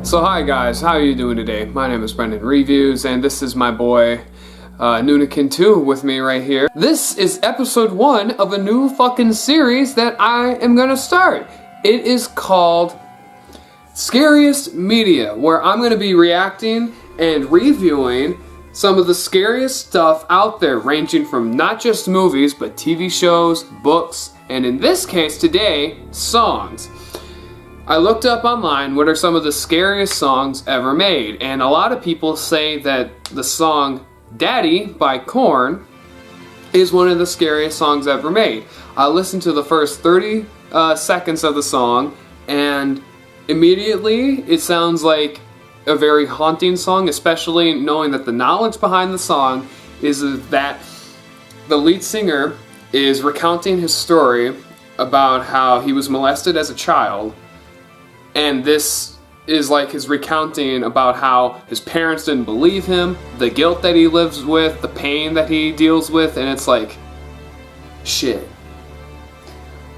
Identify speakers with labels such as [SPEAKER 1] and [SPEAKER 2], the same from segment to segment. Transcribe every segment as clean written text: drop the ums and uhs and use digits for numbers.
[SPEAKER 1] So hi guys, how are you doing today? My name is Brendan Reviews, and this is my boy Nunikin 2 with me right here. This is episode 1 of a new fucking series that I am gonna start. It is called Scariest Media, where I'm gonna be reacting and reviewing some of the scariest stuff out there, ranging from not just movies, but TV shows, books, and in this case today, songs. I looked up online what are some of the scariest songs ever made, and a lot of people say that the song Daddy by Korn is one of the scariest songs ever made. I listened to the first 30 seconds of the song, and immediately it sounds like a very haunting song, especially knowing that the knowledge behind the song is that the lead singer is recounting his story about how he was molested as a child. And this is like his recounting about how his parents didn't believe him, the guilt that he lives with, the pain that he deals with, and it's like, shit.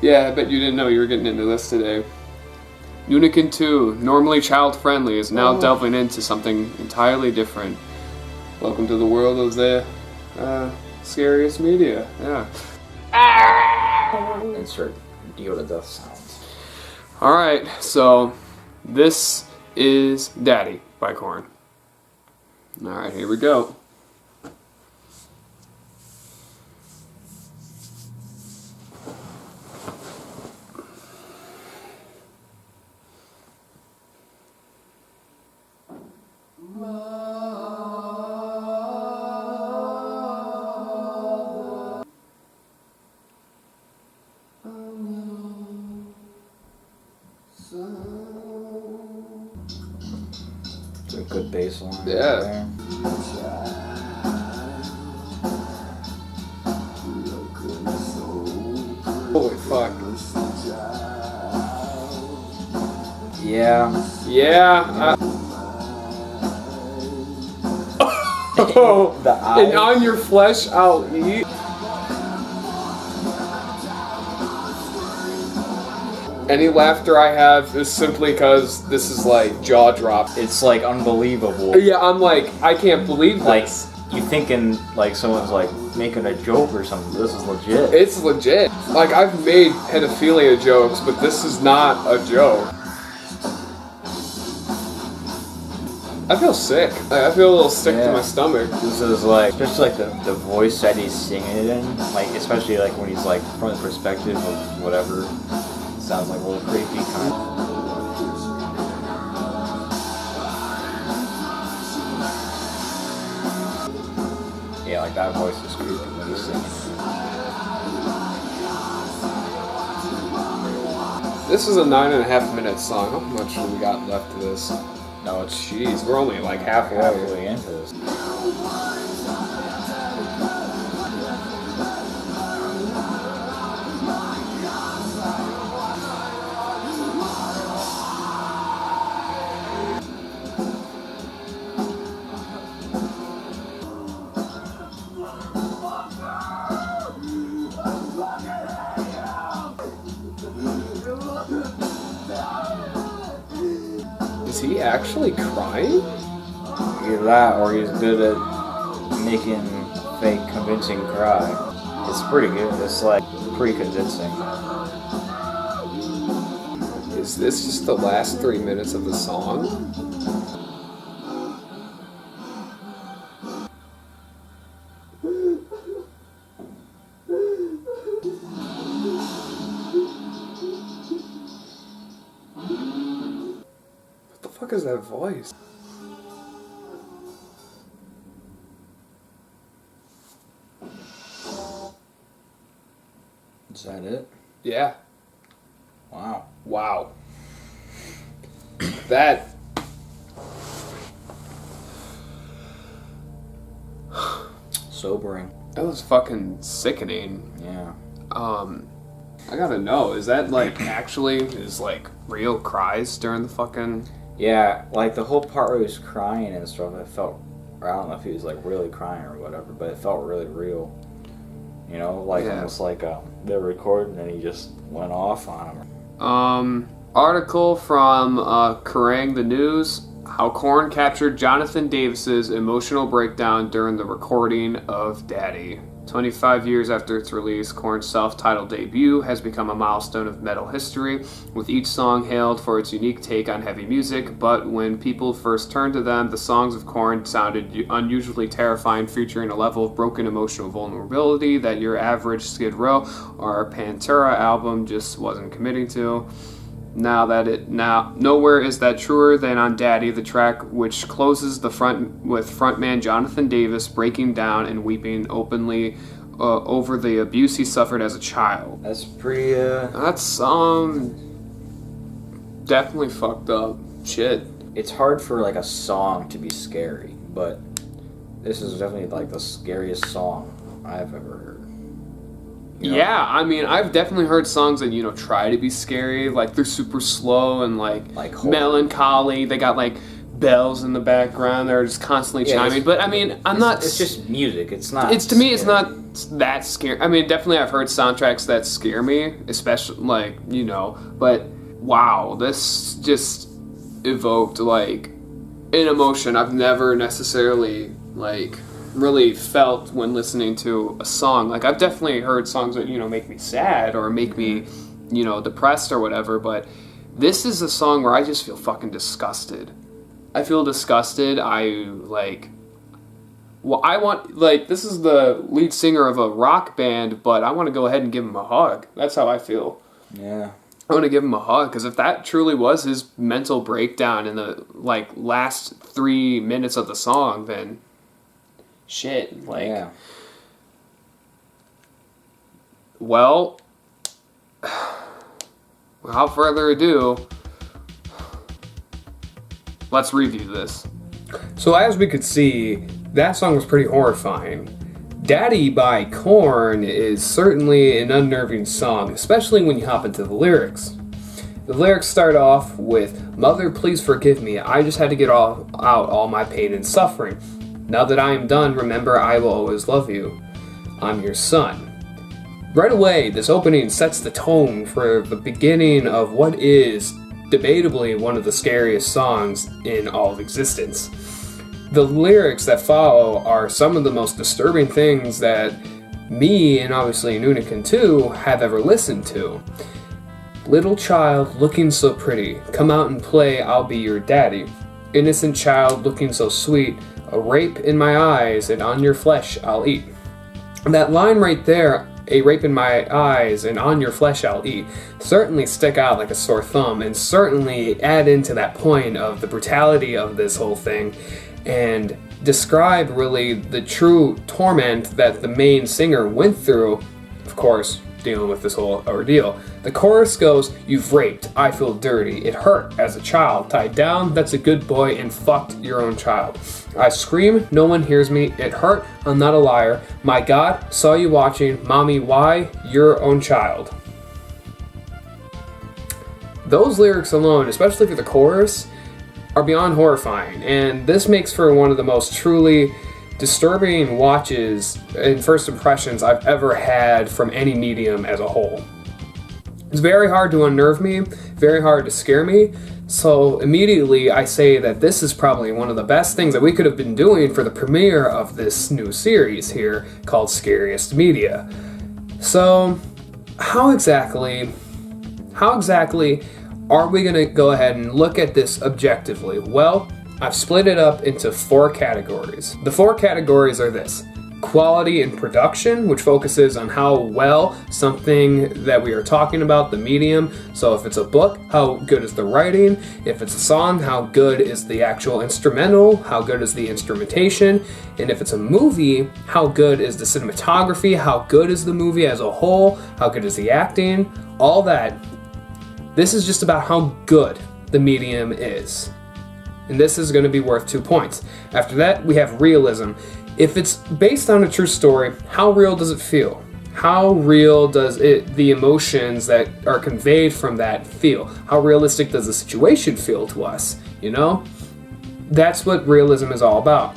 [SPEAKER 1] Yeah, I bet you didn't know you were getting into this today. Nunikin 2, normally child-friendly, is now delving into something entirely different. Welcome to the world of the Scariest Media. Yeah.
[SPEAKER 2] Insert Yoda death sounds.
[SPEAKER 1] Alright, so this is Daddy by Korn. Alright, here we go.
[SPEAKER 2] It's a good bass line.
[SPEAKER 1] Yeah. Holy fuck.
[SPEAKER 2] Yeah.
[SPEAKER 1] Yeah. Oh,
[SPEAKER 2] The eyes.
[SPEAKER 1] and on your flesh I'll eat. Any laughter I have is simply because this is like jaw drop.
[SPEAKER 2] It's like unbelievable.
[SPEAKER 1] Yeah, I'm like, I can't believe
[SPEAKER 2] Like,
[SPEAKER 1] this.
[SPEAKER 2] you thinking like someone's like making a joke or something. This is legit.
[SPEAKER 1] It's legit. Like, I've made pedophilia jokes, but this is not a joke. I feel sick. Like, I feel a little sick to my stomach.
[SPEAKER 2] This is like, especially like the voice that he's singing it in. Like, especially like when he's like from the perspective of whatever. Sounds like a little creepy kind of. Yeah, like that voice is creepy when he's singing.
[SPEAKER 1] This is a 9.5 minute song. How much do we got left of this?
[SPEAKER 2] No, it's
[SPEAKER 1] Jeez, we're only like halfway.
[SPEAKER 2] into this.
[SPEAKER 1] Is he actually crying?
[SPEAKER 2] Either that or he's good at making fake convincing cry. It's pretty good. It's like pretty convincing.
[SPEAKER 1] Is this just the last 3 minutes of the song? What the fuck is that voice?
[SPEAKER 2] Is that it?
[SPEAKER 1] Yeah.
[SPEAKER 2] Wow.
[SPEAKER 1] Wow. That...
[SPEAKER 2] Sobering.
[SPEAKER 1] That was fucking sickening.
[SPEAKER 2] Yeah.
[SPEAKER 1] I gotta know, is that like actually his like real cries during the fucking...
[SPEAKER 2] Yeah, like the whole part where he was crying and stuff, it felt, I don't know if he was like really crying or whatever, but it felt really real. You know, like almost like they were recording and he just went off on him.
[SPEAKER 1] Article from Kerrang! The News, how Korn captured Jonathan Davis's emotional breakdown during the recording of Daddy. 25 years after its release, Korn's self-titled debut has become a milestone of metal history, with each song hailed for its unique take on heavy music, but when people first turned to them, the songs of Korn sounded unusually terrifying, featuring a level of broken emotional vulnerability that your average Skid Row or Pantera album just wasn't committing to. Nowhere is that truer than on Daddy, the track which closes the front with frontman Jonathan Davis breaking down and weeping openly over the abuse he suffered as a child.
[SPEAKER 2] That's pretty.
[SPEAKER 1] That's definitely fucked up shit.
[SPEAKER 2] It's hard for like a song to be scary, but this is definitely like the scariest song I've ever heard. You know?
[SPEAKER 1] Yeah, I mean, I've definitely heard songs that, try to be scary, like they're super slow and like melancholy. They got like bells in the background. They're just constantly chiming. But I mean,
[SPEAKER 2] It's just music. It's not.
[SPEAKER 1] It's to me, it's not that scary. I mean, definitely, I've heard soundtracks that scare me, especially But wow, this just evoked like an emotion I've never necessarily really felt when listening to a song. Like, I've definitely heard songs that make me sad or make me depressed or whatever, but this is a song where I just feel fucking disgusted. I feel disgusted. This is the lead singer of a rock band, but I want to go ahead and give him a hug. That's how I feel.
[SPEAKER 2] Yeah,
[SPEAKER 1] I want to give him a hug, because if that truly was his mental breakdown in the last 3 minutes of the song, then shit,
[SPEAKER 2] yeah.
[SPEAKER 1] Well, without further ado, let's review this. So as we could see, that song was pretty horrifying. Daddy by Korn is certainly an unnerving song, especially when you hop into the lyrics. The lyrics start off with, "Mother, please forgive me. I just had to get out all my pain and suffering. Now that I am done, remember I will always love you. I'm your son." Right away, this opening sets the tone for the beginning of what is debatably one of the scariest songs in all of existence. The lyrics that follow are some of the most disturbing things that me, and obviously Nunakin too, have ever listened to. "Little child looking so pretty, come out and play, I'll be your daddy. Innocent child looking so sweet, a rape in my eyes, and on your flesh I'll eat." That line right there, "a rape in my eyes, and on your flesh I'll eat," certainly stick out like a sore thumb, and certainly add into that point of the brutality of this whole thing, and describe really the true torment that the main singer went through, of course, dealing with this whole ordeal. The chorus goes, "You've raped, I feel dirty, it hurt as a child, tied down, that's a good boy, and fucked your own child. I scream, no one hears me, it hurt, I'm not a liar, my God, saw you watching, mommy, why, your own child." Those lyrics alone, especially for the chorus, are beyond horrifying, and this makes for one of the most truly disturbing watches and first impressions I've ever had from any medium as a whole. It's very hard to unnerve me, very hard to scare me, so immediately I say that this is probably one of the best things that we could have been doing for the premiere of this new series here called Scariest Media. So, how exactly are we going to go ahead and look at this objectively? Well, I've split it up into 4 categories. The 4 categories are this: quality and production, which focuses on how well something that we are talking about, the medium. So if it's a book, how good is the writing? If it's a song, how good is the actual instrumental? How good is the instrumentation? And if it's a movie, how good is the cinematography? How good is the movie as a whole? How good is the acting? All that. This is just about how good the medium is. And this is going to be worth 2 points. After that, we have realism. If it's based on a true story, how real does it feel? How real does the emotions that are conveyed from that feel? How realistic does the situation feel to us? That's what realism is all about.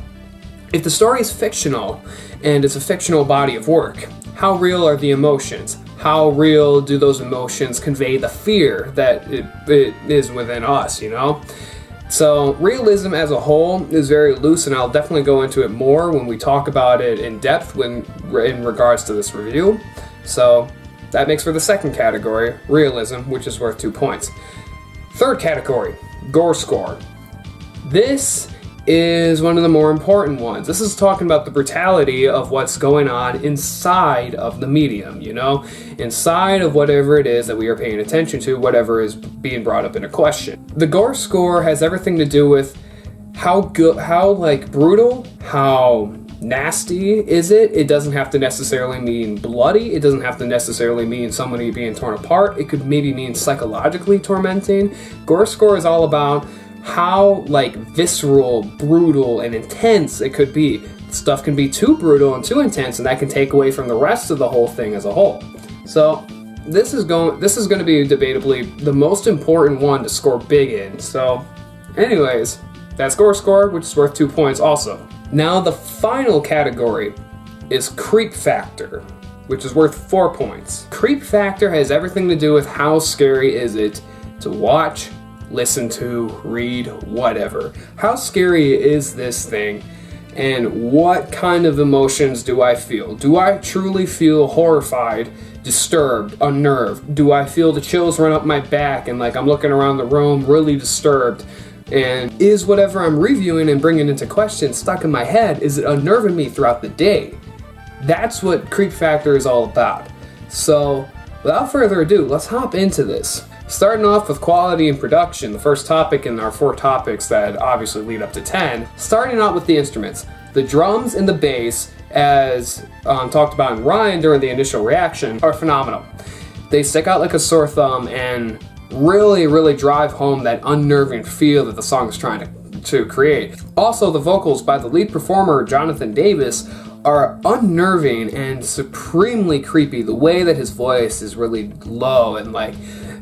[SPEAKER 1] If the story is fictional, and it's a fictional body of work, how real are the emotions? how real do those emotions convey the fear that it is within us, you know? So realism as a whole is very loose, and I'll definitely go into it more when we talk about it in depth in regards to this review. So that makes for the second category, realism, which is worth 2 points. Third category, gore score. This is one of the more important ones. This is talking about the brutality of what's going on inside of the medium, you know? Inside of whatever it is that we are paying attention to, whatever is being brought up in a question. The gore score has everything to do with how good, how like brutal, how nasty is it. It doesn't have to necessarily mean bloody. It doesn't have to necessarily mean somebody being torn apart. It could maybe mean psychologically tormenting. Gore score is all about how like visceral, brutal, and intense it could be. Stuff can be too brutal and too intense, and that can take away from the rest of the whole thing as a whole. So this is going to be debatably the most important one to score big in. So anyways, that's gore score, which is worth 2 points also. Now the final category is creep factor, which is worth 4 points. Creep factor has everything to do with how scary is it to watch, listen to, read, whatever. How scary is this thing, and what kind of emotions do I feel? Do I truly feel horrified, disturbed, unnerved? Do I feel the chills run up my back and like I'm looking around the room really disturbed? And is whatever I'm reviewing and bringing into question stuck in my head? Is it unnerving me throughout the day? That's what creep factor is all about. So without further ado, let's hop into this. Starting off with quality and production, the first topic in our 4 topics that obviously lead up to 10. Starting out with the instruments. The drums and the bass, as talked about in Ryan during the initial reaction, are phenomenal. They stick out like a sore thumb and really drive home that unnerving feel that the song is trying to create. Also, the vocals by the lead performer, Jonathan Davis, are unnerving and supremely creepy. The way that his voice is really low and like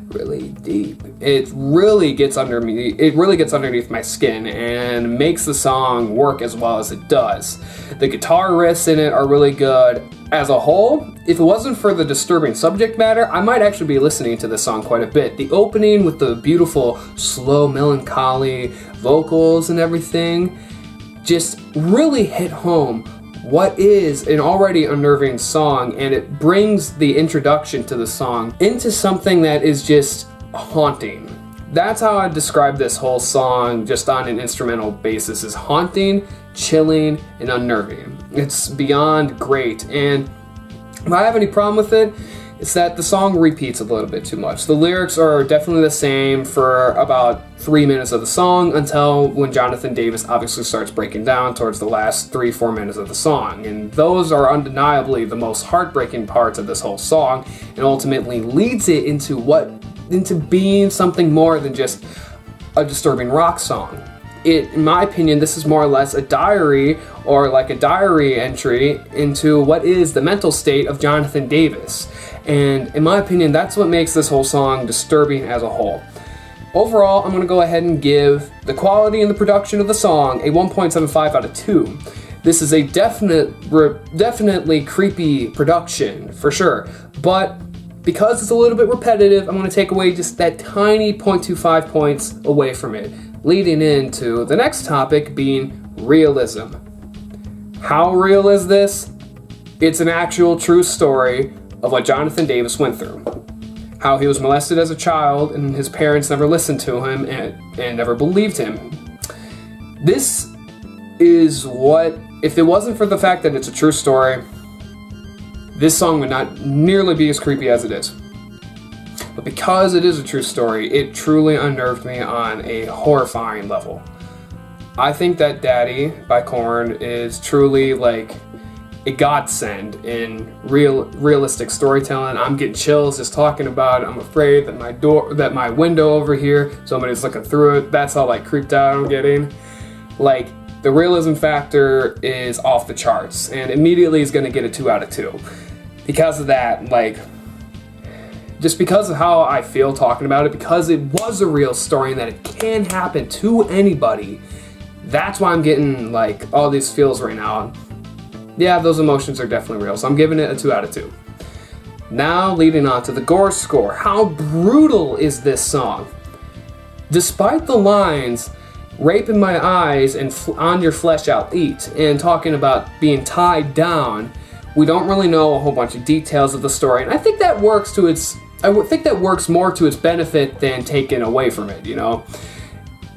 [SPEAKER 1] really deep. It really gets underneath my skin and makes the song work as well as it does. The guitar riffs in it are really good. As a whole, if it wasn't for the disturbing subject matter, I might actually be listening to this song quite a bit. The opening with the beautiful, slow, melancholy vocals and everything just really hit home what is an already unnerving song, and it brings the introduction to the song into something that is just haunting. That's how I describe this whole song just on an instrumental basis, is haunting, chilling, and unnerving. It's beyond great, and if I have any problem with it, it's that the song repeats a little bit too much. The lyrics are definitely the same for about 3 minutes of the song until when Jonathan Davis obviously starts breaking down towards the last 3-4 minutes of the song. And those are undeniably the most heartbreaking parts of this whole song, and ultimately leads it into being something more than just a disturbing rock song. In my opinion, this is more or less a diary, or like a diary entry into what is the mental state of Jonathan Davis. And in my opinion, that's what makes this whole song disturbing as a whole. Overall, I'm going to go ahead and give the quality and the production of the song a 1.75 out of 2. This is a definitely creepy production, for sure. But because it's a little bit repetitive, I'm going to take away just that tiny 0.25 points away from it, leading into the next topic being realism. How real is this? It's an actual true story of what Jonathan Davis went through. How he was molested as a child and his parents never listened to him and never believed him. This is what, if it wasn't for the fact that it's a true story, this song would not nearly be as creepy as it is. But because it is a true story, it truly unnerved me on a horrifying level. I think that Daddy by Korn is truly like a godsend in realistic storytelling. I'm getting chills just talking about it. I'm afraid that my window over here, somebody's looking through it. That's how like creeped out I'm getting. Like, the realism factor is off the charts, and immediately is going to get a 2 out of 2. Because of that, like, just because of how I feel talking about it, because it was a real story and that it can happen to anybody, that's why I'm getting like all these feels right now. Yeah, those emotions are definitely real, so I'm giving it a 2 out of 2. Now leading on to the Gore score. How brutal is this song? Despite the lines, rape in my eyes and on your flesh I'll eat, and talking about being tied down, we don't really know a whole bunch of details of the story, and I think that works more to its benefit than taken away from it, you know?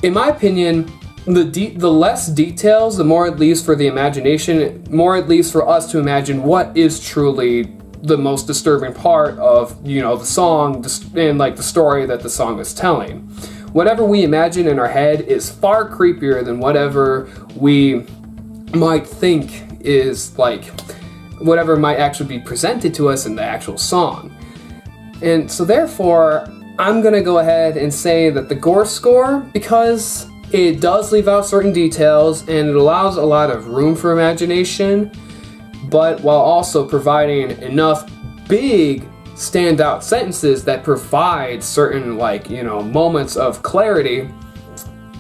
[SPEAKER 1] In my opinion, the less details, the more it leaves for the imagination, more it leaves for us to imagine what is truly the most disturbing part of, you know, the song and like the story that the song is telling. Whatever we imagine in our head is far creepier than whatever we might think is like, whatever might actually be presented to us in the actual song. And so therefore, I'm gonna go ahead and say that the Gore score, because it does leave out certain details and it allows a lot of room for imagination, but while also providing enough big standout sentences that provide certain, like, you know, moments of clarity,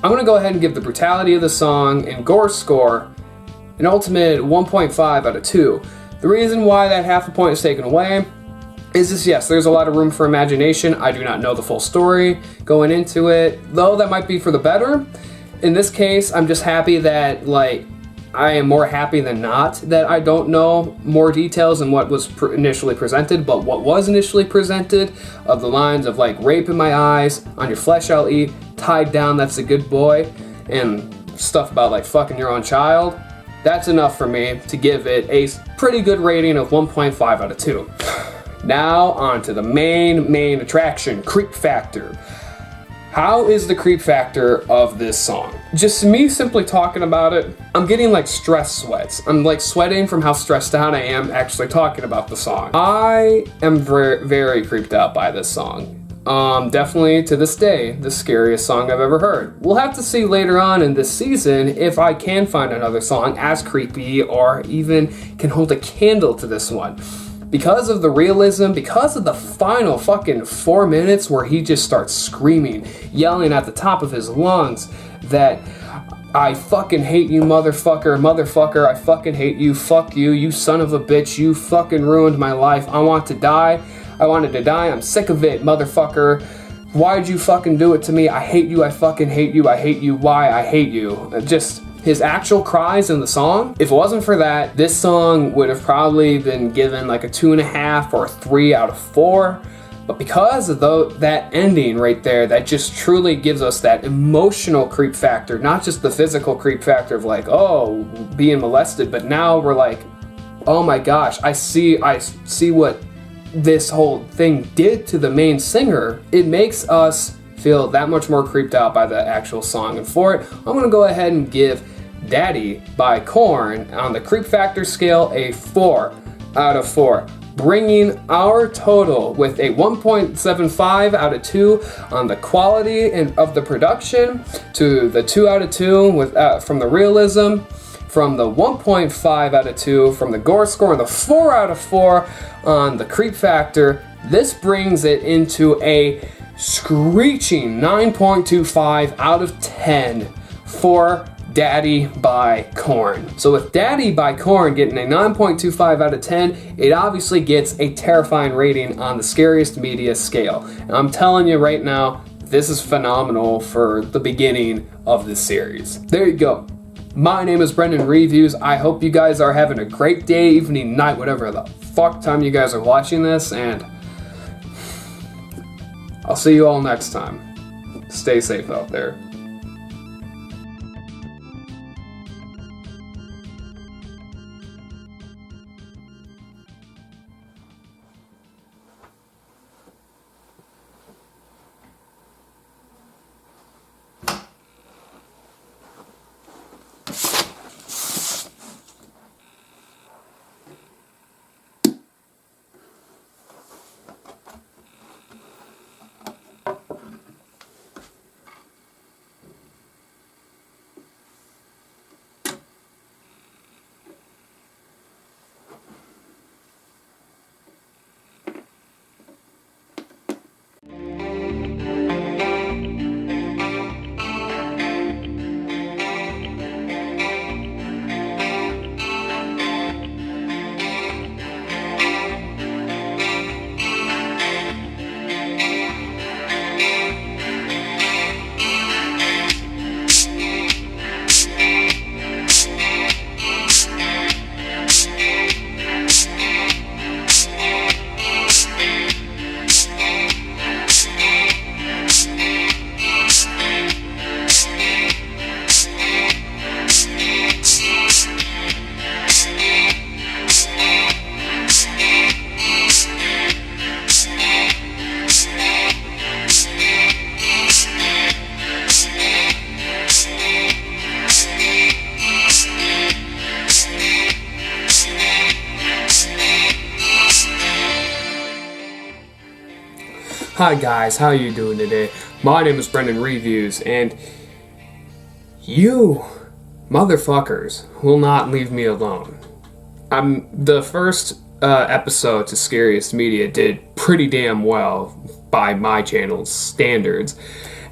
[SPEAKER 1] I'm gonna go ahead and give the brutality of the song and Gore score an ultimate 1.5 out of 2. The reason why that half a point is taken away is just, yes, there's a lot of room for imagination. I do not know the full story going into it, though that might be for the better. In this case, I'm just happy that, like, I am more happy than not that I don't know more details than what was initially presented, but what was initially presented of the lines of like rape in my eyes, on your flesh I'll eat, tied down, that's a good boy, and stuff about like fucking your own child, that's enough for me to give it a pretty good rating of 1.5 out of 2. Now on to the main attraction, creep factor. How is the creep factor of this song? Just me simply talking about it, I'm getting like stress sweats. I'm like sweating from how stressed out I am actually talking about the song. I am very creeped out by this song. Definitely to this day, the scariest song I've ever heard. We'll have to see later on in this season if I can find another song as creepy or even can hold a candle to this one. Because of the realism, because of the final fucking 4 minutes where he just starts screaming, yelling at the top of his lungs that I fucking hate you, motherfucker, I fucking hate you, fuck you, you son of a bitch, you fucking ruined my life, I wanted to die, I'm sick of it, motherfucker, why'd you fucking do it to me, I hate you, I fucking hate you, I hate you, why, I hate you. Just his actual cries in the song, if it wasn't for that, this song would have probably been given like a 2.5 or a 3 out of 4. But because of that ending right there, that just truly gives us that emotional creep factor, not just the physical creep factor of like, oh, being molested, but now we're like, oh my gosh, I see what this whole thing did to the main singer. It makes us feel that much more creeped out by the actual song. And for it, I'm gonna go ahead and give Daddy by Korn on the creep factor scale a 4 out of 4, bringing our total with a 1.75 out of 2 on the quality of the production, to the 2 out of 2 with from the realism, from the 1.5 out of 2 from the Gore score, and the 4 out of 4 on the creep factor. This brings it into a screeching 9.25 out of 10 for Daddy by Korn. So with Daddy by Korn getting a 9.25 out of 10, it obviously gets a terrifying rating on the Scariest Media scale. And I'm telling you right now, this is phenomenal for the beginning of this series. There you go. My name is Brendan Reviews. I hope you guys are having a great day, evening, night, whatever the fuck time you guys are watching this, and I'll see you all next time. Stay safe out there. Hi guys, how you doing today? My name is Brendan Reviews, and you motherfuckers will not leave me alone. The first episode to Scariest Media did pretty damn well by my channel's standards,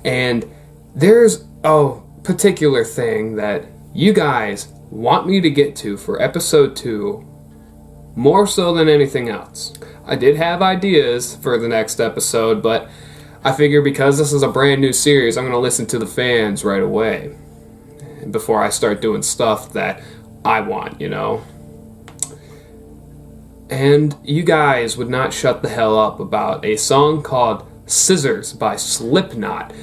[SPEAKER 1] and there's a particular thing that you guys want me to get to for episode 2 more so than anything else. I did have ideas for the next episode, but I figure because this is a brand new series, I'm going to listen to the fans right away before I start doing stuff that I want, you know? And you guys would not shut the hell up about a song called Scissors by Slipknot.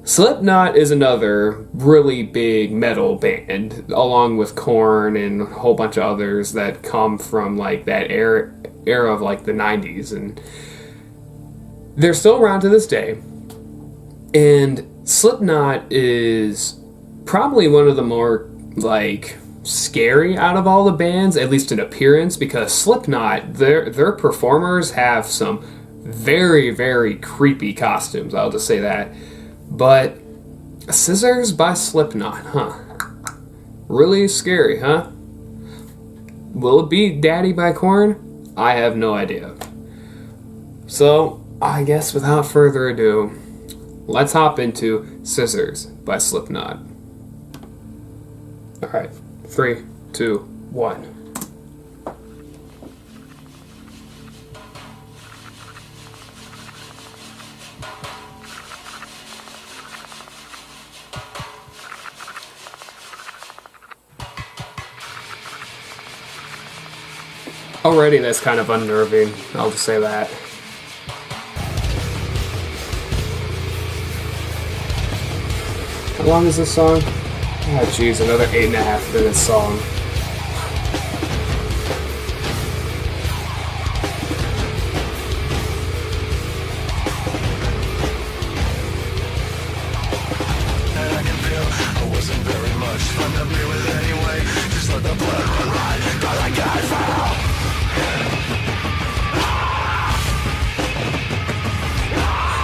[SPEAKER 1] Slipknot is another really big metal band, along with Korn and a whole bunch of others that come from like that era of like the 90s, and they're still around to this day. And Slipknot is probably one of the more like scary out of all the bands, at least in appearance, because Slipknot, their performers have some very, very creepy costumes, I'll just say that. But Scissors by Slipknot, huh? Really scary, huh? Will it be Daddy by Korn? I have no idea. So, I guess without further ado, let's hop into Scissors by Slipknot. Alright, 3, 2, 1. Already that's kind of unnerving, I'll just say that. How long is this song? Oh jeez, another 8.5 minute song.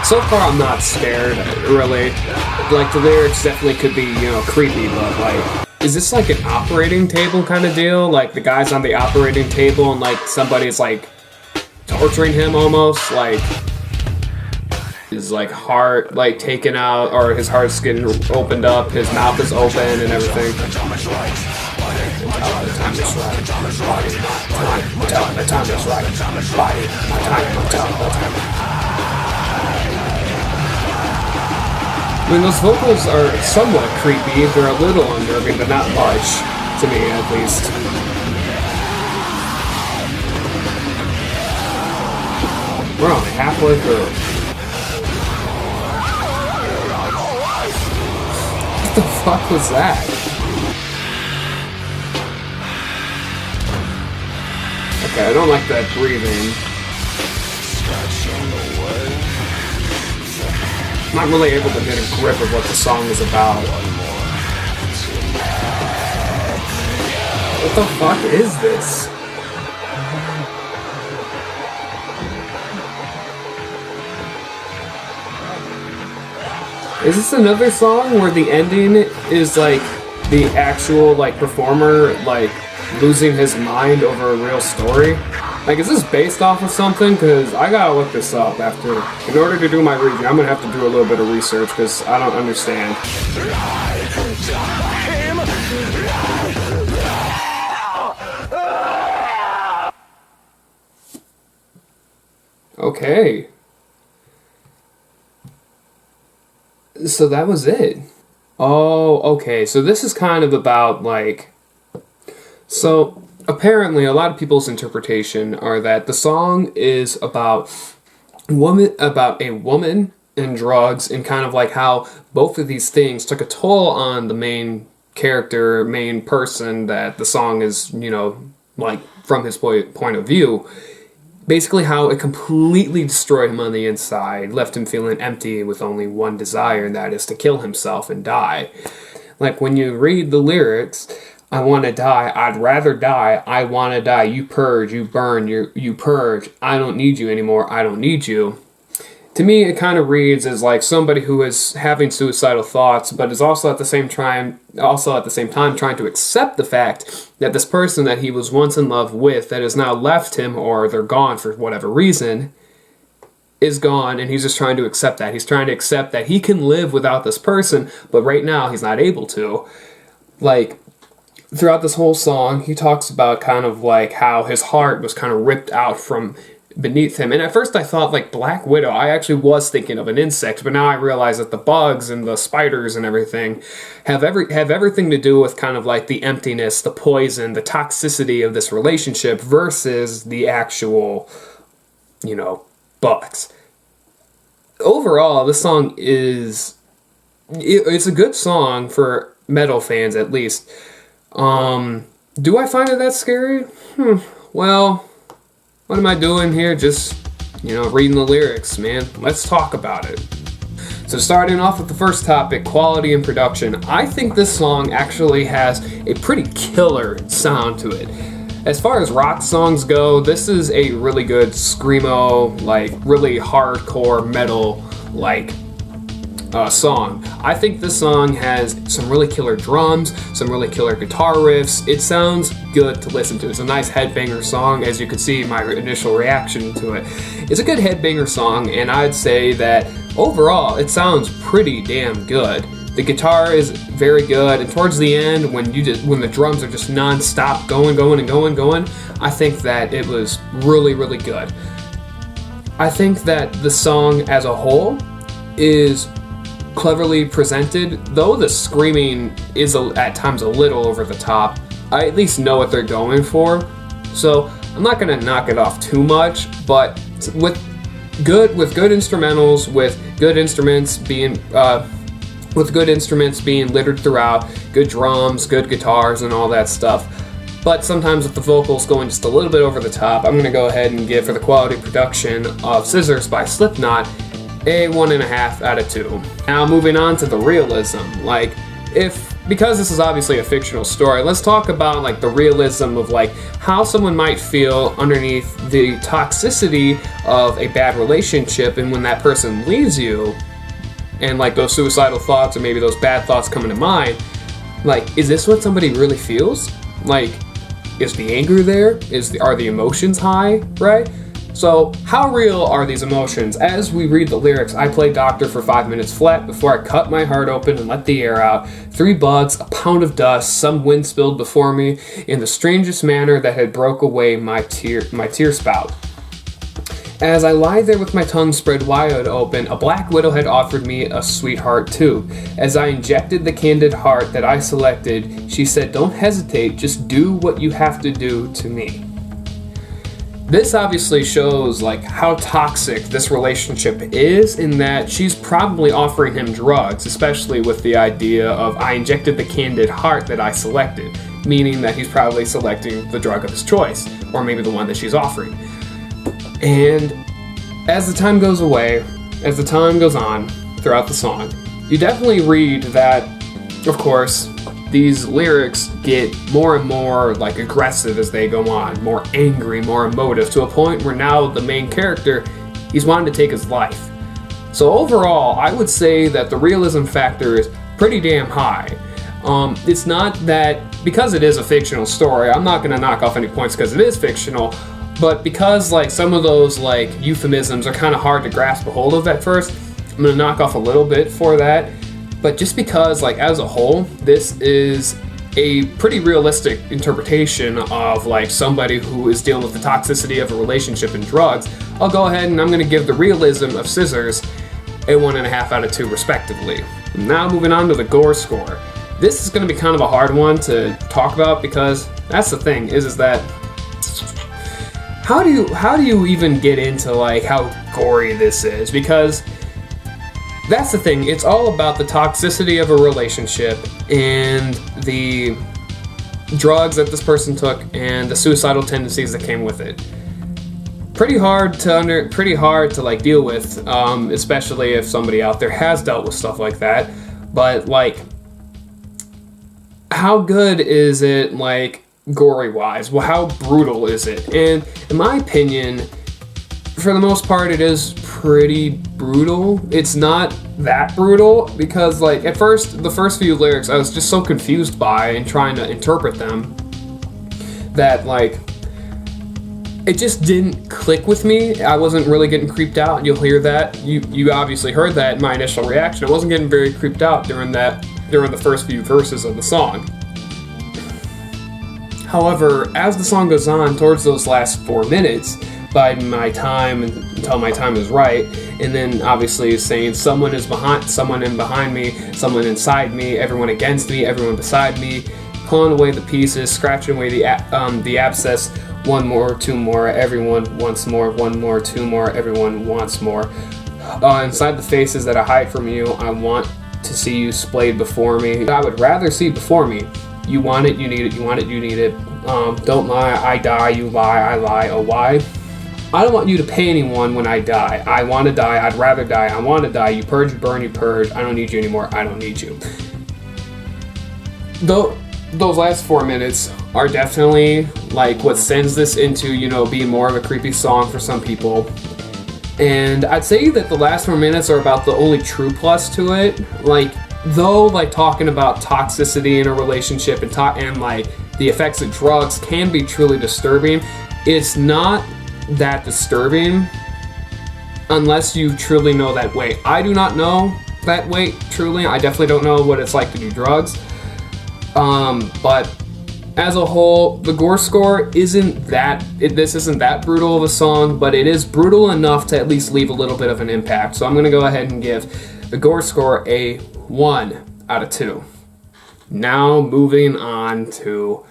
[SPEAKER 1] So far, I'm not scared, really. Like, the lyrics definitely could be, you know, creepy, but, like, is this like an operating table kind of deal? Like, the guy's on the operating table and, like, somebody's, like, torturing him almost? Like, his, like, heart, like, taken out, or his heart's getting opened up, his mouth is open and everything. The time is right. I mean, those vocals are somewhat creepy. They're a little unnerving, but not much, to me at least. We're only halfway through. What the fuck was that? Okay, I don't like that breathing. I'm not really able to get a grip of what the song is about. What the fuck is this? Is this another song where the ending is like the actual like performer like losing his mind over a real story? Like, is this based off of something? Because I gotta look this up after. In order to do my review, I'm gonna have to do a little bit of research because I don't understand. Okay. So that was it. Oh, okay. So this is kind of about, like... So, apparently, a lot of people's interpretation are that the song is about a woman and drugs, and kind of like how both of these things took a toll on the main character, main person that the song is, you know, like, from his point of view. Basically how it completely destroyed him on the inside, left him feeling empty with only one desire, and that is to kill himself and die. Like, when you read the lyrics, I want to die, I'd rather die, I want to die, you purge, you burn, you purge, I don't need you anymore, I don't need you. to me, it kind of reads as like somebody who is having suicidal thoughts, but is also at the same time trying to accept the fact that this person that he was once in love with, that has now left him, or they're gone for whatever reason, is gone, and he's just trying to accept that. He's trying to accept that he can live without this person, but right now he's not able to. Like, throughout this whole song, he talks about kind of like how his heart was kind of ripped out from beneath him. And at first I thought like Black Widow. I actually was thinking of an insect, but now I realize that the bugs and the spiders and everything have everything to do with kind of like the emptiness, the poison, the toxicity of this relationship versus the actual, bugs. Overall, this song it's a good song for metal fans, at least. Do I find it that scary? Well, what am I doing here? Just, reading the lyrics, man. Let's talk about it. So starting off with the first topic, quality and production. I think this song actually has a pretty killer sound to it. As far as rock songs go, this is a really good screamo, like really hardcore metal, like song. I think this song has some really killer drums, some really killer guitar riffs. It sounds good to listen to. It's a nice headbanger song, as you could see my initial reaction to it. It's a good headbanger song, and I'd say that overall it sounds pretty damn good. The guitar is very good, and towards the end, when the drums are just non-stop going, I think that it was really, really good. I think that the song as a whole is cleverly presented, though the screaming is at times a little over the top. I at least know what they're going for, so I'm not going to knock it off too much, but with good instrumentals, with good instruments being littered throughout, good drums, good guitars, and all that stuff. But sometimes with the vocals going just a little bit over the top, I'm going to go ahead and give, for the quality production of Scissors by Slipknot, a 1.5 out of 2. Now moving on to the realism. Because this is obviously a fictional story, let's talk about like the realism of like how someone might feel underneath the toxicity of a bad relationship, and when that person leaves you, and like those suicidal thoughts or maybe those bad thoughts come into mind. Like, is this what somebody really feels? Like, is the anger there? Are the emotions high, right? So, how real are these emotions? As we read the lyrics, I played doctor for 5 minutes flat before I cut my heart open and let the air out. 3 bugs, a pound of dust, some wind spilled before me in the strangest manner that had broke away my tear spout. As I lie there with my tongue spread wide open, a Black Widow had offered me a sweetheart too. As I injected the candid heart that I selected, she said, "Don't hesitate, just do what you have to do to me." This obviously shows like how toxic this relationship is, in that she's probably offering him drugs, especially with the idea of I injected the candid heart that I selected, meaning that he's probably selecting the drug of his choice, or maybe the one that she's offering. And as the time goes on throughout the song, you definitely read that, of course, these lyrics get more and more like aggressive as they go on, more angry, more emotive, to a point where now the main character, he's wanting to take his life. So overall, I would say that the realism factor is pretty damn high. It's not that, because it is a fictional story, I'm not going to knock off any points because it is fictional, but because like some of those like euphemisms are kind of hard to grasp a hold of at first, I'm going to knock off a little bit for that. But just because like as a whole, this is a pretty realistic interpretation of like somebody who is dealing with the toxicity of a relationship and drugs, I'll go ahead and I'm going to give the realism of Scissors a 1.5 out of 2 respectively. Now moving on to the Gore score. This is going to be kind of a hard one to talk about, because that's the thing is that how do you even get into like how gory this is? Because that's the thing, it's all about the toxicity of a relationship and the drugs that this person took and the suicidal tendencies that came with it. Pretty hard to like deal with, especially if somebody out there has dealt with stuff like that. But like, how good is it like gory wise? Well, how brutal is it? And in my opinion, for the most part, it is pretty brutal. It's not that brutal because, like, at first, the first few lyrics I was just so confused by and trying to interpret them that, like, it just didn't click with me. I wasn't really getting creeped out. You'll hear that. You obviously heard that in my initial reaction. I wasn't getting very creeped out during the first few verses of the song. Sohowever, as the song goes on, towards those last 4 minutes, biding my time until my time is right, and then obviously saying someone in behind me, someone inside me, everyone against me, everyone beside me, pulling away the pieces, scratching away the abscess, one more, two more, everyone wants more, one more, two more, everyone wants more. Inside the faces that I hide from you, I want to see you splayed before me. I would rather see before me. You want it, you need it, you want it, you need it. Don't lie, I die, you lie, I lie, oh why? I don't want you to pay anyone when I die. I want to die, I'd rather die, I want to die. You purge, you burn, you purge. I don't need you anymore, I don't need you. Though those last 4 minutes are definitely like what sends this into, you know, being more of a creepy song for some people. And I'd say that the last 4 minutes are about the only true plus to it. Like, though, like, talking about toxicity in a relationship and like the effects of drugs can be truly disturbing, it's not that disturbing unless you truly know that weight. I do not know that weight truly. I definitely don't know what it's like to do drugs. But as a whole, the Gore score this isn't that brutal of a song, but it is brutal enough to at least leave a little bit of an impact. So I'm going to go ahead and give the Gore score a 1 out of 2. Now moving on to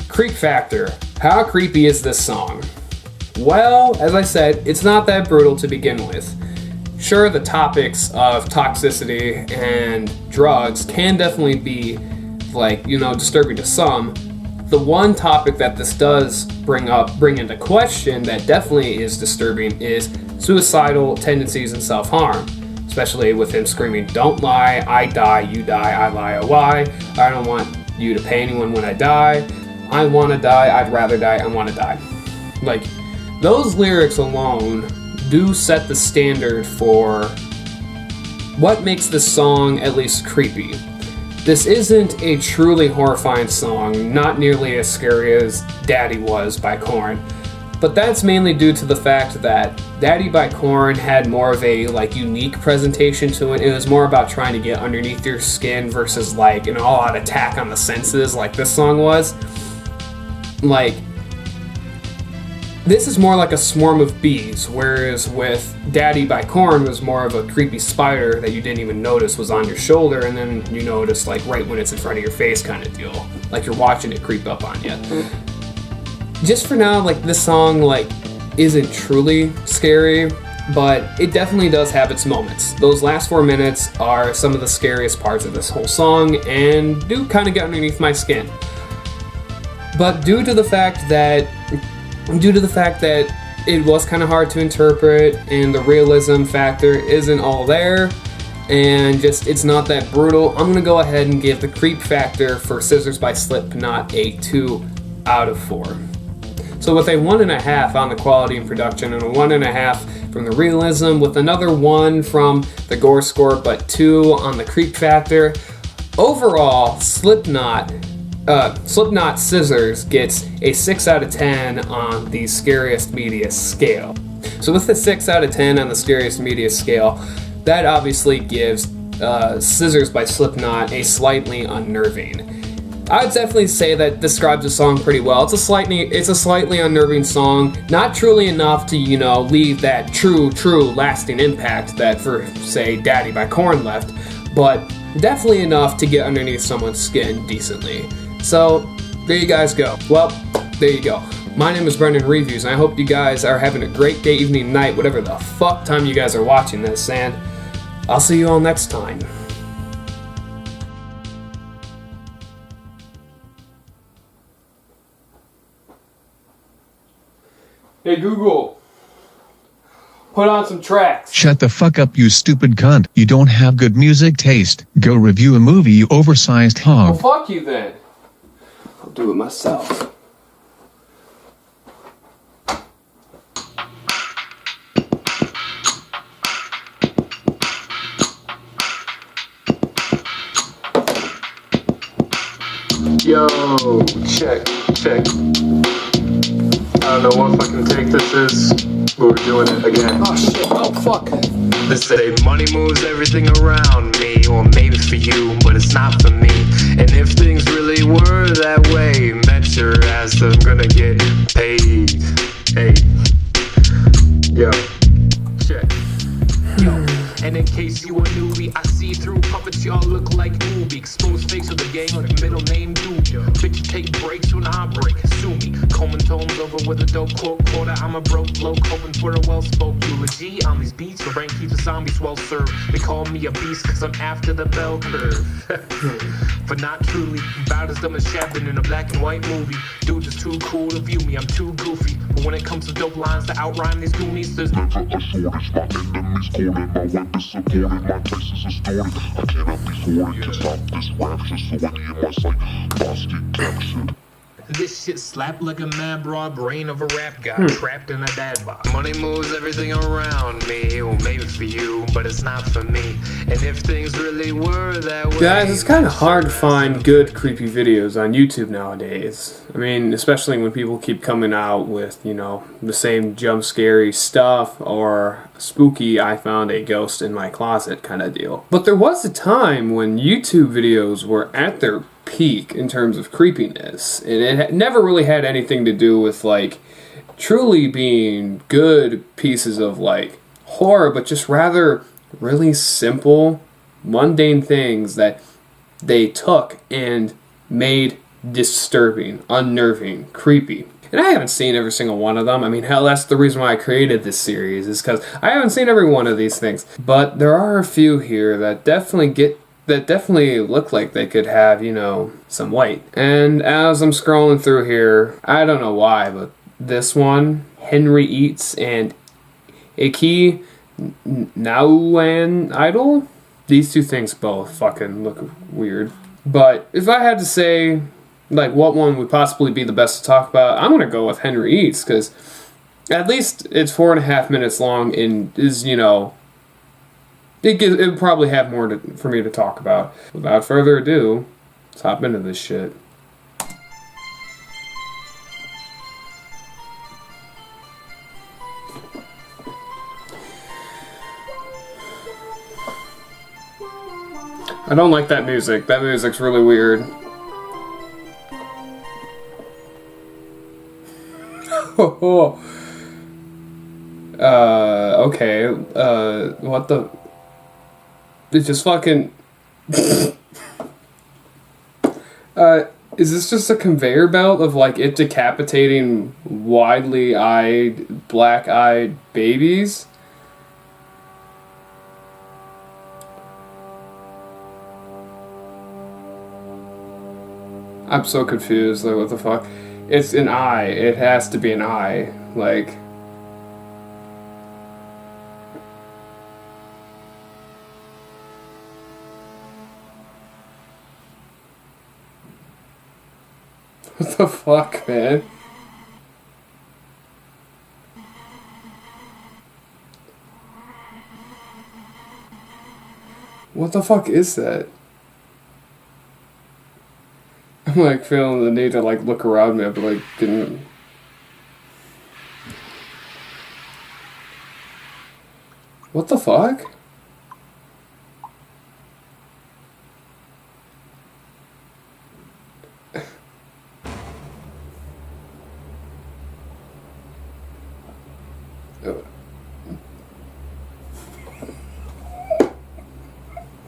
[SPEAKER 1] creep factor. How creepy is this song? Well, as I said, it's not that brutal to begin with. Sure, the topics of toxicity and drugs can definitely be, like, you know, disturbing to some. The one topic that this does bring into question that definitely is disturbing is suicidal tendencies and self-harm, especially with him screaming, "Don't lie, I die, you die, I lie, oh why? I don't want you to pay anyone when I die. I want to die, I'd rather die, I want to die." Like, those lyrics alone do set the standard for what makes this song at least creepy. This isn't a truly horrifying song, not nearly as scary as Daddy was by Korn, but that's mainly due to the fact that Daddy by Korn had more of a, like, unique presentation to it. It was more about trying to get underneath your skin versus, like, an all-out attack on the senses like this song was. Like, this is more like a swarm of bees, whereas with Daddy by Korn was more of a creepy spider that you didn't even notice was on your shoulder, and then you notice, like, right when it's in front of your face kind of deal. Like you're watching it creep up on you. Just for now, like, this song, like, isn't truly scary, but it definitely does have its moments. Those last 4 minutes are some of the scariest parts of this whole song and do kind of get underneath my skin. But due to the fact that it was kind of hard to interpret and the realism factor isn't all there and just it's not that brutal, I'm gonna go ahead and give the creep factor for Scissors by Slipknot a 2 out of 4. So with a 1.5 on the quality and production and a 1.5 from the realism, with another 1 from the Gore score but 2 on the creep factor, overall Slipknot Scissors gets a 6 out of 10 on the Scariest Media scale. So with the 6 out of 10 on the Scariest Media scale, that obviously gives Scissors by Slipknot a slightly unnerving. I'd definitely say that describes the song pretty well. It's a slightly unnerving song, not truly enough to, you know, leave that true lasting impact that, for, say, Daddy by Korn left, but definitely enough to get underneath someone's skin decently. So, there you guys go. Well, there you go. My name is Brendan Reviews, and I hope you guys are having a great day, evening, night, whatever the fuck time you guys are watching this, and I'll see you all next time. Hey Google, put on some tracks.
[SPEAKER 3] Shut the fuck up, you stupid cunt. You don't have good music taste. Go review a movie, you oversized hog.
[SPEAKER 1] Well, fuck you then. I'll do it myself. Yo, check. I don't know what fucking take this is, but we're doing it again.
[SPEAKER 4] Oh shit, oh fuck.
[SPEAKER 1] They say money moves everything around me, or maybe for you, but it's not for me. And if things really were that way, bet your ass I'm gonna get paid. Hey, yo, check. Yo, and in case you a newbie, I see through puppets, y'all look like Ubi. Exposed face of the gang like middle name Doobie. Bitch, take breaks when I break, sue me. Coleman tones over with a dope quarter. I'm a broke bloke, hoping for a well-spoke eulogy. On these beats, the rank keeps the zombies well served. They call me a beast cause I'm after the bell curve. But not truly, about as dumb as Chapman in a black and white movie. Dude is too cool to view me, I'm too goofy. But when it comes to dope lines to outrhyme these Goonies, there's
[SPEAKER 5] never a shortage. My enemies calling, my weapons supported, my places are stored. I cannot be thwarted, can stop this rapture. So any in my sight, boss get captured.
[SPEAKER 1] this shit slapped like a mad broad brain of a rap guy trapped in a dad box. Money moves everything around me, or maybe for you, but it's not for me. And if things really were that way... Guys, it's kind of hard to find good creepy videos on YouTube nowadays. I mean, especially when people keep coming out with, you know, the same jump scary stuff or spooky I found a ghost in my closet kind of deal. But there was a time when YouTube videos were at their peak in terms of creepiness, and it never really had anything to do with like truly being good pieces of like horror, but just rather really simple, mundane things that they took and made disturbing, unnerving, creepy. And I haven't seen every single one of them. I mean, hell, that's the reason why I created this series, is because I haven't seen every one of these things. But there are a few here that definitely look like they could have, you know, some weight. And as I'm scrolling through here, I don't know why, but this one, Henry Eats and Iki Nauan Idol, these two things both fucking look weird. But if I had to say, like, what one would possibly be the best to talk about, I'm going to go with Henry Eats, because at least it's 4.5 minutes long and is, you know, it would probably have more for me to talk about. Without further ado, let's hop into this shit. I don't like that music. That music's really weird. Okay. What the... It's just fucking... is this just a conveyor belt of, like, it decapitating widely-eyed, black-eyed babies? I'm so confused, like, what the fuck? It's an eye. It has to be an eye. Like... What the fuck, man? What the fuck is that? I'm like feeling the need to like look around me, but like didn't. What the fuck?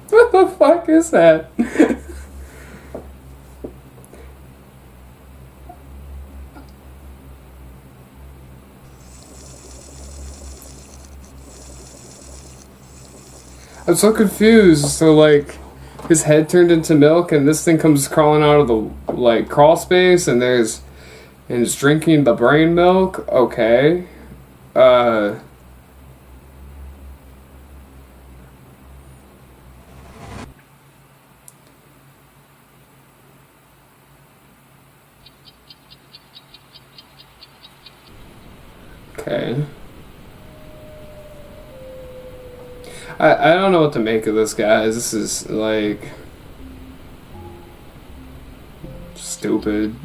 [SPEAKER 1] What the fuck is that? I'm so confused. So like, his head turned into milk, and this thing comes crawling out of the like crawl space, and it's drinking the brain milk. Okay, Okay. I don't know what to make of this, guys. This is like just stupid.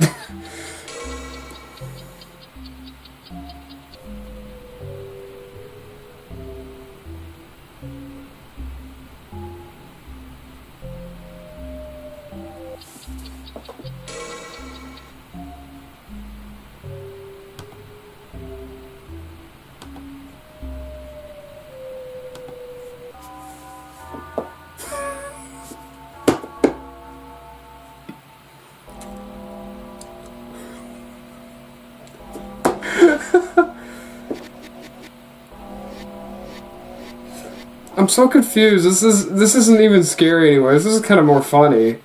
[SPEAKER 1] I'm so confused. This isn't even scary anymore. This is kind of more funny.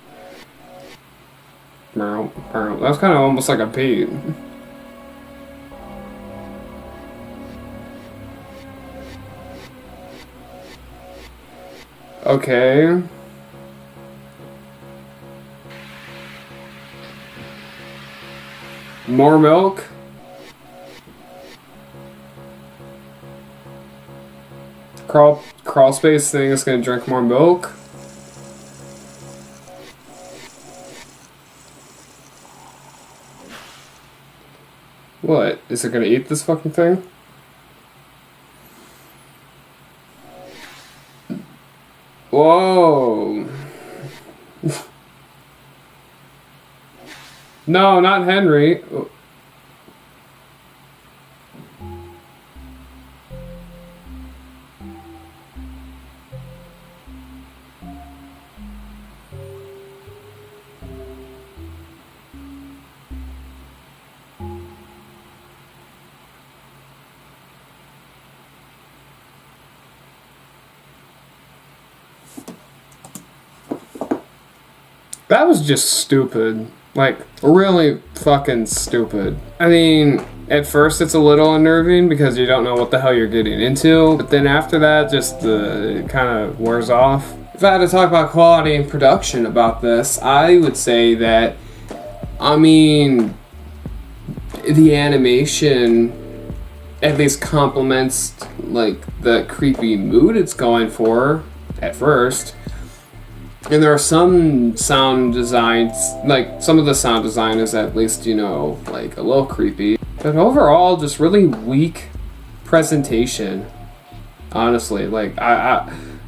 [SPEAKER 1] That's kind of almost like a beat. Okay. More milk? Crawl space thing is gonna drink more milk? What? Is it gonna eat this fucking thing? Whoa. No, not Henry. That was just stupid. Like, really fucking stupid. I mean, at first it's a little unnerving because you don't know what the hell you're getting into, but then after that, just it kind of wears off. If I had to talk about quality and production about this, I would say that, I mean, the animation at least complements, like, the creepy mood it's going for at first. And there are some sound designs, like, some of the sound design is at least, you know, like, a little creepy. But overall, just really weak presentation. Honestly, like,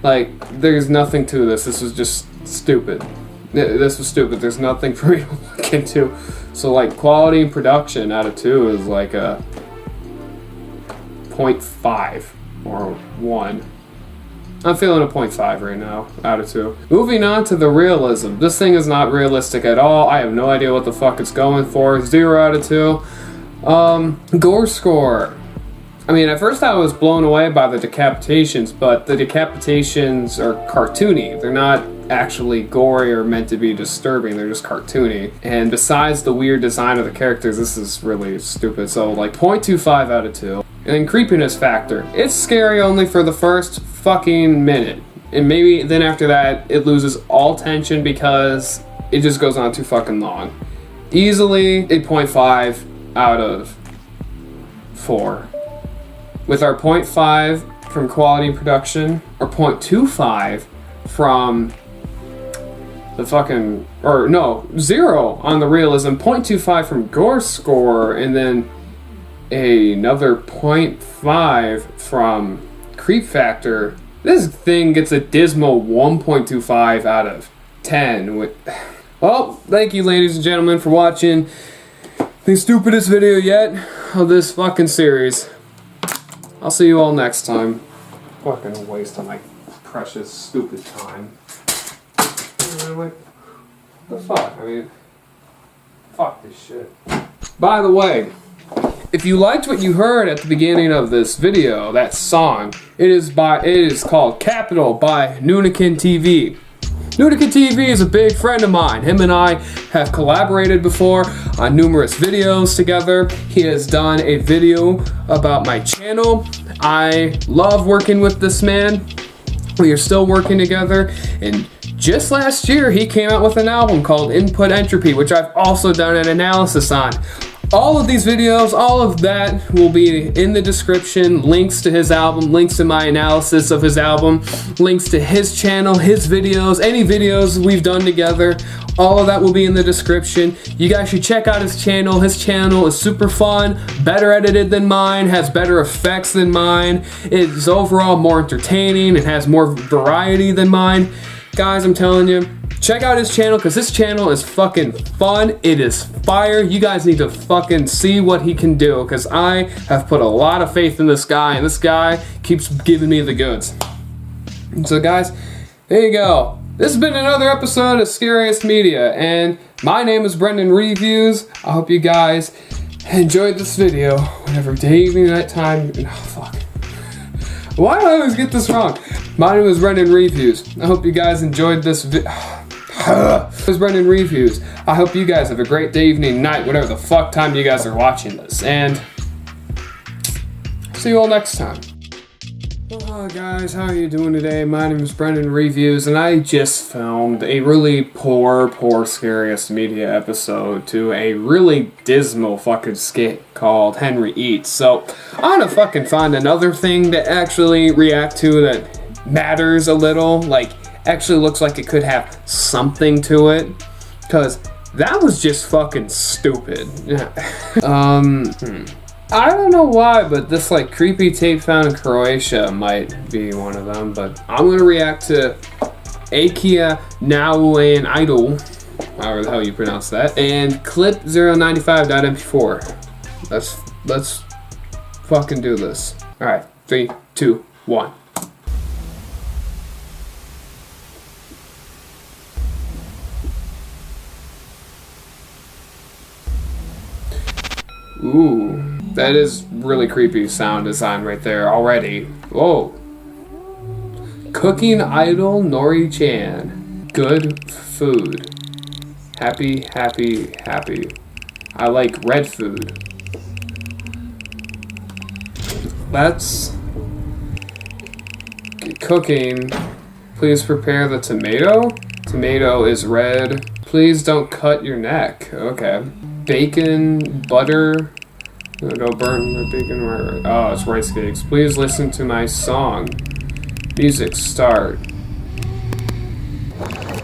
[SPEAKER 1] like, there's nothing to this. This was just stupid. This was stupid. There's nothing for me to look into. So, like, quality and production out of 2 is like a 0.5 or 1. I'm feeling a 0.5 right now, out of 2. Moving on to the realism. This thing is not realistic at all. I have no idea what the fuck it's going for. 0 out of 2. Gore score. I mean, at first I was blown away by the decapitations, but the decapitations are cartoony. They're not actually gory or meant to be disturbing. They're just cartoony. And besides the weird design of the characters, this is really stupid. So, like, 0.25 out of 2. And then creepiness factor. It's scary only for the first fucking minute. And maybe then after that, it loses all tension because it just goes on too fucking long. Easily a 0.5 out of 4. With our 0.5 from quality and production, or 0.25 from the fucking, or no, 0 on the realism, 0.25 from Gore score, and then another 0.5 from creep factor. This thing gets a dismal 1.25 out of 10. Well, thank you, ladies and gentlemen, for watching the stupidest video yet of this fucking series. I'll see you all next time. Fucking waste of my precious, stupid time. What the fuck? I mean, fuck this shit. By the way, if you liked what you heard at the beginning of this video, that song, it is called Capital by Nunikin TV. Nunikin TV is a big friend of mine. Him and I have collaborated before on numerous videos together. He has done a video about my channel. I love working with this man. We are still working together, and just last year he came out with an album called Input Entropy, which I've also done an analysis on. All of these videos, all of that will be in the description. Links to his album, links to my analysis of his album, links to his channel, his videos, any videos we've done together. All of that will be in the description. You guys should check out his channel. His channel is super fun, better edited than mine, has better effects than mine. It's overall more entertaining. It has more variety than mine. Guys, I'm telling you, check out his channel because his channel is fucking fun. It is fire. You guys need to fucking see what he can do because I have put a lot of faith in this guy and this guy keeps giving me the goods. So guys, there you go. This has been another episode of Scariest Media and my name is Brendan Reviews. I hope you guys enjoyed this video. Whatever day, evening, night time. Oh, fuck. Why do I always get this wrong? My name is Brendan Reviews. I hope you guys enjoyed this video. This is Brendan Reviews. I hope you guys have a great day, evening, night, whatever the fuck time you guys are watching this. And see you all next time. Hello guys, how are you doing today? My name is Brendan Reviews and I just filmed a really poor Scariest Media episode to a really dismal fucking skit called Henry Eats. So I'm gonna fucking find another thing to actually react to that matters a little, like actually looks like it could have something to it, because that was just fucking stupid. I don't know why, but this like creepy tape found in Croatia might be one of them, but I'm gonna react to Akia Nauan Idol, however the hell you pronounce that, and clip 095.mp4. Let's fucking do this. Alright, 3, 2, 1. Ooh, that is really creepy sound design right there already. Whoa. Cooking Idol Nori-chan. Good food. Happy, happy, happy. I like red food. That's cooking. Please prepare the tomato. Tomato is red. Please don't cut your neck. Okay. Bacon, butter. Don't burn the bacon. Oh, it's rice cakes. Please listen to my song. Music start.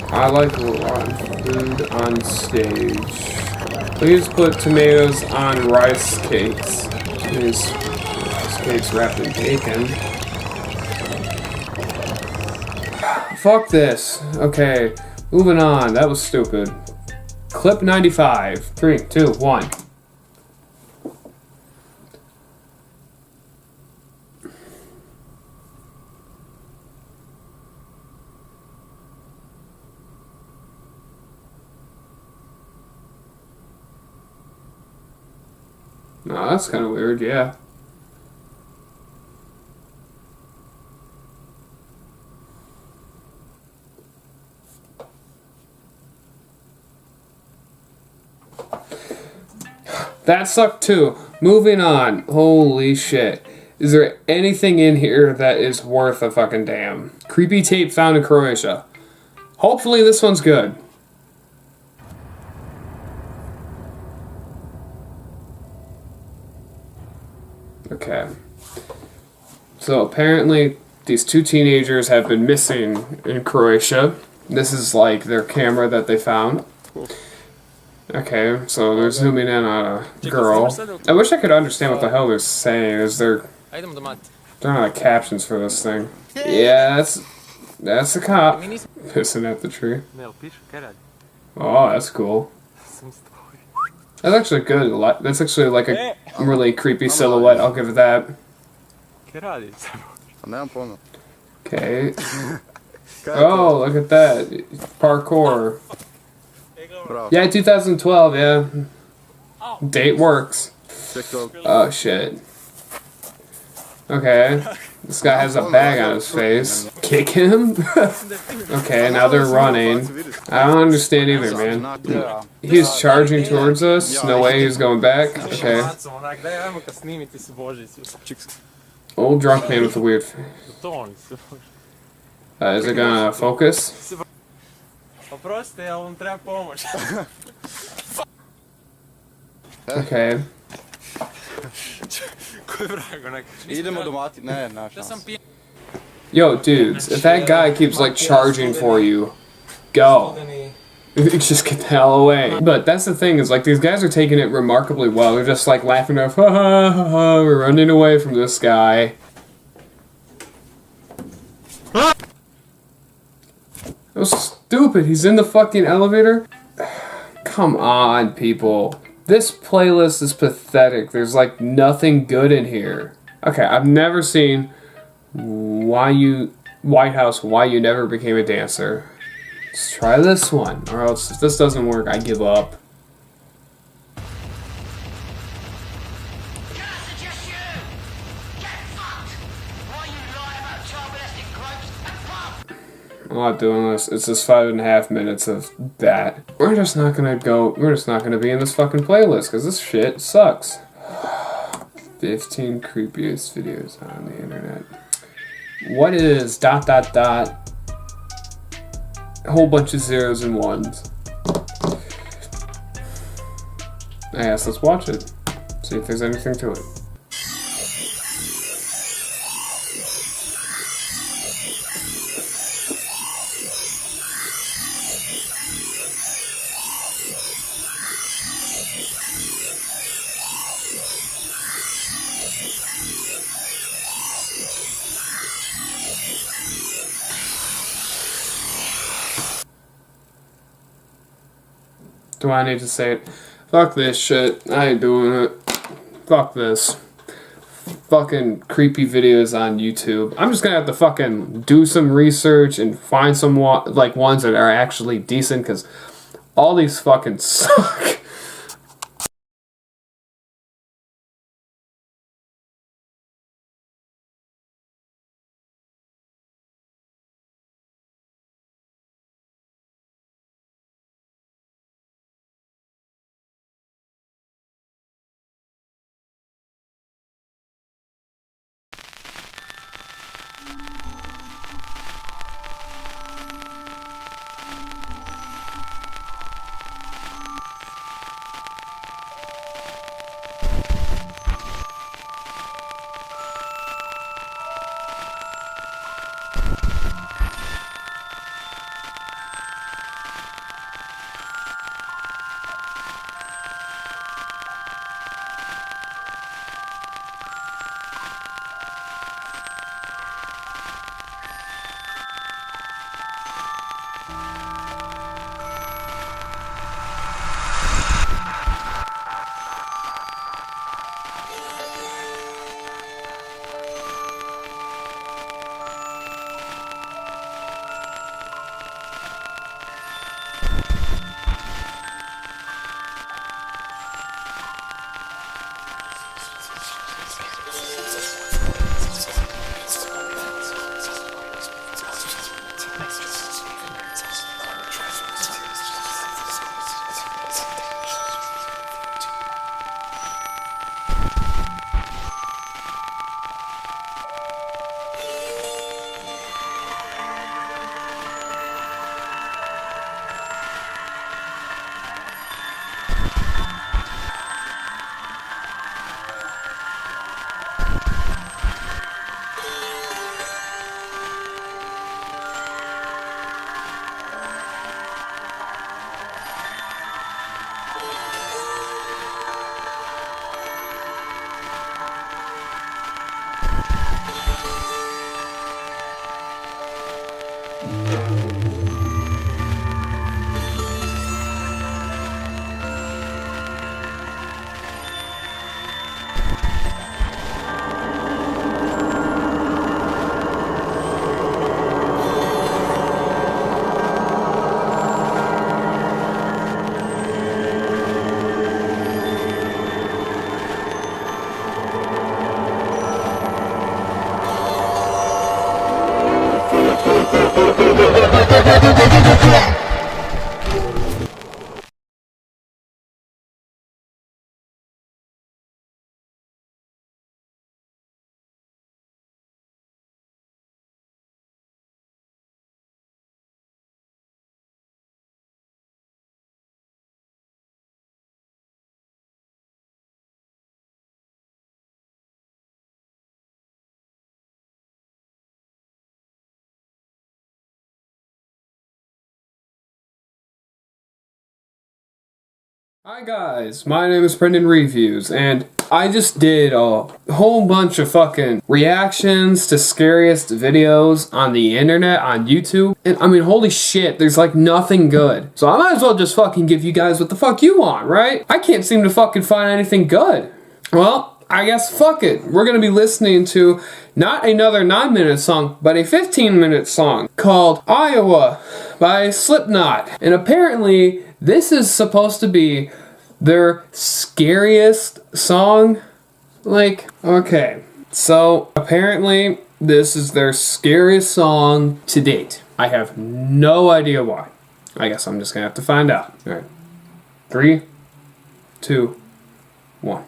[SPEAKER 1] I like raw food on stage. Please put tomatoes on rice cakes. Please, rice cakes wrapped in bacon. Fuck this. Okay, moving on. That was stupid. Clip 95. 3, 2, 1. No, that's kind of weird, yeah. That sucked too. Moving on. Holy shit. Is there anything in here that is worth a fucking damn? Creepy tape found in Croatia. Hopefully this one's good. Okay. So apparently these two teenagers have been missing in Croatia. This is like their camera that they found. Okay, so they're zooming in on a girl. I wish I could understand what the hell they're saying. Is there are not captions for this thing? Yeah, that's a cop pissing at the tree. Oh, that's cool. That's actually good. That's actually like a really creepy silhouette. I'll give it that. Okay. Oh, look at that. Parkour. Yeah, 2012, yeah. Date works. Oh, shit. Okay. This guy has a bag on his face. Kick him? Okay, now they're running. I don't understand either, man. He's charging towards us? No way he's going back? Okay. Old drunk man with a weird face. Is it gonna focus? Okay. Yo, dudes, if that guy keeps like charging for you, go. Just get the hell away. But that's the thing, is like these guys are taking it remarkably well. They're just like laughing off, ha ha ha ha, we're running away from this guy. That was stupid. He's in the fucking elevator. Come on, people. This playlist is pathetic. There's like nothing good in here. Okay, I've never seen White House, Why You Never Became a Dancer. Let's try this one, or else if this doesn't work, I give up. I'm not doing this. It's just 5.5 minutes of that. We're just not gonna be in this fucking playlist, because this shit sucks. 15 creepiest videos on the internet. What is ... A whole bunch of zeros and ones. I guess let's watch it. See if there's anything to it. Do I need to say it? Fuck this shit. I ain't doing it. Fuck this. Fucking creepy videos on YouTube. I'm just gonna have to fucking do some research and find some like ones that are actually decent, because all these fucking suck. Hi guys, my name is Brendan Reviews, and I just did a whole bunch of fucking reactions to scariest videos on the internet, on YouTube, and I mean, holy shit, there's like nothing good. So I might as well just fucking give you guys what the fuck you want, right? I can't seem to fucking find anything good. Well, I guess fuck it. We're gonna be listening to not another 9-minute song, but a 15-minute song called Iowa by Slipknot. And apparently, this is supposed to be their scariest song. Like, okay. So, apparently, this is their scariest song to date. I have no idea why. I guess I'm just gonna have to find out. Alright. 3, 2, 1.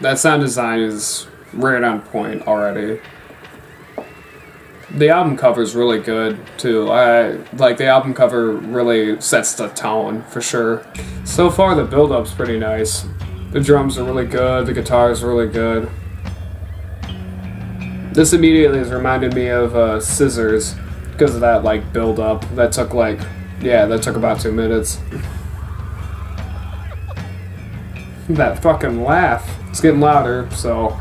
[SPEAKER 1] That sound design is right on point already. The album cover is really good too. I like the album cover really sets the tone for sure. So far the build-up's pretty nice. The drums are really good, the guitar is really good. This immediately has reminded me of Scissors because of that like build-up. That took about 2 minutes. That fucking laugh. It's getting louder, so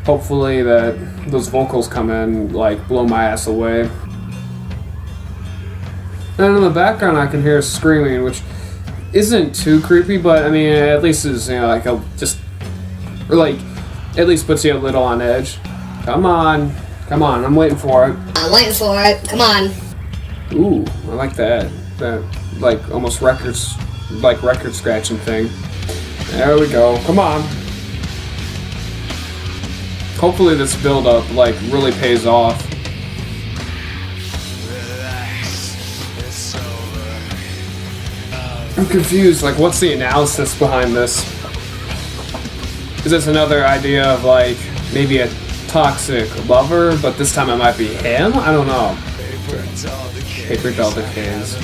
[SPEAKER 1] hopefully that those vocals come in, like, blow my ass away. And in the background I can hear screaming, which isn't too creepy, but I mean, at least is, you know, like, at least puts you a little on edge. Come on, I'm waiting for it.
[SPEAKER 4] I'm waiting for it, come on.
[SPEAKER 1] Ooh, I like that. That, like, almost record scratching thing. There we go, come on. Hopefully this build-up, like, really pays off. I'm confused, like, what's the analysis behind this? Is this another idea of, like, maybe a toxic lover, but this time it might be him? I don't know. Paper doll the hands.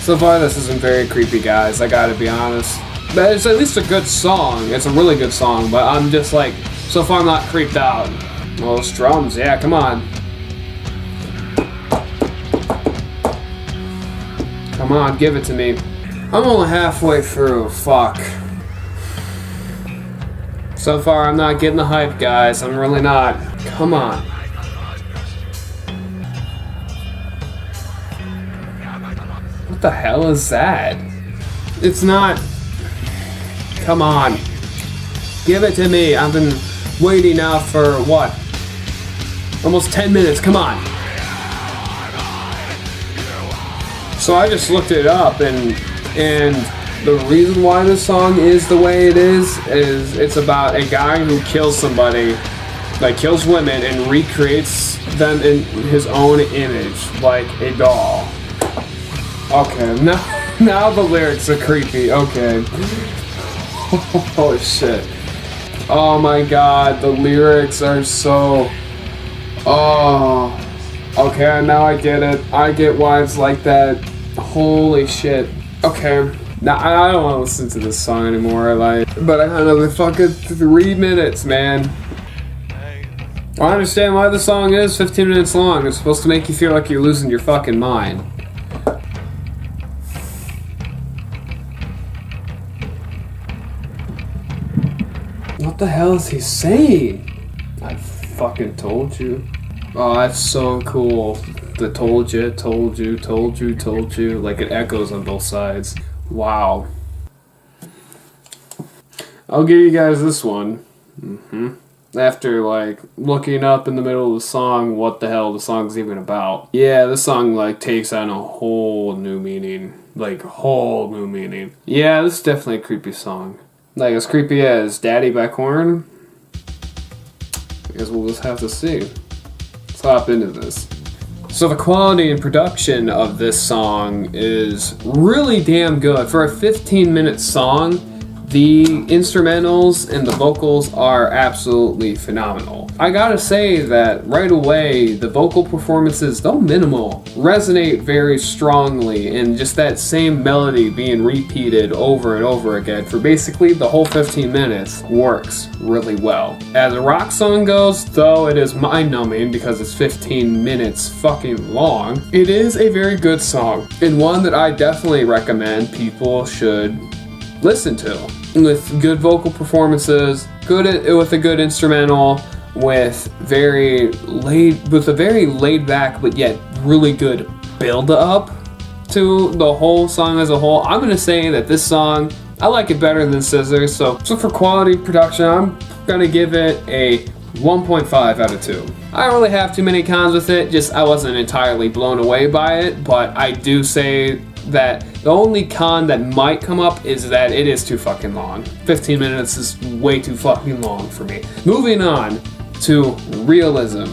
[SPEAKER 1] So far, this isn't very creepy, guys, I gotta be honest. But it's at least a good song. It's a really good song, but I'm just like, so far I'm not creeped out. Oh, those drums, yeah, come on. Come on, give it to me. I'm only halfway through, fuck. So far, I'm not getting the hype, guys. I'm really not. Come on. What the hell is that? It's not... Come on. Give it to me. I've been waiting now for, what? Almost 10 minutes. Come on. So I just looked it up, and the reason why this song is the way it is it's about a guy who kills somebody, like kills women, and recreates them in his own image, like a doll. Okay, now the lyrics are creepy, okay. Holy shit. Oh my god, the lyrics are so... Oh. Okay, now I get it. I get why it's like that. Holy shit. Okay, now I don't want to listen to this song anymore, but I got another fucking 3 minutes, man. I understand why the song is 15 minutes long. It's supposed to make you feel like you're losing your fucking mind. What the hell is he saying? I fucking told you. Oh, that's so cool. The told you, told you, told you, told you. Like it echoes on both sides. Wow. I'll give you guys this one. After like looking up in the middle of the song what the hell the song's even about. Yeah, this song like takes on a whole new meaning. Like whole new meaning. Yeah, this is definitely a creepy song. Like as creepy as Daddy by Korn? I guess we'll just have to see. Let's hop into this. So the quality and production of this song is really damn good. For a 15-minute song, The instrumentals and the vocals are absolutely phenomenal. I gotta say that right away, the vocal performances, though minimal, resonate very strongly, and just that same melody being repeated over and over again for basically the whole 15 minutes works really well. As a rock song goes, though it is mind-numbing because it's 15 minutes fucking long, it is a very good song, and one that I definitely recommend people should listen to. With good vocal performances, with a good instrumental, with a very laid back but yet really good build up to the whole song as a whole. I'm gonna say that this song, I like it better than Scissors. So for quality production, I'm gonna give it a 1.5 out of 2. I don't really have too many cons with it, just I wasn't entirely blown away by it, but I do say that the only con that might come up is that it is too fucking long. 15 minutes is way too fucking long for me. Moving on to realism.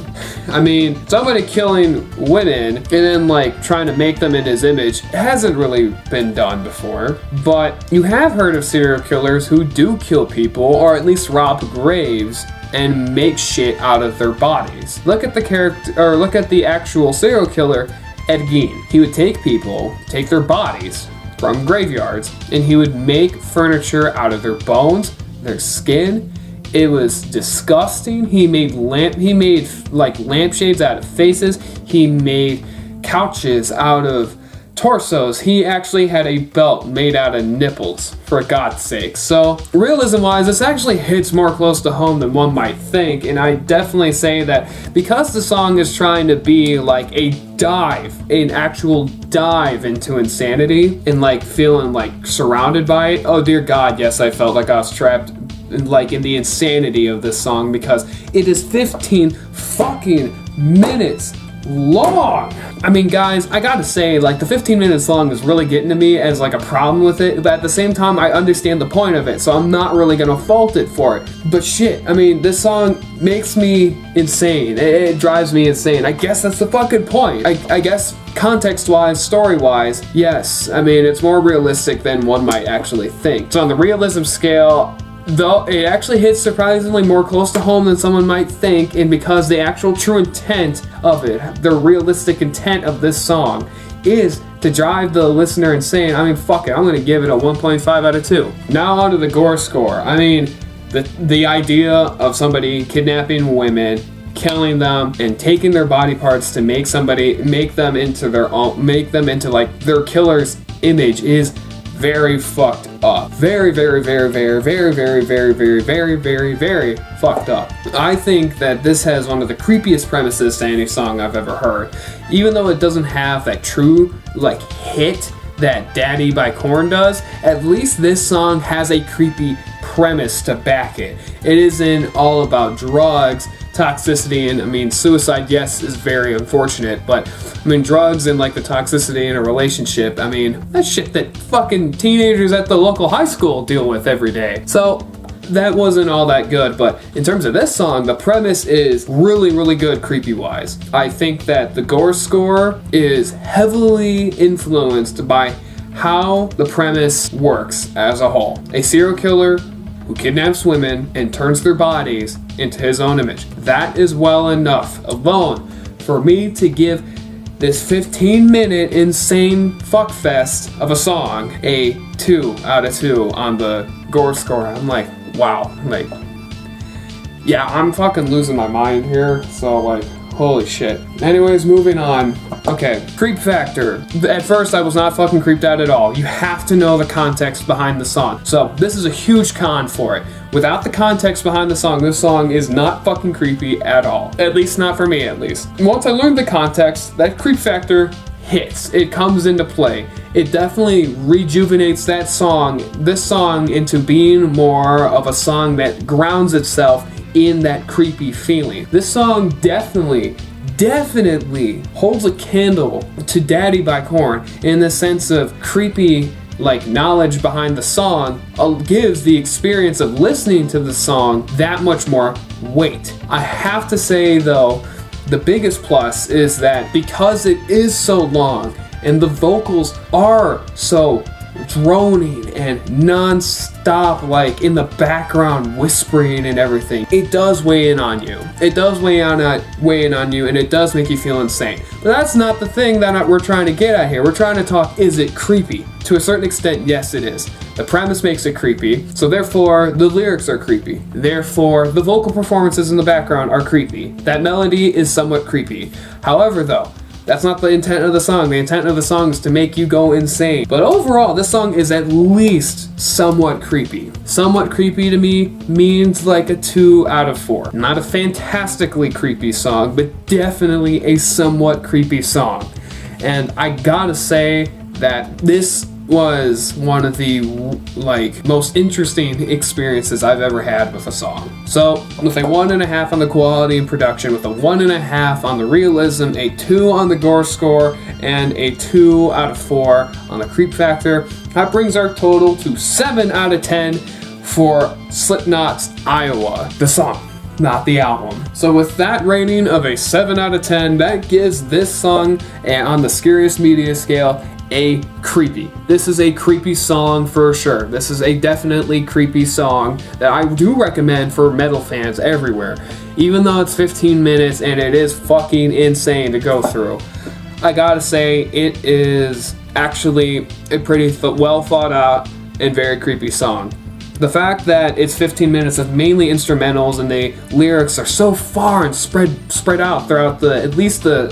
[SPEAKER 1] I mean, somebody killing women and then like trying to make them in his image hasn't really been done before, but you have heard of serial killers who do kill people or at least rob graves and make shit out of their bodies. Look at the actual serial killer, Ed Gein. He would take their bodies from graveyards, and he would make furniture out of their bones, their skin. It was disgusting. He made like lampshades out of faces. He made couches out of torsos. He actually had a belt made out of nipples, for God's sake. So realism-wise, this actually hits more close to home than one might think, and I definitely say that because the song is trying to be like an actual dive into insanity and like feeling like surrounded by it. Oh dear God, yes, I felt like I was trapped like in the insanity of this song because it is 15 fucking minutes long. I mean, guys, I gotta say, like, the 15 minutes long is really getting to me as like a problem with it, but at the same time I understand the point of it, so I'm not really gonna fault it for it. But shit, I mean, this song makes me insane. It drives me insane. I guess that's the fucking point. I guess context-wise, story-wise, yes, I mean, it's more realistic than one might actually think. So on the realism scale, though, it actually hits surprisingly more close to home than someone might think, and because the actual true intent of it, the realistic intent of this song, is to drive the listener insane, I mean, fuck it, I'm gonna give it a 1.5 out of 2. Now on to the gore score. I mean, the idea of somebody kidnapping women, killing them, and taking their body parts to make them into like their killer's image is very fucked up. Very, very, very, very, very, very, very, very, very, very, very fucked up. I think that this has one of the creepiest premises to any song I've ever heard. Even though it doesn't have that true, like, hit that Daddy by Korn does, at least this song has a creepy premise to back it. It isn't all about drugs, toxicity, and I mean, suicide, yes, is very unfortunate, but I mean, drugs and like the toxicity in a relationship, I mean, that's shit that fucking teenagers at the local high school deal with every day. So that wasn't all that good, but in terms of this song, the premise is really, really good creepy-wise. I think that the gore score is heavily influenced by how the premise works as a whole. A serial killer who kidnaps women and turns their bodies into his own image. That is well enough alone for me to give this 15-minute insane fuckfest of a song a 2 out of 2 on the gore score. I'm like, wow, like, yeah, I'm fucking losing my mind here, so like, holy shit. Anyways, moving on. Okay, creep factor. At first, I was not fucking creeped out at all. You have to know the context behind the song. So, this is a huge con for it. Without the context behind the song, this song is not fucking creepy at all. At least not for me, at least. Once I learned the context, that creep factor hits. It comes into play. It definitely rejuvenates this song into being more of a song that grounds itself in that creepy feeling. This song definitely holds a candle to Daddy by Korn in the sense of creepy, like, knowledge behind the song gives the experience of listening to the song that much more weight. I have to say though, the biggest plus is that because it is so long and the vocals are so droning and non-stop, like in the background whispering and everything, it does weigh in on you. It does weigh in on you, and it does make you feel insane. But that's not the thing that we're trying to get at here. We're trying to talk, is it creepy? To a certain extent, yes it is. The premise makes it creepy, so therefore the lyrics are creepy. Therefore, the vocal performances in the background are creepy. That melody is somewhat creepy. However though, that's not the intent of the song. The intent of the song is to make you go insane. But overall, this song is at least somewhat creepy. Somewhat creepy to me means like a 2 out of 4. Not a fantastically creepy song, but definitely a somewhat creepy song. And I gotta say that this was one of the most interesting experiences I've ever had with a song. So with a 1.5 on the quality and production, with a 1.5 on the realism, a 2 on the Gore score, and a 2 out of 4 on the creep factor, that brings our total to 7 out of 10 for Slipknot's Iowa, the song, not the album. So with that rating of a 7 out of 10, that gives this song on the Scariest Media scale a creepy. This is a creepy song for sure. This is a definitely creepy song that I do recommend for metal fans everywhere. Even though it's 15 minutes and it is fucking insane to go through, I gotta say it is actually a pretty well thought out and very creepy song. The fact that it's 15 minutes of mainly instrumentals and the lyrics are so far and spread out throughout at least the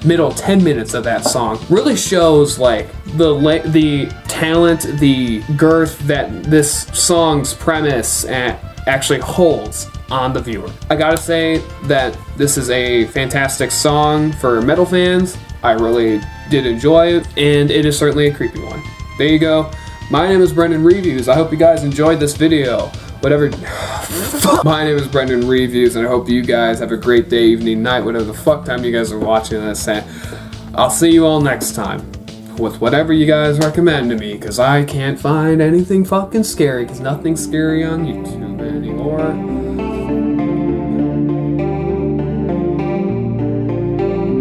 [SPEAKER 1] middle 10 minutes of that song really shows the talent, the girth that this song's premise actually holds on the viewer. I gotta say that this is a fantastic song for metal fans. I really did enjoy it, and it is certainly a creepy one. There you go. My name is Brendan Reviews. I hope you guys enjoyed this video. My name is Brendan Reviews, and I hope you guys have a great day, evening, night, whatever the fuck time you guys are watching this at. I'll see you all next time with whatever you guys recommend to me, because I can't find anything fucking scary, because nothing's scary on YouTube anymore.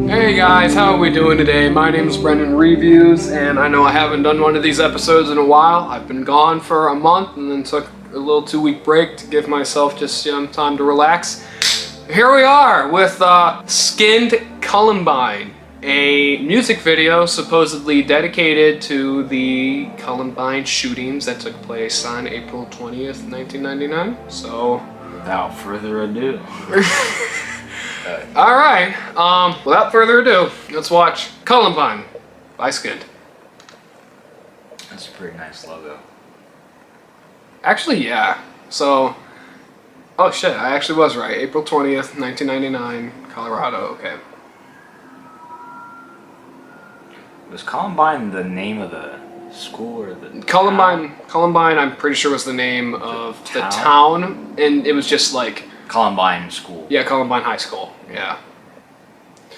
[SPEAKER 1] Hey guys, how are we doing today? My name is Brendan Reviews, and I know I haven't done one of these episodes in a while. I've been gone for a month and then took a little 2-week break to give myself just time to relax. Here we are with Skynd Columbine, a music video supposedly dedicated to the Columbine shootings that took place on April 20th, 1999. So,
[SPEAKER 2] without further ado.
[SPEAKER 1] Alright, without further ado, let's watch Columbine by Skynd.
[SPEAKER 2] That's a pretty nice logo.
[SPEAKER 1] Actually, yeah. So, oh shit, I actually was right. April 20th, 1999, Colorado, okay.
[SPEAKER 2] Was Columbine the name of the school or the
[SPEAKER 1] Columbine,
[SPEAKER 2] town?
[SPEAKER 1] Columbine, I'm pretty sure was the name of the town, and it was just like...
[SPEAKER 2] Columbine School.
[SPEAKER 1] Yeah, Columbine High School, yeah.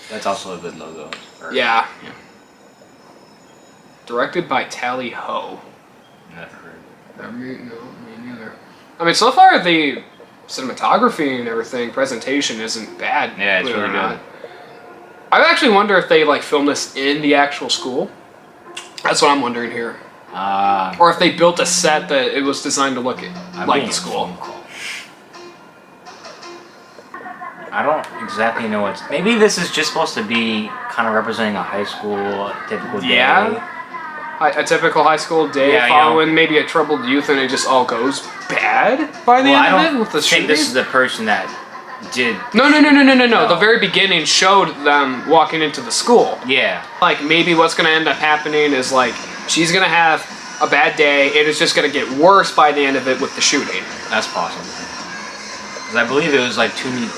[SPEAKER 2] That's also a good logo.
[SPEAKER 1] Yeah. Directed by Tally Ho.
[SPEAKER 2] Never heard of it.
[SPEAKER 1] Me neither. I mean, so far the cinematography and everything, presentation isn't bad.
[SPEAKER 2] Yeah, it's really good.
[SPEAKER 1] I actually wonder if they filmed this in the actual school. That's what I'm wondering here. Or if they built a set that it was designed to look like the school.
[SPEAKER 2] I don't exactly know what's... Maybe this is just supposed to be kind of representing a high school typical day.
[SPEAKER 1] Yeah. A typical high school day following maybe a troubled youth, and it just all goes bad by the end of it with the shooting.
[SPEAKER 2] I think this is the person that did...
[SPEAKER 1] No. The very beginning showed them walking into the school.
[SPEAKER 2] Yeah.
[SPEAKER 1] Maybe what's going to end up happening is, she's going to have a bad day, and it's just going to get worse by the end of it with the shooting.
[SPEAKER 2] That's possible. Because I believe it was,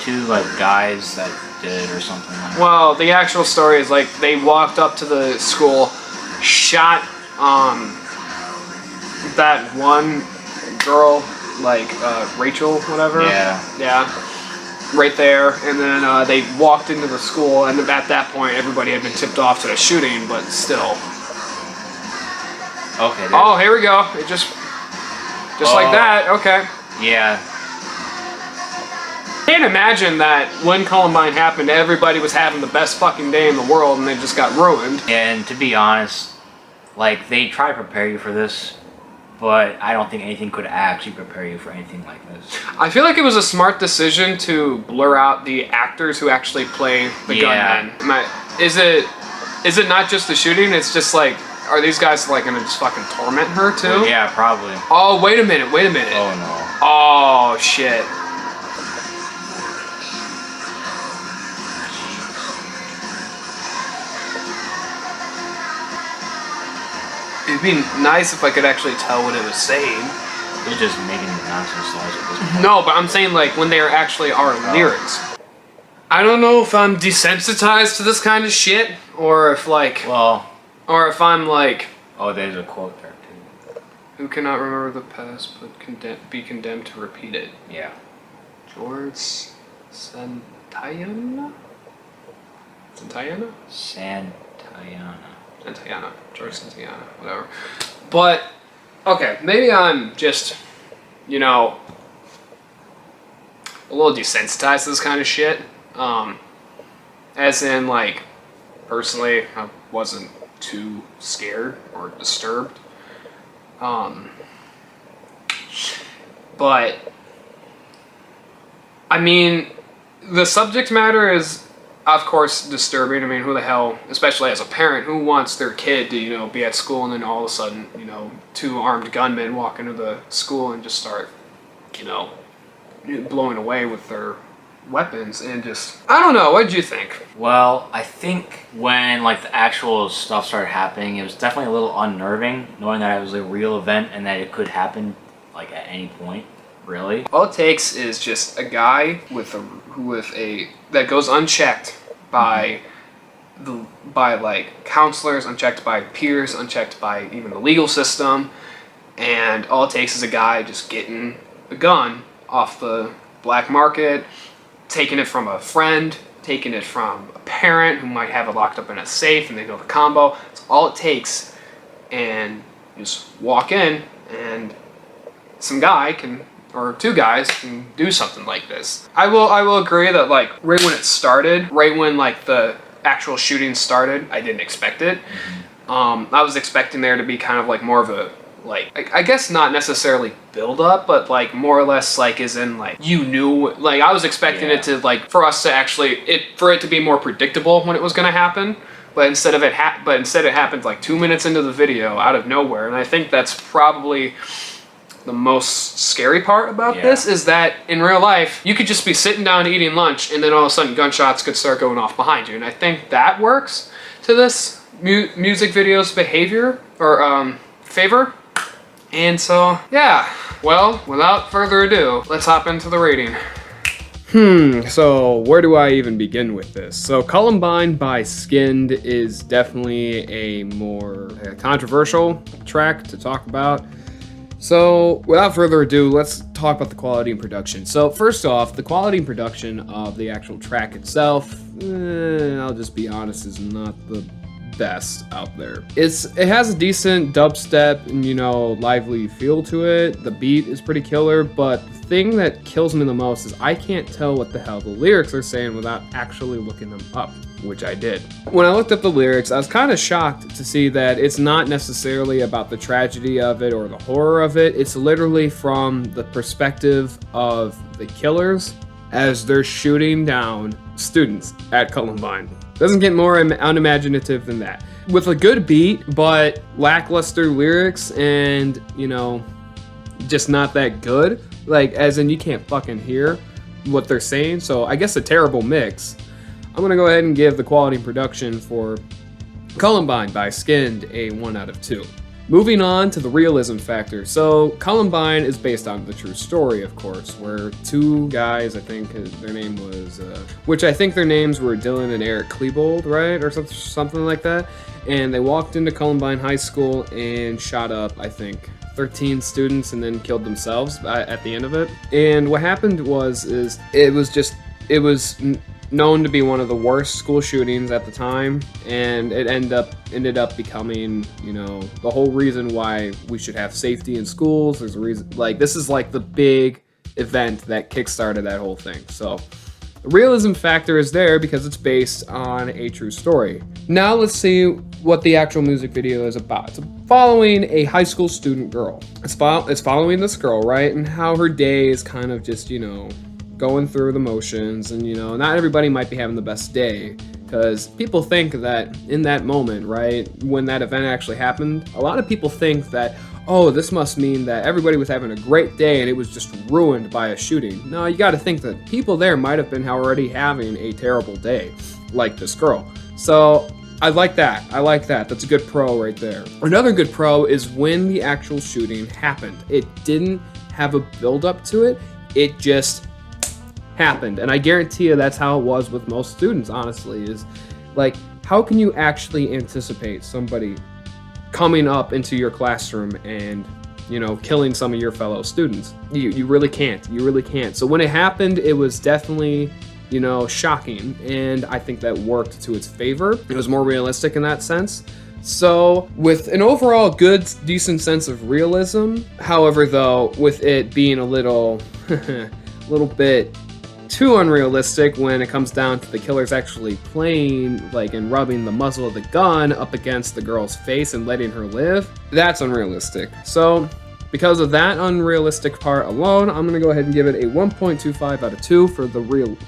[SPEAKER 2] two guys that did or something like that. Well,
[SPEAKER 1] the actual story is, they walked up to the school, shot, that one girl, Rachel, whatever.
[SPEAKER 2] Yeah.
[SPEAKER 1] Yeah. Right there, and then they walked into the school, and at that point, everybody had been tipped off to the shooting, but still.
[SPEAKER 2] Okay.
[SPEAKER 1] Oh, here we go. It just like that. Okay.
[SPEAKER 2] Yeah.
[SPEAKER 1] I can't imagine that when Columbine happened, everybody was having the best fucking day in the world, and they just got ruined.
[SPEAKER 2] And to be honest, like they try to prepare you for this, but I don't think anything could actually prepare you for anything like this.
[SPEAKER 1] I feel like it was a smart decision to blur out the actors who actually play the gunmen. Is it not just the shooting? It's just like, are these guys like gonna just fucking torment her too?
[SPEAKER 2] Well, yeah, probably.
[SPEAKER 1] Oh, wait a minute.
[SPEAKER 2] Oh no.
[SPEAKER 1] Oh shit. It'd be nice if I could actually tell what it was saying.
[SPEAKER 2] They're just making nonsense noise at this point.
[SPEAKER 1] No, but I'm saying like when there actually are lyrics. I don't know if I'm desensitized to this kind of shit, or if like, or if I'm like,
[SPEAKER 2] oh, there's a quote there too.
[SPEAKER 1] Who cannot remember the past but be condemned to repeat it?
[SPEAKER 2] Yeah.
[SPEAKER 1] George Santayana? Santayana. George Santayana, whatever. But, okay, maybe I'm just, you know, a little desensitized to this kind of shit. As in, like, personally, I wasn't too scared or disturbed. But, I mean, the subject matter is, of course, disturbing. I mean, who the hell, especially as a parent, who wants their kid to, you know, be at school and then all of a sudden, you know, 2 armed gunmen walk into the school and just start, you know, blowing away with their weapons and just, I don't know, what did you think?
[SPEAKER 2] Well, I think when like the actual stuff started happening, it was definitely a little unnerving, knowing that it was a real event and that it could happen like at any point. Really?
[SPEAKER 1] All it takes is just a guy that goes unchecked by like counselors, unchecked by peers, unchecked by even the legal system, and all it takes is a guy just getting a gun off the black market, taking it from a friend, taking it from a parent who might have it locked up in a safe, and they know the combo. It's all it takes, and you just walk in, and some guy can, or 2 guys can do something like this. I will agree that like right when it started, right when like the actual shooting started, I didn't expect it. I was expecting there to be kind of like more of a, like, I guess not necessarily build up, but like more or less like as in like you knew, like I was expecting it to like for us to actually for it to be more predictable when it was going to happen, but instead it happened like 2 minutes into the video out of nowhere, and I think that's probably the most scary part about this is that in real life you could just be sitting down eating lunch and then all of a sudden gunshots could start going off behind you, and I think that works to this music video's behavior or favor. And so, yeah, well, without further ado, let's hop into the rating. So where do I even begin with this? So Columbine by Skynd is definitely a more controversial track to talk about. So without further ado, let's talk about the quality and production. So first off, the quality and production of the actual track itself, I'll just be honest, is not the best out there. It has a decent dubstep and, you know, lively feel to it. The beat is pretty killer, but the thing that kills me the most is I can't tell what the hell the lyrics are saying without actually looking them up, which I did. When I looked up the lyrics, I was kind of shocked to see that it's not necessarily about the tragedy of it or the horror of it. It's literally from the perspective of the killers as they're shooting down students at Columbine. Doesn't get more unimaginative than that. With a good beat, but lackluster lyrics and, you know, just not that good. Like, as in you can't fucking hear what they're saying. So I guess a terrible mix. I'm gonna go ahead and give the quality and production for Columbine by Skynd a 1 out of 2. Moving on to the realism factor. So Columbine is based on the true story, of course, where 2 guys, I think their name was, which I think their names were Dylan and Eric Klebold, right? Or something like that. And they walked into Columbine High School and shot up, I think, 13 students and then killed themselves at the end of it. And what happened was, it was known to be one of the worst school shootings at the time, and it ended up becoming, you know, the whole reason why we should have safety in schools. There's a reason, like, this is like the big event that kickstarted that whole thing. So The realism factor is there because it's based on a true story. Now let's see what the actual music video is about. It's following a high school student girl. It's following this girl, right? And how her day is kind of just, going through the motions, and not everybody might be having the best day, because people think that in that moment, right, when that event actually happened, a lot of people think that, oh, this must mean that everybody was having a great day and it was just ruined by a shooting. No, you got to think that people there might have been already having a terrible day, like this girl. So I like that. That's a good pro right there. Another good pro is when the actual shooting happened. It didn't have a build up to it. It just happened. And I guarantee you that's how it was with most students, honestly, is like, how can you actually anticipate somebody coming up into your classroom and, killing some of your fellow students? You really can't. You really can't. So when it happened, it was definitely, shocking. And I think that worked to its favor. It was more realistic in that sense. So with an overall good, decent sense of realism, however, though, with it being a little bit too unrealistic when it comes down to the killers actually playing, and rubbing the muzzle of the gun up against the girl's face and letting her live, that's unrealistic. So because of that unrealistic part alone, I'm going to go ahead and give it a 1.25 out of 2 for the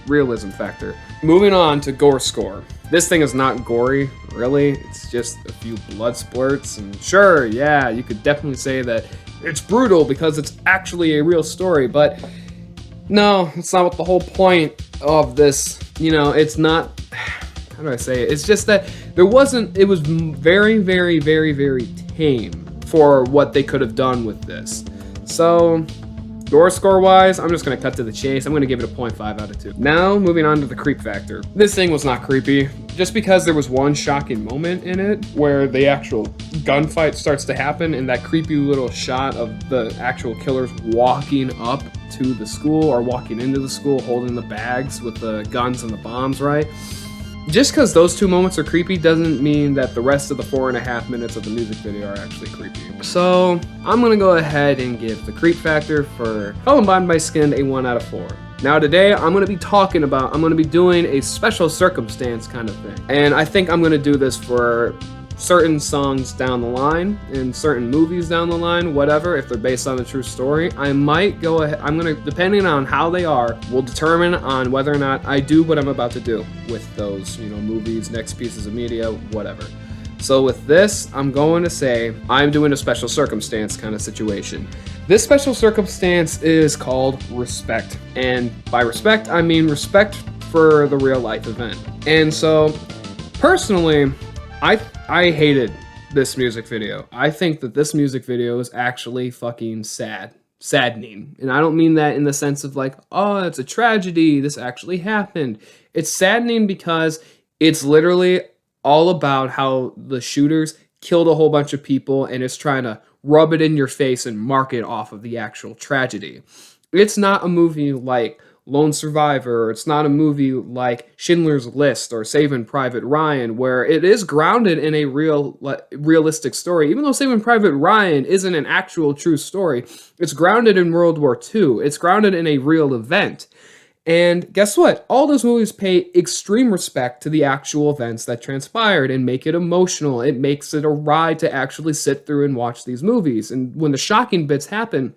[SPEAKER 1] realism factor. Moving on to gore score. This thing is not gory, really. It's just a few blood splurts, and sure, yeah, you could definitely say that it's brutal because it's actually a real story, but no, it's not what the whole point of this, it's not, how do I say it? It's just that it was very, very, very, very tame for what they could have done with this. So, gore score wise, I'm just going to cut to the chase. I'm going to give it a 0.5 out of 2. Now, moving on to the creep factor. This thing was not creepy, just because there was one shocking moment in it where the actual gunfight starts to happen, and that creepy little shot of the actual killers walking up to the school or walking into the school holding the bags with the guns and the bombs, right? Just because those two moments are creepy doesn't mean that the rest of the 4.5 minutes of the music video are actually creepy. So I'm gonna go ahead and give the creep factor for Columbine by Skynd a 1 out of 4. Now today I'm gonna be doing a special circumstance kind of thing. And I think I'm gonna do this for certain songs down the line, in certain movies down the line, whatever, if they're based on a true story. I might go ahead, depending on how they are, will determine on whether or not I do what I'm about to do with those, movies, next pieces of media, whatever. So with this, I'm going to say I'm doing a special circumstance kind of situation. This special circumstance is called respect. And by respect, I mean respect for the real life event. And so, personally, I hated this music video. I think that this music video is actually fucking saddening. And I don't mean that in the sense of oh, it's a tragedy, this actually happened. It's saddening because it's literally all about how the shooters killed a whole bunch of people and it's trying to rub it in your face and mark it off of the actual tragedy. It's not a movie like Lone Survivor, it's not a movie like Schindler's List or Saving Private Ryan, where it is grounded in a realistic story. Even though Saving Private Ryan isn't an actual true story, it's grounded in World War II. It's grounded in a real event. And guess what? All those movies pay extreme respect to the actual events that transpired and make it emotional. It makes it a ride to actually sit through and watch these movies. And when the shocking bits happen,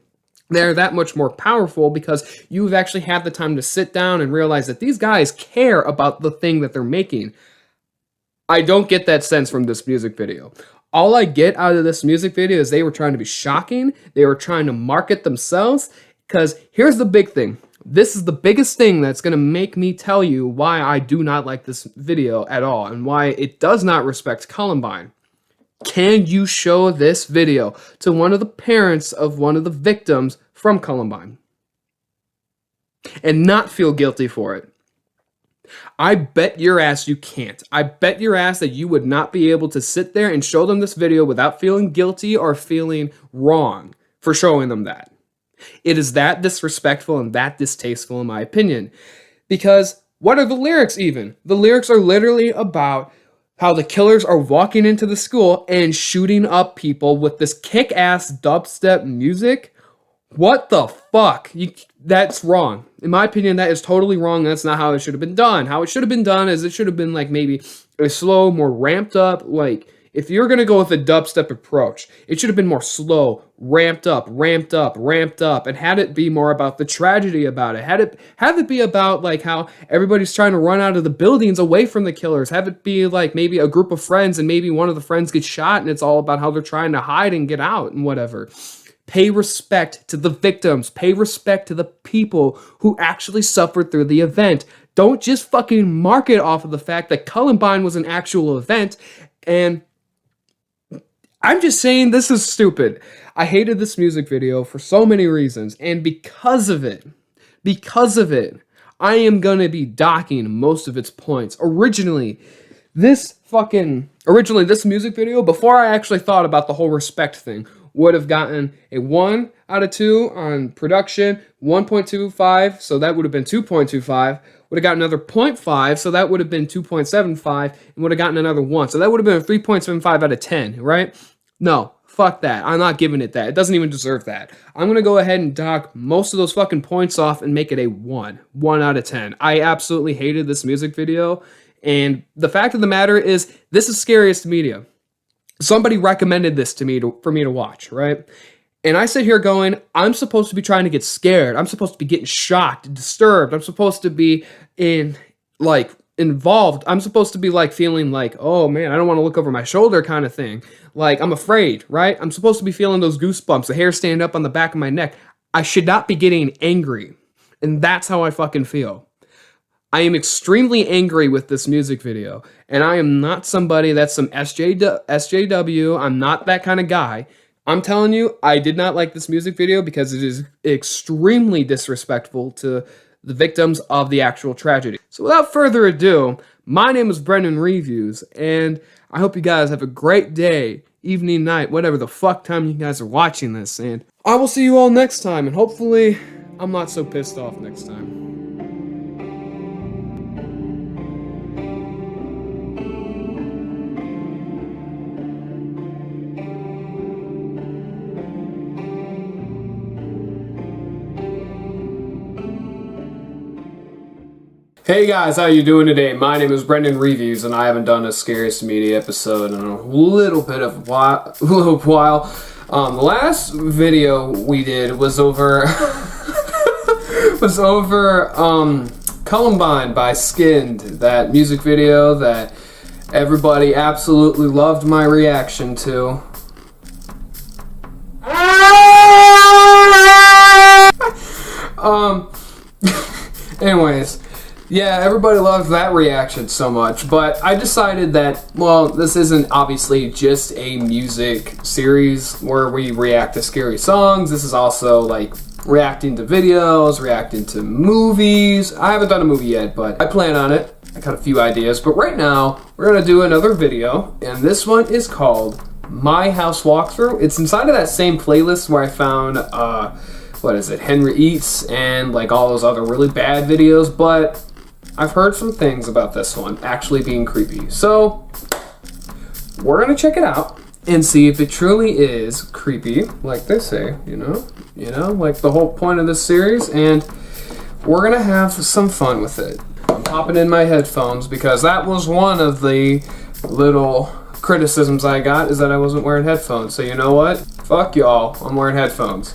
[SPEAKER 1] they're that much more powerful because you've actually had the time to sit down and realize that these guys care about the thing that they're making. I don't get that sense from this music video. All I get out of this music video is they were trying to be shocking. They were trying to market themselves. Because here's the big thing. This is the biggest thing that's going to make me tell you why I do not like this video at all and why it does not respect Columbine. Can you show this video to one of the parents of one of the victims from Columbine and not feel guilty for it? I bet your ass you can't. I bet your ass that you would not be able to sit there and show them this video without feeling guilty or feeling wrong for showing them that. It is that disrespectful and that distasteful in my opinion. Because what are the lyrics even? The lyrics are literally about how the killers are walking into the school and shooting up people with this kick-ass dubstep music. What the fuck? That's wrong. In my opinion, that is totally wrong. That's not how it should have been done. How it should have been done is it should have been like maybe a slow, more ramped up, like if you're going to go with a dubstep approach, it should have been more slow, ramped up, and had it be more about the tragedy about it. Had it be about like how everybody's trying to run out of the buildings away from the killers. Have it be like maybe a group of friends and maybe one of the friends gets shot and it's all about how they're trying to hide and get out and whatever. Pay respect to the victims. Pay respect to the people who actually suffered through the event. Don't just fucking market off of the fact that Columbine was an actual event. And I'm just saying this is stupid. I hated this music video for so many reasons. And because of it, I am going to be docking most of its points. Originally, this music video, before I actually thought about the whole respect thing, would have gotten a 1 out of 2 on production, 1.25, so that would have been 2.25, would have gotten another 0.5, so that would have been 2.75, and would have gotten another 1, so that would have been a 3.75 out of 10, right? No, fuck that. I'm not giving it that. It doesn't even deserve that. I'm going to go ahead and dock most of those fucking points off and make it a 1 out of 10. I absolutely hated this music video, and the fact of the matter is, this is Scariest Media. Somebody recommended this to me for me to watch, right? And I sit here going, I'm supposed to be trying to get scared. I'm supposed to be getting shocked, disturbed. I'm supposed to be involved. I'm supposed to be like feeling like, oh man, I don't want to look over my shoulder kind of thing. Like I'm afraid, right? I'm supposed to be feeling those goosebumps, the hair stand up on the back of my neck. I should not be getting angry. And that's how I fucking feel. I am extremely angry with this music video, and I am not somebody that's some SJW. I'm not that kind of guy. I'm telling you, I did not like this music video because it is extremely disrespectful to the victims of the actual tragedy. So without further ado, my name is Brendan Reviews, and I hope you guys have a great day, evening, night, whatever the fuck time you guys are watching this, and I will see you all next time, and hopefully I'm not so pissed off next time. Hey guys, how you doing today? My name is Brendan Reviews, and I haven't done a Scariest Media episode in a little while. The last video we did was over Columbine by Skynd, that music video that everybody absolutely loved my reaction to. Anyways. Yeah, everybody loved that reaction so much, but I decided that, well, this isn't obviously just a music series where we react to scary songs. This is also like reacting to videos, reacting to movies. I haven't done a movie yet, but I plan on it. I got a few ideas, but right now we're going to do another video, and this one is called My House Walkthrough. It's inside of that same playlist where I found, Henry Eats and like all those other really bad videos, but I've heard some things about this one actually being creepy. So we're gonna check it out and see if it truly is creepy, like they say, you know, like the whole point of this series, and we're gonna have some fun with it. I'm popping in my headphones because that was one of the little criticisms I got, is that I wasn't wearing headphones. So you know what? Fuck y'all, I'm wearing headphones.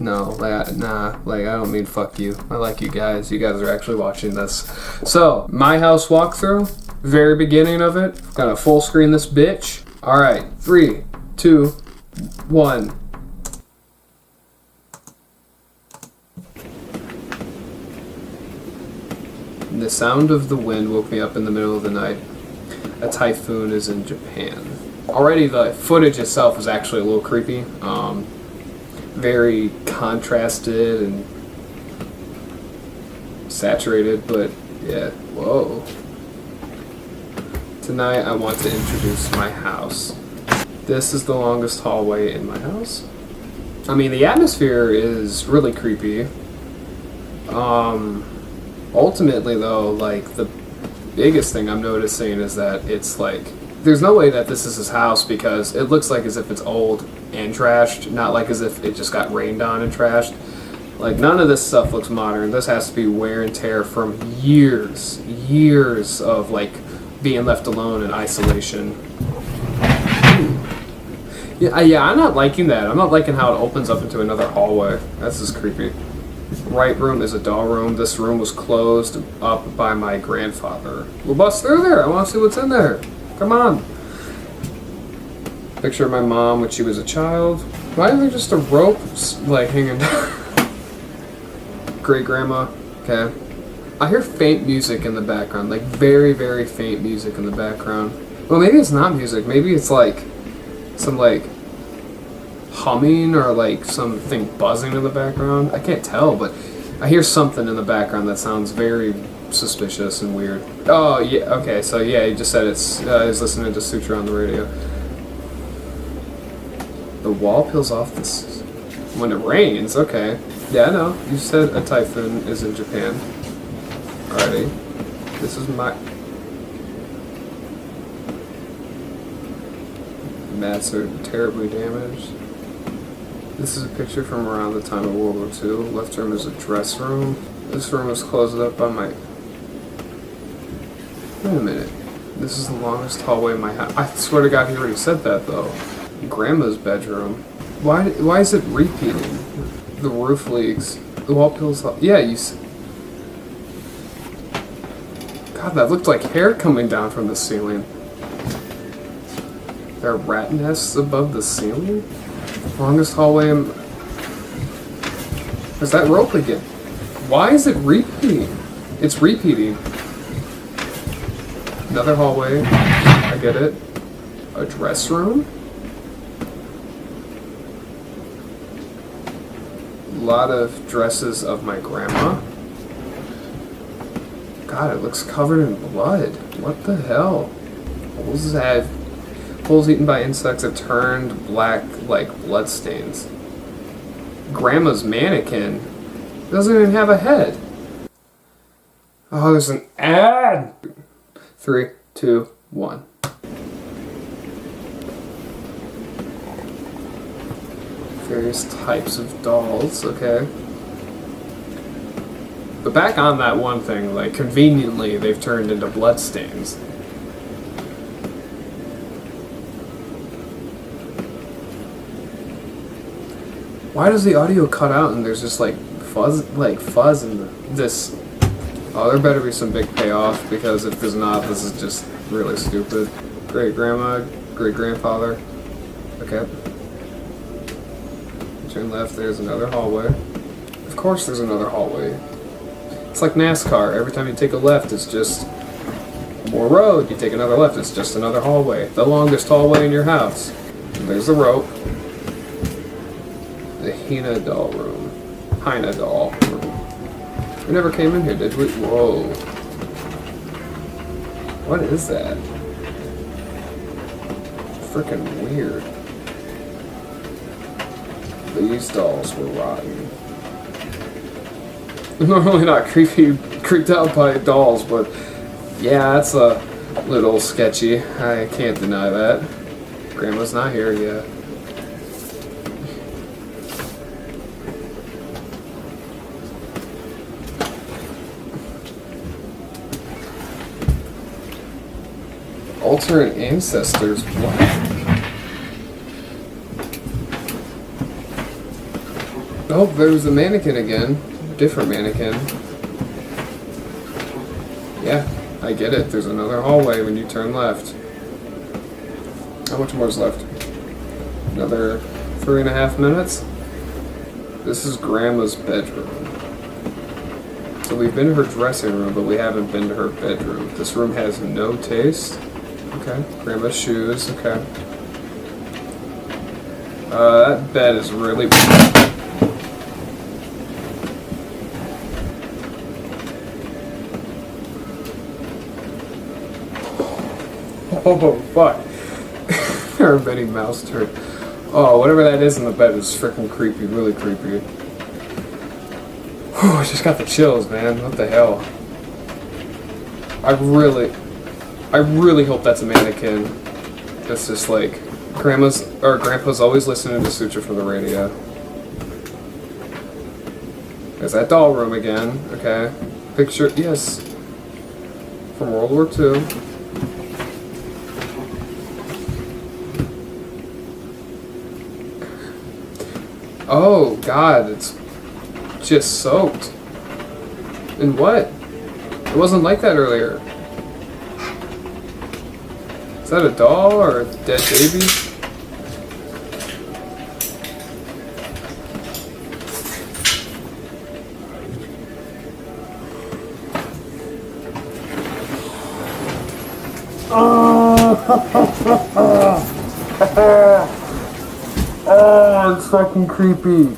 [SPEAKER 1] No, I don't mean fuck you. I like you guys. You guys are actually watching this. So, My House Walkthrough, very beginning of it. Gonna full screen this bitch. Alright, 3, 2, 1. The sound of the wind woke me up in the middle of the night. A typhoon is in Japan. Already the footage itself is actually a little creepy. Very contrasted and saturated, but yeah, whoa. Tonight I want to introduce my house. This is the longest hallway in my house. I mean, the atmosphere is really creepy. Ultimately though, like the biggest thing I'm noticing is that it's like There's no way that this is his house because it looks like as if it's old and trashed, not like as if it just got rained on and trashed. Like, none of this stuff looks modern. This has to be wear and tear from years of, like, being left alone in isolation. Yeah, I'm not liking that. I'm not liking how it opens up into another hallway. That's just creepy. Right room is a doll room. This room was closed up by my grandfather. We'll bust through there. I want to see what's in there. Come on. Picture of my mom when she was a child. Why is there just a rope, like, hanging down? Great grandma. Okay. I hear faint music in the background. Like, very, very faint music in the background. Well, maybe it's not music. Maybe it's, like, some, like, humming or, like, something buzzing in the background. I can't tell, but I hear something in the background that sounds very suspicious and weird. Oh, yeah, okay, so yeah, he just said it's, he's listening to Suture on the radio. The wall peels off this when it rains, okay. Yeah, I know, you said a typhoon is in Japan. Alrighty. This is my... Mats are terribly damaged. This is a picture from around the time of World War II. Left room is a dress room. This room was closed up by my... Wait a minute. This is the longest hallway in my house. I swear to God he already said that though. Grandma's bedroom. Why is it repeating? The roof leaks. The wall peels off. Yeah, you see. God, that looked like hair coming down from the ceiling. There are rat nests above the ceiling? Longest hallway in... There's that rope again. Why is it repeating? It's repeating. Another hallway. I get it. A dress room? A lot of dresses of my grandma. God, it looks covered in blood. What the hell? Holes eaten by insects have turned black like bloodstains. Grandma's mannequin doesn't even have a head. Oh, there's an ad! 3, 2, 1. Various types of dolls, okay. But back on that one thing, like, conveniently, they've turned into bloodstains. Why does the audio cut out and there's just, like, fuzz in this... Oh, there better be some big payoff, because if there's not, this is just really stupid. Great-grandma, great-grandfather. Okay. Turn left, there's another hallway. Of course there's another hallway. It's like NASCAR. Every time you take a left, it's just more road. You take another left, it's just another hallway. The longest hallway in your house. And there's the rope. The Hina doll room. Hina doll room. We never came in here, did we? Whoa. What is that? Freaking weird. These dolls were rotten. I'm normally not creeped out by dolls, but yeah, that's a little sketchy. I can't deny that. Grandma's not here yet. Alternate ancestors, what? Oh, there was a mannequin again. Different mannequin. Yeah, I get it. There's another hallway when you turn left. How much more is left? Another 3.5 minutes? This is Grandma's bedroom. So we've been to her dressing room, but we haven't been to her bedroom. This room has no taste. Okay. Grandma's shoes. Okay. That bed is really... Oh, fuck. Her Betty Mouse turd. Oh, whatever that is in the bed is freaking creepy, really creepy. Whew, I just got the chills, man. What the hell? I really hope that's a mannequin. It's just like grandpa's always listening to Suture from the radio. There's that doll room again, okay. Picture, yes, from World War II. Oh God, it's just soaked. In what? It wasn't like that earlier. Is that a doll or a dead baby? Oh, it's fucking creepy.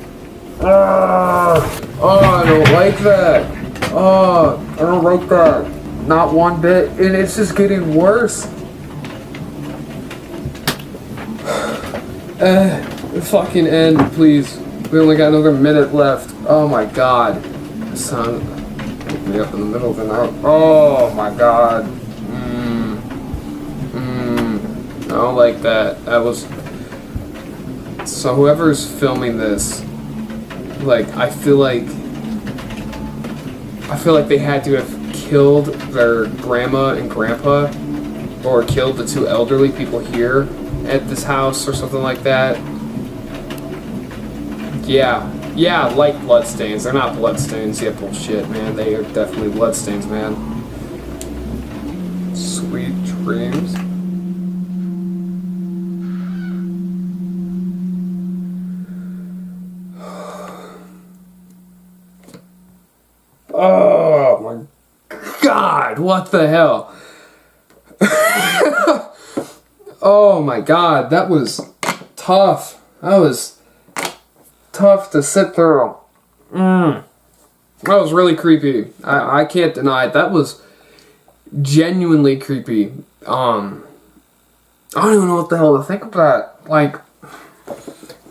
[SPEAKER 1] Oh, I don't like that. Oh, I don't like that. Not one bit. And it's just getting worse. Fucking end, please. We only got another minute left. Oh my God. The sun woke me up in the middle of the night. Oh my God. I don't like that. That was... So whoever's filming this, like, I feel like they had to have killed their grandma and grandpa, or killed the two elderly people here at this house or something like that. Yeah, like bloodstains. They're not bloodstains. Yeah, bullshit, man. They are definitely bloodstains, man. Sweet dreams. Oh my God, what the hell? Oh my God, that was tough. That was tough to sit through. That was really creepy. I can't deny it. That was genuinely creepy. I don't even know what the hell to think of that. Like,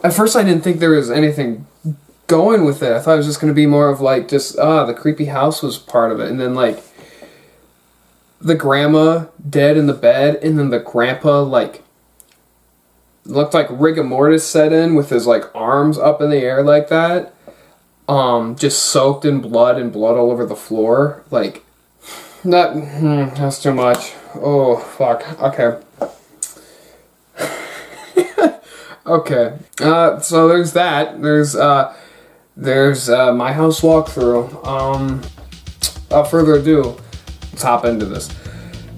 [SPEAKER 1] at first I didn't think there was anything going with it. I thought it was just going to be more of like just the creepy house was part of it, and then like the grandma dead in the bed, and then the grandpa like looked like rigor mortis set in with his like arms up in the air like that, just soaked in blood and blood all over the floor. Like that's too much. Oh fuck. Okay. Okay. So there's that. There's my house walkthrough. Without further ado, let's hop into this.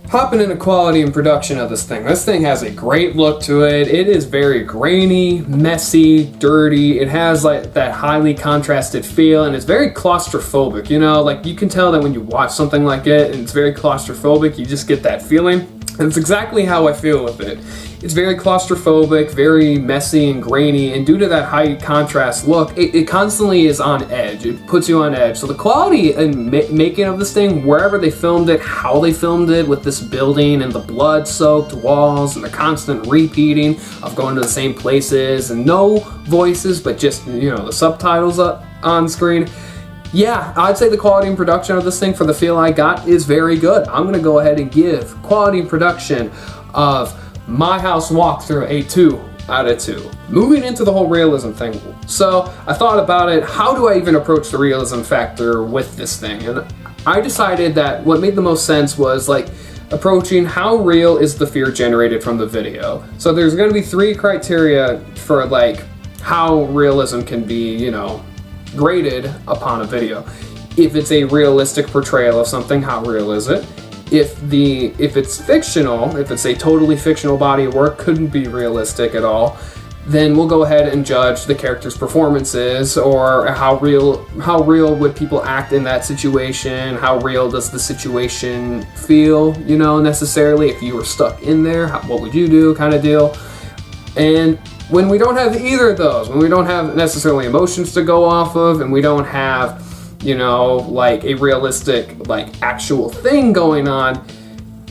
[SPEAKER 1] Hopping into quality and production of this thing. This thing has a great look to it. It is very grainy, messy, dirty. It has like that highly contrasted feel, and it's very claustrophobic. You know, like you can tell that when you watch something like it and it's very claustrophobic, you just get that feeling. And it's exactly how I feel with it. It's very claustrophobic, very messy and grainy, and due to that high contrast look, it constantly is on edge. It puts you on edge. So the quality and making of this thing, wherever they filmed it, how they filmed it, with this building and the blood-soaked walls and the constant repeating of going to the same places and no voices, but just, you know, the subtitles up on screen. Yeah, I'd say the quality and production of this thing for the feel I got is very good. I'm going to go ahead and give quality and production of My House Walkthrough a 2 out of 2. Moving into the whole realism thing. So I thought about it, how do I even approach the realism factor with this thing? And I decided that what made the most sense was like approaching how real is the fear generated from the video. So there's going to be 3 criteria for like how realism can be, you know, graded upon a video. If it's a realistic portrayal of something, how real is it? If it's fictional, if it's a totally fictional body of work, couldn't be realistic at all, then we'll go ahead and judge the character's performances, or how real would people act in that situation, how real does the situation feel, you know, necessarily. If you were stuck in there, what would you do, kind of deal. And when we don't have either of those, when we don't have necessarily emotions to go off of, and we don't have, you know, like a realistic, like actual thing going on,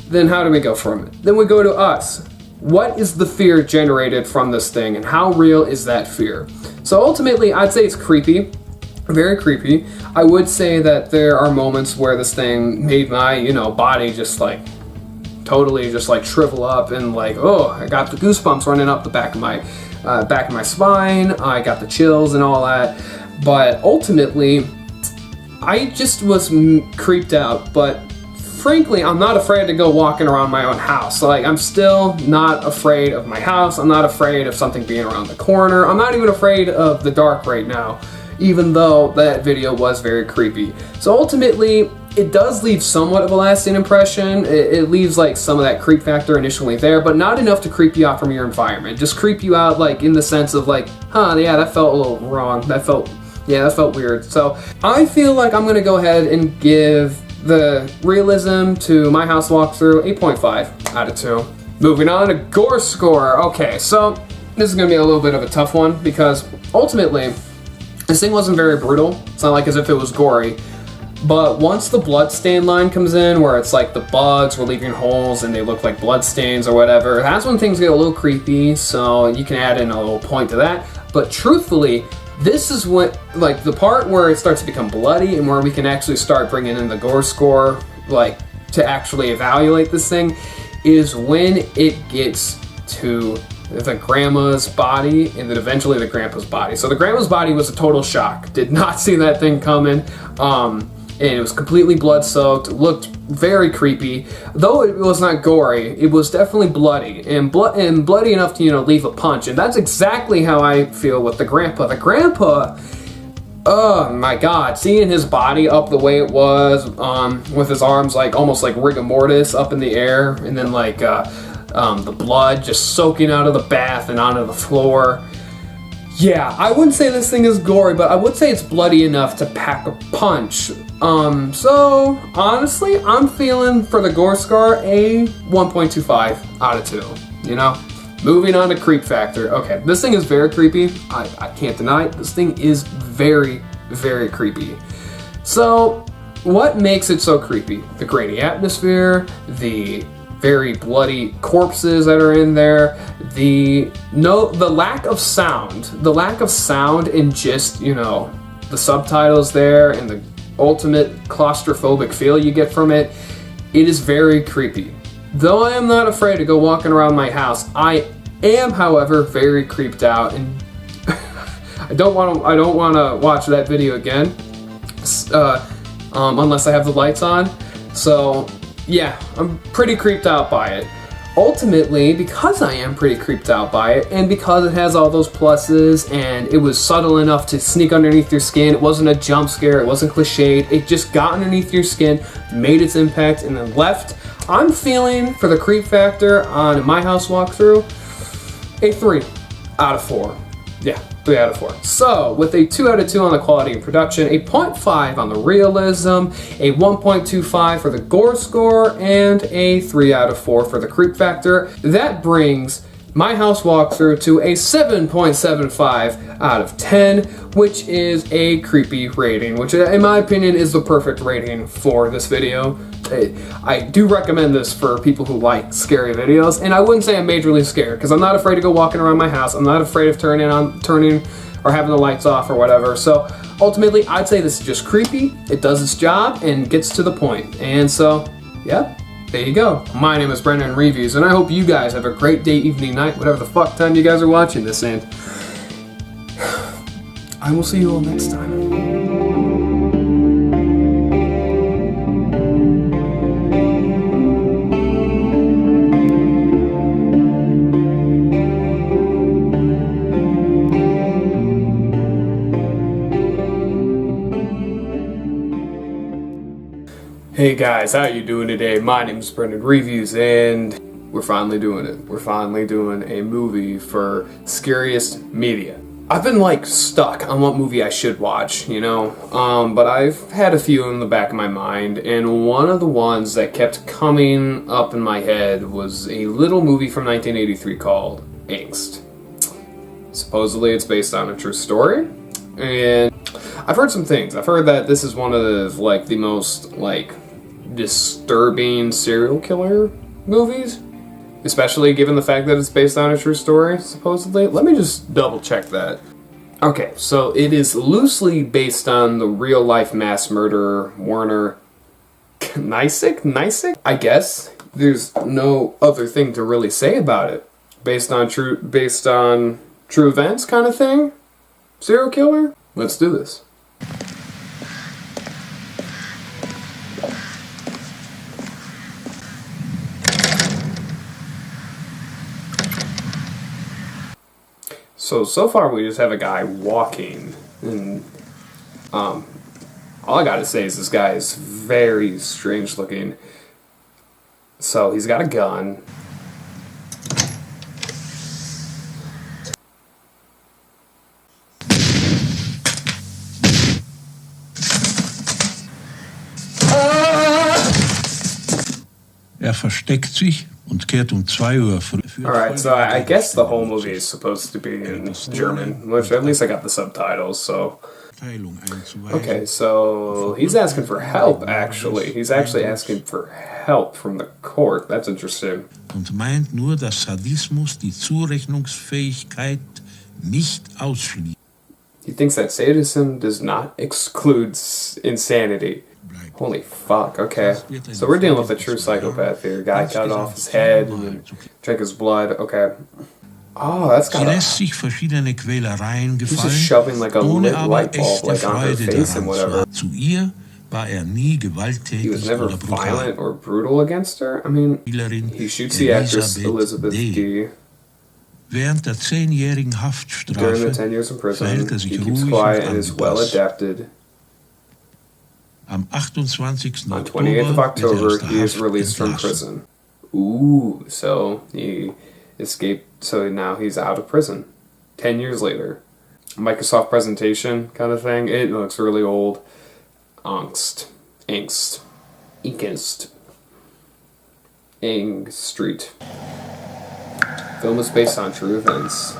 [SPEAKER 1] then how do we go from it? Then we go to us. What is the fear generated from this thing, and how real is that fear? So ultimately, I'd say it's creepy, very creepy. I would say that there are moments where this thing made my, you know, body just like totally just like shrivel up and like, oh, I got the goosebumps running up the back of my spine. I got the chills and all that. But ultimately, I just was creeped out. But frankly, I'm not afraid to go walking around my own house. Like, I'm still not afraid of my house. I'm not afraid of something being around the corner. I'm not even afraid of the dark right now, even though that video was very creepy. So ultimately, it does leave somewhat of a lasting impression. It leaves like some of that creep factor initially there, but not enough to creep you out from your environment. Just creep you out like in the sense of like, huh, yeah, that felt a little wrong. That felt weird. So I feel like I'm gonna go ahead and give the realism to my house walkthrough 8.5 out of 2. Moving on to Gore score. Okay, so this is gonna be a little bit of a tough one because ultimately this thing wasn't very brutal. It's not like as if it was gory. But once the bloodstain line comes in, where it's like the bugs were leaving holes and they look like bloodstains or whatever, that's when things get a little creepy, so you can add in a little point to that. But truthfully, this is what, like, the part where it starts to become bloody and where we can actually start bringing in the Gore score, like, to actually evaluate this thing, is when it gets to the grandma's body and then eventually the grandpa's body. So the grandma's body was a total shock. Did not see that thing coming. And it was completely blood-soaked, looked very creepy. Though it was not gory, it was definitely bloody, and bloody enough to, you know, leave a punch. And that's exactly how I feel with the grandpa. The grandpa, oh my god, seeing his body up the way it was, with his arms like almost like rigor mortis up in the air, and then like the blood just soaking out of the bath and onto the floor. Yeah, I wouldn't say this thing is gory, but I would say it's bloody enough to pack a punch. So honestly, I'm feeling for the Gore score a 1.25 out of 2, you know? Moving on to creep factor. Okay, this thing is very creepy. I can't deny it. This thing is very, very creepy. So what makes it so creepy? The grainy atmosphere, the very bloody corpses that are in there, the lack of sound and just, you know, the subtitles there and the ultimate claustrophobic feel you get from it. It is very creepy. Though I am not afraid to go walking around my house, I am, however, very creeped out, and I don't want to watch that video again, unless I have the lights on. So yeah, I'm pretty creeped out by it. Ultimately, because I am pretty creeped out by it, and because it has all those pluses, and it was subtle enough to sneak underneath your skin, it wasn't a jump scare, it wasn't cliched, it just got underneath your skin, made its impact, and then left. I'm feeling, for the creep factor on my house walkthrough, a 3 out of 4. Yeah, 3 out of 4. So, with a 2 out of 2 on the quality and production, a 0.5 on the realism, a 1.25 for the Gore score, and a 3 out of 4 for the creep factor, that brings my house walkthrough to a 7.75 out of 10, which is a creepy rating, which in my opinion is the perfect rating for this video. I do recommend this for people who like scary videos, and I wouldn't say I'm majorly scared, because I'm not afraid to go walking around my house. I'm not afraid of turning or having the lights off or whatever. So ultimately, I'd say this is just creepy. It does its job and gets to the point. And so, yeah, there you go. My name is Brendan Reviews, and I hope you guys have a great day, evening, night, whatever the fuck time you guys are watching this, and I will see you all next time. Hey guys, how you doing today? My name is Brendan Reviews, and we're finally doing it. We're finally doing a movie for Scariest Media. I've been like stuck on what movie I should watch, you know, but I've had a few in the back of my mind, and one of the ones that kept coming up in my head was a little movie from 1983 called Angst. Supposedly it's based on a true story, and I've heard some things. I've heard that this is one of the, like, the most, like, disturbing serial killer movies, especially given the fact that it's based on a true story, supposedly. Let me just double check that. Okay, so it is loosely based on the real-life mass murderer Werner Kniesik, I guess. there's no other thing to really say about it. Based on true events kind of thing? Serial killer? Let's do this. So far we just have a guy walking, and all I gotta say is this guy is very strange looking. So he's got a gun.
[SPEAKER 6] Versteckt sich und kehrt 2 Uhr früh.
[SPEAKER 1] Alright, so I guess the whole movie is supposed to be in German, which at least I got the subtitles, so... Okay, so he's asking for help, actually. He's actually asking for help from the court. That's interesting.
[SPEAKER 6] Und meint nur, dass Sadismus die Zurechnungsfähigkeit nicht ausschließt.
[SPEAKER 1] He thinks that sadism does not exclude insanity. Holy fuck, okay. So we're dealing with a true psychopath here. Guy cut off his head and drank his blood, okay. Oh, that's
[SPEAKER 6] Sie lässt sich verschiedene Quälereien
[SPEAKER 1] he's
[SPEAKER 6] gefallen,
[SPEAKER 1] just shoving like a
[SPEAKER 6] ohne
[SPEAKER 1] lit
[SPEAKER 6] aber
[SPEAKER 1] light bulb
[SPEAKER 6] echte
[SPEAKER 1] like on her
[SPEAKER 6] Freude
[SPEAKER 1] face and whatever.
[SPEAKER 6] daran zu haben. Zu ihr war nie
[SPEAKER 1] He was
[SPEAKER 6] gewalttätig
[SPEAKER 1] never
[SPEAKER 6] oder brutal.
[SPEAKER 1] violent or brutal against her. I mean, he shoots the actress Elizabeth D.
[SPEAKER 6] Während der 10-jährigen
[SPEAKER 1] During
[SPEAKER 6] Haftstrafe
[SPEAKER 1] the 10 years in prison,
[SPEAKER 6] verhält
[SPEAKER 1] he
[SPEAKER 6] sich
[SPEAKER 1] keeps
[SPEAKER 6] ruhig
[SPEAKER 1] quiet
[SPEAKER 6] und
[SPEAKER 1] and is well
[SPEAKER 6] angepasst.
[SPEAKER 1] adapted.
[SPEAKER 6] Am 28.
[SPEAKER 1] On 28th of October,
[SPEAKER 6] wird er aus der
[SPEAKER 1] he is
[SPEAKER 6] Haft
[SPEAKER 1] released from
[SPEAKER 6] entlassen.
[SPEAKER 1] prison. Ooh, so he escaped, so now he's out of prison. 10 years later. Microsoft presentation kind of thing. It looks really old. Angst. Angst. Street. Film is based on true events.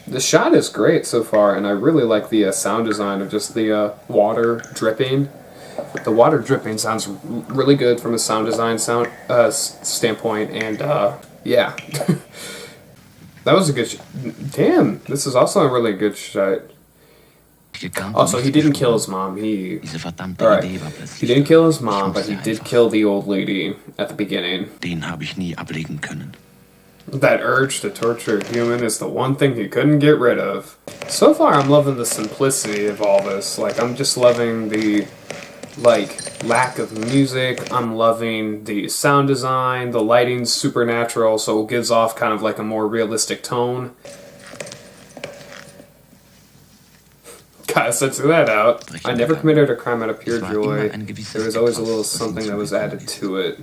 [SPEAKER 1] The shot is great so far, and I really like the sound design of just the water dripping. The water dripping sounds really good from a sound design standpoint, and yeah. That was a good damn, this is also a really good shot. Also, he didn't kill his mom. Alright. He didn't kill his mom, but he did kill the old lady at the beginning.
[SPEAKER 7] Den habe ich nie ablegen können.
[SPEAKER 1] That urge to torture a human is the one thing he couldn't get rid of. So far, I'm loving the simplicity of all this. Like, I'm just loving the, like, lack of music. I'm loving the sound design. The lighting's supernatural, so it gives off kind of like a more realistic tone. Gotta censor that out. I never committed a crime out of pure joy. There was always a little something that was added to it.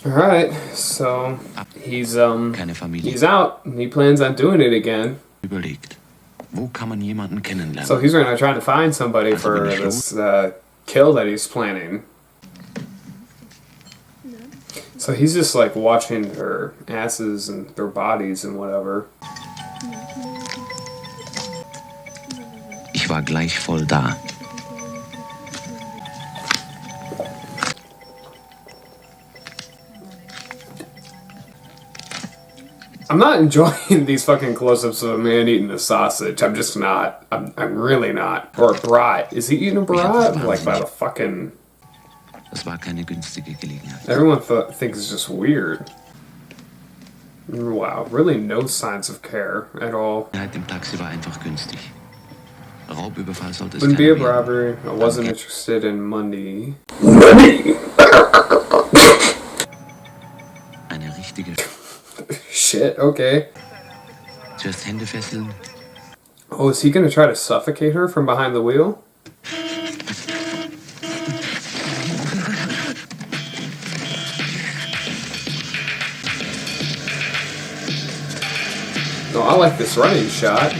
[SPEAKER 1] Alright, so he's out and he plans on doing it again.
[SPEAKER 7] Überlegt, wo kann man jemanden kennenlernen?
[SPEAKER 1] So he's gonna try to find somebody for this kill that he's planning. So he's just like watching their asses and their bodies and whatever.
[SPEAKER 7] Ich war gleich voll da.
[SPEAKER 1] I'm not enjoying these fucking close-ups of a man eating a sausage. I'm just not. I'm really not. Or a brat. Is he eating a brat? Like by the fucking...
[SPEAKER 7] Das war keine günstige Gelegenheit.
[SPEAKER 1] Everyone thinks it's just weird. Wow, really no signs of care at all.
[SPEAKER 7] Im Taxi war einfach günstig. Raubüberfall sollte es
[SPEAKER 1] Wouldn't be a
[SPEAKER 7] keiner werden.
[SPEAKER 1] robbery. I wasn't interested in money.
[SPEAKER 7] Eine richtige...
[SPEAKER 1] Shit, okay.
[SPEAKER 7] Zuerst Hände fesseln.
[SPEAKER 1] Oh, is he gonna try to suffocate her from behind the wheel? No, I like this running shot.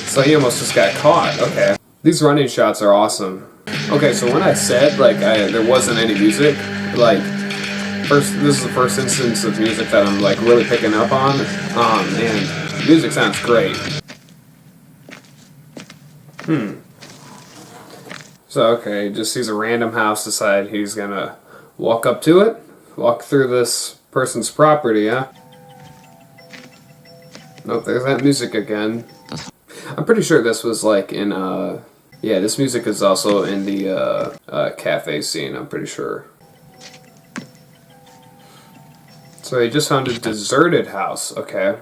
[SPEAKER 1] So he almost just got caught. Okay. These running shots are awesome. Okay, so when I said, like, there wasn't any music, like, this is the first instance of music that I'm, like, really picking up on. And music sounds great. So, okay, just sees a random house, decide he's gonna walk up to it, walk through this person's property, huh? Nope, there's that music again. I'm pretty sure this was like in Yeah, this music is also in the cafe scene, I'm pretty sure. So he just found a deserted house, okay.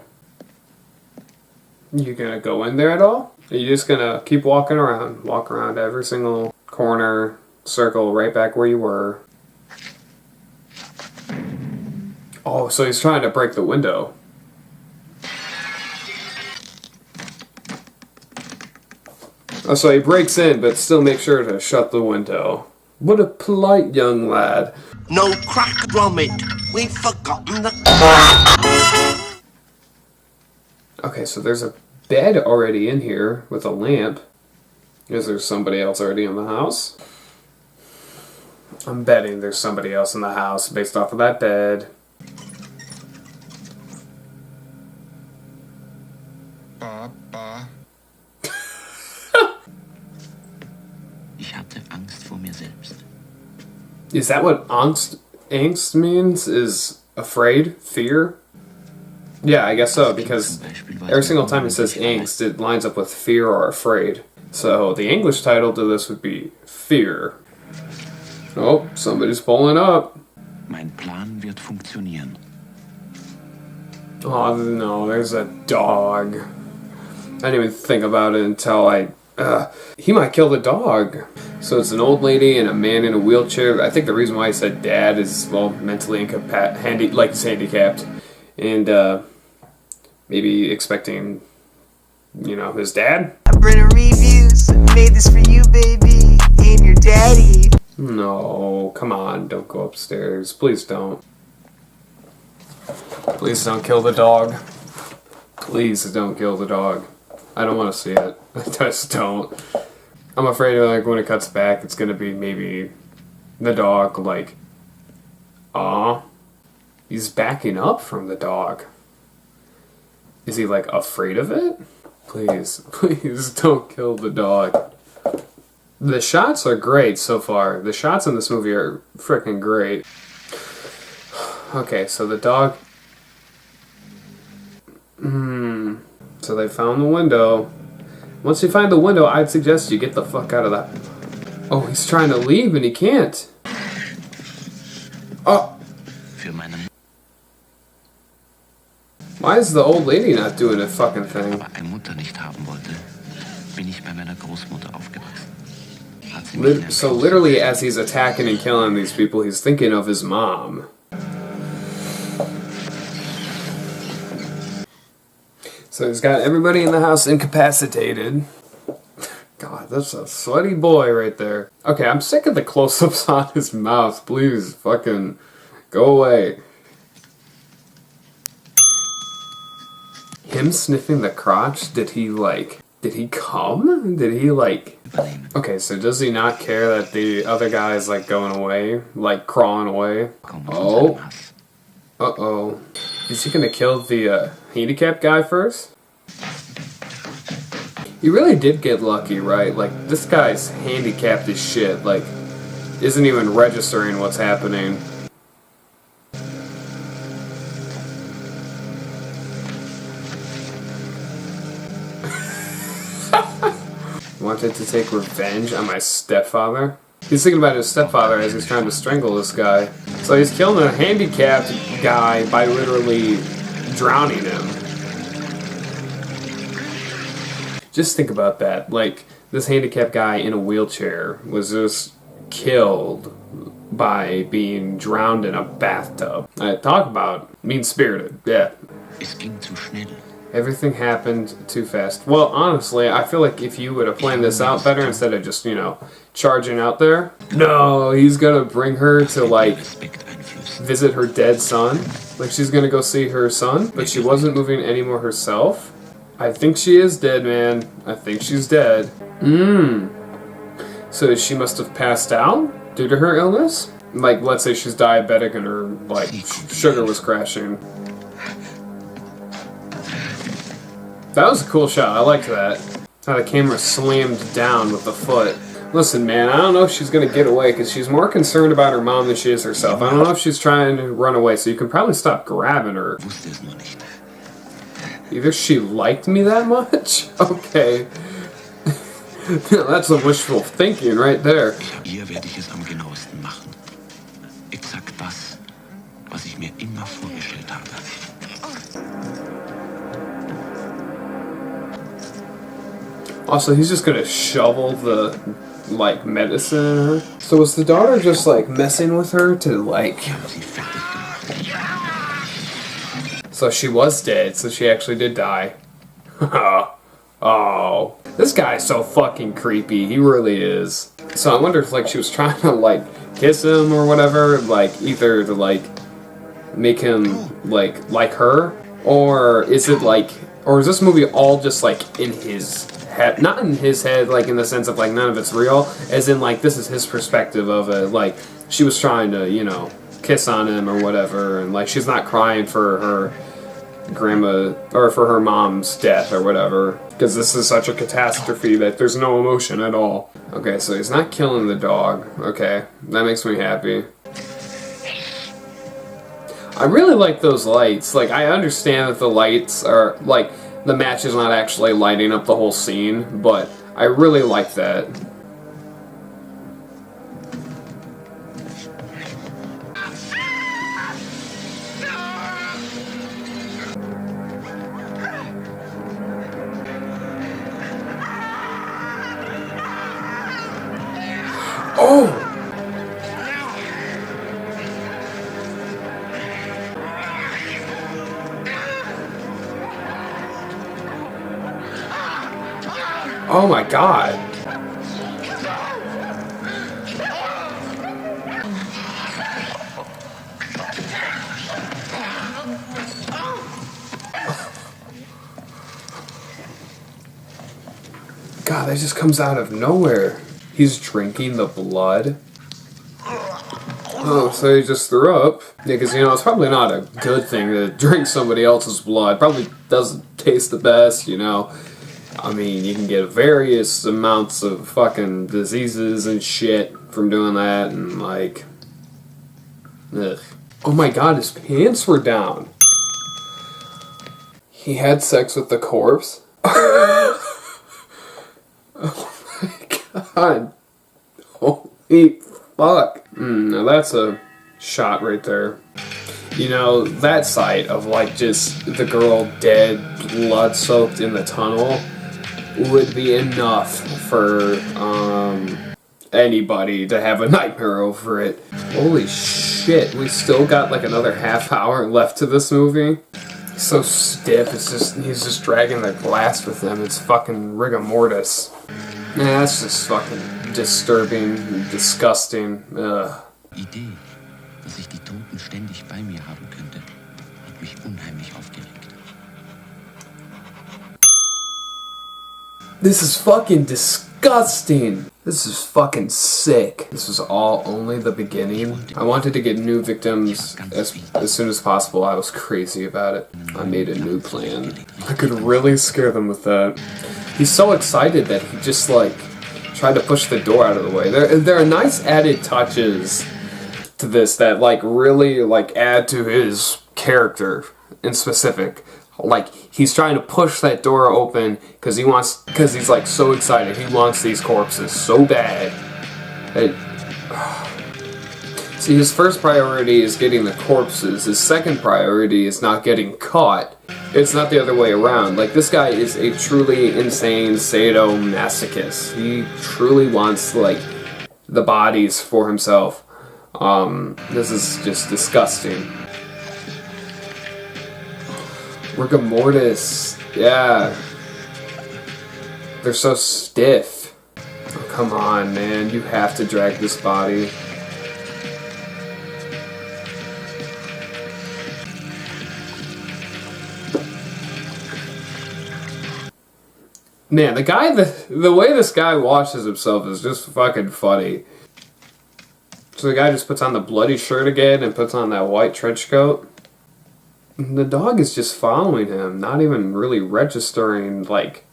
[SPEAKER 1] You gonna go in there at all? Are you just gonna keep walking around? Walk around every single corner, circle right back where you were. Oh, so he's trying to break the window. Oh, so he breaks in, but still make sure to shut the window. What a polite young lad.
[SPEAKER 8] No crack from it. We've forgotten the...
[SPEAKER 1] Okay, so there's a bed already in here with a lamp. Is there somebody else already in the house? I'm betting there's somebody else in the house based off of that bed.
[SPEAKER 7] Papa. Ich hatte Angst vor mir selbst.
[SPEAKER 1] Is that what angst means? Is afraid? Fear? Yeah, I guess so, because every single time it says angst, it lines up with fear or afraid. So the English title to this would be Fear. Oh, somebody's pulling up.
[SPEAKER 7] Mein Plan wird funktionieren.
[SPEAKER 1] Oh no, there's a dog. I didn't even think about it until he might kill the dog. So it's an old lady and a man in a wheelchair. I think the reason why he said dad is, well, mentally he's handicapped. And, maybe expecting, you know, his dad?
[SPEAKER 9] I'm Brennan Reviews. Made this for you, baby, and your daddy.
[SPEAKER 1] No, come on, don't go upstairs. Please don't. Please don't kill the dog. Please don't kill the dog. I don't want to see it. I just don't. I'm afraid like when it cuts back, it's gonna be maybe the dog like, aw, he's backing up from the dog. Is he like afraid of it? Please, please don't kill the dog. The shots are great so far. The shots in this movie are freaking great. Okay, so the dog. So they found the window. Once you find the window, I'd suggest you get the fuck out of that. Oh, he's trying to leave and he can't. Oh. Why is the old lady not doing a fucking thing? So literally as he's attacking and killing these people, he's thinking of his mom. So he's got everybody in the house incapacitated. God, that's a sweaty boy right there. Okay, I'm sick of the close-ups on his mouth. Please, fucking go away. Him sniffing the crotch? Did he come? Did he Okay, so does he not care that the other guy is going away? Like crawling away? Oh. Uh-oh. Is he gonna kill the handicapped guy first? He really did get lucky, right? Like, this guy's handicapped as shit. Isn't even registering what's happening. Wanted to take revenge on my stepfather? He's thinking about his stepfather as he's trying to strangle this guy. So he's killing a handicapped guy by literally drowning him. Just think about that. This handicapped guy in a wheelchair was just killed by being drowned in a bathtub. Talk about mean-spirited, yeah.
[SPEAKER 7] Es ging zu schnell.
[SPEAKER 1] Everything happened too fast. Well, honestly, I feel like if you would have planned this out better instead of just, charging out there. No, he's gonna bring her to, visit her dead son. She's gonna go see her son, but she wasn't moving anymore herself. I think she is dead, man. I think she's dead. So she must have passed out due to her illness? Let's say she's diabetic and her, sugar was crashing. That was a cool shot. I liked that. How the camera slammed down with the foot. Listen, man, I don't know if she's going to get away because she's more concerned about her mom than she is herself. I don't know if she's trying to run away, so you can probably stop grabbing her. Either she liked me that much? Okay. That's some wishful thinking right there.
[SPEAKER 7] Hier werde ich es am genauesten machen. Exakt das, was ich mir immer vorgestellt habe.
[SPEAKER 1] Also, he's just gonna shovel the, like, medicine in her. So was the daughter just, like, messing with her to, like... So she was dead, so she actually did die. Oh. This guy's so fucking creepy. He really is. So I wonder if, like, she was trying to, like, kiss him or whatever, like, either to, like, make him, like her, or is it, like... Or is this movie all just, like, in his head? Not in his head, like, in the sense of, like, none of it's real, as in, like, this is his perspective of it. Like, she was trying to, you know, kiss on him or whatever, and, like, she's not crying for her grandma, or for her mom's death or whatever, because this is such a catastrophe that there's no emotion at all. Okay, so he's not killing the dog. Okay, that makes me happy. I really like those lights. Like, I understand that the lights are, like, the match is not actually lighting up the whole scene, but I really like that. Oh! Oh my god. God, that just comes out of nowhere. He's drinking the blood. Oh, so he just threw up. Yeah, because, you know, it's probably not a good thing to drink somebody else's blood. Probably doesn't taste the best, you know. I mean, you can get various amounts of fucking diseases and shit from doing that, and, like... Ugh. Oh my god, his pants were down. He had sex with the corpse? Oh my god. Holy fuck. Now that's a shot right there. You know, that sight of, like, just the girl dead, blood-soaked in the tunnel would be enough for, anybody to have a nightmare over it. Holy shit, we still got, like, another half hour left to this movie. He's so stiff, he's just dragging the glass with him. It's fucking rigor mortis. Man, that's just fucking disturbing and disgusting. Ugh.
[SPEAKER 7] Idee, dass ich die Toten ständig bei mir haben könnte, hat mich unheimlich aufgeregt.
[SPEAKER 1] This is fucking disgusting. This is fucking sick. This was all only the beginning. I wanted to get new victims as soon as possible. I was crazy about it. I made a new plan. I could really scare them with that. He's so excited that he just, like, tried to push the door out of the way. There are nice added touches to this that, like, really, like, add to his character in specific. Like, he's trying to push that door open because he's, like, so excited. He wants these corpses so bad. See, his first priority is getting the corpses. His second priority is not getting caught. It's not the other way around. Like, this guy is a truly insane sadomasochist. He truly wants, like, the bodies for himself. This is just disgusting. Rigor mortis. Yeah. They're so stiff. Oh, come on, man. You have to drag this body. Man, the way this guy washes himself is just fucking funny. So the guy just puts on the bloody shirt again and puts on that white trench coat. The dog is just following him, not even really registering, like,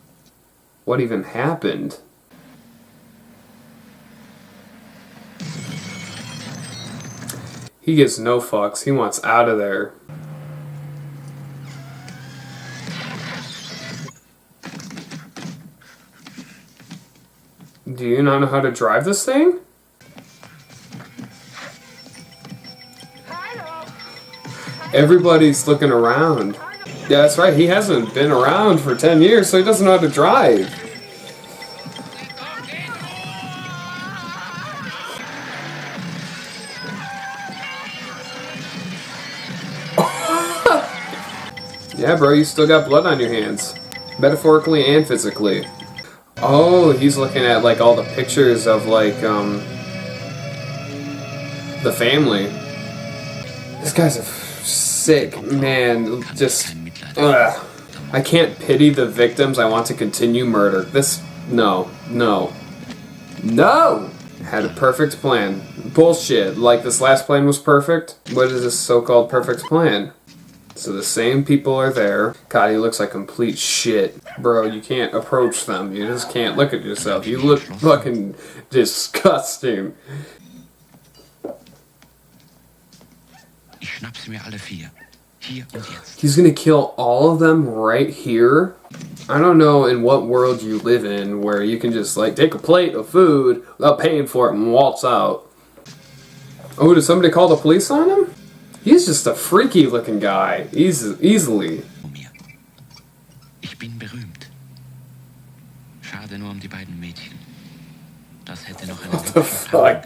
[SPEAKER 1] what even happened. He gives no fucks. He wants out of there. Do you not know how to drive this thing? Everybody's looking around. Yeah, that's right. He hasn't been around for 10 years, so he doesn't know how to drive. Yeah, bro, you still got blood on your hands. Metaphorically and physically. Oh, he's looking at, like, all the pictures of, like, the family. This guy's a sick man. Just, ugh. I can't pity the victims. I want to continue murder. This, no. Had a perfect plan. Bullshit. Like this last plan was perfect? What is this so-called perfect plan? So the same people are there. God, he looks like complete shit. Bro, you can't approach them. You just can't look at yourself. You look fucking disgusting. He's gonna kill all of them right here? I don't know in what world you live in where you can just like take a plate of food without paying for it and waltz out. Oh, did somebody call the police on him? He's just a freaky looking guy. Easily.
[SPEAKER 7] Ich bin berühmt. Schade nur die beiden Mädchen. Das hätte noch eine
[SPEAKER 1] What the fuck?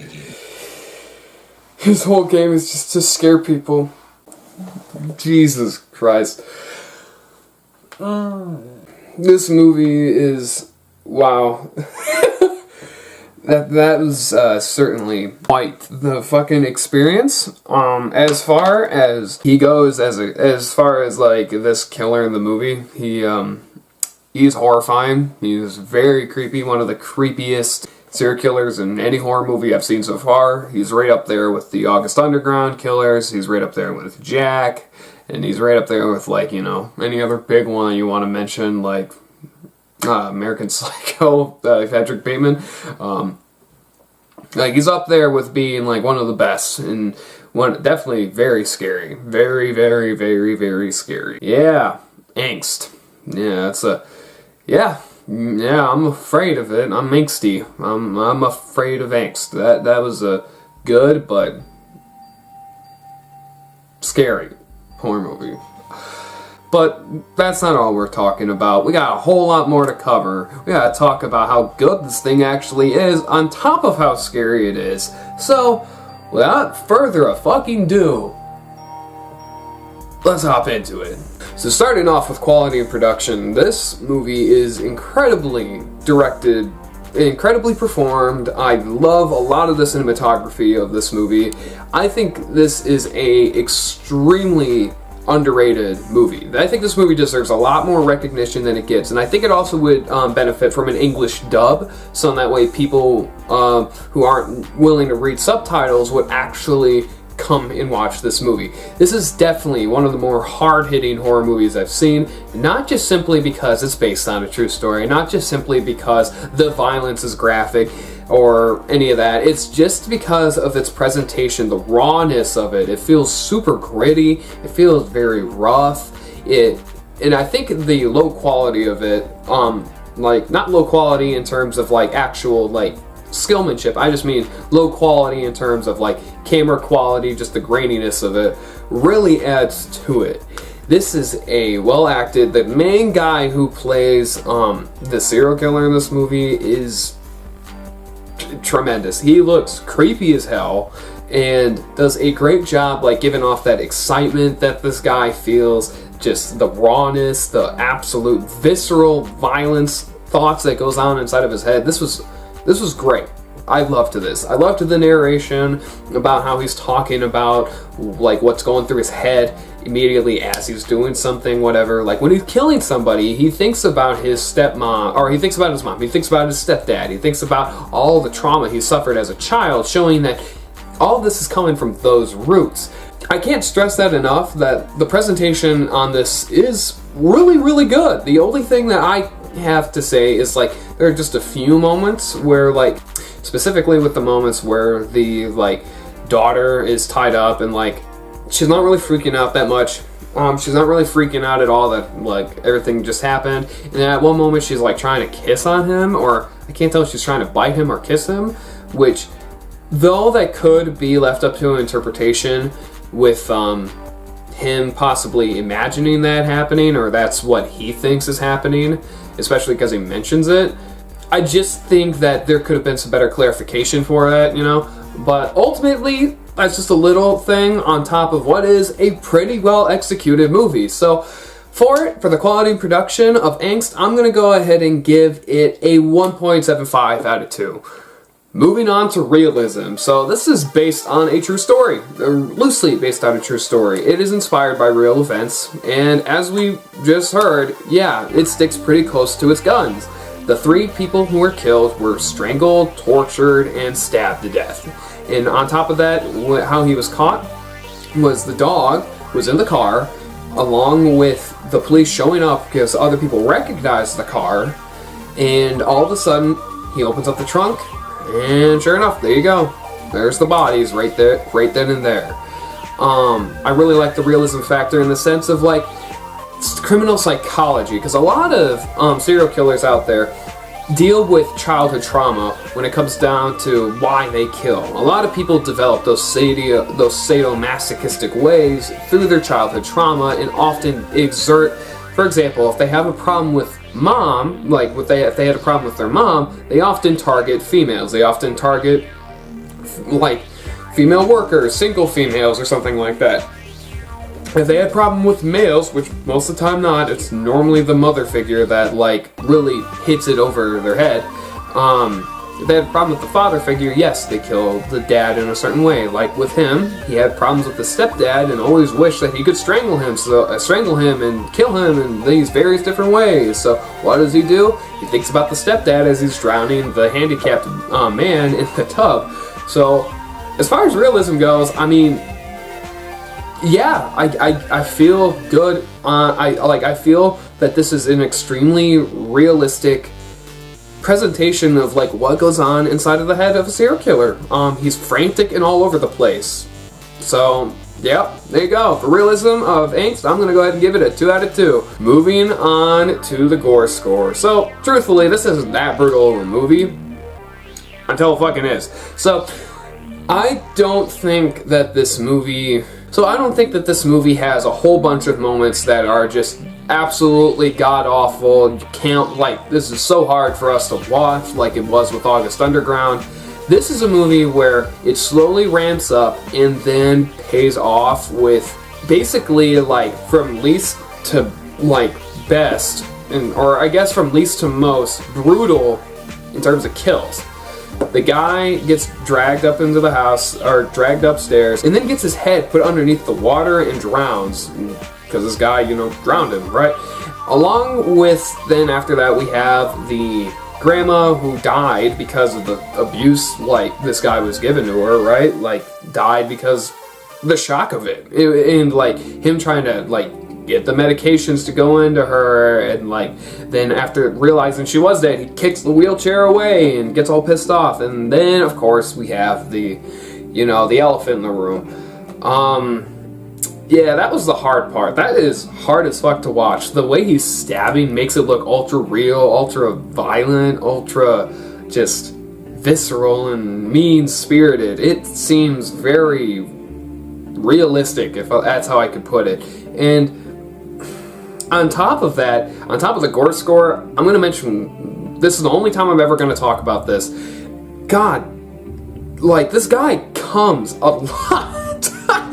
[SPEAKER 1] His whole game is just to scare people. Jesus Christ. This movie is... wow. That was certainly quite the fucking experience. As far as he goes, as far as like this killer in the movie, he's horrifying. He's very creepy. One of the creepiest serial killers in any horror movie I've seen so far. He's right up there with the August Underground killers. He's right up there with Jack, and he's right up there with like any other big one you want to mention like. American Psycho, Patrick Bateman. Like he's up there with being like one of the best and definitely very scary, very, very, very, very scary. Yeah, Angst. Yeah, I'm afraid of it. I'm angsty. I'm afraid of Angst. That was a good but scary horror movie. But that's not all we're talking about. We got a whole lot more to cover. We gotta talk about how good this thing actually is, on top of how scary it is. So, without further ado, let's hop into it. So starting off with quality and production, this movie is incredibly directed, incredibly performed. I love a lot of the cinematography of this movie. I think this is a extremely underrated movie. I think this movie deserves a lot more recognition than it gets, and I think it also would benefit from an English dub, so that way people who aren't willing to read subtitles would actually come and watch this movie. This is definitely one of the more hard-hitting horror movies I've seen, not just simply because it's based on a true story, not just simply because the violence is graphic or any of that. It's just because of its presentation, the rawness of it. It feels super gritty. It feels very rough. And I think the low quality of it, like not low quality in terms of like actual like skillmanship. I just mean low quality in terms of like camera quality, just the graininess of it really adds to it. This is a well acted. The main guy who plays the serial killer in this movie is tremendous. He looks creepy as hell and does a great job like giving off that excitement that this guy feels, just the rawness, the absolute visceral violence thoughts that goes on inside of his head. This was great. I loved this. I loved the narration about how he's talking about like what's going through his head immediately as he's doing something, whatever. Like when he's killing somebody, he thinks about his stepmom, or he thinks about his mom, he thinks about his stepdad, he thinks about all the trauma he suffered as a child, showing that all this is coming from those roots. I can't stress that enough, that the presentation on this is really, really good. The only thing that I have to say is like there are just a few moments where like specifically with the moments where the like daughter is tied up and like she's not really freaking out that much. She's not really freaking out at all that like everything just happened. And then at one moment she's like trying to kiss on him, or I can't tell if she's trying to bite him or kiss him, which, though that could be left up to interpretation with him possibly imagining that happening, or that's what he thinks is happening, especially because he mentions it. I just think that there could have been some better clarification for that, you know? But ultimately, that's just a little thing on top of what is a pretty well executed movie. So for the quality and production of Angst, I'm going to go ahead and give it a 1.75 out of 2. Moving on to realism. So this is based on a true story, loosely based on a true story. It is inspired by real events, and as we just heard, yeah, it sticks pretty close to its guns. The 3 people who were killed were strangled, tortured, and stabbed to death. And on top of that, how he was caught was the dog was in the car, along with the police showing up because other people recognized the car, and all of a sudden, he opens up the trunk, and sure enough, there you go. There's the bodies right there, right then and there. I really like the realism factor in the sense of like criminal psychology, because a lot of serial killers out there deal with childhood trauma when it comes down to why they kill. A lot of people develop those sadomasochistic ways through their childhood trauma and often exert, for example, if they have a problem with mom, like if they had a problem with their mom, they often target females. They often target like female workers, single females, or something like that. If they had a problem with males, which most of the time not, it's normally the mother figure that like really hits it over their head. If they had a problem with the father figure, yes, they kill the dad in a certain way. Like with him, he had problems with the stepdad and always wished that he could strangle him and kill him in these various different ways. So what does he do? He thinks about the stepdad as he's drowning the handicapped man in the tub. So as far as realism goes, I mean, yeah, I feel good. I feel that this is an extremely realistic presentation of like what goes on inside of the head of a serial killer. He's frantic and all over the place. So yeah, there you go. For realism of Angst, I'm gonna go ahead and give it a 2 out of 2. Moving on to the gore score. So truthfully, this isn't that brutal of a movie until it fucking is. So I don't think that this movie has a whole bunch of moments that are just absolutely god-awful. You can't, like, this is so hard for us to watch, like it was with August Underground. This is a movie where it slowly ramps up and then pays off with basically, like, from least to, like, best, or I guess from least to most brutal in terms of kills. The guy gets dragged up into the house, or dragged upstairs, and then gets his head put underneath the water and drowns, because this guy, you know, drowned him, right? Along with, then after that, we have the grandma who died because of the abuse, like, this guy was given to her, right? Like, died because the shock of it. And, like, him trying to, like, get the medications to go into her, and like then after realizing she was dead, he kicks the wheelchair away and gets all pissed off. And then of course we have the, you know, the elephant in the room. Yeah, that was the hard part. That is hard as fuck to watch. The way he's stabbing makes it look ultra real, ultra violent, ultra just visceral and mean-spirited. It seems very realistic, if that's how I could put it. And on top of that, on top of the gore score, I'm going to mention, this is the only time I'm ever going to talk about this. God, like, this guy comes a lot.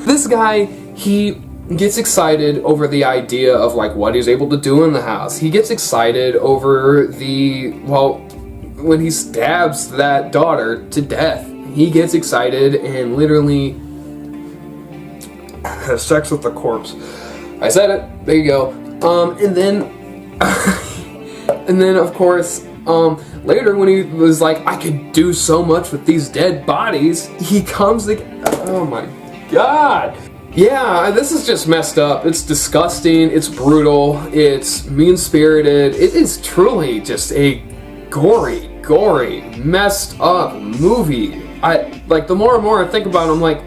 [SPEAKER 1] This guy, he gets excited over the idea of, like, what he's able to do in the house. He gets excited over the, well, when he stabs that daughter to death. He gets excited and literally has sex with the corpse. I said it. There you go. And then, and then of course, later when he was like, I could do so much with these dead bodies, he comes like, oh my god. Yeah, this is just messed up. It's disgusting, it's brutal, it's mean-spirited. It is truly just a gory, messed up movie. Like, the more and more I think about it, I'm like,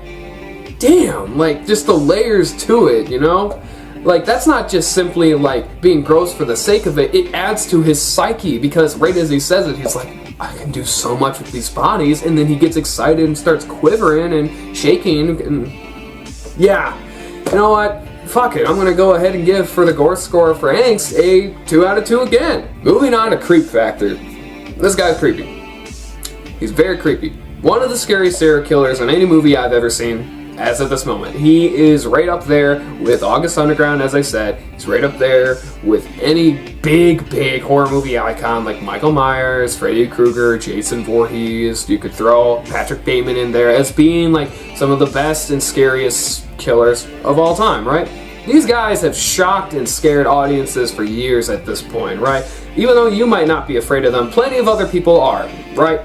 [SPEAKER 1] damn, like, just the layers to it, you know? Like, that's not just simply, like, being gross for the sake of it. It adds to his psyche, because right as he says it, he's like, I can do so much with these bodies, and then he gets excited and starts quivering and shaking, and yeah, you know what? Fuck it, I'm gonna go ahead and give for the Gore score for Angst a 2 out of 2 again. Moving on to creep factor. This guy's creepy. He's very creepy. One of the scariest serial killers in any movie I've ever seen. As of this moment, he is right up there with August Underground, as I said. He's right up there with any big horror movie icon like Michael Myers, Freddy Krueger, Jason Voorhees. You could throw Patrick Bateman in there as being like some of the best and scariest killers of all time, right? These guys have shocked and scared audiences for years at this point, right? Even though you might not be afraid of them, plenty of other people are, right?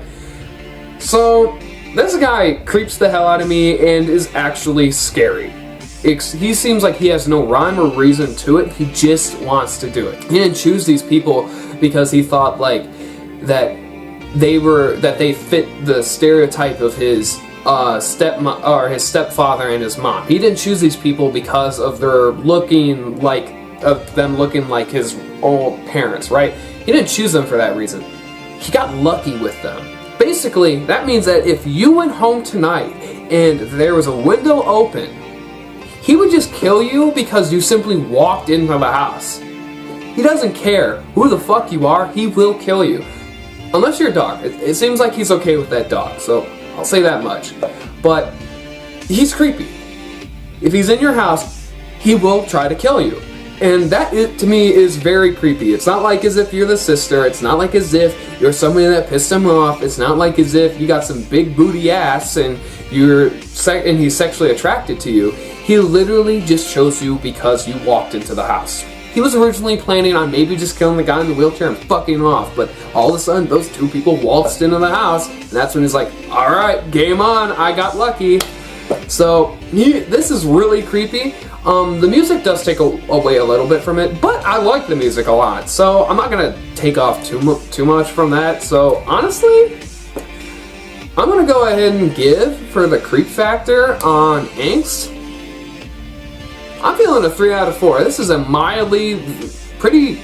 [SPEAKER 1] So this guy creeps the hell out of me and is actually scary. He seems like he has no rhyme or reason to it. He just wants to do it. He didn't choose these people because he thought like that they fit the stereotype of his his stepfather and his mom. He didn't choose these people because of them looking like his old parents, right? He didn't choose them for that reason. He got lucky with them. Basically, that means that if you went home tonight and there was a window open, he would just kill you because you simply walked into the house. He doesn't care who the fuck you are, he will kill you. Unless you're a dog. It seems like he's okay with that dog, so I'll say that much. But he's creepy. If he's in your house, he will try to kill you. And that, to me, is very creepy. It's not like as if you're the sister. It's not like as if you're somebody that pissed him off. It's not like as if you got some big booty ass and he's sexually attracted to you. He literally just chose you because you walked into the house. He was originally planning on maybe just killing the guy in the wheelchair and fucking off, but all of a sudden those two people waltzed into the house, and that's when he's like, alright, game on, I got lucky. So, this is really creepy. The music does take away a little bit from it, but I like the music a lot, so I'm not gonna take off too much from that. So honestly, I'm gonna go ahead and give for the creep factor on Angst. I'm feeling a 3 out of 4. This is a mildly, pretty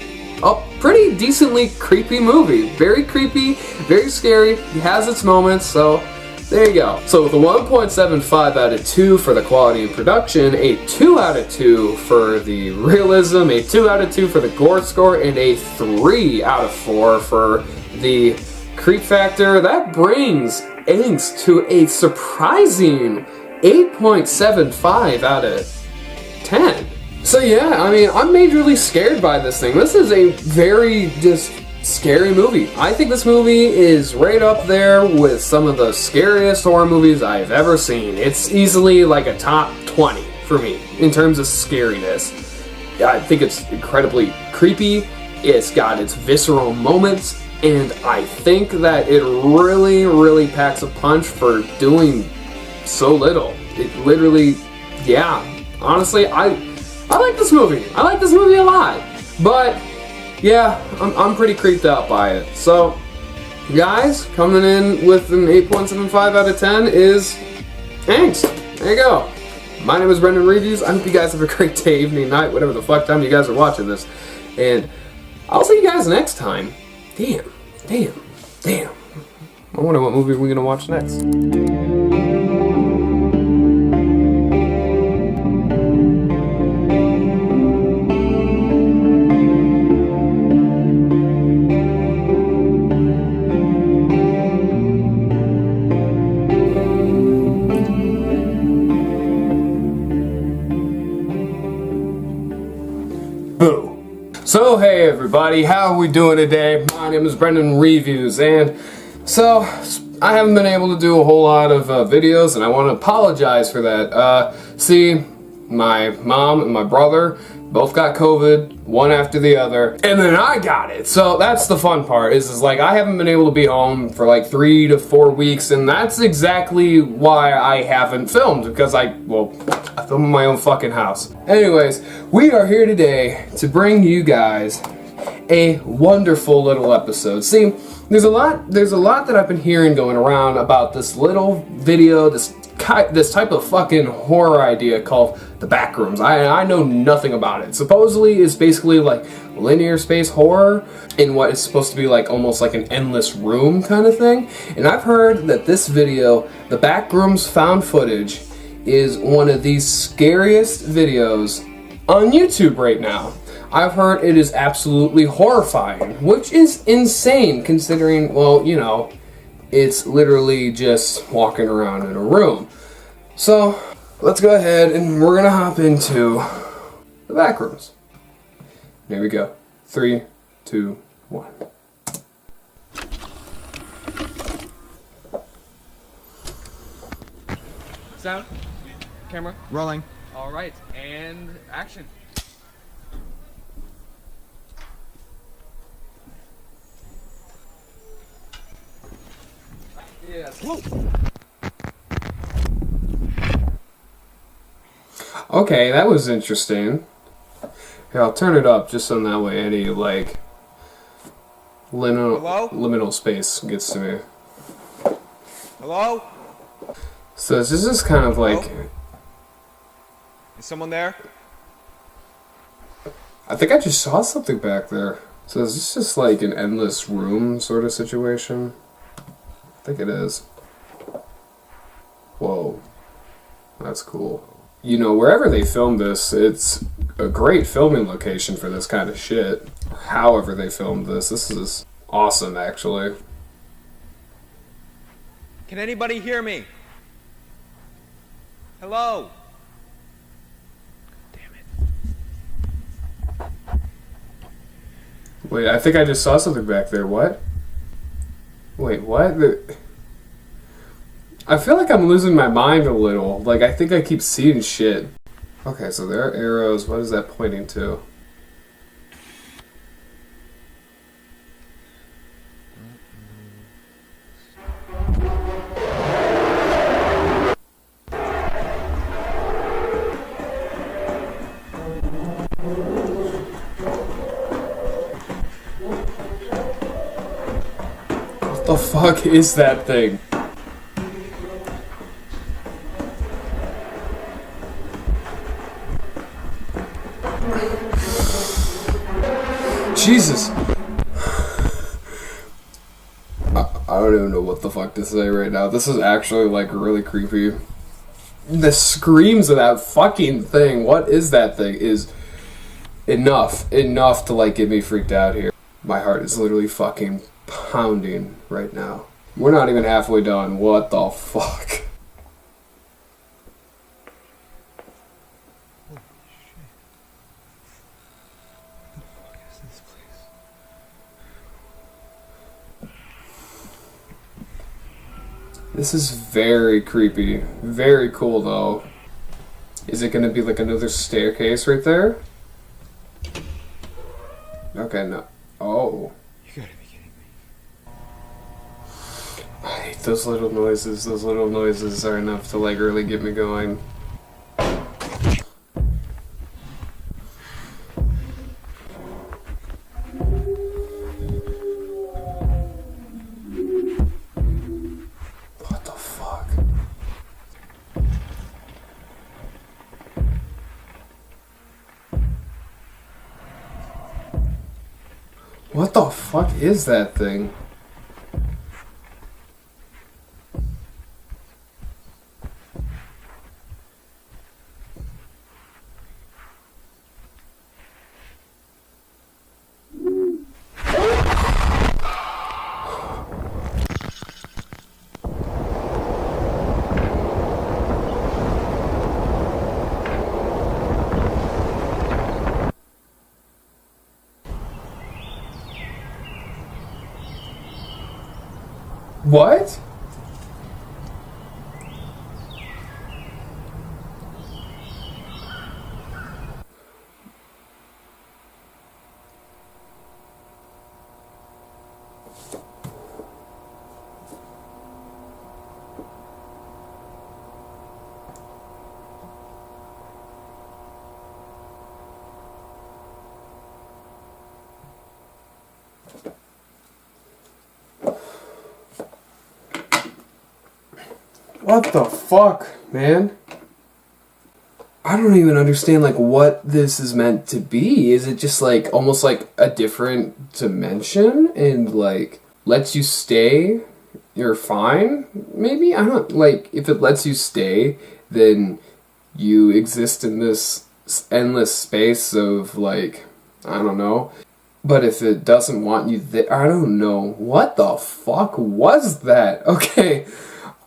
[SPEAKER 1] decently creepy movie. Very creepy, very scary. He has its moments, so there you go. So with a 1.75 out of 2 for the quality and production, a 2 out of 2 for the realism, a 2 out of 2 for the gore score, and a 3 out of 4 for the creep factor, that brings Angst to a surprising 8.75 out of 10. So yeah, I mean, I'm majorly scared by this thing. This is a very just scary movie. I think this movie is right up there with some of the scariest horror movies I've ever seen. It's easily like a top 20 for me in terms of scariness. I think it's incredibly creepy. It's got its visceral moments, and I think that it really packs a punch for doing so little. It literally, yeah. Honestly, I like this movie. I like this movie a lot. But yeah, I'm pretty creeped out by it. So, guys, coming in with an 8.75 out of 10 is Angst. There you go. My name is Brendan Reviews. I hope you guys have a great day, evening, night, whatever the fuck time you guys are watching this. And I'll see you guys next time. Damn. I wonder what movie we're gonna watch next. So hey everybody, how are we doing today? My name is Brendan Reviews, and so I haven't been able to do a whole lot of videos, and I want to apologize for that. See, my mom and my brother both got COVID, one after the other, and then I got it. So that's the fun part, is like I haven't been able to be home for like 3 to 4 weeks, and that's exactly why I haven't filmed, because I film in my own fucking house. Anyways, we are here today to bring you guys a wonderful little episode. See, there's a lot that I've been hearing going around about this little video, this type of fucking horror idea called the Backrooms. I know nothing about it. Supposedly it's basically like linear space horror in what is supposed to be like almost like an endless room kind of thing. And I've heard that this video, the Backrooms found footage, is one of the scariest videos on YouTube right now. I've heard it is absolutely horrifying, which is insane considering, well, you know, it's literally just walking around in a room. So, let's go ahead and we're gonna hop into the Backrooms. Here we go. 3, 2, 1. Sound? Camera?
[SPEAKER 10] Rolling.
[SPEAKER 1] Alright, and action. Yes. Whoa. Okay, that was interesting. Here, I'll turn it up just so that way any, like, liminal space gets to me.
[SPEAKER 10] Hello?
[SPEAKER 1] So this is just kind of like...
[SPEAKER 10] Hello? Is someone there?
[SPEAKER 1] I think I just saw something back there. So is this just like an endless room sort of situation? I think it is. Whoa. That's cool. You know, wherever they filmed this, it's a great filming location for this kind of shit. However they filmed this is awesome, actually.
[SPEAKER 10] Can anybody hear me? Hello?
[SPEAKER 1] Wait, I think I just saw something back there. What? Wait, what? I feel like I'm losing my mind a little. Like, I think I keep seeing shit. Okay, so there are arrows. What is that pointing to? What the fuck is that thing? Jesus! I don't even know what the fuck to say right now. This is actually like really creepy. The screams of that fucking thing, what is that thing, is enough to like get me freaked out here. My heart is literally fucking pounding right now. We're not even halfway done. What the fuck? This is very creepy. Very cool though. Is it gonna be like another staircase right there? Okay, no. Oh.
[SPEAKER 10] You gotta be kidding me.
[SPEAKER 1] I hate those little noises. Those little noises are enough to like really get me going. What the fuck? What the fuck is that thing? What? What the fuck, man? I don't even understand, like, what this is meant to be. Is it just, like, almost like a different dimension and, like, lets you stay, you're fine? Maybe? I don't, like, if it lets you stay, then you exist in this endless space of, like, I don't know. But if it doesn't want you there, I don't know. What the fuck was that? Okay,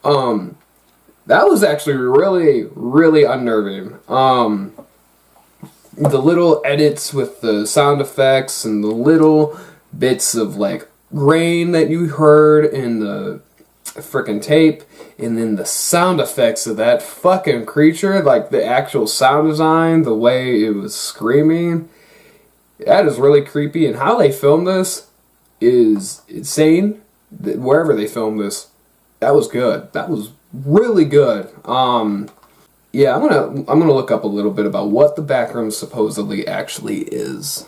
[SPEAKER 1] that was actually really, really unnerving. The little edits with the sound effects and the little bits of, like, rain that you heard in the frickin' tape, and then the sound effects of that fucking creature, like the actual sound design, the way it was screaming, that is really creepy. And how they filmed this is insane. Wherever they filmed this, that was good. That was really good. Yeah, I'm gonna look up a little bit about what the Backrooms supposedly actually is.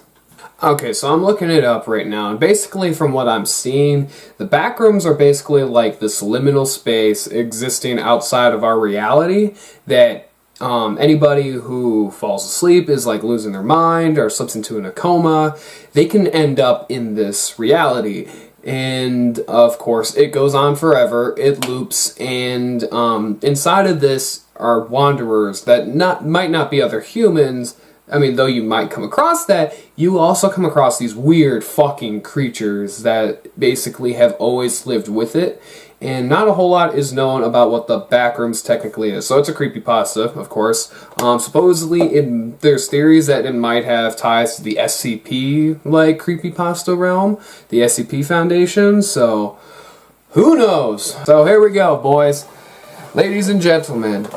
[SPEAKER 1] Okay, so I'm looking it up right now, and basically from what I'm seeing, the Backrooms are basically like this liminal space existing outside of our reality that anybody who falls asleep is like losing their mind or slips into a coma, they can end up in this reality. And of course it goes on forever, it loops, and inside of this are wanderers that might not be other humans. I mean, though you might come across that, you also come across these weird fucking creatures that basically have always lived with it. And not a whole lot is known about what the Backrooms technically is. So it's a creepypasta, of course. Supposedly, there's theories that it might have ties to the SCP, like, creepypasta realm. The SCP Foundation, so who knows? So here we go, boys. Ladies and gentlemen,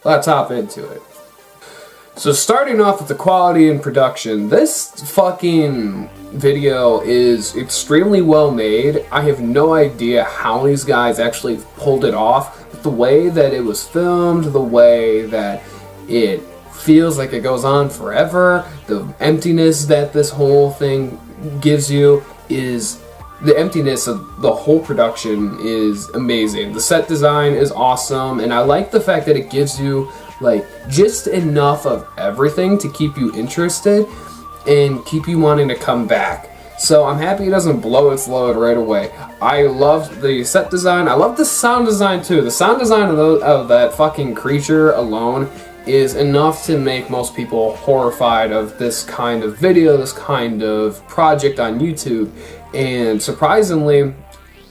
[SPEAKER 1] let's hop into it. So starting off with the quality and production, this fucking video is extremely well made. I have no idea how these guys actually pulled it off, but the way that it was filmed, the way that it feels like it goes on forever, the emptiness that this whole thing gives you is... The emptiness of the whole production is amazing. The set design is awesome, and I like the fact that it gives you, like, just enough of everything to keep you interested and keep you wanting to come back. So I'm happy it doesn't blow its load right away. I loved the set design. I love the sound design too. The sound design of that fucking creature alone is enough to make most people horrified of this kind of video, this kind of project on YouTube. And surprisingly,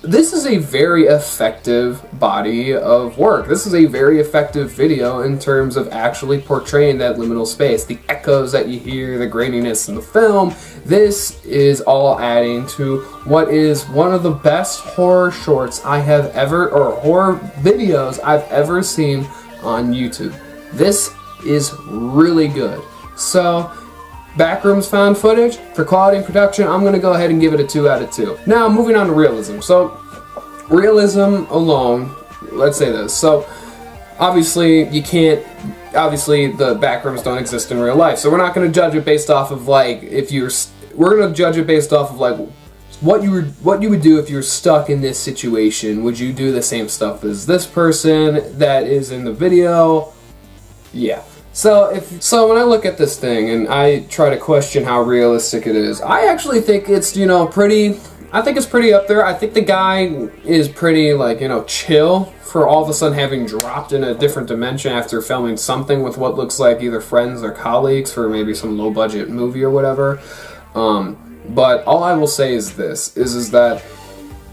[SPEAKER 1] this is a very effective body of work. This is a very effective video in terms of actually portraying that liminal space. The echoes that you hear, the graininess in the film, this is all adding to what is one of the best horror shorts I have ever, or horror videos I've ever seen on YouTube. This is really good. So, Backrooms found footage, for quality and production, I'm going to go ahead and give it a 2 out of 2. Now, moving on to realism. So, realism alone, let's say this. So, obviously, obviously, the Backrooms don't exist in real life. So, we're not going to judge it based off of, like, we're going to judge it based off of, like, what you would do if you were stuck in this situation. Would you do the same stuff as this person that is in the video? Yeah. So when I look at this thing and I try to question how realistic it is, I actually think it's, I think it's pretty up there. I think the guy is pretty, like, chill for all of a sudden having dropped in a different dimension after filming something with what looks like either friends or colleagues for maybe some low budget movie or whatever. But all I will say is this, is that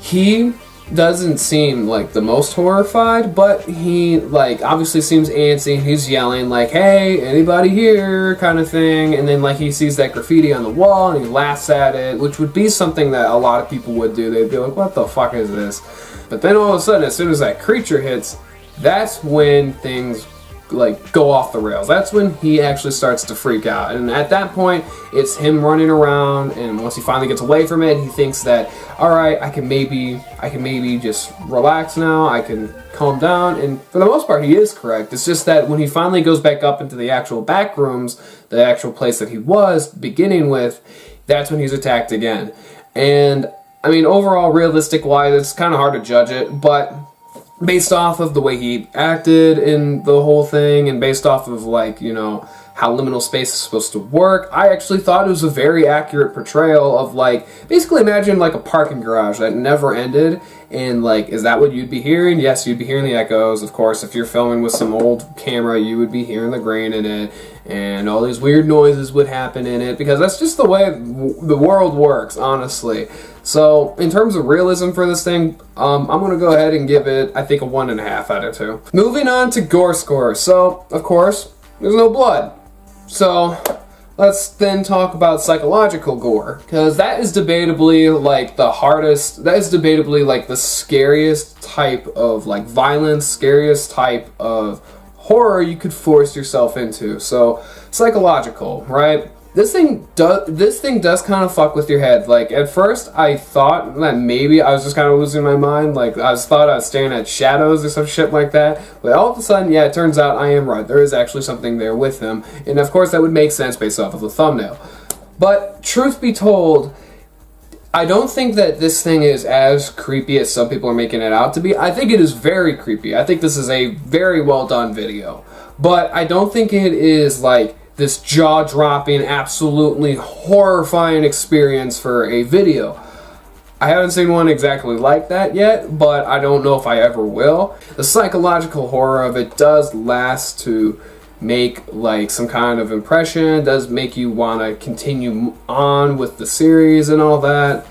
[SPEAKER 1] he doesn't seem like the most horrified, but he, like, obviously seems antsy. He's yelling, like, hey, anybody here, kind of thing, and then, like, he sees that graffiti on the wall and he laughs at it, which would be something that a lot of people would do. They'd be like, what the fuck is this? But then all of a sudden, as soon as that creature hits, that's when things, like, go off the rails. That's when he actually starts to freak out. And at that point, it's him running around, and once he finally gets away from it, he thinks that, alright, I can maybe just relax now, I can calm down, and for the most part, he is correct. It's just that when he finally goes back up into the actual Backrooms, the actual place that he was beginning with, that's when he's attacked again. And, I mean, overall, realistic-wise, it's kind of hard to judge it, but based off of the way he acted in the whole thing, and based off of, like, you know, how liminal space is supposed to work, I actually thought it was a very accurate portrayal of, like, basically imagine like a parking garage that never ended, and like, is that what you'd be hearing? Yes, you'd be hearing the echoes. Of course, if you're filming with some old camera, you would be hearing the grain in it, and all these weird noises would happen in it, because that's just the way the world works, honestly. So, in terms of realism for this thing, I'm going to go ahead and give it, I think, a 1.5 out of 2. Moving on to gore score. So, of course, there's no blood. So, let's then talk about psychological gore, because that is debatably, like, the hardest, that is debatably, like, the scariest type of, like, violence, scariest type of horror you could force yourself into. So, psychological, right? This thing does kind of fuck with your head. Like, at first, I thought that maybe I was just kind of losing my mind. Like, thought I was staring at shadows or some shit like that. But all of a sudden, yeah, it turns out I am right. There is actually something there with him. And of course, that would make sense based off of the thumbnail. But, truth be told, I don't think that this thing is as creepy as some people are making it out to be. I think it is very creepy. I think this is a very well done video. But I don't think it is, like, this jaw-dropping, absolutely horrifying experience for a video. I haven't seen one exactly like that yet, but I don't know if I ever will. The psychological horror of it does last to make, like, some kind of impression. It does make you want to continue on with the series and all that.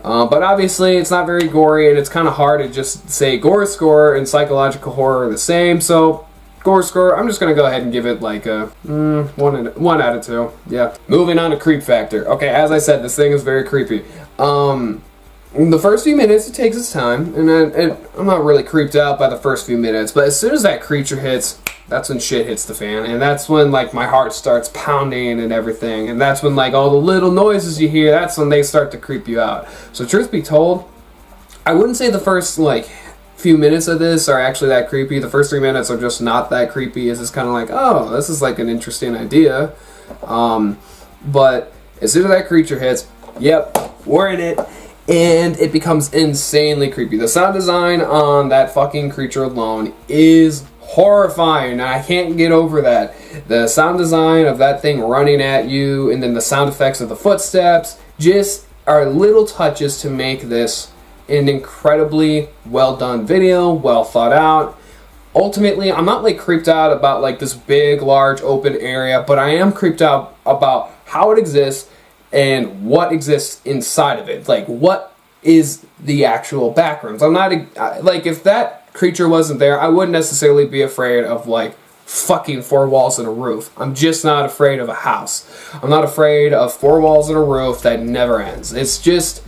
[SPEAKER 1] But obviously, it's not very gory, and it's kind of hard to just say gore score and psychological horror are the same, so gore score, I'm just going to go ahead and give it like a 1 out of 2. Yeah. Moving on to creep factor. Okay, as I said, this thing is very creepy. In the first few minutes, it takes its time, and I'm not really creeped out by the first few minutes, but as soon as that creature hits, that's when shit hits the fan, and that's when, like, my heart starts pounding and everything, and that's when, like, all the little noises you hear, that's when they start to creep you out. So truth be told, I wouldn't say the first, like, few minutes of this are actually that creepy. The first 3 minutes are just not that creepy. It's just kind of like, oh, this is like an interesting idea. But as soon as that creature hits, yep, we're in it, and it becomes insanely creepy. The sound design on that fucking creature alone is horrifying, and I can't get over that. The sound design of that thing running at you, and then the sound effects of the footsteps, just are little touches to make this an incredibly well done video, well thought out. Ultimately, I'm not like creeped out about like this big, large, open area, but I am creeped out about how it exists and what exists inside of it. Like, what is the actual Backrooms? I'm not, like, if that creature wasn't there, I wouldn't necessarily be afraid of like fucking 4 walls and a roof. I'm just not afraid of a house. I'm not afraid of 4 walls and a roof that never ends. It's just,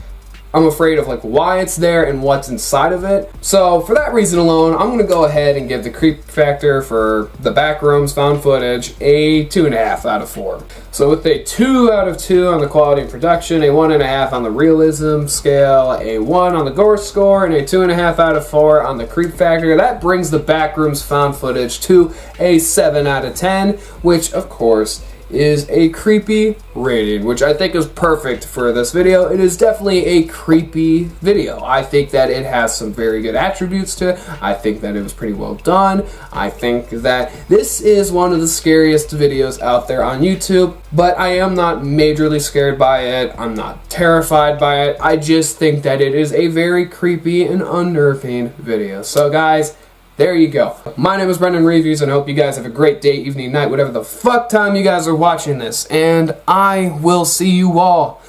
[SPEAKER 1] I'm afraid of like why it's there and what's inside of it. So for that reason alone, I'm going to go ahead and give the creep factor for the Backrooms found footage a 2.5 out of 4. So with a 2 out of 2 on the quality and production, a 1.5 on the realism scale, a 1 on the gore score, and a 2.5 out of 4 on the creep factor, that brings the Backrooms found footage to a 7 out of 10, which of course is a creepy rating, which I think is perfect for this video. It is definitely a creepy video. I think that it has some very good attributes to it. I think that it was pretty well done. I think that this is one of the scariest videos out there on YouTube, but I am not majorly scared by it. I'm not terrified by it. I just think that it is a very creepy and unnerving video. So guys, there you go. My name is Brendan Reviews, and I hope you guys have a great day, evening, night, whatever the fuck time you guys are watching this. And I will see you all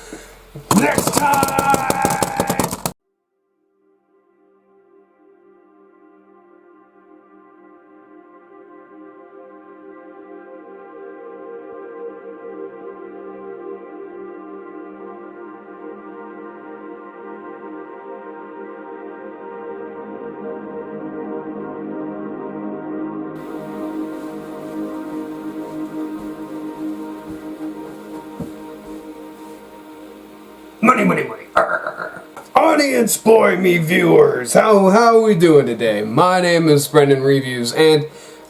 [SPEAKER 1] next time! Money, money, money. Arr. Audience boy, me viewers. How are we doing today? My name is Brendan Reviews, and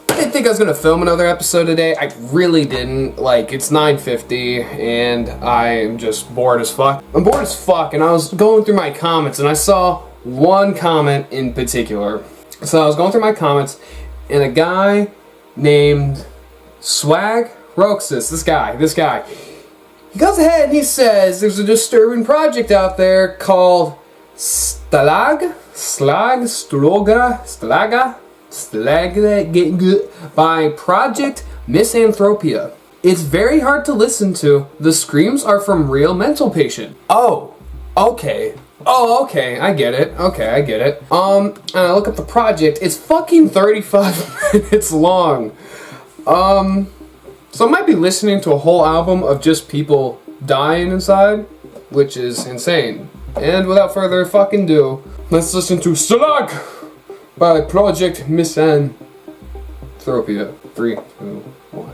[SPEAKER 1] I didn't think I was going to film another episode today. I really didn't. Like, it's 9:50, and I am just bored as fuck. I'm bored as fuck, and I was going through my comments, and I saw one comment in particular. So I was going through my comments, and a guy named Swag Roxas, this guy, he goes ahead and he says there's a disturbing project out there called Stalaggh by Projekt Misanthropia. It's very hard to listen to. The screams are from real mental patient. Oh, okay, I get it. And I look up the project. It's fucking 35 minutes long. So I might be listening to a whole album of just people dying inside, which is insane. And without further fucking ado, let's listen to Stalaggh by Projekt Misanthropia. 3, 2, 1.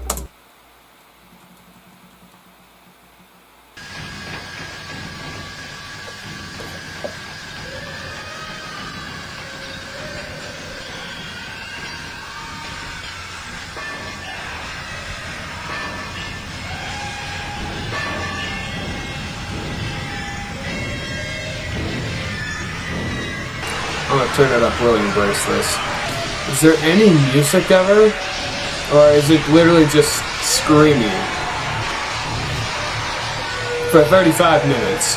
[SPEAKER 1] I'm gonna turn it up, really embrace this. Is there any music ever? Or is it literally just screaming? For 35 minutes.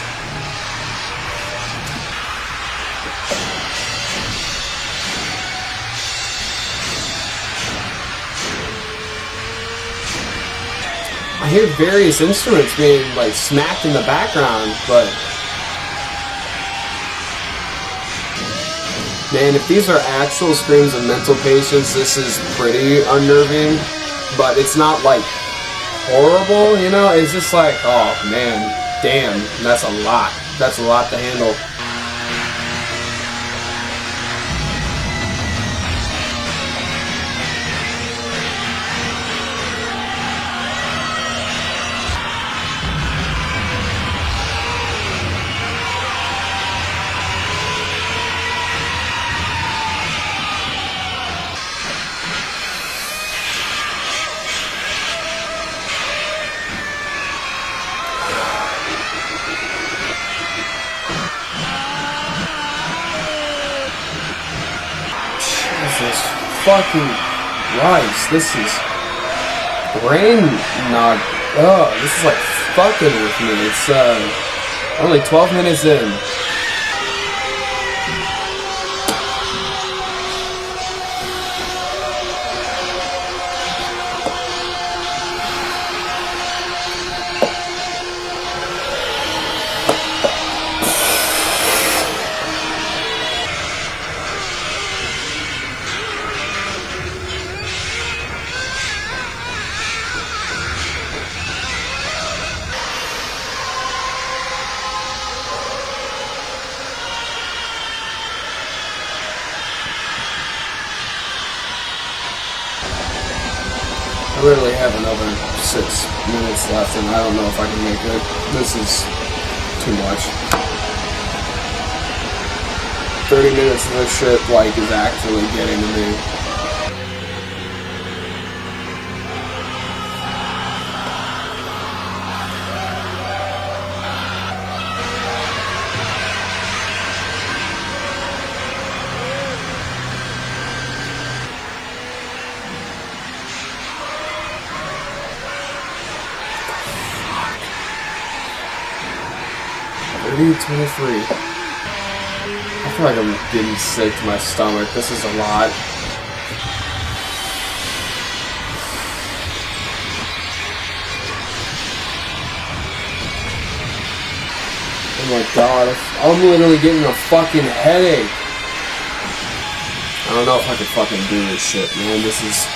[SPEAKER 1] I hear various instruments being like smacked in the background, but man, if these are actual screams of mental patients, this is pretty unnerving, but it's not like horrible, you know? It's just like, oh man, damn, that's a lot. That's a lot to handle. Jesus fucking Christ, this is brain not. Oh, this is like fucking with me. It's only 12 minutes in. I literally have another 6 minutes left, and I don't know if I can make it. This is too much. 30 minutes of this shit, like, is actually getting to me. I feel like I'm getting sick to my stomach. This is a lot. Oh my god, I'm literally getting a fucking headache. I don't know if I can fucking do this shit, man. This is...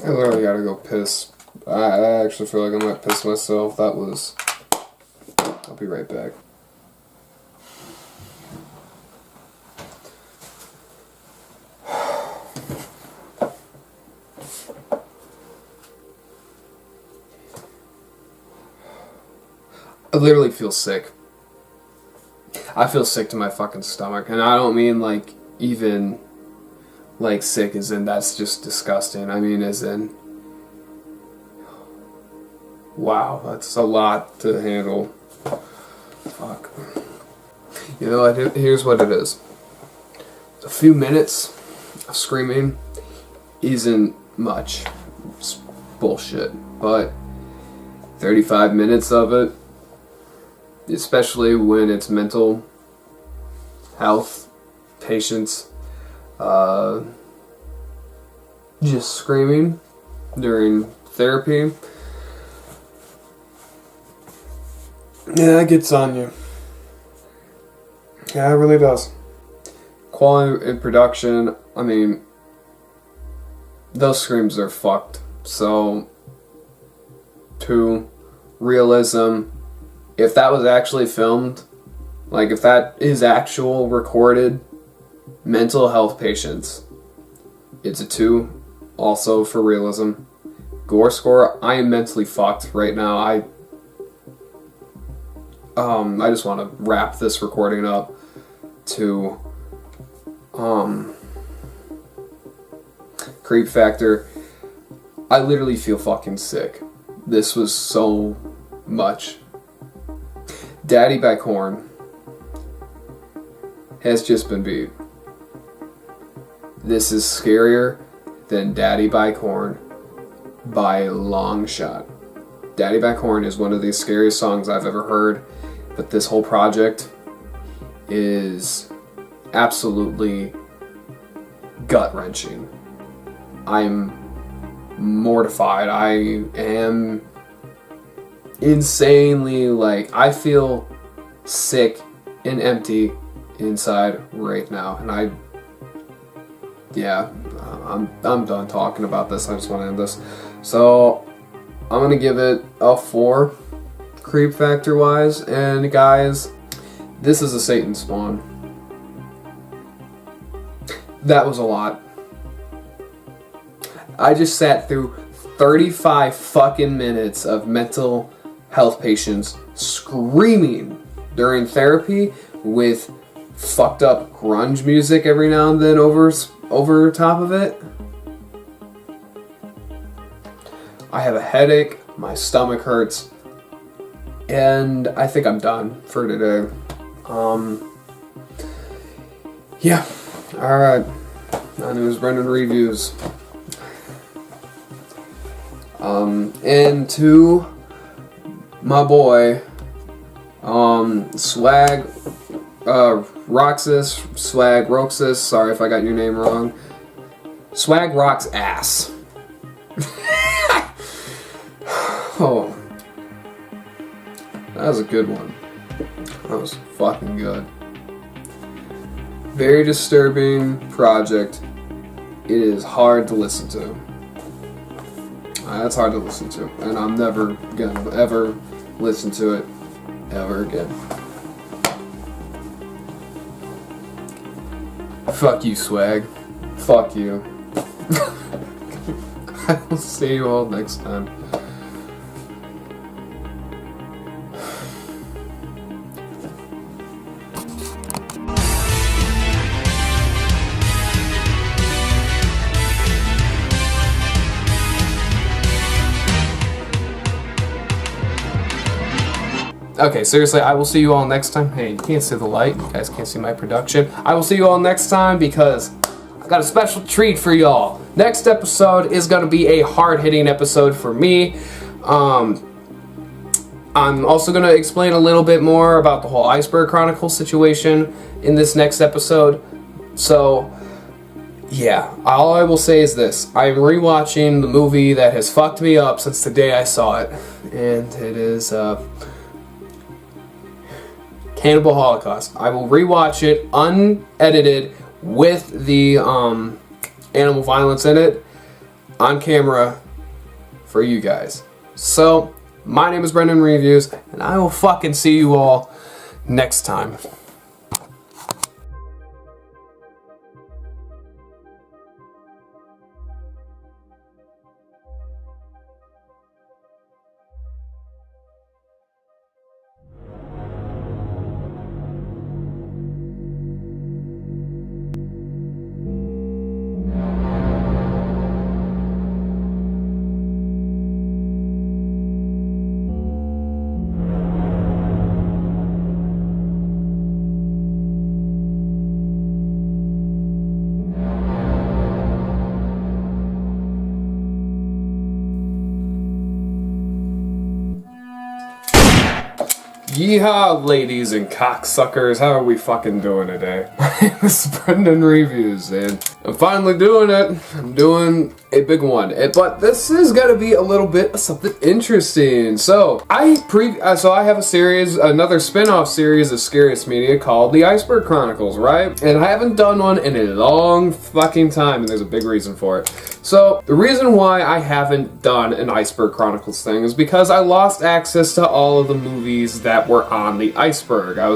[SPEAKER 1] I literally gotta go piss. I actually feel like I might piss myself. That was... I'll be right back. I literally feel sick. I feel sick to my fucking stomach. And I don't mean like even like sick as in that's just disgusting. I mean as in, wow, that's a lot to handle. Fuck. You know what? Here's what it is. A few minutes of screaming isn't much. It's bullshit. But 35 minutes of it, especially when it's mental health patients, just screaming during therapy, yeah, it gets on you. Yeah, it really does. Quality in production, I mean, those screams are fucked. So, to realism, if that was actually filmed, like if that is actual recorded mental health patients, it's a 2. Also for realism. Gore score, I am mentally fucked right now. I just want to wrap this recording up to Creep Factor. I literally feel fucking sick. This was so much. Daddy by Korn has just been beat. This is scarier than Daddy by Korn by a long shot. Daddy by Korn is one of the scariest songs I've ever heard, but this whole project is absolutely gut-wrenching. I'm mortified. I am insanely, like, I feel sick and empty inside right now, and I'm done talking about this. I just want to end this. So I'm gonna give it a 4 creep factor wise, and guys, this is a Satan spawn. That was a lot. I just sat through 35 fucking minutes of mental health patients screaming during therapy with fucked up grunge music every now and then over top of it. I have a headache, my stomach hurts, and I think I'm done for today. Yeah, alright. My name is Brendan Reviews. And to my boy, Swag, Roxas, sorry if I got your name wrong. Swag rocks ass. Oh, that was a good one. That was fucking good. Very disturbing project. It is hard to listen to. That's hard to listen to, and I'm never gonna ever listen to it ever again. Fuck you, Swag. Fuck you. I will see you all next time. Okay, seriously, I will see you all next time. Hey, you can't see the light. You guys can't see my production. I will see you all next time because I got a special treat for y'all. Next episode is going to be a hard-hitting episode for me. I'm also going to explain a little bit more about the whole Iceberg Chronicles situation in this next episode. So, yeah, all I will say is this. I'm rewatching the movie that has fucked me up since the day I saw it. And it is, Cannibal Holocaust. I will rewatch it unedited with the animal violence in it. on camera for you guys. So, my name is Brendan Reviews, and I will fucking see you all next time. Yeehaw, ladies and cocksuckers, how are we fucking doing today? My name is Brendan Reviews, and I'm finally doing it. I'm doing a big one, but this is gonna be a little bit of something interesting. So, I have a series, another spin-off series of Scariest Media called The Iceberg Chronicles, right? And I haven't done one in a long fucking time, and there's a big reason for it. So, the reason why I haven't done an Iceberg Chronicles thing is because I lost access to all of the movies that were on the iceberg. I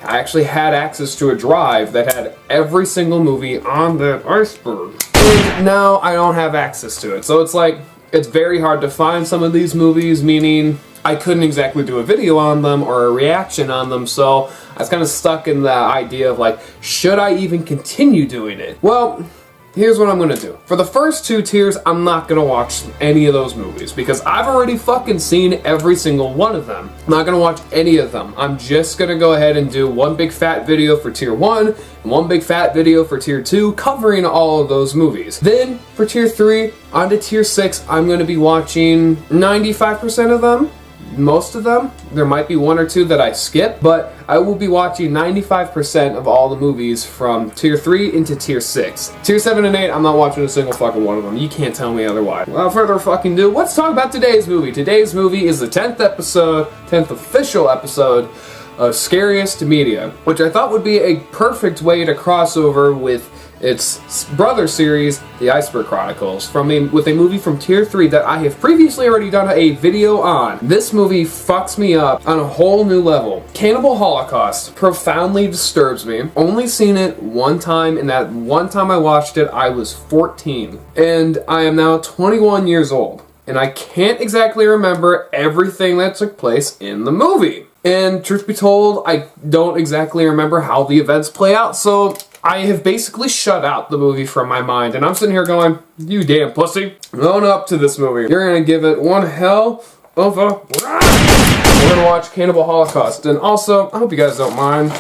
[SPEAKER 1] actually had access to a drive that had every single movie on that iceberg. And now I don't have access to it. So it's like, it's very hard to find some of these movies, meaning I couldn't exactly do a video on them or a reaction on them, so I was kind of stuck in the idea of like, should I even continue doing it? Well, here's what I'm gonna do. For the first 2 tiers, I'm not gonna watch any of those movies because I've already fucking seen every single one of them. I'm not gonna watch any of them. I'm just gonna go ahead and do one big fat video for tier 1 and one big fat video for tier 2 covering all of those movies. Then for tier 3, on to tier 6, I'm gonna be watching 95% of them. Most of them. There might be 1 or 2 that I skip, but I will be watching 95% of all the movies from tier 3 into tier 6. Tier 7 and 8, I'm not watching a single fucking one of them. You can't tell me otherwise. Without further fucking ado, let's talk about today's movie. Today's movie is the 10th official episode of Scariest Media, which I thought would be a perfect way to cross over with its brother series, The Iceberg Chronicles, with a movie from tier 3 that I have previously already done a video on. This movie fucks me up on a whole new level. Cannibal Holocaust profoundly disturbs me. Only seen it one time, and that one time I watched it, I was 14. And I am now 21 years old. And I can't exactly remember everything that took place in the movie. And truth be told, I don't exactly remember how the events play out, so I have basically shut out the movie from my mind, and I'm sitting here going, you damn pussy. Own up to this movie. You're gonna give it one hell of a... We're gonna watch Cannibal Holocaust, and also, I hope you guys don't mind.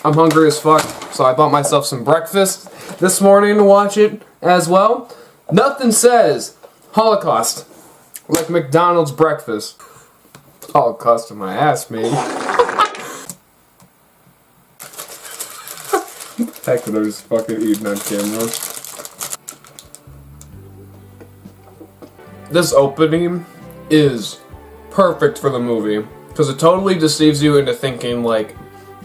[SPEAKER 1] I'm hungry as fuck, so I bought myself some breakfast this morning to watch it as well. Nothing says Holocaust like McDonald's breakfast. Holocaust in my ass, man. Heck, they're just fucking eating on camera. This opening is perfect for the movie because it totally deceives you into thinking like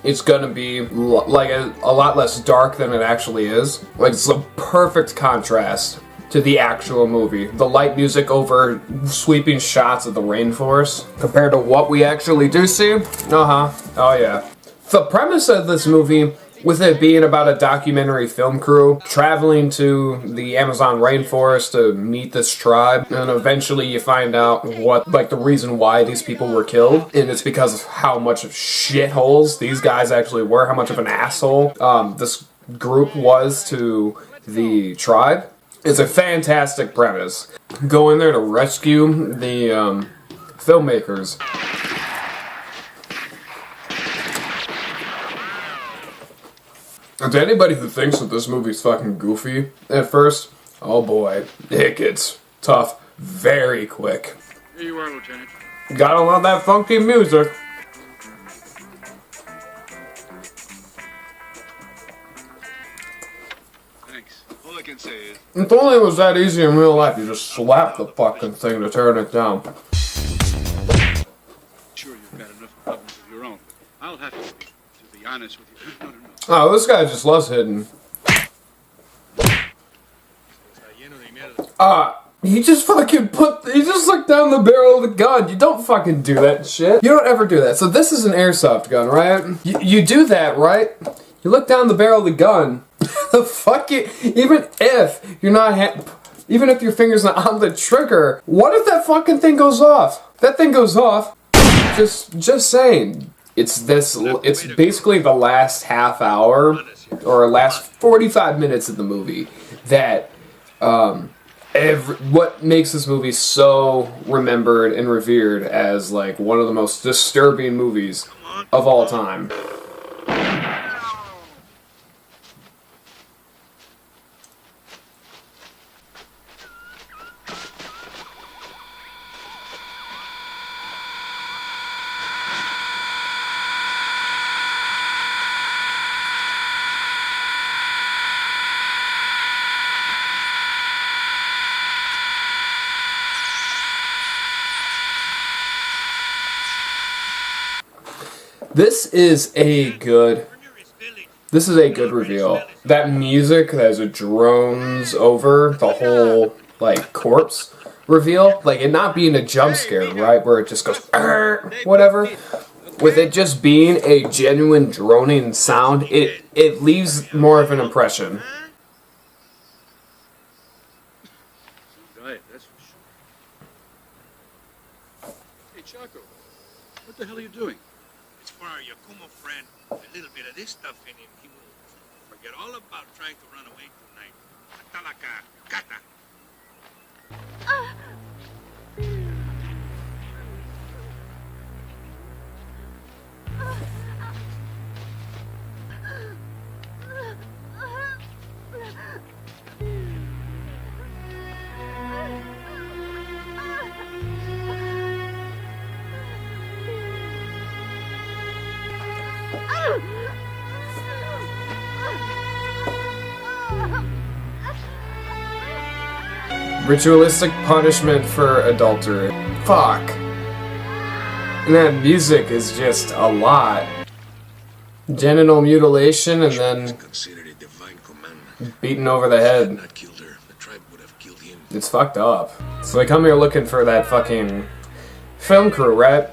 [SPEAKER 1] it's gonna be like a lot less dark than it actually is. Like, it's a perfect contrast to the actual movie. The light music over sweeping shots of the rainforest compared to what we actually do see. Oh yeah. The premise of this movie, with it being about a documentary film crew traveling to the Amazon rainforest to meet this tribe, and eventually you find out what, like, the reason why these people were killed, and it's because of how much of shitholes these guys actually were, how much of an asshole this group was to the tribe. It's a fantastic premise. Go in there to rescue the filmmakers. And to anybody who thinks that this movie's fucking goofy at first, oh boy, it gets tough very quick.
[SPEAKER 11] Here you are, Lieutenant.
[SPEAKER 1] Gotta love that funky music.
[SPEAKER 11] Thanks. All I can say is...
[SPEAKER 1] If only it was that easy in real life, you just slap the fucking thing to turn it down.
[SPEAKER 11] Sure, you've got enough problems of your own. I'll have to be honest with you. No.
[SPEAKER 1] Oh, this guy just loves hitting. He just looked down the barrel of the gun. You don't fucking do that shit. You don't ever do that. So this is an airsoft gun, right? You do that, right? You look down the barrel of the gun. The fucking, even if you're not, even if your finger's not on the trigger, what if that fucking thing goes off? That thing goes off. Just saying. It's basically the last half hour, or last 45 minutes of the movie that, what makes this movie so remembered and revered as like one of the most disturbing movies of all time. This is a good reveal. That music as it drones over the whole, like, corpse reveal, like it not being a jump scare, right, where it just goes, whatever, with it just being a genuine droning sound, it leaves more of an impression.
[SPEAKER 11] Hey, Chaco, what the hell are you doing? It's for our Yakumo friend. A little bit of this stuff in him, he will forget all about trying to run away tonight. Atalaka, gata.
[SPEAKER 1] Ritualistic punishment for adultery. Fuck. And that music is just a lot. Genital mutilation and then beaten over the head. It's fucked up. So they come here looking for that fucking film crew, right?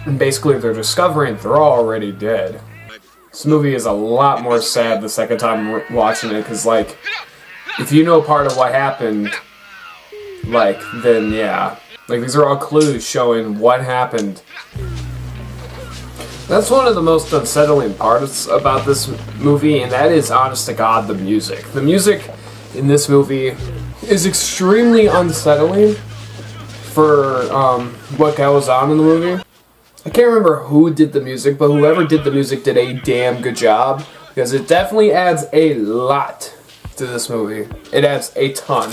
[SPEAKER 1] And basically they're discovering they're already dead. This movie is a lot more sad the second time watching it, because, like, if you know part of what happened, like, then yeah. Like, these are all clues showing what happened. That's one of the most unsettling parts about this movie, and that is, honest to God, the music. The music in this movie is extremely unsettling for what goes on in the movie. I can't remember who did the music, but whoever did the music did a damn good job, because it definitely adds a lot to this movie. It adds a ton.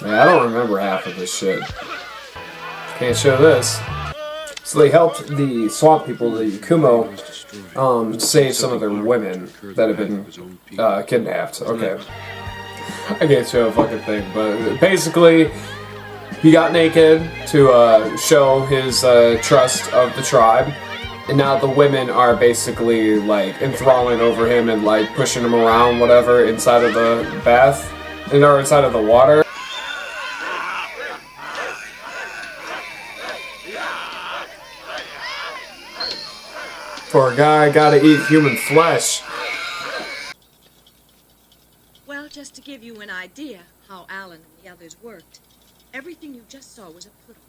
[SPEAKER 1] Yeah, I don't remember half of this shit. Can't show this. So they helped the swamp people, the Yakumo, save some of their women that have been kidnapped. Okay. I can't show a fucking thing, but basically, he got naked to show his trust of the tribe, and now the women are basically, like, enthralling over him and, like, pushing him around, whatever, inside of the bath, or inside of the water. Poor guy, gotta eat human flesh.
[SPEAKER 12] Well, just to give you an idea how Alan and the others worked, everything you just saw was a put-on.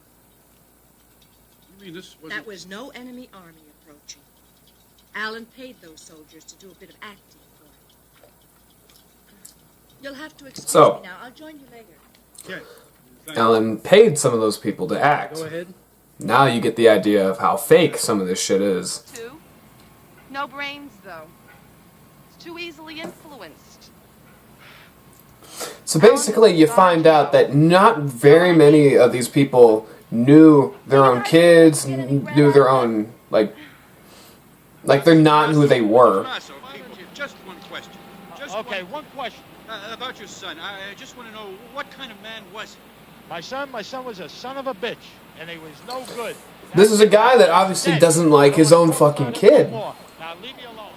[SPEAKER 11] You mean this was...
[SPEAKER 12] That was no enemy army approaching. Alan paid those soldiers to do a bit of acting for him. You'll have to excuse me now. I'll join you later.
[SPEAKER 11] Okay.
[SPEAKER 1] Alan paid some of those people to act.
[SPEAKER 11] Go ahead.
[SPEAKER 1] Now you get the idea of how fake some of this shit is.
[SPEAKER 13] No brains, though. It's too easily influenced.
[SPEAKER 1] So basically you find out that not very many of these people knew their own kids, knew their own, like they're not who they were.
[SPEAKER 11] Just one question. One question. About your son. I just want to know, what kind of man was he?
[SPEAKER 14] My son was a son of a bitch, and he was no good.
[SPEAKER 1] This is a guy that obviously doesn't like his own fucking kid.
[SPEAKER 14] Now leave me alone.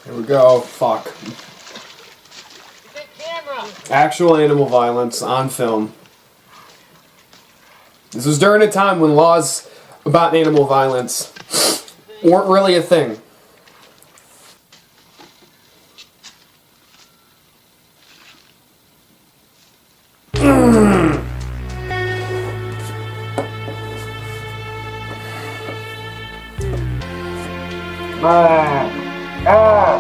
[SPEAKER 1] Here we go. Fuck. Actual animal violence on film. This was during a time when laws about animal violence weren't really a thing.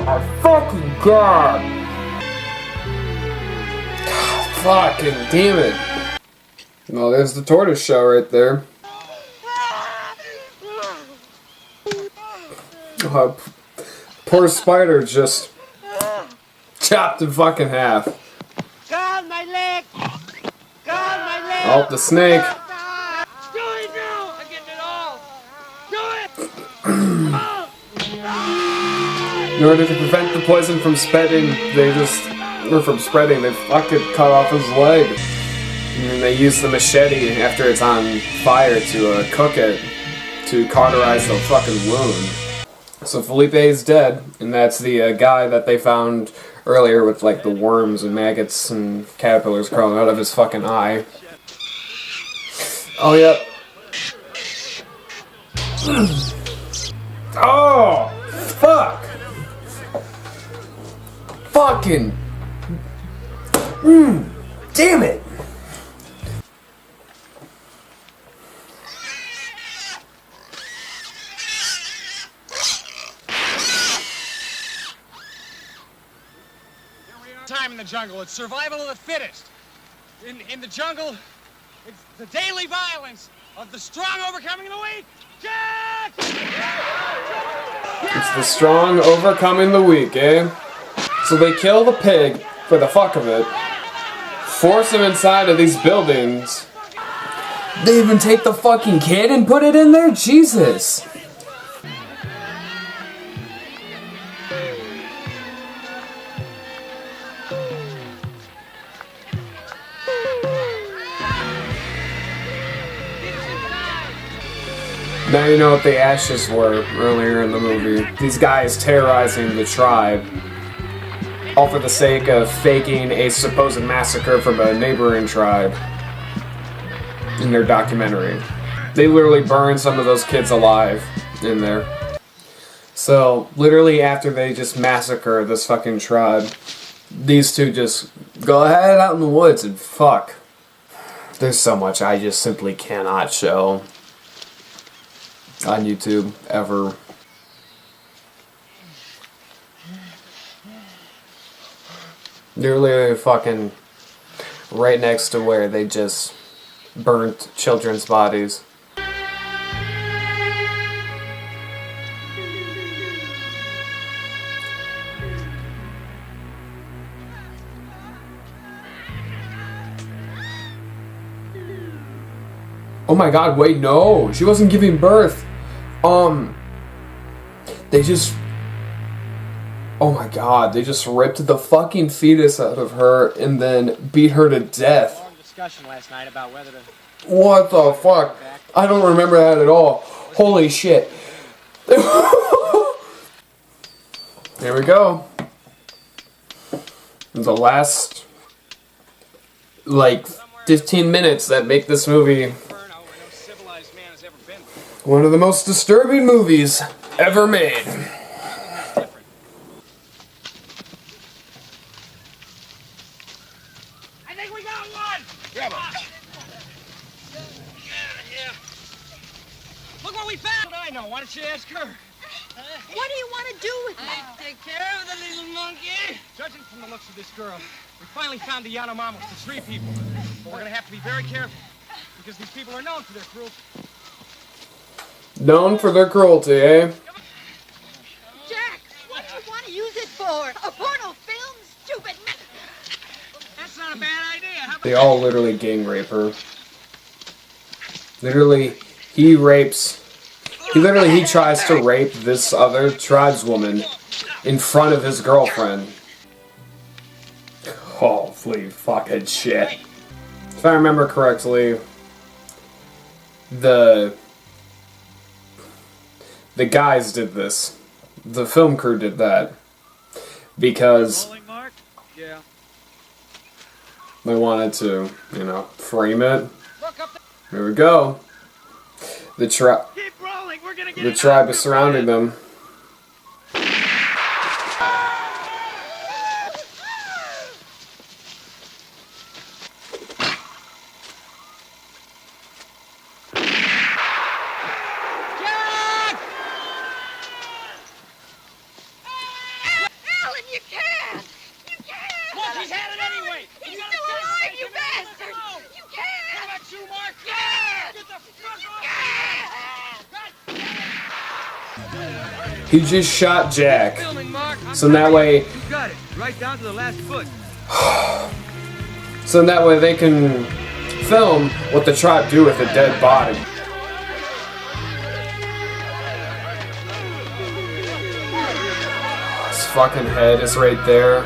[SPEAKER 1] My fucking God! Fucking damn it! Well, there's the tortoise shell right there. Poor spider just chopped in fucking half.
[SPEAKER 9] God, my leg! God, my leg!
[SPEAKER 1] Oh, the snake.
[SPEAKER 9] Do it now! I'm getting it all! Do it!
[SPEAKER 1] In order to prevent the poison from spreading, they fucking cut off his leg. And then they use the machete after it's on fire to cook it, to cauterize the fucking wound. So Felipe is dead, and that's the guy that they found earlier with like the worms and maggots and caterpillars crawling out of his fucking eye. Oh, yep. Oh, fuck! Fucking... damn it!
[SPEAKER 15] Time in the jungle, it's survival of the fittest. In the jungle, it's the daily violence of the strong overcoming the weak. Jack!
[SPEAKER 1] It's the strong overcoming the weak, eh? So they kill the pig for the fuck of it, force him inside of these buildings. They even take the fucking kid and put it in there? Jesus! Now you know what the ashes were earlier in the movie. These guys terrorizing the tribe, all for the sake of faking a supposed massacre from a neighboring tribe in their documentary. They literally burned some of those kids alive in there. So, literally after they just massacre this fucking tribe, these two just go ahead out in the woods and fuck. There's so much I just simply cannot show on YouTube, ever. Literally fucking right next to where they just burnt children's bodies. Oh my god, wait, no! She wasn't giving birth! They just... Oh my god, they just ripped the fucking fetus out of her and then beat her to death.
[SPEAKER 15] Long discussion last night about whether to...
[SPEAKER 1] What the fuck? I don't remember that at all. Holy shit. Here we go. The last, like, 15 minutes that make this movie one of the most disturbing movies ever made.
[SPEAKER 9] I think we got one! Grab him. Yeah.
[SPEAKER 15] Look what we found! I know, why don't you ask her?
[SPEAKER 12] What do you want to do with it?
[SPEAKER 9] Take care of the little monkey.
[SPEAKER 15] Judging from the looks of this girl, we finally found the Yanomamos, the tree people. But we're gonna have to be very careful, because these people are known for their cruelty.
[SPEAKER 1] Known for their cruelty, eh?
[SPEAKER 12] Jack, what do you want to use it for? A porno film, stupid.
[SPEAKER 15] That's not a bad idea. How about
[SPEAKER 1] They all literally gang rape her. Literally, he tries to rape this other tribeswoman in front of his girlfriend. Holy fucking shit. If I remember correctly, the guys did this. The film crew did that. because
[SPEAKER 15] Yeah.
[SPEAKER 1] they wanted to, you know, frame it. Here we go. The tribe is surrounding them. He just shot Jack, so that way,
[SPEAKER 15] You got it, right down to the last foot.
[SPEAKER 1] so that way they can film what the tribe do with a dead body. His fucking head is right there.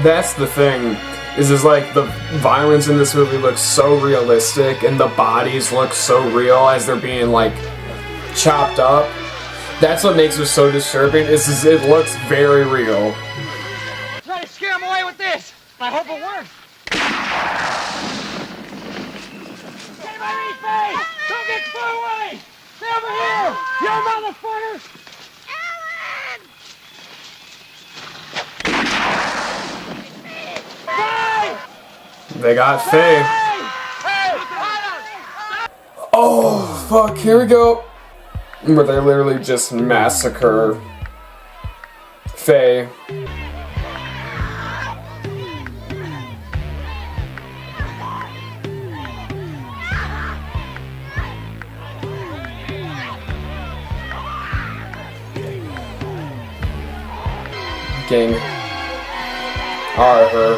[SPEAKER 1] That's the thing. Is like the violence in this movie looks so realistic, and the bodies look so real as they're being like chopped up. That's what makes it so disturbing. Is it looks very real.
[SPEAKER 15] Try to scare him away with this. I hope it works. Stay by me, Faye! Don't get far away! Stay over here! You motherfuckers!
[SPEAKER 1] They got Faye. Oh, fuck, here we go. Where they literally just massacre Faye. Gang. Her.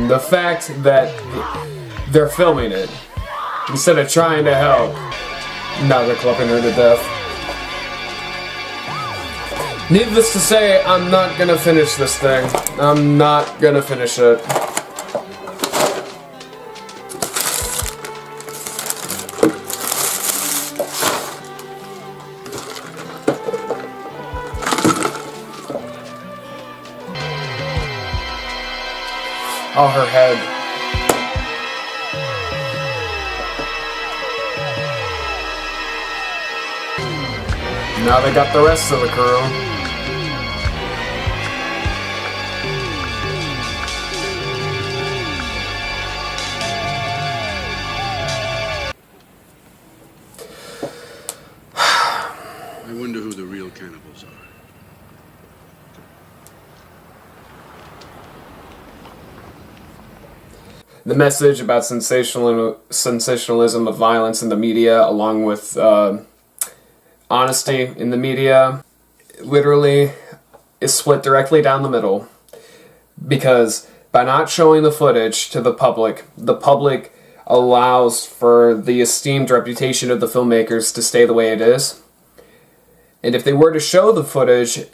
[SPEAKER 1] The fact that they're filming it instead of trying to help. Now they're clubbing her to death. Needless to say, I'm not gonna finish this thing. I'm not gonna finish it. Oh, her head. Now they got the rest of the crew.
[SPEAKER 11] I wonder who the real cannibals are.
[SPEAKER 1] The message about sensationalism of violence in the media, along with honesty in the media, literally is split directly down the middle. Because by not showing the footage to the public allows for the esteemed reputation of the filmmakers to stay the way it is. And if they were to show the footage,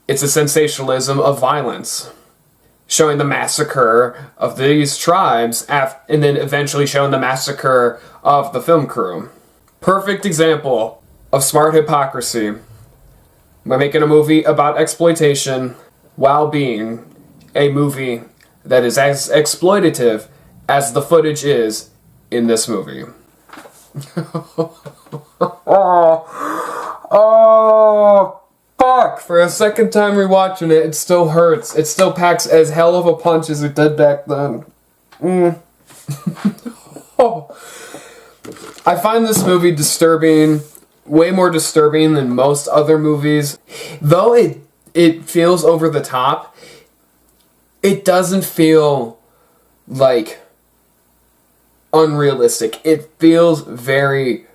[SPEAKER 1] it's a sensationalism of violence. Showing the massacre of these tribes, and then eventually showing the massacre of the film crew. Perfect example of smart hypocrisy. By making a movie about exploitation while being a movie that is as exploitative as the footage is in this movie. Oh, fuck! For a second time rewatching it, it still hurts. It still packs as hell of a punch as it did back then. Oh. I find this movie disturbing, way more disturbing than most other movies. Though it feels over the top, it doesn't feel like unrealistic. It feels very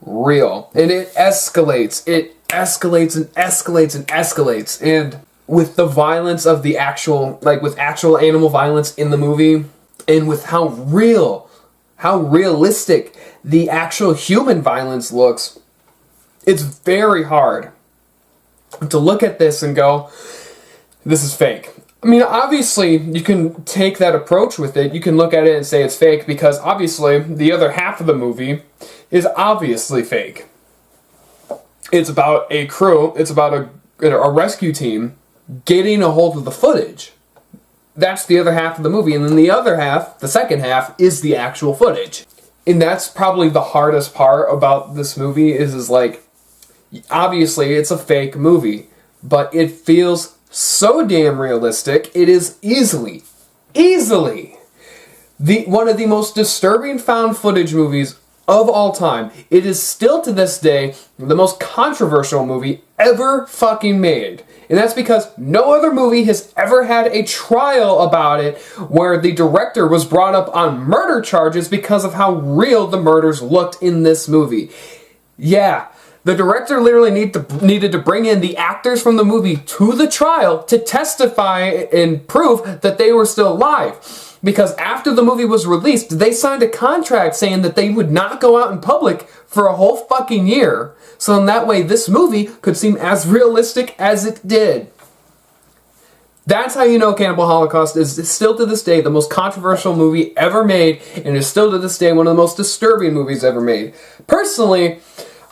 [SPEAKER 1] real. And it escalates. It escalates and escalates and escalates. And with the violence of the actual, like with actual animal violence in the movie, and with how realistic the actual human violence looks, it's very hard to look at this and go, this is fake. I mean, obviously, you can take that approach with it. You can look at it and say it's fake because, obviously, the other half of the movie is obviously fake. It's about a crew, it's about a rescue team getting a hold of the footage. That's the other half of the movie, and then the other half, the second half, is the actual footage. And that's probably the hardest part about this movie is like, obviously it's a fake movie, but it feels so damn realistic. It is easily one of the most disturbing found footage movies of all time. It is still to this day the most controversial movie ever fucking made. And that's because no other movie has ever had a trial about it where the director was brought up on murder charges because of how real the murders looked in this movie. Yeah, the director literally needed to bring in the actors from the movie to the trial to testify and prove that they were still alive. Because after the movie was released, they signed a contract saying that they would not go out in public for a whole fucking year. So in that way, this movie could seem as realistic as it did. That's how you know Cannibal Holocaust is still to this day the most controversial movie ever made, and is still to this day one of the most disturbing movies ever made. Personally,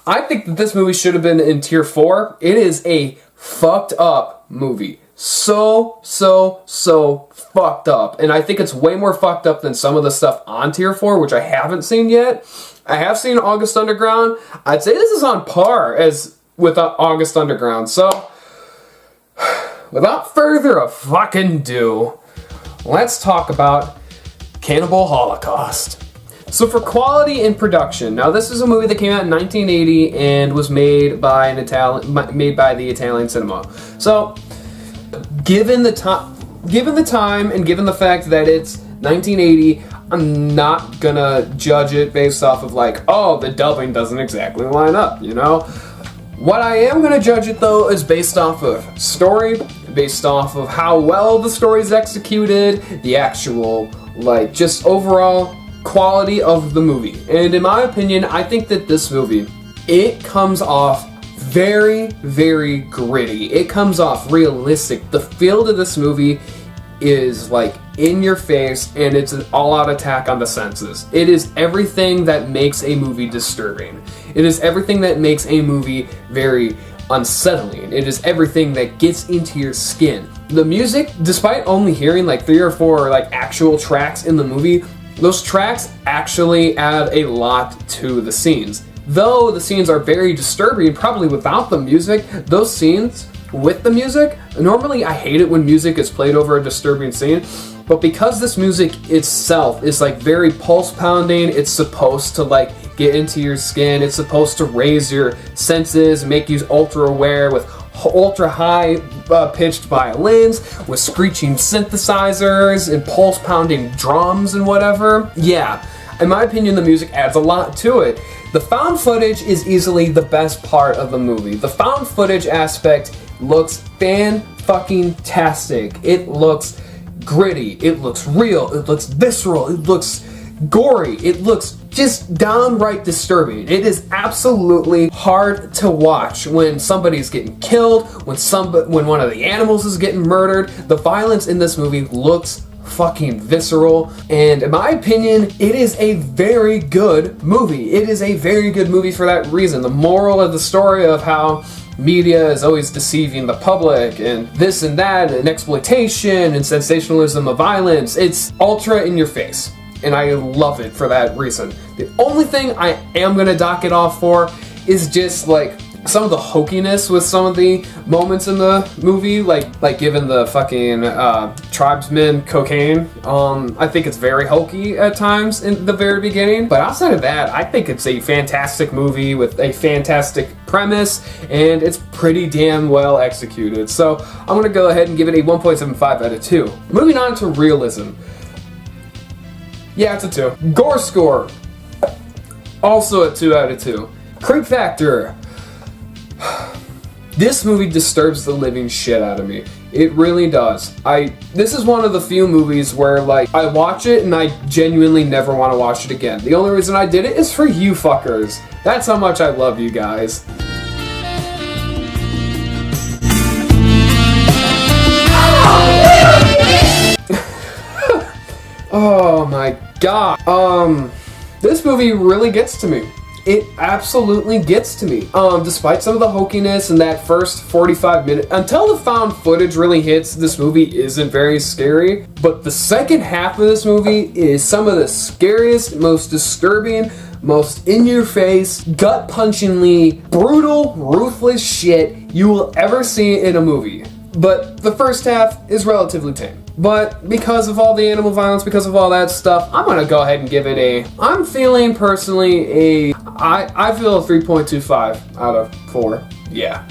[SPEAKER 1] I think that this movie should have been in tier 4. It is a fucked up movie. So fucked up. And I think it's way more fucked up than some of the stuff on tier 4, which I haven't seen yet. I have seen August Underground. I'd say this is on par as with August Underground. So, without further fucking ado, let's talk about Cannibal Holocaust. So for quality in production, now this is a movie that came out in 1980 and was made by the Italian cinema. So, given the time and given the fact that it's 1980, I'm not gonna judge it based off of like, oh, the dubbing doesn't exactly line up, you know? What I am gonna judge it though is based off of story, based off of how well the story's executed, the actual, like, just overall quality of the movie. And in my opinion, I think that this movie, it comes off very, very gritty. It comes off realistic. The feel to this movie is like in your face, and it's an all-out attack on the senses. It is everything that makes a movie disturbing. It is everything that makes a movie very unsettling. It is everything that gets into your skin. The music, despite only hearing like 3 or 4 like actual tracks in the movie, those tracks actually add a lot to the scenes. Though the scenes are very disturbing, probably without the music, those scenes with the music, normally I hate it when music is played over a disturbing scene, but because this music itself is like very pulse pounding, it's supposed to like get into your skin, it's supposed to raise your senses, make you ultra aware with ultra high pitched violins, with screeching synthesizers and pulse pounding drums and whatever. Yeah, in my opinion, the music adds a lot to it. The found footage is easily the best part of the movie. The found footage aspect looks fan-fucking-tastic. It looks gritty, it looks real, it looks visceral, it looks gory, it looks just downright disturbing. It is absolutely hard to watch when somebody's getting killed, when one of the animals is getting murdered. The violence in this movie looks fucking visceral, and in my opinion, it is a very good movie. It is a very good movie for that reason. The moral of the story of how media is always deceiving the public and this and that and exploitation and sensationalism of violence, it's ultra in your face, and I love it for that reason. The only thing I am gonna dock it off for is just like some of the hokiness with some of the moments in the movie, like given the fucking tribesmen cocaine. I think it's very hokey at times in the very beginning, but outside of that, I think it's a fantastic movie with a fantastic premise, and it's pretty damn well executed. So I'm gonna go ahead and give it a 1.75 out of 2. Moving on to realism. Yeah, it's a 2. Gore score, also a 2 out of 2. Creep factor. This movie disturbs the living shit out of me. It really does. This is one of the few movies where like I watch it and I genuinely never want to watch it again. The only reason I did it is for you fuckers. That's how much I love you guys. Oh my god. This movie really gets to me. it absolutely gets to me. Despite some of the hokiness in that first 45 minutes, until the found footage really hits, this movie isn't very scary. But the second half of this movie is some of the scariest, most disturbing, most in-your-face, gut-punchingly brutal, ruthless shit you will ever see in a movie. But the first half is relatively tame. But because of all the animal violence, because of all that stuff, I'm gonna go ahead and give it I'm feeling personally I feel a 3.25 out of 4. Yeah.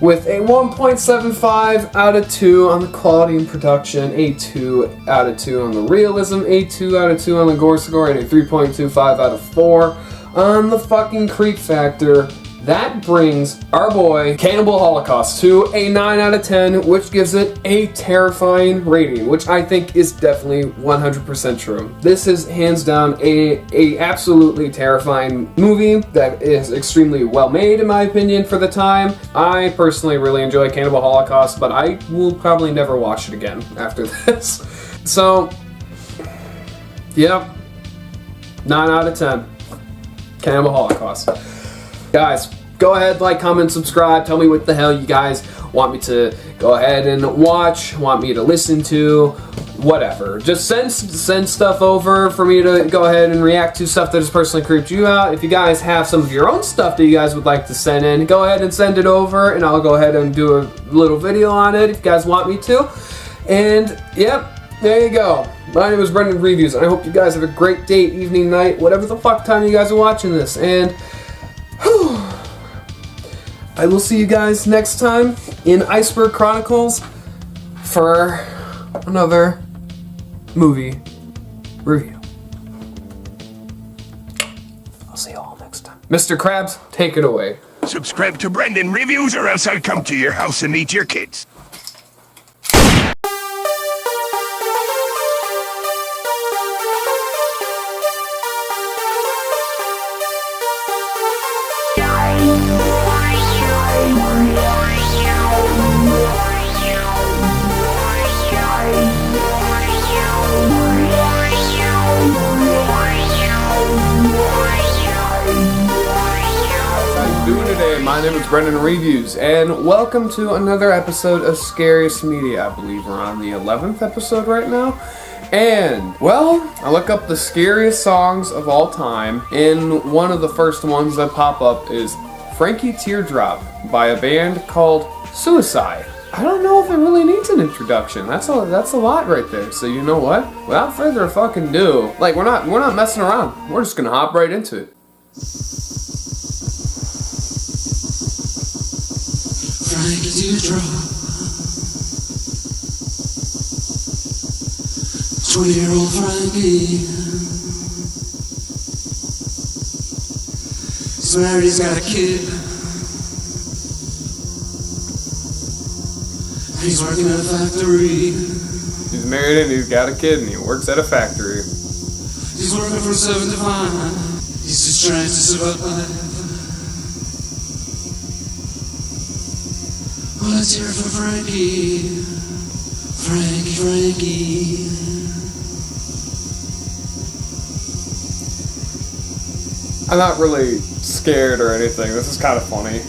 [SPEAKER 1] With a 1.75 out of 2 on the quality and production, a 2 out of 2 on the realism, a 2 out of 2 on the gore score, and a 3.25 out of 4 on the fucking creep factor. That brings our boy Cannibal Holocaust to a 9 out of 10, which gives it a terrifying rating, which I think is definitely 100% true. This is hands down a absolutely terrifying movie that is extremely well made in my opinion for the time. I personally really enjoy Cannibal Holocaust, but I will probably never watch it again after this. So, yep, 9 out of 10. Cannibal Holocaust. Guys, go ahead, like, comment, subscribe. Tell me what the hell you guys want me to go ahead and watch, want me to listen to, whatever. Just send stuff over for me to go ahead and react to, stuff that has personally creeped you out. If you guys have some of your own stuff that you guys would like to send in, go ahead and send it over, and I'll go ahead and do a little video on it if you guys want me to. And, yep, there you go. My name is Brendan Reviews, and I hope you guys have a great day, evening, night, whatever the fuck time you guys are watching this. And I will see you guys next time in Iceberg Chronicles for another movie review. I'll see you all next time. Mr. Krabs, take it away.
[SPEAKER 16] Subscribe to Brendan Reviews or else I'll come to your house and eat your kids.
[SPEAKER 1] My name is Brendan Reviews, and welcome to another episode of Scariest Media. I believe we're on the 11th episode right now. And, well, I look up the scariest songs of all time, and one of the first ones that pop up is Frankie Teardrop by a band called Suicide. I don't know if it really needs an introduction. That's a lot right there. So you know what? Without further fucking ado, like we're not messing around. We're just gonna hop right into it.
[SPEAKER 17] Frankie Teardrop, sweet-year-old Frankie. He's married, he's got a kid. He's working at a factory.
[SPEAKER 1] He's married and he's got a kid and he works at a factory.
[SPEAKER 17] He's working from 7 to 5. He's just trying to survive. Well, let's hear it for Frankie. Frankie.
[SPEAKER 1] I'm not really scared or anything. This is kind of funny.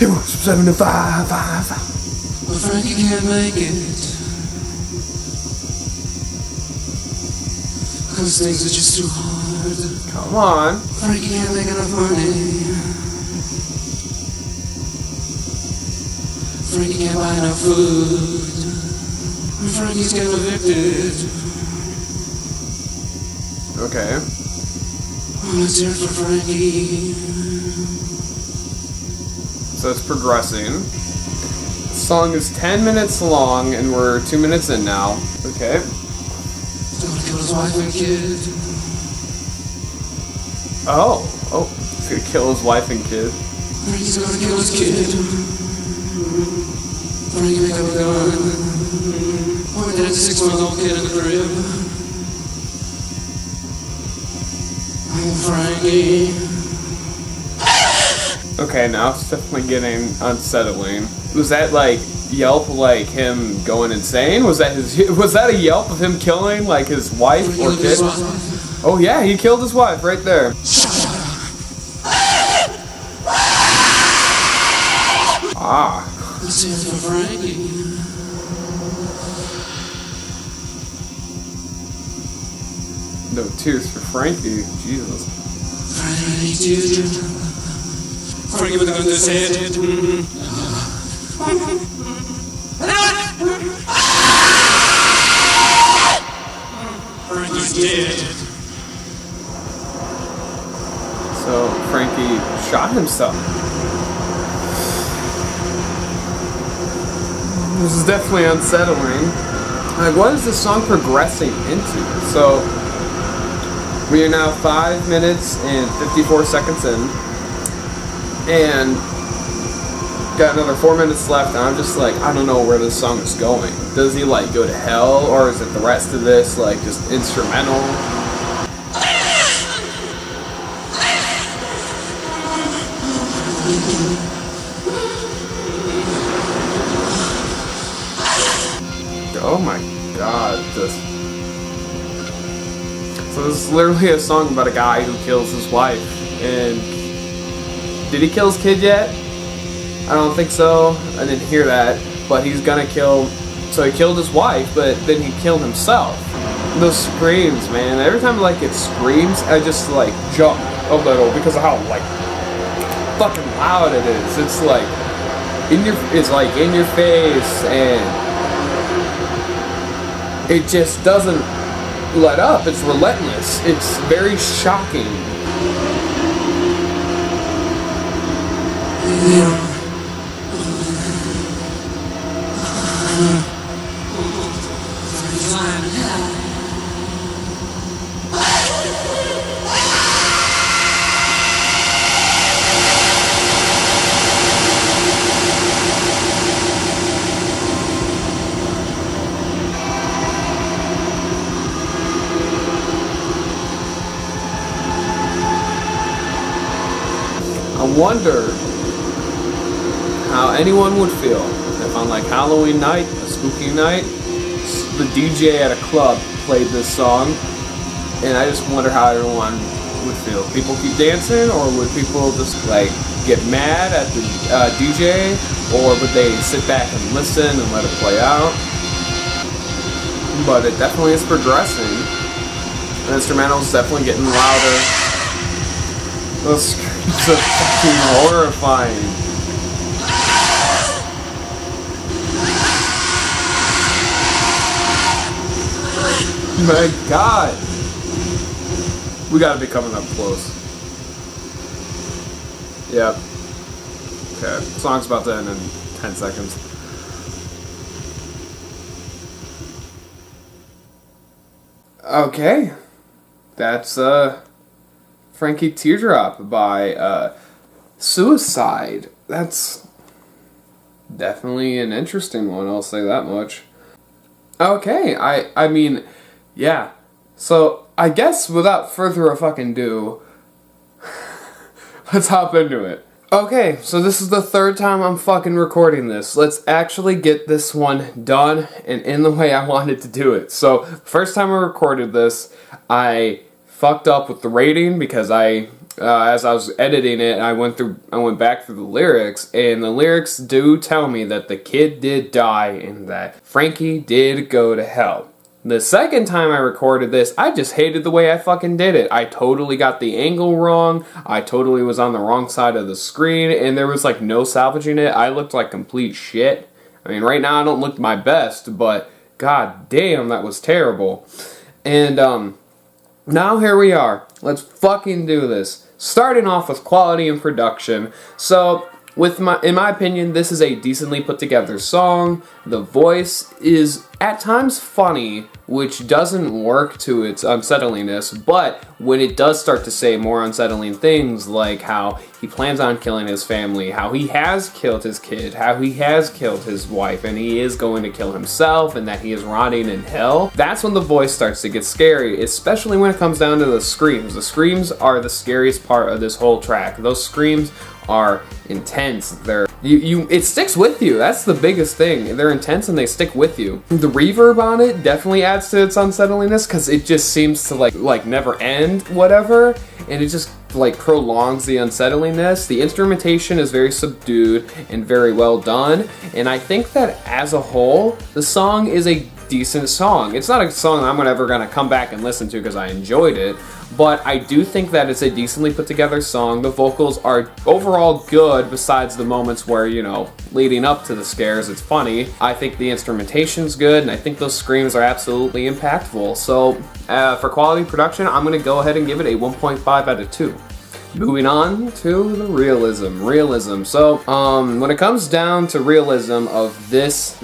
[SPEAKER 1] It was 7 to 5.
[SPEAKER 17] Well, Frankie can't make it. Cause things are just too hard.
[SPEAKER 1] Come on.
[SPEAKER 17] Frankie can't make enough money. Frankie can't buy enough food. Frankie's getting evicted.
[SPEAKER 1] Okay.
[SPEAKER 17] Well, let's hear it for Frankie.
[SPEAKER 1] So it's progressing. The song is 10 minutes long and we're 2 minutes in now. Okay.
[SPEAKER 17] He's gonna kill his wife and kid.
[SPEAKER 1] Oh, he's gonna kill his wife and kid.
[SPEAKER 17] Frankie's gonna kill his kid. Frankie, make up a gun. Pointed at the 6-month-old kid in the crib. Oh, Frankie.
[SPEAKER 1] Okay, now it's definitely getting unsettling. Was that like yelp like him going insane? Was that a yelp of him killing like his wife or kid? Oh yeah, he killed his wife right there.
[SPEAKER 17] Tears for Frankie.
[SPEAKER 1] No tears for Frankie. Jesus.
[SPEAKER 17] Frankie, Teardrop. Frankie with the gun to his head. Frankie's dead.
[SPEAKER 1] So Frankie shot himself. This is definitely unsettling. Like, what is this song progressing into? So we are now 5 minutes and 54 seconds in, and got another 4 minutes left, and I'm just like, I don't know where this song is going. Does he like go to hell, or is it the rest of this like just instrumental? Oh my god, this. So this is literally a song about a guy who kills his wife, and did he kill his kid yet? I don't think so. I didn't hear that, but he's gonna kill. So he killed his wife, but then he killed himself. Those screams, man. Every time like it screams, I just like jump a little because of how like fucking loud it is. It's like in your face, and it just doesn't let up. It's relentless. It's very shocking. I wonder how anyone would feel if on like Halloween night, a spooky night, the DJ at a club played this song, and I just wonder how everyone would feel. People keep dancing, or would people just like get mad at the DJ, or would they sit back and listen and let it play out? But it definitely is progressing. The instrumental is definitely getting louder. Those screams are fucking horrifying. My god. We gotta be coming up close. Yep. Okay. Song's about to end in 10 seconds. Okay. That's Frankie Teardrop by Suicide. That's definitely an interesting one, I'll say that much. Okay, I mean, yeah. So, I guess without further ado, let's hop into it. Okay, so this is the third time I'm fucking recording this. Let's actually get this one done and in the way I wanted to do it. So, first time I recorded this, I fucked up with the rating because as I was editing it, I went back through the lyrics, and the lyrics do tell me that the kid did die and that Frankie did go to hell. The second time I recorded this, I just hated the way I fucking did it. I totally got the angle wrong. I totally was on the wrong side of the screen, and there was like no salvaging it. I looked like complete shit. I mean, right now I don't look my best, but god damn, that was terrible. And now here we are. Let's fucking do this. Starting off with quality and production. So, in my opinion, this is a decently put together song. The voice is at times funny, which doesn't work to its unsettlingness, but when it does start to say more unsettling things, like how he plans on killing his family, how he has killed his kid, how he has killed his wife, and he is going to kill himself, and that he is rotting in hell, that's when the voice starts to get scary, especially when it comes down to the screams. The screams are the scariest part of this whole track. Those screams are intense. It sticks with you. That's the biggest thing. They're intense and they stick with you. The reverb on it definitely adds to its unsettlingness because it just seems to like never end, whatever. and it just like prolongs the unsettlingness. The instrumentation is very subdued and very well done, and I think that as a whole, the song is a decent song. It's not a song I'm ever gonna come back and listen to because I enjoyed it, but I do think that it's a decently put together song. The vocals are overall good besides the moments where, you know, leading up to the scares, it's funny. I think the instrumentation's good, and I think those screams are absolutely impactful. So for quality production, I'm gonna go ahead and give it a 1.5 out of 2. Moving on to the realism. So, when it comes down to realism of this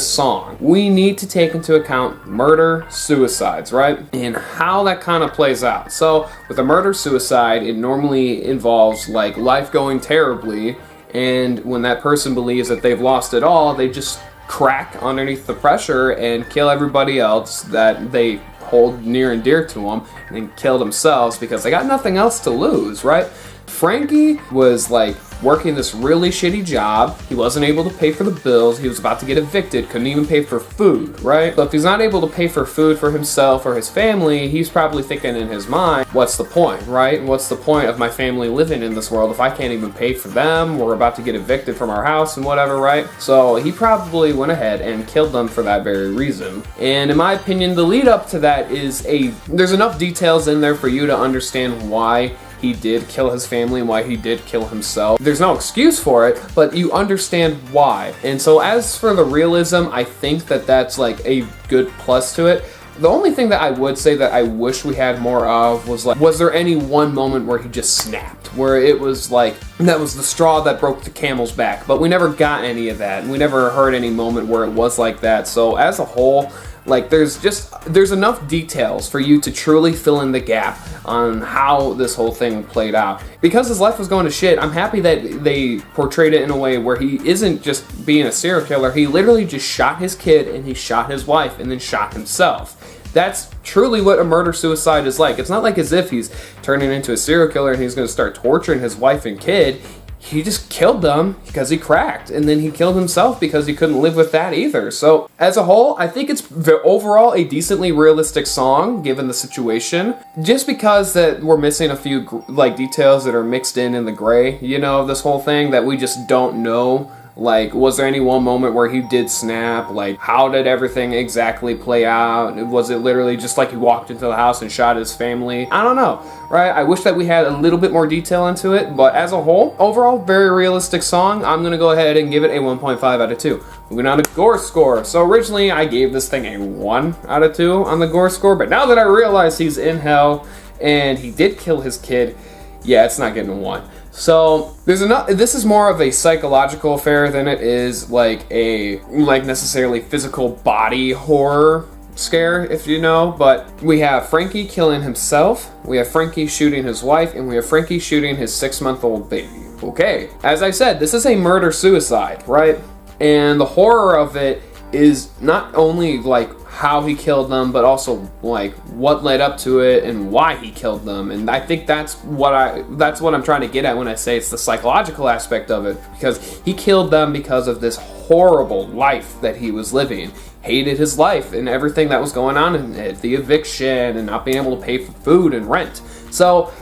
[SPEAKER 1] song, we need to take into account murder, suicides, right? And how that kind of plays out. So, with a murder-suicide, it normally involves like life going terribly, and when that person believes that they've lost it all, they just crack underneath the pressure and kill everybody else that they hold near and dear to them, and then kill themselves because they got nothing else to lose, right? Frankie was like working this really shitty job. He wasn't able to pay for the bills. He was about to get evicted, couldn't even pay for food, right? So if he's not able to pay for food for himself or his family, he's probably thinking in his mind, what's the point, right? What's the point of my family living in this world if I can't even pay for them? We're about to get evicted from our house and whatever, right? So he probably went ahead and killed them for that very reason. And in my opinion, the lead up to that is there's enough details in there for you to understand why he did kill his family and why he did kill himself. There's no excuse for it, but you understand why. And so as for the realism, I think that that's like a good plus to it. The only thing that I would say that I wish we had more of was there any one moment where he just snapped? Where it was like, that was the straw that broke the camel's back. But we never got any of that. And we never heard any moment where it was like that. So as a whole, like there's enough details for you to truly fill in the gap on how this whole thing played out. Because his life was going to shit, I'm happy that they portrayed it in a way where he isn't just being a serial killer. He literally just shot his kid and he shot his wife and then shot himself. That's truly what a murder-suicide is like. It's not like as if he's turning into a serial killer and he's going to start torturing his wife and kid. He just killed them because he cracked, and then he killed himself because he couldn't live with that either. So as a whole, I think it's overall a decently realistic song given the situation. Just because that we're missing a few like details that are mixed in the gray, you know, of this whole thing that we just don't know. Like, was there any one moment where he did snap? Like, how did everything exactly play out? Was it literally just like he walked into the house and shot his family? I don't know, right? I wish that we had a little bit more detail into it, but as a whole, overall, very realistic song. I'm gonna go ahead and give it a 1.5 out of 2. Moving on to Gore score. So originally, I gave this thing a 1 out of 2 on the Gore score, but now that I realize he's in hell and he did kill his kid, yeah, it's not getting a 1. So this is more of a psychological affair than it is like necessarily physical body horror scare, if you know. But we have Frankie killing himself, we have Frankie shooting his wife, and we have Frankie shooting his 6-month-old baby. Okay, as I said, this is a murder-suicide, right? And the horror of it is not only like how he killed them, but also like what led up to it and why he killed them. And I think that's what I'm trying to get at when I say it's the psychological aspect of it, because he killed them because of this horrible life that he was living. Hated his life and everything that was going on in it, the eviction and not being able to pay for food and rent. So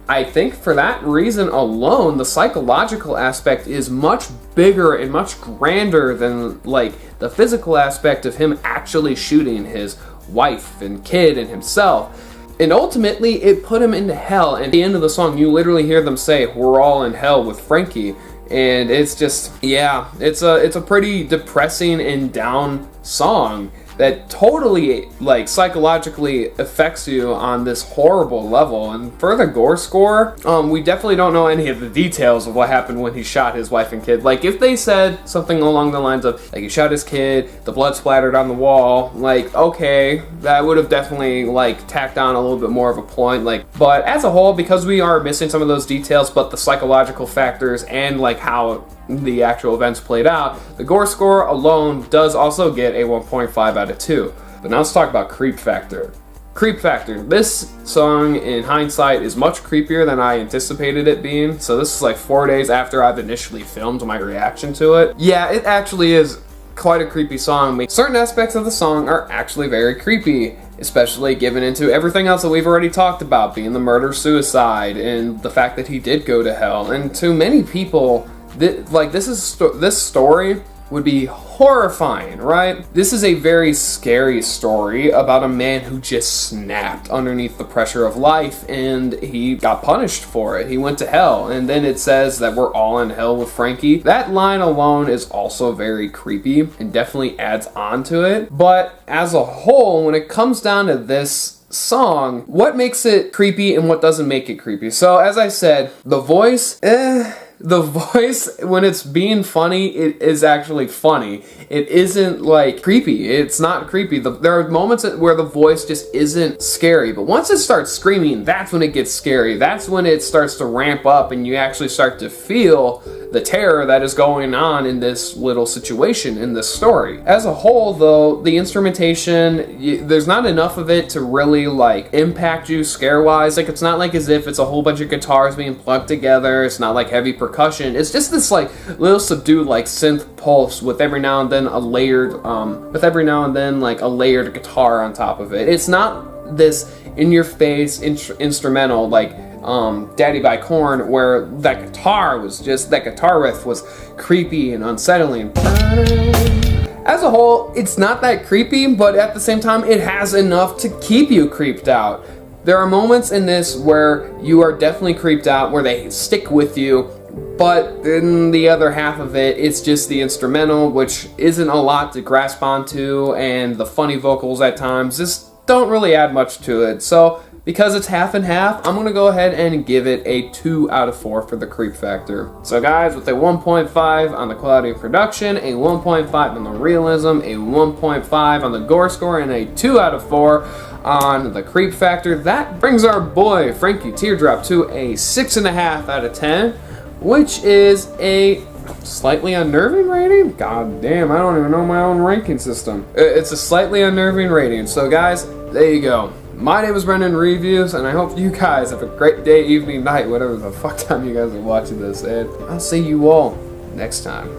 [SPEAKER 1] I think for that reason alone, the psychological aspect is much bigger and much grander than like the physical aspect of him actually shooting his wife and kid and himself. And ultimately, it put him into hell. And at the end of the song, you literally hear them say, "We're all in hell with Frankie." And it's just, yeah, it's a pretty depressing and down song that totally, like, psychologically affects you on this horrible level. And for the Gore score, we definitely don't know any of the details of what happened when he shot his wife and kid. Like, if they said something along the lines of, like, he shot his kid, the blood splattered on the wall, like, okay, that would have definitely, like, tacked on a little bit more of a point. Like, but as a whole, because we are missing some of those details, but the psychological factors and, like, how the actual events played out, the Gore score alone does also get a 1.5 out of 2. But now let's talk about creep factor. Creep factor. This song, in hindsight, is much creepier than I anticipated it being. So this is like 4 days after I've initially filmed my reaction to it. Yeah, it actually is quite a creepy song. Certain aspects of the song are actually very creepy. especially given into everything else that we've already talked about, being the murder-suicide and the fact that he did go to hell. And to many people, this story would be horrifying, right? This is a very scary story about a man who just snapped underneath the pressure of life, and he got punished for it. He went to hell, and then it says that we're all in hell with Frankie. That line alone is also very creepy and definitely adds on to it. But as a whole, when it comes down to this song, what makes it creepy and what doesn't make it creepy? So as I said, the voice, the voice, when it's being funny, it is actually funny. It isn't like creepy. It's not creepy. There are moments where the voice just isn't scary, but once it starts screaming, that's when it gets scary. That's when it starts to ramp up and you actually start to feel the terror that is going on in this little situation, in this story. As a whole, though, the instrumentation, there's not enough of it to really like impact you scare-wise. Like, it's not like as if it's a whole bunch of guitars being plugged together. It's not like heavy percussion. It's just this like little subdued like synth pulse with every now and then a layered guitar on top of it. It's not this in-your-face instrumental like Daddy by Korn, where that guitar riff was creepy and unsettling. As a whole, it's not that creepy, but at the same time, it has enough to keep you creeped out. There are moments in this where you are definitely creeped out, where they stick with you, but then the other half of it, it's just the instrumental, which isn't a lot to grasp onto, and the funny vocals at times just don't really add much to it. So because it's half and half, I'm gonna go ahead and give it a 2 out of 4 for the creep factor. So guys, with a 1.5 on the quality of production, a 1.5 on the realism, a 1.5 on the gore score, and a 2 out of 4 on the creep factor, that brings our boy Frankie Teardrop to a 6.5 out of 10, which is a slightly unnerving rating? God damn, I don't even know my own ranking system. It's a slightly unnerving rating. So guys, there you go. My name is Brendan Reviews, and I hope you guys have a great day, evening, night, whatever the fuck time you guys are watching this, and I'll see you all next time.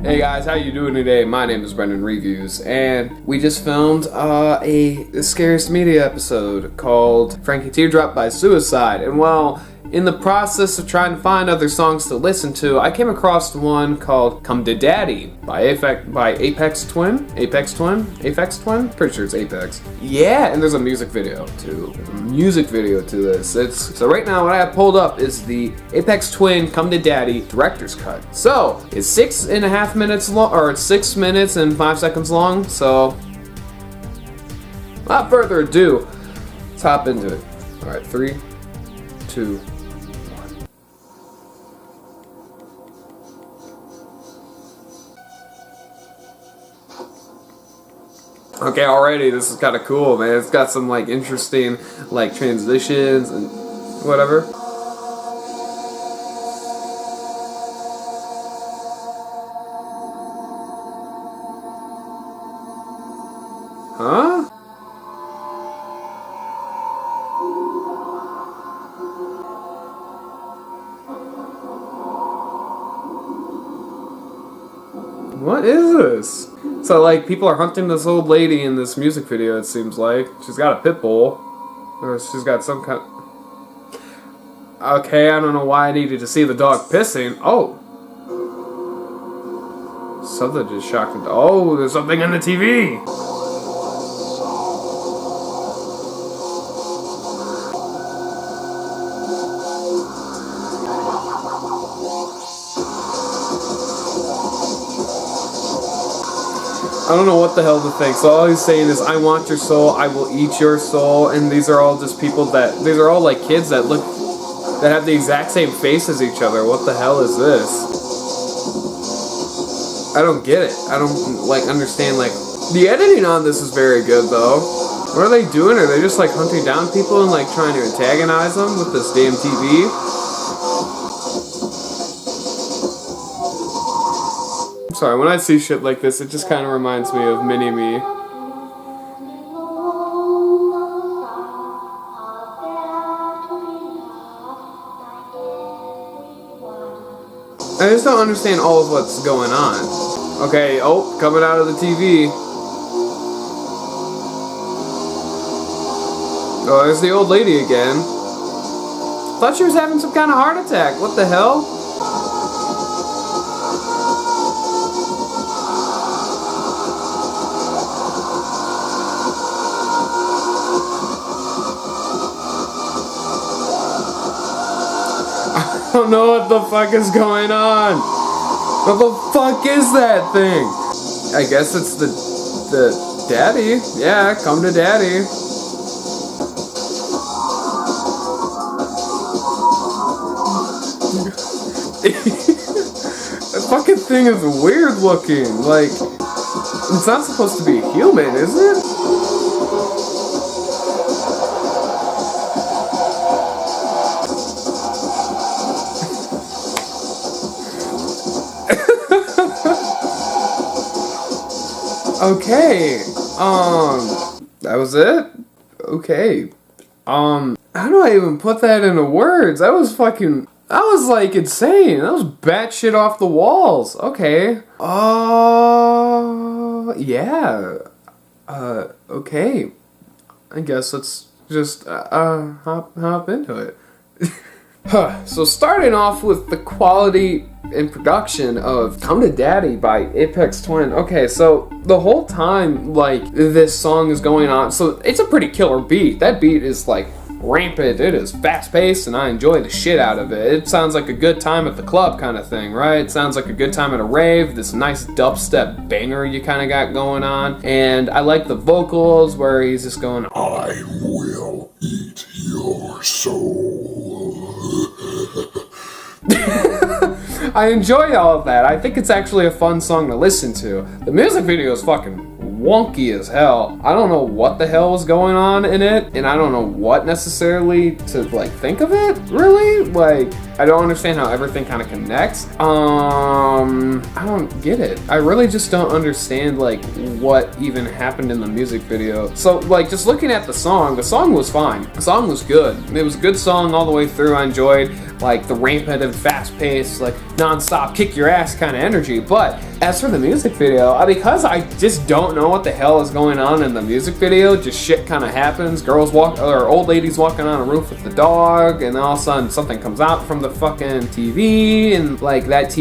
[SPEAKER 1] Hey guys, how you doing today? My name is Brendan Reviews, and we just filmed a Scariest Media episode called Frankie Teardrop by Suicide. And while in the process of trying to find other songs to listen to, I came across one called Come to Daddy by Aphex Twin? Pretty sure it's Aphex. Yeah, and there's a music video too. So right now what I have pulled up is the Aphex Twin Come to Daddy director's cut. So it's 6.5 minutes long, or it's 6 minutes and 5 seconds long. So without further ado, let's hop into it. All right, 3, 2. Okay, already this is kind of cool, man. It's got some like interesting like transitions and whatever. Huh? What is this? So like people are hunting this old lady in this music video, it seems like. She's got a pit bull. Or she's got some kind... Okay, I don't know why I needed to see the dog pissing. Oh! Something just shocked me. Oh, there's something on the TV! I don't know what the hell to think. So all he's saying is, I want your soul, I will eat your soul, and these are all just people that, these are all like kids that look, that have the exact same face as each other. What the hell is this? I don't get it. I don't like understand, like, the editing on this is very good though. What are they doing? Are they just like hunting down people and like trying to antagonize them with this damn TV? sorry, when I see shit like this, it just kind of reminds me of Mini-Me. I just don't understand all of what's going on. Okay, oh, coming out of the TV. Oh, there's the old lady again. Thought she was having some kind of heart attack. What the hell? I don't know what the fuck is going on. What the fuck is that thing? I guess it's the daddy. Yeah, come to daddy. That fucking thing is weird looking. Like, it's not supposed to be human, is it? Okay, that was it? Okay, how do I even put that into words? That was like insane. That was batshit off the walls. Okay. Yeah. Okay. I guess let's just, hop into it. So starting off with the quality and production of Come to Daddy by Aphex Twin. Okay, so the whole time, like, this song is going on, so it's a pretty killer beat. That beat is, like, rampant. It is fast-paced, and I enjoy the shit out of it. It sounds like a good time at the club kind of thing, right? It sounds like a good time at a rave, this nice dubstep banger you kind of got going on, and I like the vocals where he's just going,
[SPEAKER 5] I will eat your soul.
[SPEAKER 1] I enjoy all of that. I think it's actually a fun song to listen to. The music video is fucking wonky as hell. I don't know what the hell was going on in it, and I don't know what necessarily to, like, think of it, really. Like, I don't understand how everything kind of connects. I don't get it. I really just don't understand, like, what even happened in the music video. So, like, just looking at the song was fine. The song was good. It was a good song all the way through. I enjoyed, like, the rampant and fast-paced, like, non-stop, kick-your-ass kind of energy. But as for the music video, because I just don't know what the hell is going on in the music video, just shit kind of happens. Old ladies walking on a roof with the dog, and then all of a sudden something comes out from the fucking TV, and like that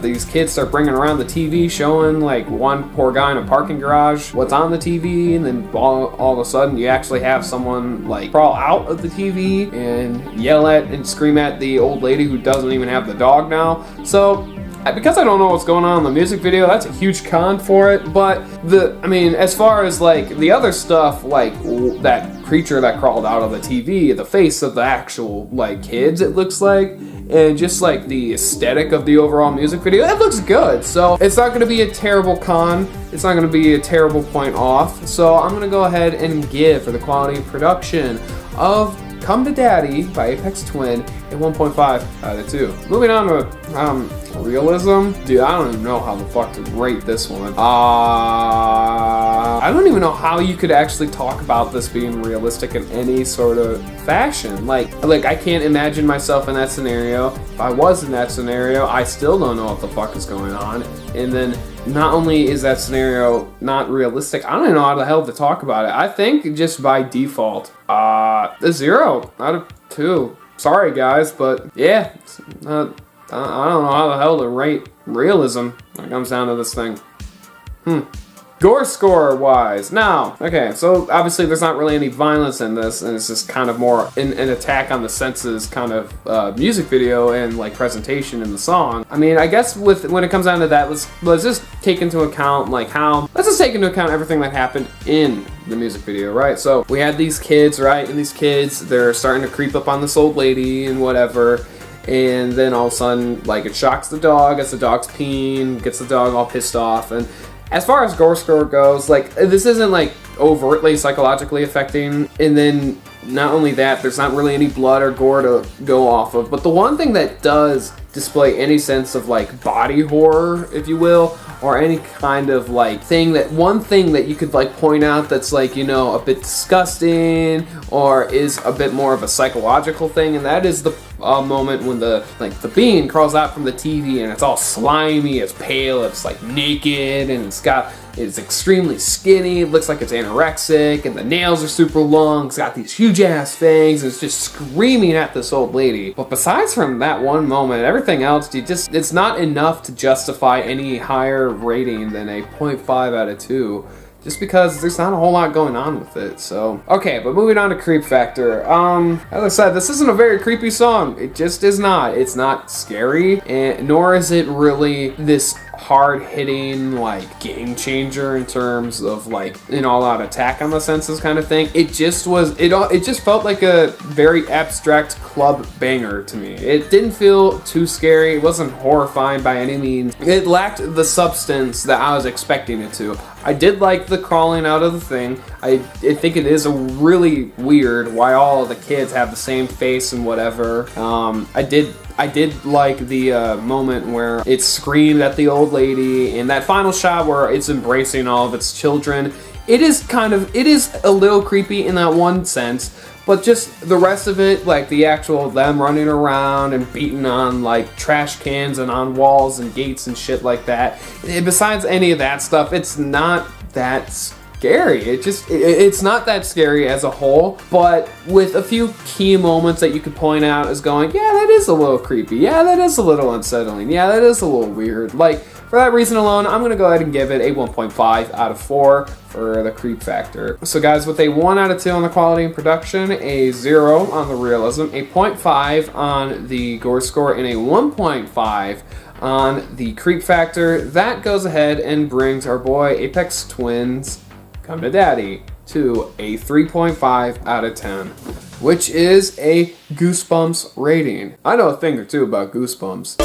[SPEAKER 1] these kids start bringing around the TV, showing like one poor guy in a parking garage what's on the TV, and then all of a sudden you actually have someone like crawl out of the TV and yell at and scream at the old lady who doesn't even have the dog now. So because I don't know what's going on in the music video, that's a huge con for it. But as far as like the other stuff, like that creature that crawled out of the TV, the face of the actual like kids, it looks like, and just like the aesthetic of the overall music video, it looks good. So it's not going to be a terrible con. It's not going to be a terrible point off. So I'm going to go ahead and give for the quality of production of Come to Daddy by Aphex Twin a 1.5 out of 2. Moving on to realism. Dude, I don't even know how the fuck to rate this one. I don't even know how you could actually talk about this being realistic in any sort of fashion. Like I can't imagine myself in that scenario. If I was in that scenario, I still don't know what the fuck is going on. And then not only is that scenario not realistic, I don't even know how the hell to talk about it. I think just by default, a 0 out of 2. Sorry guys, but yeah, I don't know how the hell to rate realism when it comes down to this thing. Gore score wise. Now, okay, so obviously there's not really any violence in this, and it's just kind of more an attack on the senses kind of music video and like presentation in the song. I mean, I guess when it comes down to that, let's just take into account let's just take into account everything that happened in the music video, right? So we had these kids, right? And these kids, they're starting to creep up on this old lady and whatever. And then all of a sudden, like, it shocks the dog as the dog's peeing, gets the dog all pissed off. And as far as gore score goes, like, this isn't like overtly psychologically affecting. And then not only that, there's not really any blood or gore to go off of, but the one thing that does display any sense of like body horror, if you will, or any kind of like one thing that you could like point out that's like, you know, a bit disgusting or is a bit more of a psychological thing, and that is the moment when the being crawls out from the TV and it's all slimy, it's pale, it's like naked, and it's extremely skinny, it looks like it's anorexic, and the nails are super long, it's got these huge ass fangs, and it's just screaming at this old lady. But besides from that one moment, everything else, it's not enough to justify any higher rating than a 0.5 out of 2. Just because there's not a whole lot going on with it, so. Okay, but moving on to creep factor. As I said, this isn't a very creepy song. It just is not. It's not scary, and nor is it really this hard-hitting, like, game changer in terms of, like, an all-out attack on the senses kind of thing. It just was, it just felt like a very abstract club banger to me. It didn't feel too scary. It wasn't horrifying by any means. It lacked the substance that I was expecting it to. I did like the crawling out of the thing. I think it is a really weird why all of the kids have the same face and whatever. I did like the moment where it screamed at the old lady, and that final shot where it's embracing all of its children. It is a little creepy in that one sense, but just the rest of it, like the actual them running around and beating on like trash cans and on walls and gates and shit like that. Besides any of that stuff, it's not that scary. It's not that scary as a whole, but with a few key moments that you could point out as going, yeah, that is a little creepy. Yeah, that is a little unsettling. Yeah, that is a little weird. Like, for that reason alone, I'm going to go ahead and give it a 1.5 out of 4 for the creep factor. So guys, with a 1 out of 2 on the quality and production, a 0 on the realism, a 0.5 on the gore score, and a 1.5 on the creep factor, that goes ahead and brings our boy Aphex Twins, Come to Daddy, to a 3.5 out of 10, which is a Goosebumps rating. I know a thing or two about Goosebumps.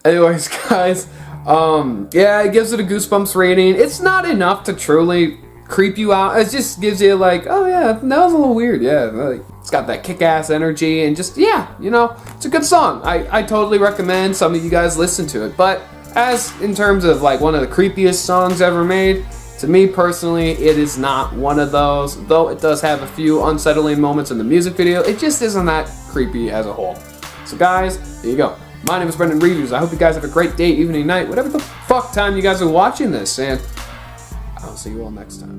[SPEAKER 1] Anyways, guys, yeah, it gives it a Goosebumps rating. It's not enough to truly creep you out. It just gives you like, oh yeah, that was a little weird. Yeah, like, it's got that kick-ass energy and just, yeah, you know, it's a good song. I totally recommend some of you guys listen to it. But as in terms of like one of the creepiest songs ever made, to me personally, it is not one of those. Though it does have a few unsettling moments in the music video, it just isn't that creepy as a whole. So guys, there you go. My name is Brendan Reviews. I hope you guys have a great day, evening, night, whatever the fuck time you guys are watching this, and I'll see you all next time.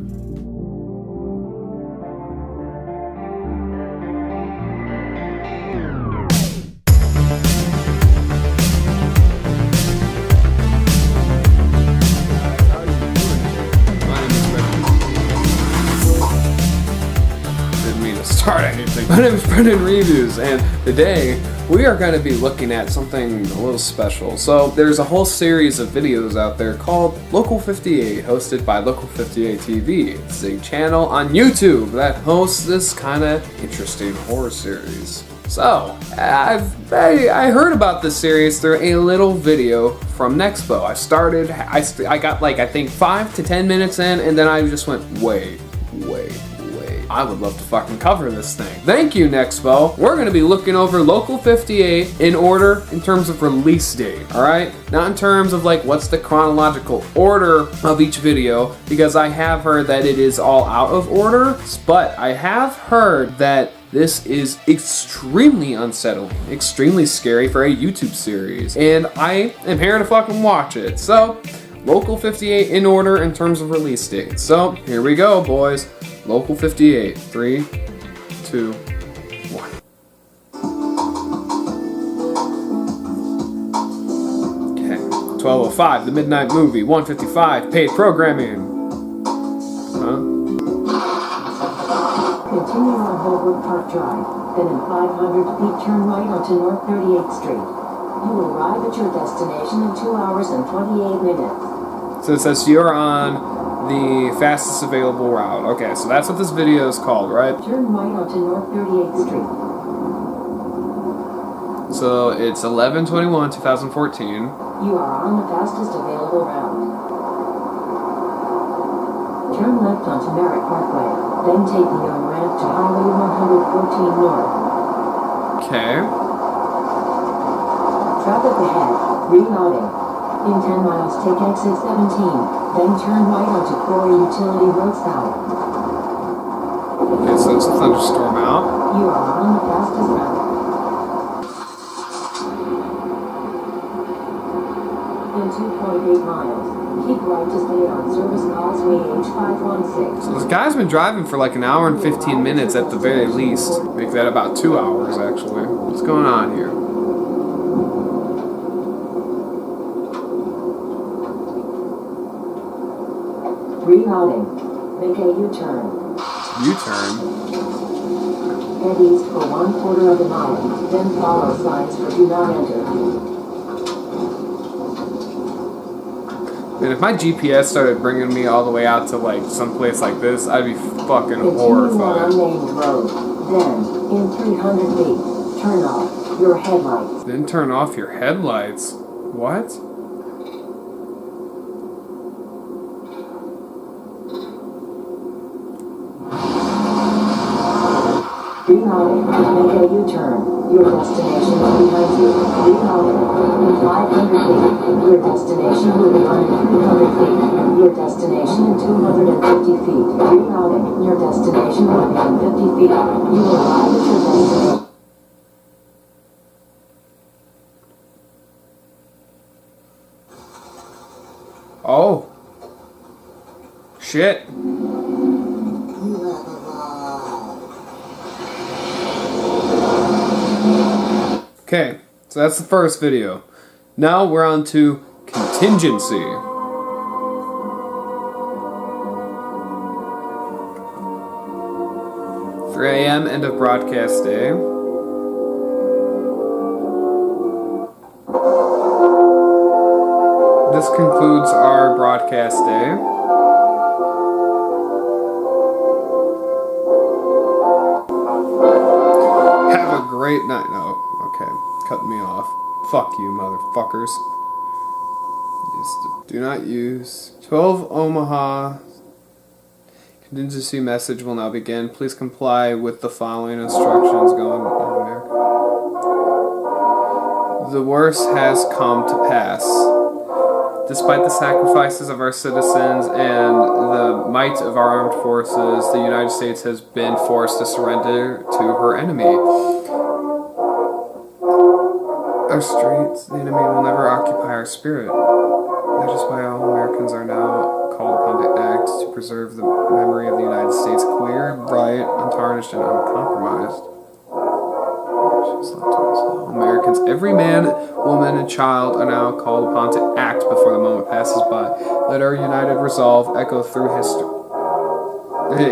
[SPEAKER 1] My name is Brendan Reviews, and today we are going to be looking at something a little special. So there's a whole series of videos out there called Local 58, hosted by Local 58 TV. It's a channel on YouTube that hosts this kind of interesting horror series. So I heard about this series through a little video from Nexpo. I got like I think 5 to 10 minutes in, and then I just went, wait. I would love to fucking cover this thing. Thank you, Nexpo. We're gonna be looking over Local 58 in order in terms of release date, all right? Not in terms of like what's the chronological order of each video, because I have heard that it is all out of order, but I have heard that this is extremely unsettling, extremely scary for a YouTube series, and I am here to fucking watch it. So, Local 58 in order in terms of release date. So, here we go, boys. Local 58, 3, 2, 1. Okay, 12:05, The Midnight Movie, 1:55, paid programming.
[SPEAKER 18] Continue on Holbrook Park Drive, then in 500 feet turn right onto North 38th Street. You will arrive at your destination in 2 hours and 28 minutes.
[SPEAKER 1] So it says you're on the fastest available route. Okay, so that's what this video is called, right?
[SPEAKER 18] Turn right onto North 38th Street.
[SPEAKER 1] So it's 11/21/2014.
[SPEAKER 18] You are on the fastest available route. Turn left onto Merritt Parkway, then take the on-ramp to Highway 114 North.
[SPEAKER 1] Okay.
[SPEAKER 18] Traffic ahead, rerouting. In 10 miles, take exit 17, then turn right onto Gore Utility Road South.
[SPEAKER 1] Okay, so it's a thunderstorm out.
[SPEAKER 18] You are on the fastest route. In 2.8 miles, keep right to stay on Service Causeway H516.
[SPEAKER 1] So this guy's been driving for like an hour and 15 minutes at the very least. Make that about 2 hours, actually. What's going on here?
[SPEAKER 18] Rerouting. Make a U-turn.
[SPEAKER 1] U-turn?
[SPEAKER 18] Head east for 1/4 of a mile, then follow signs for do not enter.
[SPEAKER 1] Man, if my GPS started bringing me all the way out to like someplace like this, I'd be fucking
[SPEAKER 18] Continue
[SPEAKER 1] horrified.
[SPEAKER 18] on unnamed road. Then, in 300 feet, turn off your headlights.
[SPEAKER 1] Then turn off your headlights? What?
[SPEAKER 18] Rerouting. Make a U-turn. Your destination is behind you. Rerouting. In 500 feet. Your destination will be on 300 feet. Your destination in 250 feet. Rerouting. Your destination will be on 50 feet. You will arrive at your destination.
[SPEAKER 1] Oh. Shit. Okay, so that's the first video. Now we're on to contingency. (3 a.m. end of broadcast day. This concludes our broadcast day. Have a great night. No, okay, cutting me off. Fuck you, motherfuckers. Just do not use 12 Omaha. Contingency message will now begin. Please comply with the following instructions going on there. The worst has come to pass. Despite the sacrifices of our citizens and the might of our armed forces, the United States has been forced to surrender to her enemy. Our streets, the enemy will never occupy our spirit. That is why all Americans are now called upon to act to preserve the memory of the United States clear, bright, untarnished, and uncompromised. Americans, every man, woman, and child are now called upon to act before the moment passes by. Let our united resolve echo through history.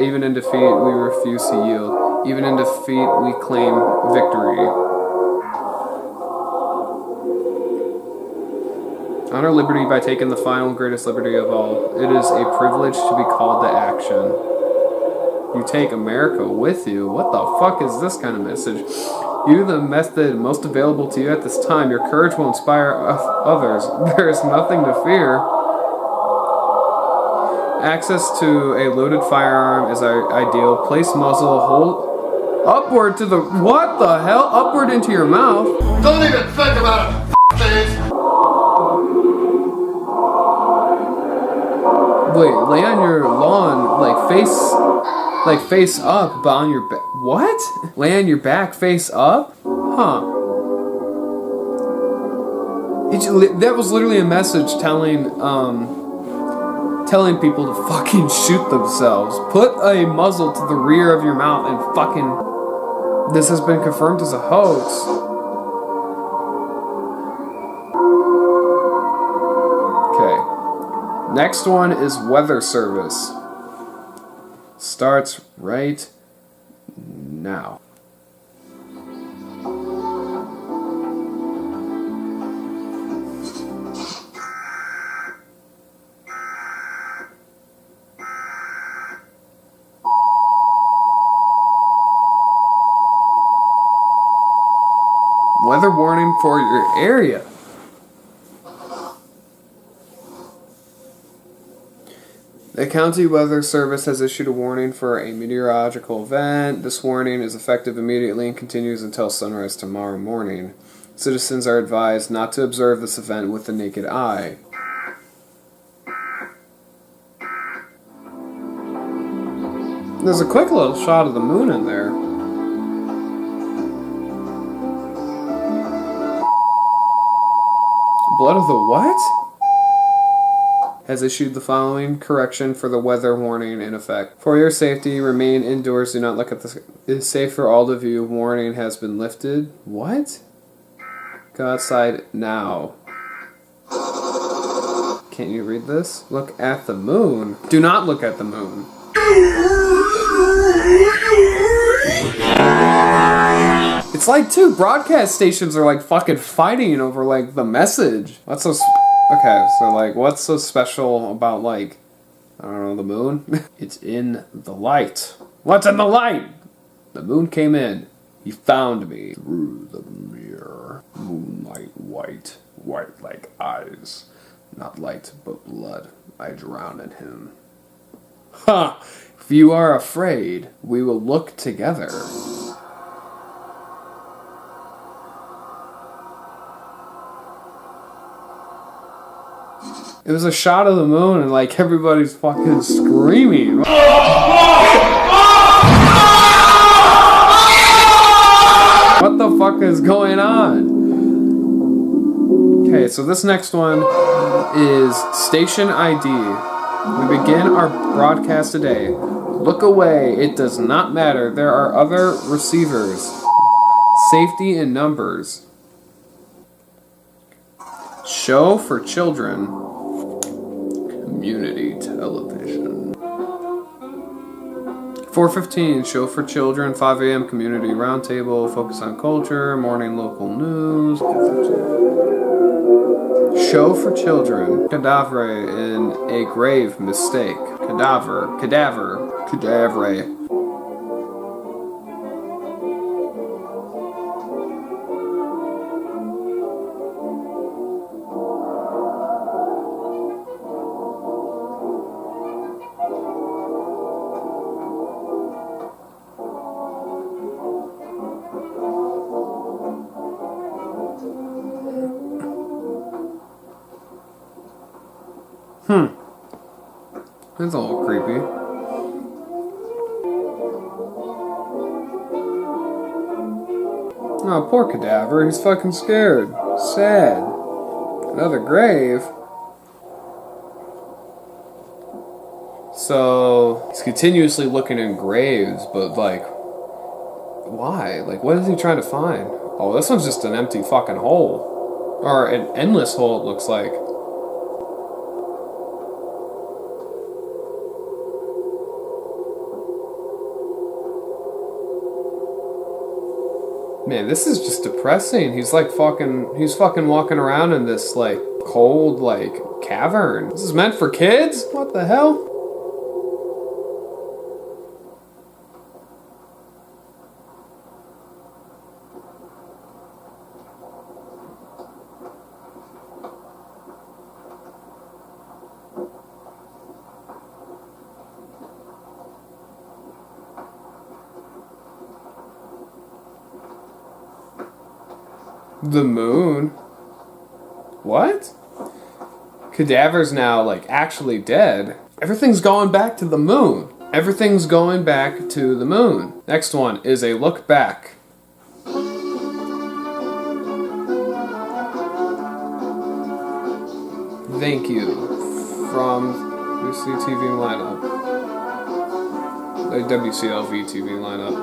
[SPEAKER 1] Even in defeat, we refuse to yield. Even in defeat, we claim victory. Honor liberty by taking the final greatest liberty of all. It is a privilege to be called to action. You take America with you? What the fuck is this kind of message? You, the method most available to you at this time. Your courage will inspire others. There is nothing to fear. Access to a loaded firearm is ideal. Place muzzle, hold upward to the... What the hell? Upward into your mouth?
[SPEAKER 8] Don't even think about it, f***ings!
[SPEAKER 1] Wait, lay on your lawn, like face up, but on your back. What? Lay on your back, face up? Huh. That was literally a message telling people to fucking shoot themselves. Put a muzzle to the rear of your mouth and fucking... This has been confirmed as a hoax. Okay. Next one is weather service. Starts right now. Weather warning for your area. The County Weather Service has issued a warning for a meteorological event. This warning is effective immediately and continues until sunrise tomorrow morning. Citizens are advised not to observe this event with the naked eye. There's a quick little shot of the moon in there. Blood of the what? Has issued the following correction for the weather warning in effect. For your safety, remain indoors. Do not look at the... It is safe for all of you. Warning has been lifted. What? Go outside now. Can't you read this? Look at the moon. Do not look at the moon. It's like two broadcast stations are like fucking fighting over like the message. What's so... Okay, so like, what's so special about like, I don't know, the moon? It's in the light. What's in the light? The moon came in. He found me through the mirror. Moonlight white, white like eyes. Not light, but blood. I drown in him. Ha! If you are afraid, we will look together. It was a shot of the moon and like everybody's fucking screaming. What the fuck is going on? Okay, so this next one is Station ID. We begin our broadcast today. Look away, it does not matter. There are other receivers. Safety in numbers. Show for children. Community television. 4:15, show for children. 5 a.m. community roundtable. Focus on culture. Morning local news. Show for children. Cadavre in a grave mistake. Cadaver. That's a little creepy. Oh, poor cadaver. He's fucking scared. Sad. Another grave. So, he's continuously looking in graves, but like, why? Like, what is he trying to find? Oh, this one's just an empty fucking hole. Or an endless hole, it looks like. Man, this is just depressing. He's fucking walking around in this, like, cold, like, cavern. This is meant for kids? What the hell? The moon? What? Cadaver's now, like, actually dead. Everything's going back to the moon. Everything's going back to the moon. Next one is a look back. Thank you. From WCTV lineup. The WCLV TV lineup.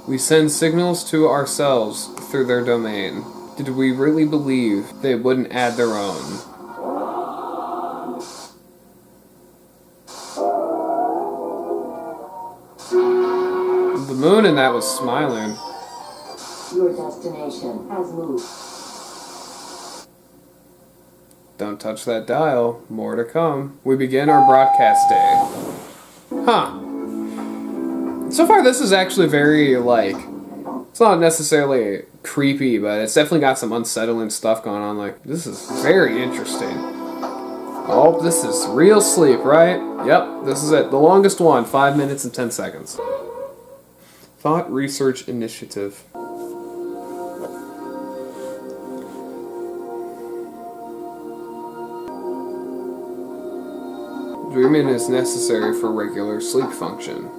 [SPEAKER 1] We send signals to ourselves through their domain. Did we really believe they wouldn't add their own? The moon in that was smiling.
[SPEAKER 18] Your destination has moved.
[SPEAKER 1] Don't touch that dial. More to come. We begin our broadcast day. Huh. So far, this is actually very, like, it's not necessarily creepy, but it's definitely got some unsettling stuff going on. Like, this is very interesting. Oh, this is real sleep, right? Yep, this is it. The longest one, 5 minutes and 10 seconds. Thought Research Initiative. Dreaming is necessary for regular sleep function.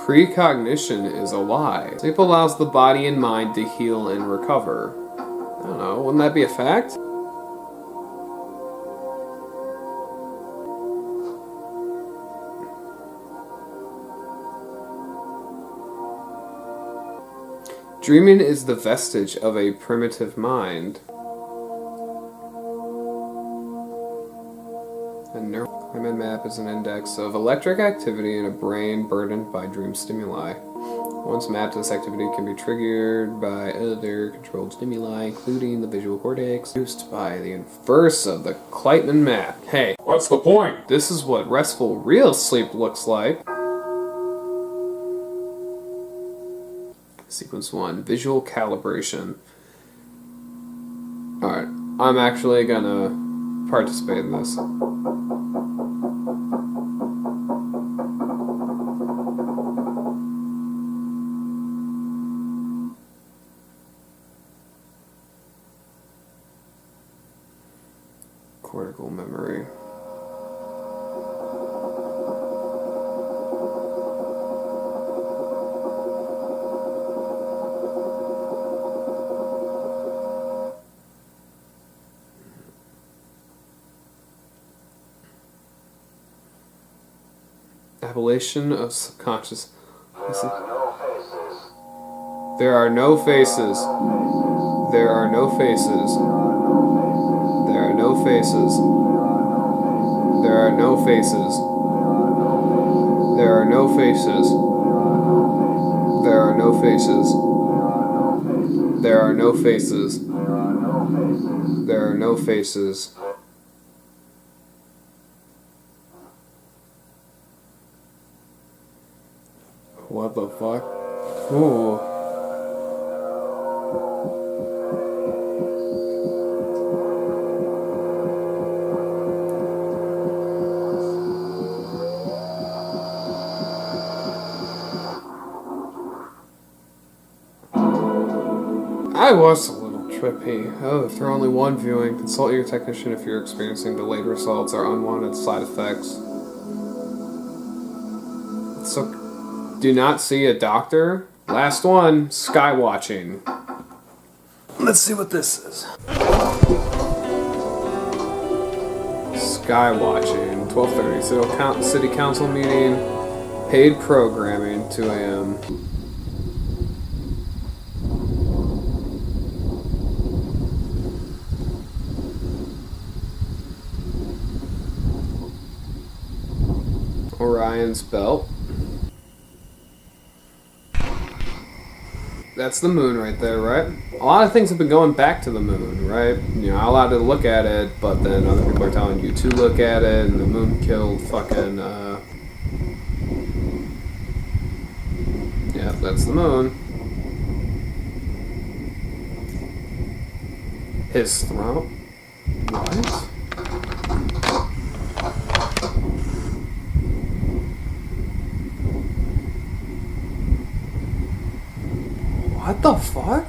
[SPEAKER 1] Precognition is a lie. Sleep allows the body and mind to heal and recover. I don't know, wouldn't that be a fact? Dreaming is the vestige of a primitive mind. A neuroclimate map is an index of electric activity in a brain burdened by dream stimuli. Once mapped, this activity can be triggered by other controlled stimuli, including the visual cortex, produced by the inverse of the Kleitman map. Hey, what's the point? This is what restful real sleep looks like. Sequence 1, visual calibration. Alright, I'm actually gonna participate in this. Cortical memory. Abolition of subconscious. There are no faces. There are no faces. There are no faces. There are no faces. There are no faces. There are no faces. There are no faces. There are no faces. What the fuck? Ooh. I was a little trippy. Oh, if there are only one viewing, consult your technician if you're experiencing delayed results or unwanted side effects. So, do not see a doctor. Last one, sky watching. Let's see what this is. Sky watching, 12:30. City council meeting, paid programming, 2 a.m. Orion's belt. That's the moon right there, right? A lot of things have been going back to the moon, right? You're not allowed to look at it, but then other people are telling you to look at it, and the moon killed fucking, yeah, that's the moon. His throat? What? What the fuck?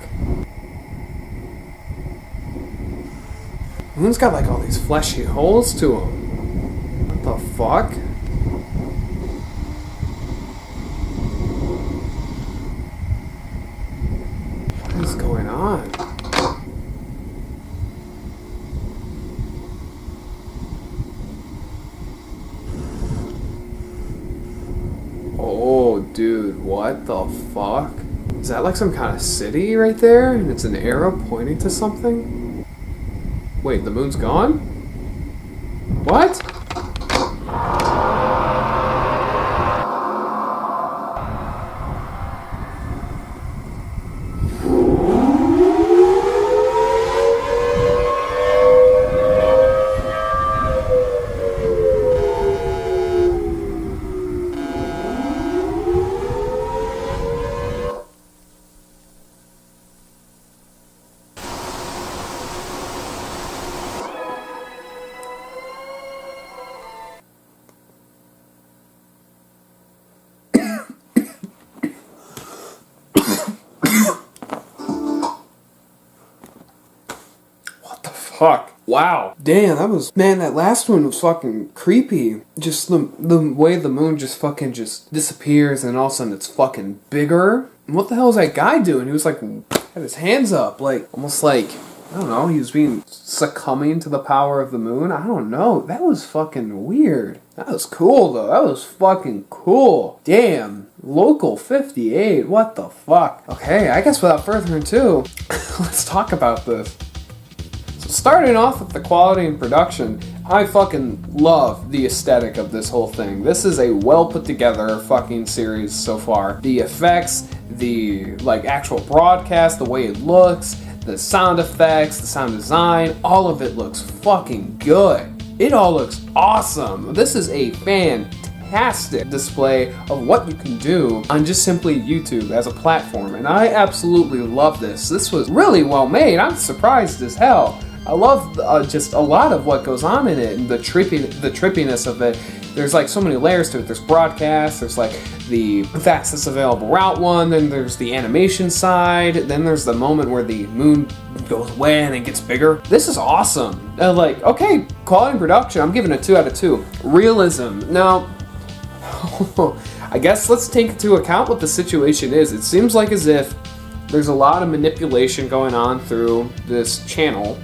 [SPEAKER 1] Moon's got like all these fleshy holes to him. What the fuck? What is going on? Oh, dude, what the fuck? Is that like some kind of city right there? And it's an arrow pointing to something? Wait, the moon's gone? What? Fuck. Wow. Damn, that was... Man, that last one was fucking creepy. Just the way the moon just fucking just disappears and all of a sudden it's fucking bigger. And what the hell was that guy doing? He was like... had his hands up. Like, almost like... I don't know. He was being... succumbing to the power of the moon. I don't know. That was fucking weird. That was cool, though. That was fucking cool. Damn. Local 58. What the fuck? Okay, I guess without further ado... let's talk about this. Starting off with the quality and production, I fucking love the aesthetic of this whole thing. This is a well put together fucking series so far. The effects, the like actual broadcast, the way it looks, the sound effects, the sound design, all of it looks fucking good. It all looks awesome. This is a fantastic display of what you can do on just simply YouTube as a platform, and I absolutely love this. This was really well made. I'm surprised as hell. I love just a lot of what goes on in it and the trippiness of it. There's like so many layers to it. There's broadcast, there's like the fastest available route one, then there's the animation side, then there's the moment where the moon goes away and it gets bigger. This is awesome. Like, okay, quality and production, I'm giving it 2 out of 2. Realism. Now, I guess let's take into account what the situation is. It seems like as if there's a lot of manipulation going on through this channel.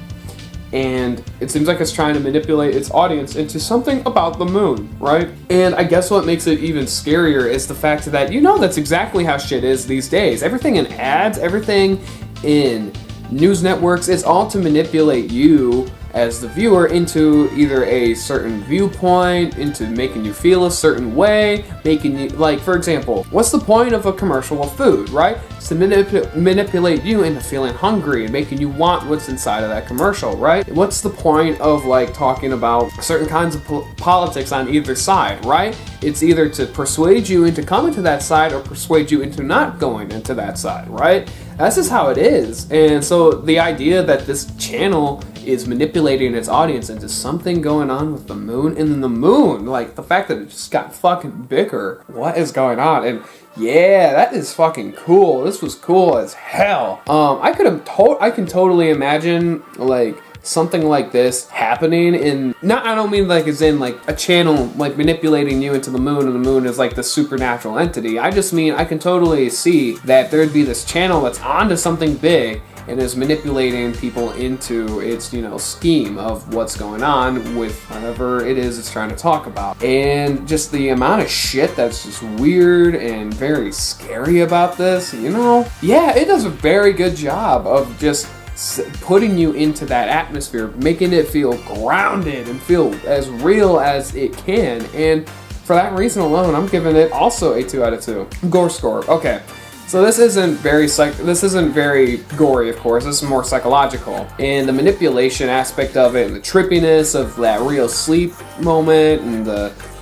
[SPEAKER 1] And it seems like it's trying to manipulate its audience into something about the moon, right? And I guess what makes it even scarier is the fact that you know that's exactly how shit is these days. Everything in ads, everything in news networks, it's all to manipulate you as the viewer into either a certain viewpoint, into making you feel a certain way, making you, like, for example, what's the point of a commercial of food, right? It's to manipulate you into feeling hungry and making you want what's inside of that commercial, right? What's the point of, like, talking about certain kinds of politics on either side, right? It's either to persuade you into coming to that side or persuade you into not going into that side, right? That's just how it is. And so the idea that this channel is manipulating its audience into something going on with the moon, and then the moon, like the fact that it just got fucking bigger. What is going on? And yeah, that is fucking cool. This was cool as hell. I can totally imagine like something like this happening in, I don't mean like as in like a channel like manipulating you into the moon and the moon is like the supernatural entity. I just mean I can totally see that there'd be this channel that's onto something big and is manipulating people into its, you know, scheme of what's going on with whatever it is it's trying to talk about. And just the amount of shit that's just weird and very scary about this, you know? Yeah, it does a very good job of just putting you into that atmosphere, making it feel grounded and feel as real as it can. And for that reason alone, I'm giving it also a 2 out of 2. Gore score. Okay. So this isn't very gory, of course. This is more psychological. And the manipulation aspect of it and the trippiness of that real sleep moment and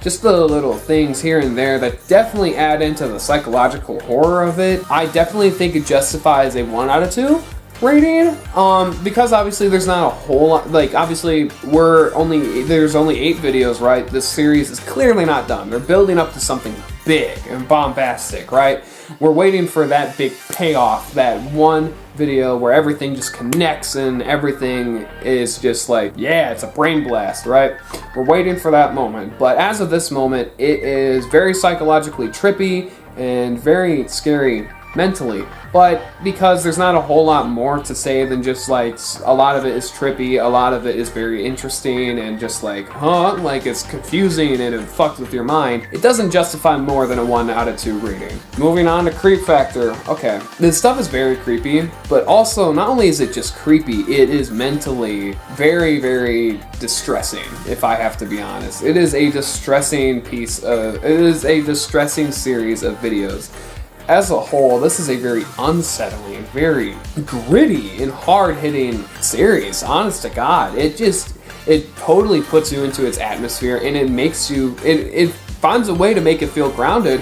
[SPEAKER 1] just the little things here and there that definitely add into the psychological horror of it. I definitely think it justifies a 1 out of 2 rating, because obviously there's not a whole lot, like obviously there's only 8 videos, right? This series is clearly not done. They're building up to something big and bombastic, right? We're waiting for that big payoff, that one video where everything just connects and everything is just like, yeah, it's a brain blast, right? We're waiting for that moment, but as of this moment, it is very psychologically trippy and very scary mentally. But because there's not a whole lot more to say than just like, a lot of it is trippy, a lot of it is very interesting and just like, like it's confusing and it fucks with your mind, it doesn't justify more than a 1 out of 2 rating. Moving on to creep factor. Okay, this stuff is very creepy, but also not only is it just creepy, it is mentally very, very distressing, if I have to be honest. It is a distressing series of videos. As a whole, this is a very unsettling, very gritty and hard-hitting series, honest to God. It totally puts you into its atmosphere, and it makes you, it finds a way to make it feel grounded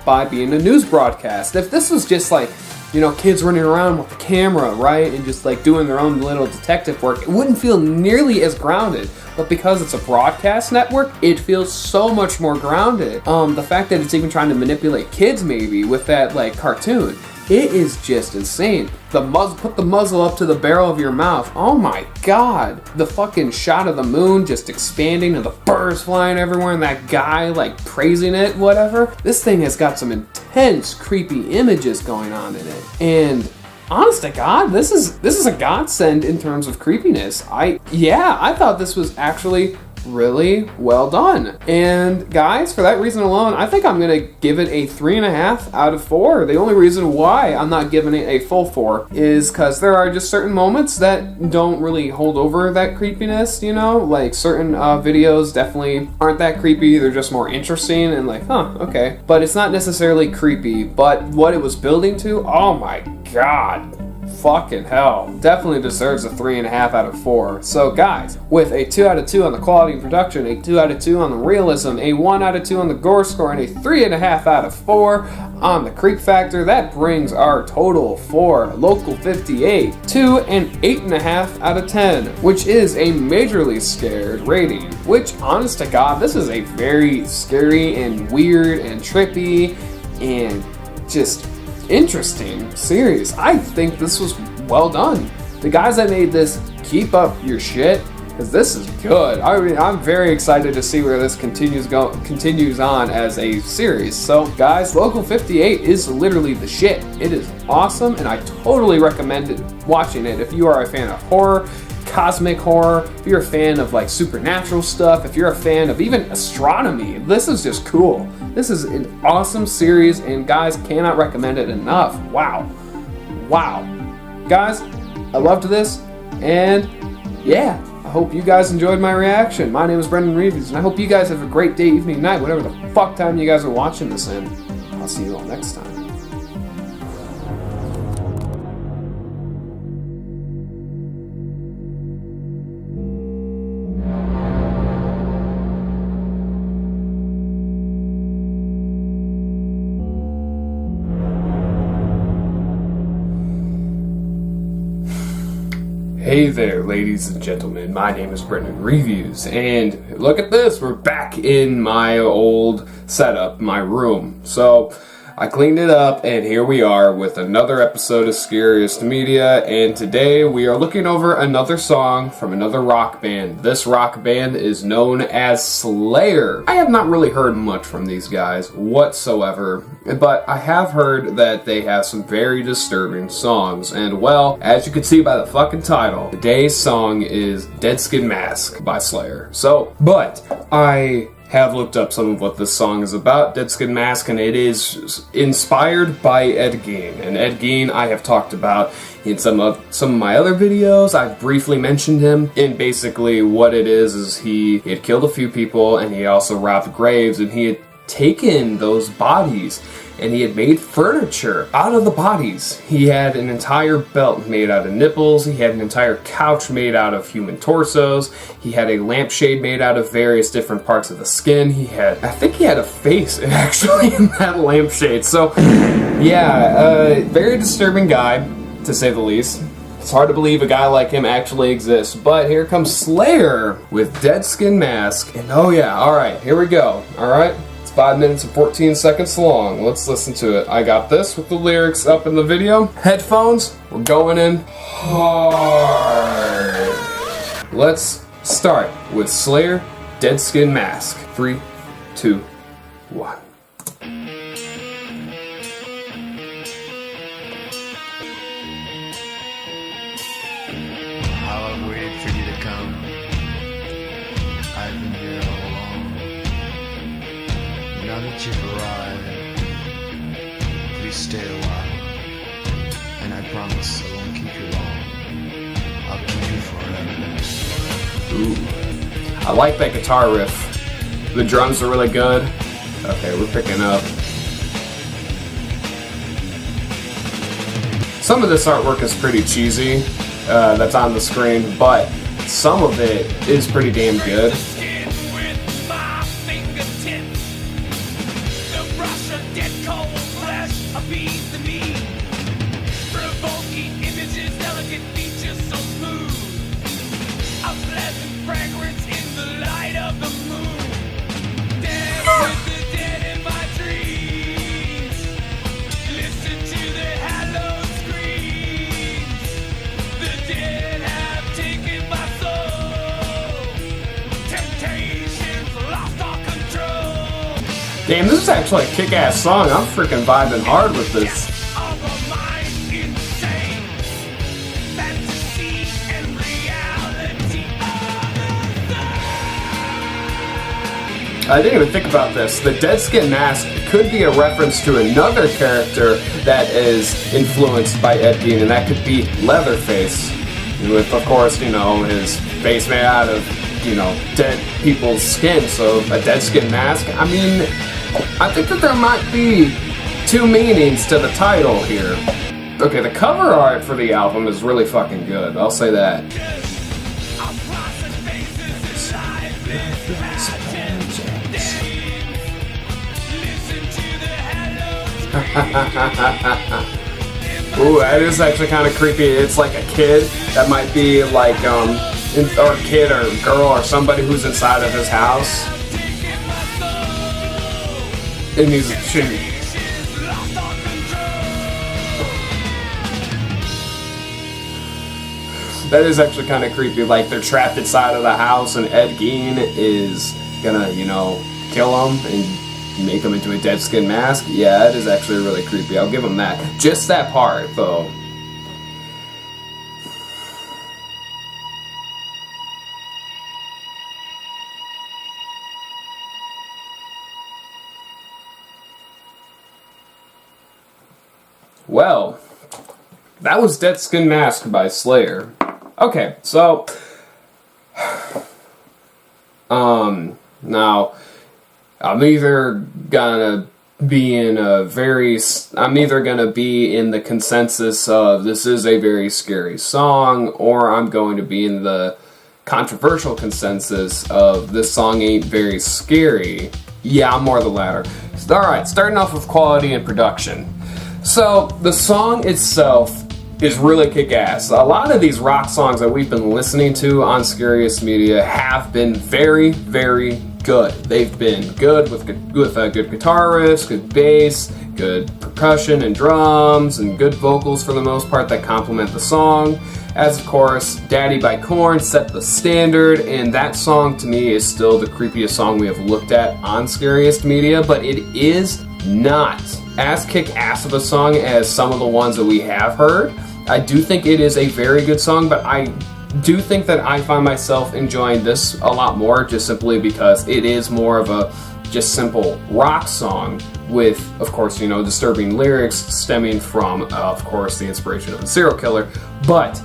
[SPEAKER 1] by being a news broadcast. If this was just like, you know, kids running around with the camera, right, and just like doing their own little detective work, it wouldn't feel nearly as grounded. But because it's a broadcast network, it feels so much more grounded. The fact that it's even trying to manipulate kids maybe with that like cartoon, it is just insane. Put the muzzle up to the barrel of your mouth. Oh my God. The fucking shot of the moon just expanding and the birds flying everywhere and that guy like praising it, whatever. This thing has got some intense, creepy images going on in it. And honest to God, this is a godsend in terms of creepiness. I thought this was actually really well done. And guys, for that reason alone, I think I'm gonna give it a 3.5 out of 4. The only reason why I'm not giving it a full 4 is because there are just certain moments that don't really hold over that creepiness, you know? Like certain videos definitely aren't that creepy, they're just more interesting and like, okay. But it's not necessarily creepy, but what it was building to, oh my God. Fucking hell. Definitely deserves a 3.5 out of 4. So guys, with a 2 out of 2 on the quality and production, a 2 out of 2 on the realism, a 1 out of 2 on the gore score, and a 3.5 out of 4 on the creep factor, that brings our total for Local 58 to an 8.5 out of 10, which is a majorly scared rating. Which, honest to God, this is a very scary and weird and trippy and just interesting series. I think this was well done. The guys that made this, keep up your shit, because this is good. I mean, I'm very excited to see where this continues on as a series. So guys, Local 58 is literally the shit. It is awesome, and I totally recommend watching it if you are a fan of horror, cosmic horror, if you're a fan of like supernatural stuff, if you're a fan of even astronomy. This is just cool. This is an awesome series, and guys, cannot recommend it enough. Wow. Guys, I loved this, and yeah, I hope you guys enjoyed my reaction. My name is Brendan Reviews, and I hope you guys have a great day, evening, night, whatever the fuck time you guys are watching this in. I'll see you all next time. Hey there, ladies and gentlemen, my name is Brendan Reviews, and look at this, we're back in my old setup, my room. So, I cleaned it up, and here we are with another episode of Scariest Media, and today we are looking over another song from another rock band. This rock band is known as Slayer. I have not really heard much from these guys whatsoever, but I have heard that they have some very disturbing songs, and well, as you can see by the fucking title, today's song is Dead Skin Mask by Slayer. I have looked up some of what this song is about, Dead Skin Mask, and it is inspired by Ed Gein. And Ed Gein I have talked about in some of my other videos. I've briefly mentioned him, and basically what it is he had killed a few people, and he also robbed graves, and he had taken those bodies and he had made furniture out of the bodies. He had an entire belt made out of nipples, he had an entire couch made out of human torsos, he had a lampshade made out of various different parts of the skin, I think he had a face actually in that lampshade. So yeah, very disturbing guy, to say the least. It's hard to believe a guy like him actually exists, but here comes Slayer with Dead Skin Mask, and oh yeah, alright, here we go, alright? 5 minutes and 14 seconds long. Let's listen to it. I got this with the lyrics up in the video. Headphones, we're going in hard. Let's start with Slayer, Dead Skin Mask. 3, 2, 1.
[SPEAKER 17] I've been here all along. Now that you've arrived, please stay a while. And I promise I won't keep you long. I'll keep you forever.
[SPEAKER 1] Ooh. I like that guitar riff. The drums are really good. Okay, we're picking up. Some of this artwork is pretty cheesy, that's on the screen, but some of it is pretty damn good. Damn, this is actually a kick-ass song. I'm freaking vibing hard with this. I didn't even think about this. The dead skin mask could be a reference to another character that is influenced by Ed Gein, and that could be Leatherface. With, of course, you know, his face made out of, you know, dead people's skin, so a dead skin mask. I mean, I think that there might be two meanings to the title here. Okay, the cover art for the album is really fucking good, I'll say that. Ooh, that is actually kind of creepy. It's like a kid that might be like, or a kid or a girl or somebody who's inside of his house. And he's shooting. That is actually kind of creepy. Like they're trapped inside of the house, and Ed Gein is gonna, you know, kill them and make them into a dead skin mask. Yeah, it is actually really creepy. I'll give them that. Just that part, though. Well, that was Dead Skin Mask by Slayer. Okay, so now I'm either gonna be in the consensus of this is a very scary song, or I'm going to be in the controversial consensus of this song ain't very scary. Yeah, I'm more the latter. Alright, starting off with quality and production. So, the song itself is really kick-ass. A lot of these rock songs that we've been listening to on Scariest Media have been very, very good. They've been good with good guitar riffs, good bass, good percussion and drums, and good vocals for the most part that complement the song. As of course, Daddy by Korn set the standard, and that song to me is still the creepiest song we have looked at on Scariest Media, but it is not as kick-ass of a song as some of the ones that we have heard. I do think it is a very good song, but I do think that I find myself enjoying this a lot more just simply because it is more of a just simple rock song with, of course, you know, disturbing lyrics stemming from, of course, the inspiration of a serial killer. But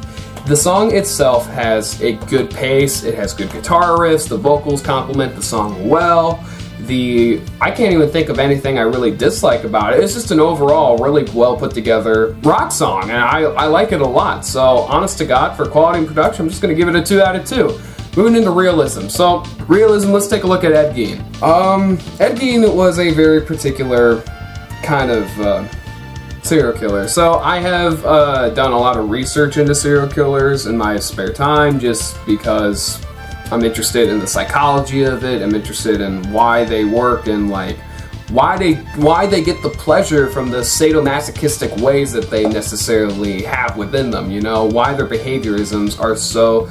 [SPEAKER 1] the song itself has a good pace, it has good guitar riffs, the vocals complement the song well. I can't even think of anything I really dislike about it. It's just an overall really well put together rock song, and I like it a lot. So, honest to God, for quality and production, I'm just going to give it a 2 out of 2. Moving into realism. So, realism, let's take a look at Ed Gein. Ed Gein was a very particular kind of serial killer. So, I have done a lot of research into serial killers in my spare time just because I'm interested in the psychology of it. I'm interested in why they work and like why they get the pleasure from the sadomasochistic ways that they necessarily have within them. You know, why their behaviorisms are so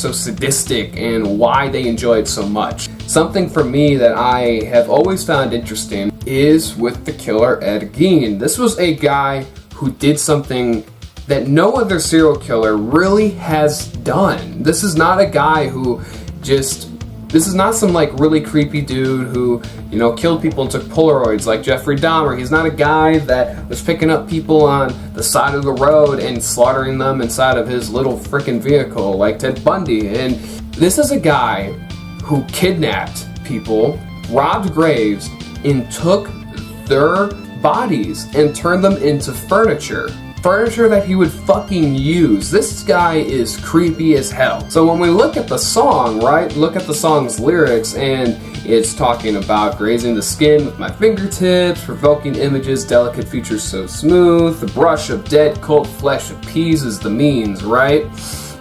[SPEAKER 1] sadistic and why they enjoy it so much. Something for me that I have always found interesting is with the killer Ed Gein. This was a guy who did something that no other serial killer really has done. This is not a guy who just This is not some like really creepy dude who, you know, killed people and took Polaroids like Jeffrey Dahmer. He's not a guy that was picking up people on the side of the road and slaughtering them inside of his little frickin' vehicle like Ted Bundy. And this is a guy who kidnapped people, robbed graves, and took their bodies and turned them into furniture. Furniture that he would fucking use. This guy is creepy as hell. So when we look at the song, right, look at the song's lyrics, and it's talking about grazing the skin with my fingertips, provoking images, delicate features so smooth, the brush of dead cold flesh appeases the means, right?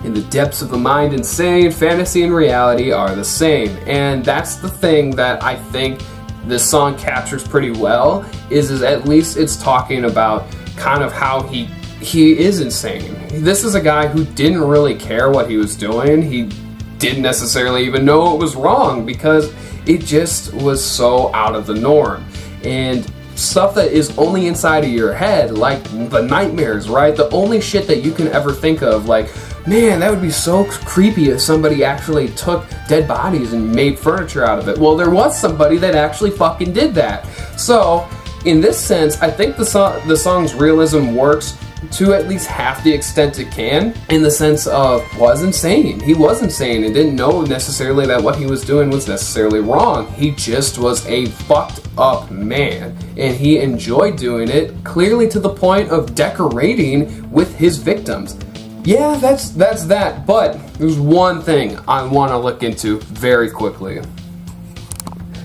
[SPEAKER 1] In the depths of the mind insane, fantasy and reality are the same. And that's the thing that I think this song captures pretty well, is at least it's talking about kind of how he is insane. This is a guy who didn't really care what he was doing. He didn't necessarily even know it was wrong because it just was so out of the norm. And stuff that is only inside of your head, like the nightmares, right? The only shit that you can ever think of, like, man, that would be so creepy if somebody actually took dead bodies and made furniture out of it. Well, there was somebody that actually fucking did that. So in this sense, I think the song's realism works to at least half the extent it can, in the sense of was insane. He was insane and didn't know necessarily that what he was doing was necessarily wrong. He just was a fucked up man, and he enjoyed doing it, clearly to the point of decorating with his victims. Yeah, that's that, but there's one thing I want to look into very quickly.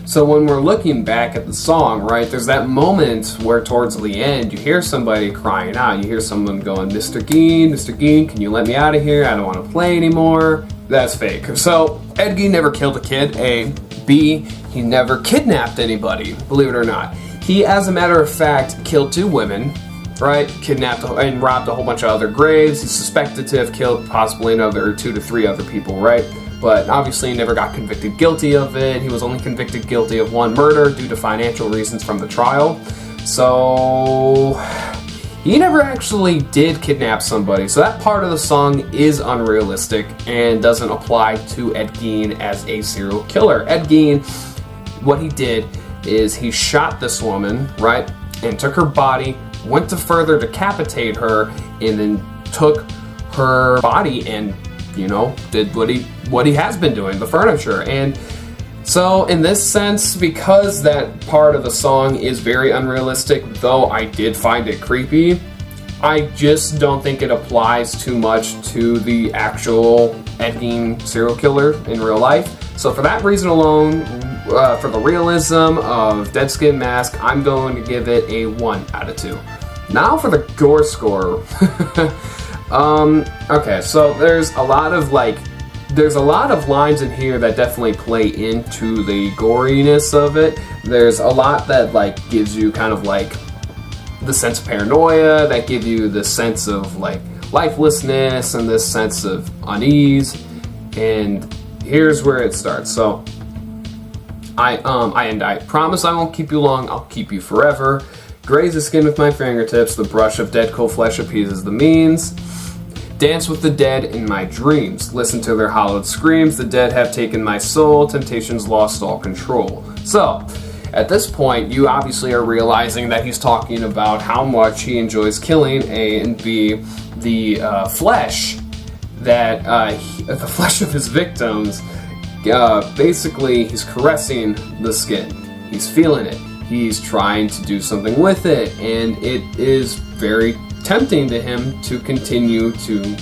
[SPEAKER 1] So when we're looking back at the song, right, there's that moment where towards the end you hear somebody crying out. You hear someone going, Mr. Gein, can you let me out of here? I don't want to play anymore. That's fake. So Ed Gein never killed a kid, A. B, he never kidnapped anybody, believe it or not. He, as a matter of fact, killed 2 women, right, kidnapped and robbed a whole bunch of other graves. He's suspected to have killed possibly another 2 to 3 other people, right? But obviously he never got convicted guilty of it. He was only convicted guilty of 1 murder due to financial reasons from the trial. So he never actually did kidnap somebody. So that part of the song is unrealistic and doesn't apply to Ed Gein as a serial killer. Ed Gein, what he did is he shot this woman, right, and took her body, went to further decapitate her, and then took her body and, you know, did what he has been doing, the furniture. And so in this sense, because that part of the song is very unrealistic, though I did find it creepy, I just don't think it applies too much to the actual Ed Gein serial killer in real life. So for that reason alone, for the realism of Dead Skin Mask, I'm going to give it a 1 out of 2. Now for the gore score. Okay, so there's a lot of lines in here that definitely play into the goriness of it. There's a lot that like gives you kind of like the sense of paranoia, that give you the sense of like lifelessness and this sense of unease. And here's where it starts. So I promise I won't keep you long, I'll keep you forever. Graze the skin with my fingertips, the brush of dead cold flesh appeases the means. Dance with the dead in my dreams. Listen to their hollowed screams. The dead have taken my soul. Temptation's lost all control. So, at this point, you obviously are realizing that he's talking about how much he enjoys killing, A, and B, the flesh that the flesh of his victims. Basically, he's caressing the skin. He's feeling it. He's trying to do something with it, and it is very tempting to him to continue to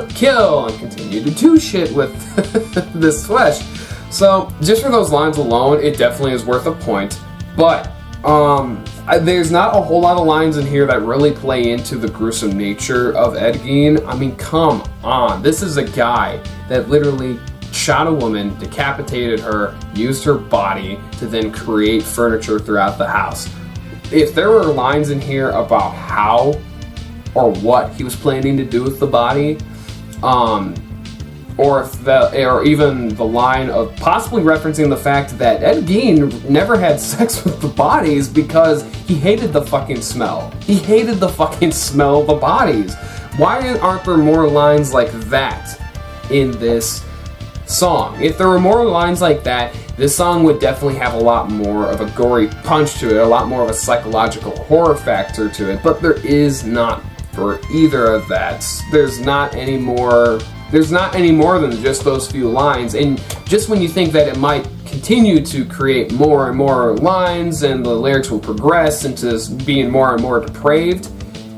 [SPEAKER 1] kill and continue to do shit with this flesh. So just for those lines alone, it definitely is worth a point. But there's not a whole lot of lines in here that really play into the gruesome nature of Ed Gein. I mean, come on. This is a guy that literally shot a woman, decapitated her, used her body to then create furniture throughout the house. If there were lines in here about how or what he was planning to do with the body, or even the line of possibly referencing the fact that Ed Gein never had sex with the bodies because he hated the fucking smell. He hated the fucking smell of the bodies. Why aren't there more lines like that in this song. If there were more lines like that, this song would definitely have a lot more of a gory punch to it, a lot more of a psychological horror factor to it, but there is not for either of that. There's not any more than just those few lines, and just when you think that it might continue to create more and more lines and the lyrics will progress into being more and more depraved,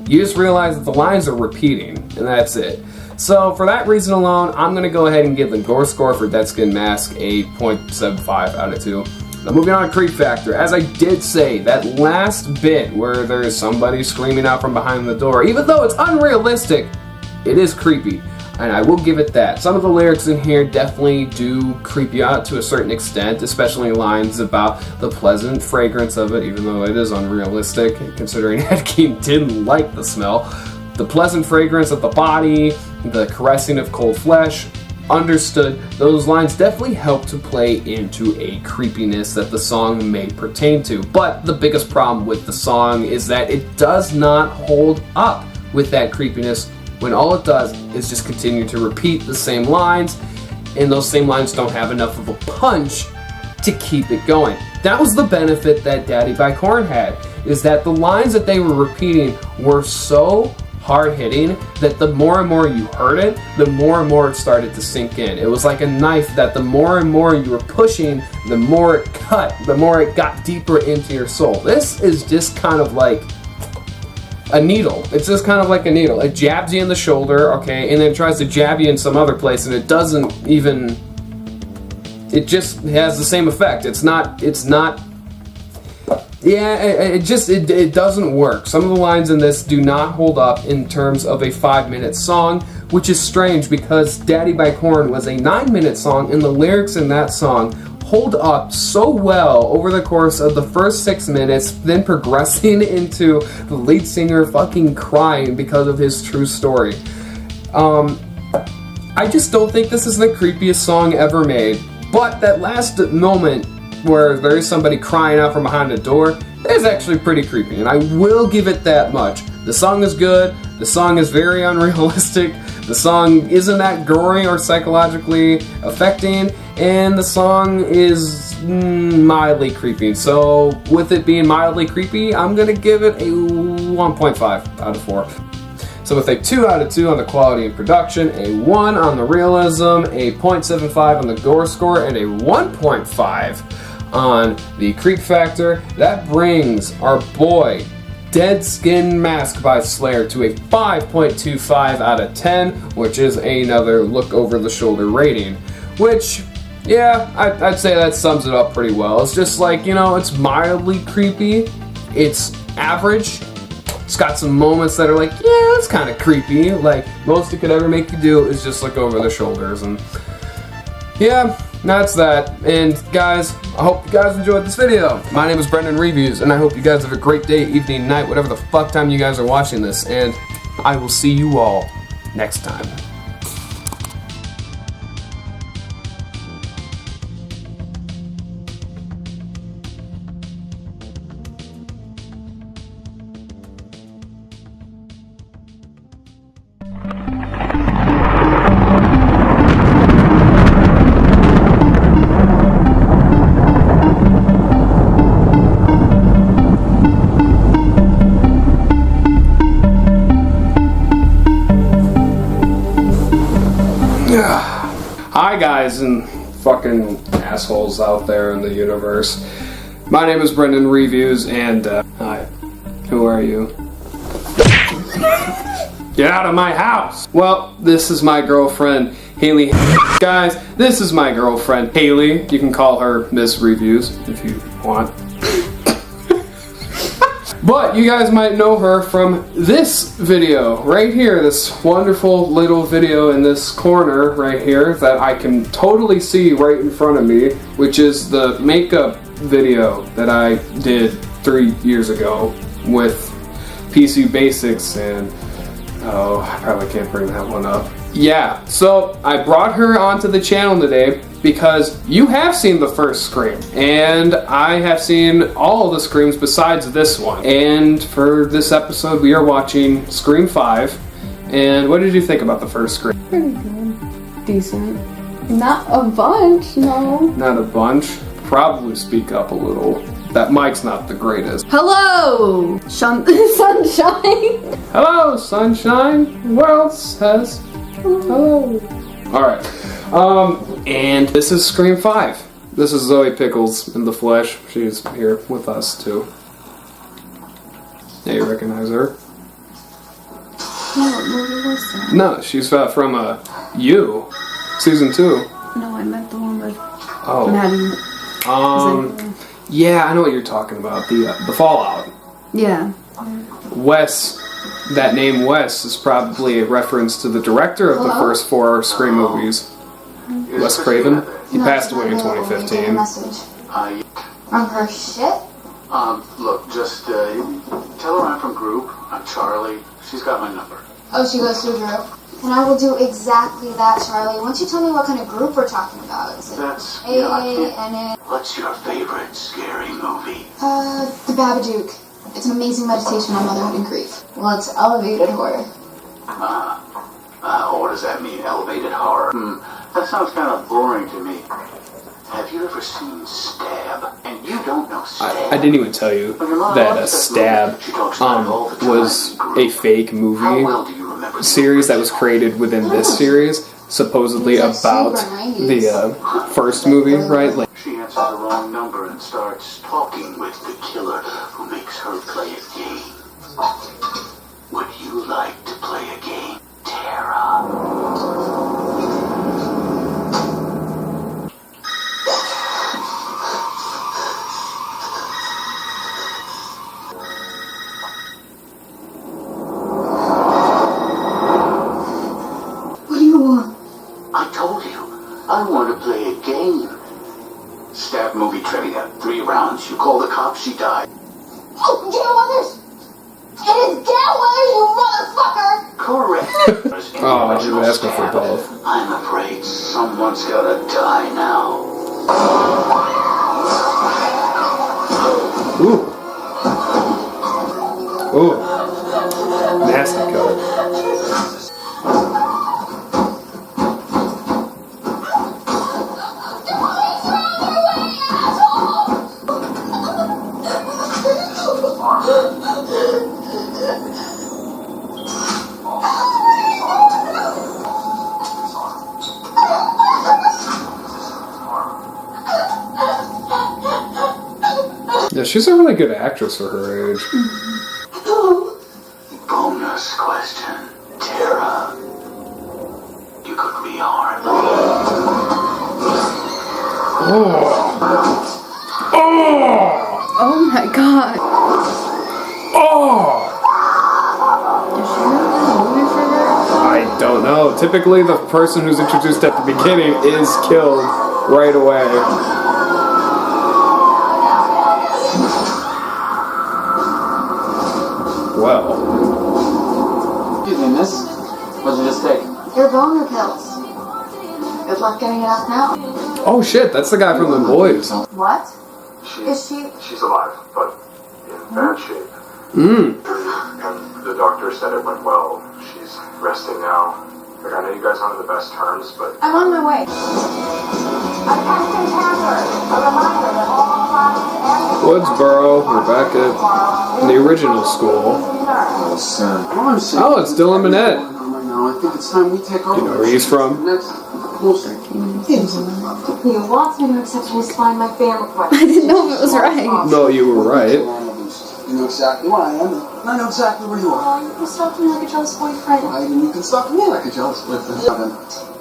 [SPEAKER 1] you just realize that the lines are repeating, and that's it. So for that reason alone, I'm going to go ahead and give the Gore score for Dead Skin Mask a 0.75 out of 2. Now moving on to creep factor. As I did say, that last bit where there is somebody screaming out from behind the door, even though it's unrealistic, it is creepy. And I will give it that. Some of the lyrics in here definitely do creep you out to a certain extent, especially lines about the pleasant fragrance of it, even though it is unrealistic, considering Ed Gein didn't like the smell. The pleasant fragrance of the body, the caressing of cold flesh, understood. Those lines definitely help to play into a creepiness that the song may pertain to. But the biggest problem with the song is that it does not hold up with that creepiness when all it does is just continue to repeat the same lines, and those same lines don't have enough of a punch to keep it going. That was the benefit that Daddy by Korn had, is that the lines that they were repeating were so hard-hitting that the more and more you heard it, the more and more it started to sink in. It was like a knife that the more and more you were pushing, the more it cut, the more it got deeper into your soul. This is just kind of like a needle. It's just kind of like a needle. It jabs you in the shoulder, okay, and then tries to jab you in some other place, and it doesn't even, it just has the same effect. It doesn't work. Some of the lines in this do not hold up in terms of a 5-minute song, which is strange because Daddy by Korn was a 9-minute song, and the lyrics in that song hold up so well over the course of the first 6 minutes, then progressing into the lead singer fucking crying because of his true story. I just don't think this is the creepiest song ever made, but that last moment where there is somebody crying out from behind the door is actually pretty creepy, and I will give it that much. The song is good, the song is very unrealistic, the song isn't that gory or psychologically affecting, and the song is mildly creepy. So with it being mildly creepy, I'm gonna give it a 1.5 out of 4. So with a 2 out of 2 on the quality and production, a 1 on the realism, a 0.75 on the Gore score, and a 1.5 on the creep factor, that brings our boy Dead Skin Mask by Slayer to a 5.25 out of 10, which is another look over the shoulder rating, which, yeah, I'd say that sums it up pretty well. It's just like, you know, it's mildly creepy, it's average, it's got some moments that are like, yeah, it's kind of creepy, like most it could ever make you do is just look over the shoulders, and yeah, that's that. And guys, I hope you guys enjoyed this video. My name is Brendan Reviews, and I hope you guys have a great day, evening, night, whatever the fuck time you guys are watching this, and I will see you all next time. Hi guys and fucking assholes out there in the universe. My name is Brendan Reviews, and hi. Who are you? Get out of my house! Well, this is my girlfriend, Hailey. Guys, this is my girlfriend, Hailey. You can call her Miss Reviews if you want. But you guys might know her from this video right here, this wonderful little video in this corner right here that I can totally see right in front of me, which is the makeup video that I did 3 years ago with PC Basics, and oh, I probably can't bring that one up. Yeah, so I brought her onto the channel today because you have seen the first Scream, and I have seen all the Screams besides this one. And for this episode, we are watching Scream 5. And what did you think about the first Scream?
[SPEAKER 19] Pretty good. Decent. Not a bunch, no.
[SPEAKER 1] Not a bunch? Probably speak up a little. That mic's not the greatest.
[SPEAKER 19] Hello! Sunshine!
[SPEAKER 1] Hello, sunshine! Who else says hello? Alright. And this is Scream 5. This is Zoe Pickles in the flesh. She's here with us too. Yeah, you recognize her?
[SPEAKER 19] No, what movie was that?
[SPEAKER 1] No, she's from You, season 2.
[SPEAKER 19] No, I meant the one with
[SPEAKER 1] Maddie. Yeah, I know what you're talking about. The Fallout.
[SPEAKER 19] Yeah.
[SPEAKER 1] Wes, that name Wes is probably a reference to the director of the first 4 Scream movies. Wes Craven. He passed away in 2015.
[SPEAKER 20] From her shit?
[SPEAKER 21] Look, just tell her I'm from Group. I'm Charlie. She's got my number.
[SPEAKER 20] Oh, she goes through Drew. And I will do exactly that, Charlie. Won't you tell me what kind of group we're talking about? Is it
[SPEAKER 21] That's...
[SPEAKER 20] AA,
[SPEAKER 21] What's your favorite scary movie?
[SPEAKER 20] The Babadook. It's an amazing meditation on motherhood and grief. Well, it's elevated horror.
[SPEAKER 21] What does that mean, elevated horror? That sounds kind of boring to me. Have you ever seen Stab? And you don't know Stab.
[SPEAKER 1] I didn't even tell you that Stab was a fake movie series that was created within this series, supposedly about the first movie, right? Like,
[SPEAKER 21] she answers the wrong number and starts talking with the killer who makes her play a game. Would you like to play a game, Tara? I want to play a game. Stab movie trivia. 3 rounds. You call the cops, she died.
[SPEAKER 20] Oh, Gail Weathers! It is Gail Weathers, you motherfucker!
[SPEAKER 21] Correct.
[SPEAKER 1] oh, you were asking for both.
[SPEAKER 21] I'm afraid someone's gotta die now.
[SPEAKER 1] Ooh. Ooh. Nasty cut. Yeah, she's a really good actress for her age.
[SPEAKER 21] Bonus question. Tara, you could rearm.
[SPEAKER 19] Oh my god.
[SPEAKER 1] I don't know. Typically, the person who's introduced at the beginning is killed right away. Well.
[SPEAKER 21] Excuse me, miss. What'd you just take?
[SPEAKER 20] Your boner pills. Good luck getting it out now.
[SPEAKER 1] Oh shit, that's the guy from The Boys.
[SPEAKER 20] What? Is she?
[SPEAKER 21] She's alive, but in bad shape.
[SPEAKER 1] Mm.
[SPEAKER 21] And the doctor said it went well. She's resting now. Like, I know you guys aren't on the best terms, but...
[SPEAKER 20] I'm on my way. Attention campers. A reminder that all lines and...
[SPEAKER 1] Woodsboro, we're back at the original school. Oh, it's Dylan Minnette.
[SPEAKER 21] I think it's time we take over.
[SPEAKER 1] Do you know where he's from?
[SPEAKER 20] He wants me to accept his find my fan request.
[SPEAKER 19] I didn't know if it was right.
[SPEAKER 1] No, you were right.
[SPEAKER 21] You know exactly where I am. I know exactly where you are.
[SPEAKER 20] You can stalk me like a jealous boyfriend.
[SPEAKER 21] You can stalk me like a jealous boyfriend.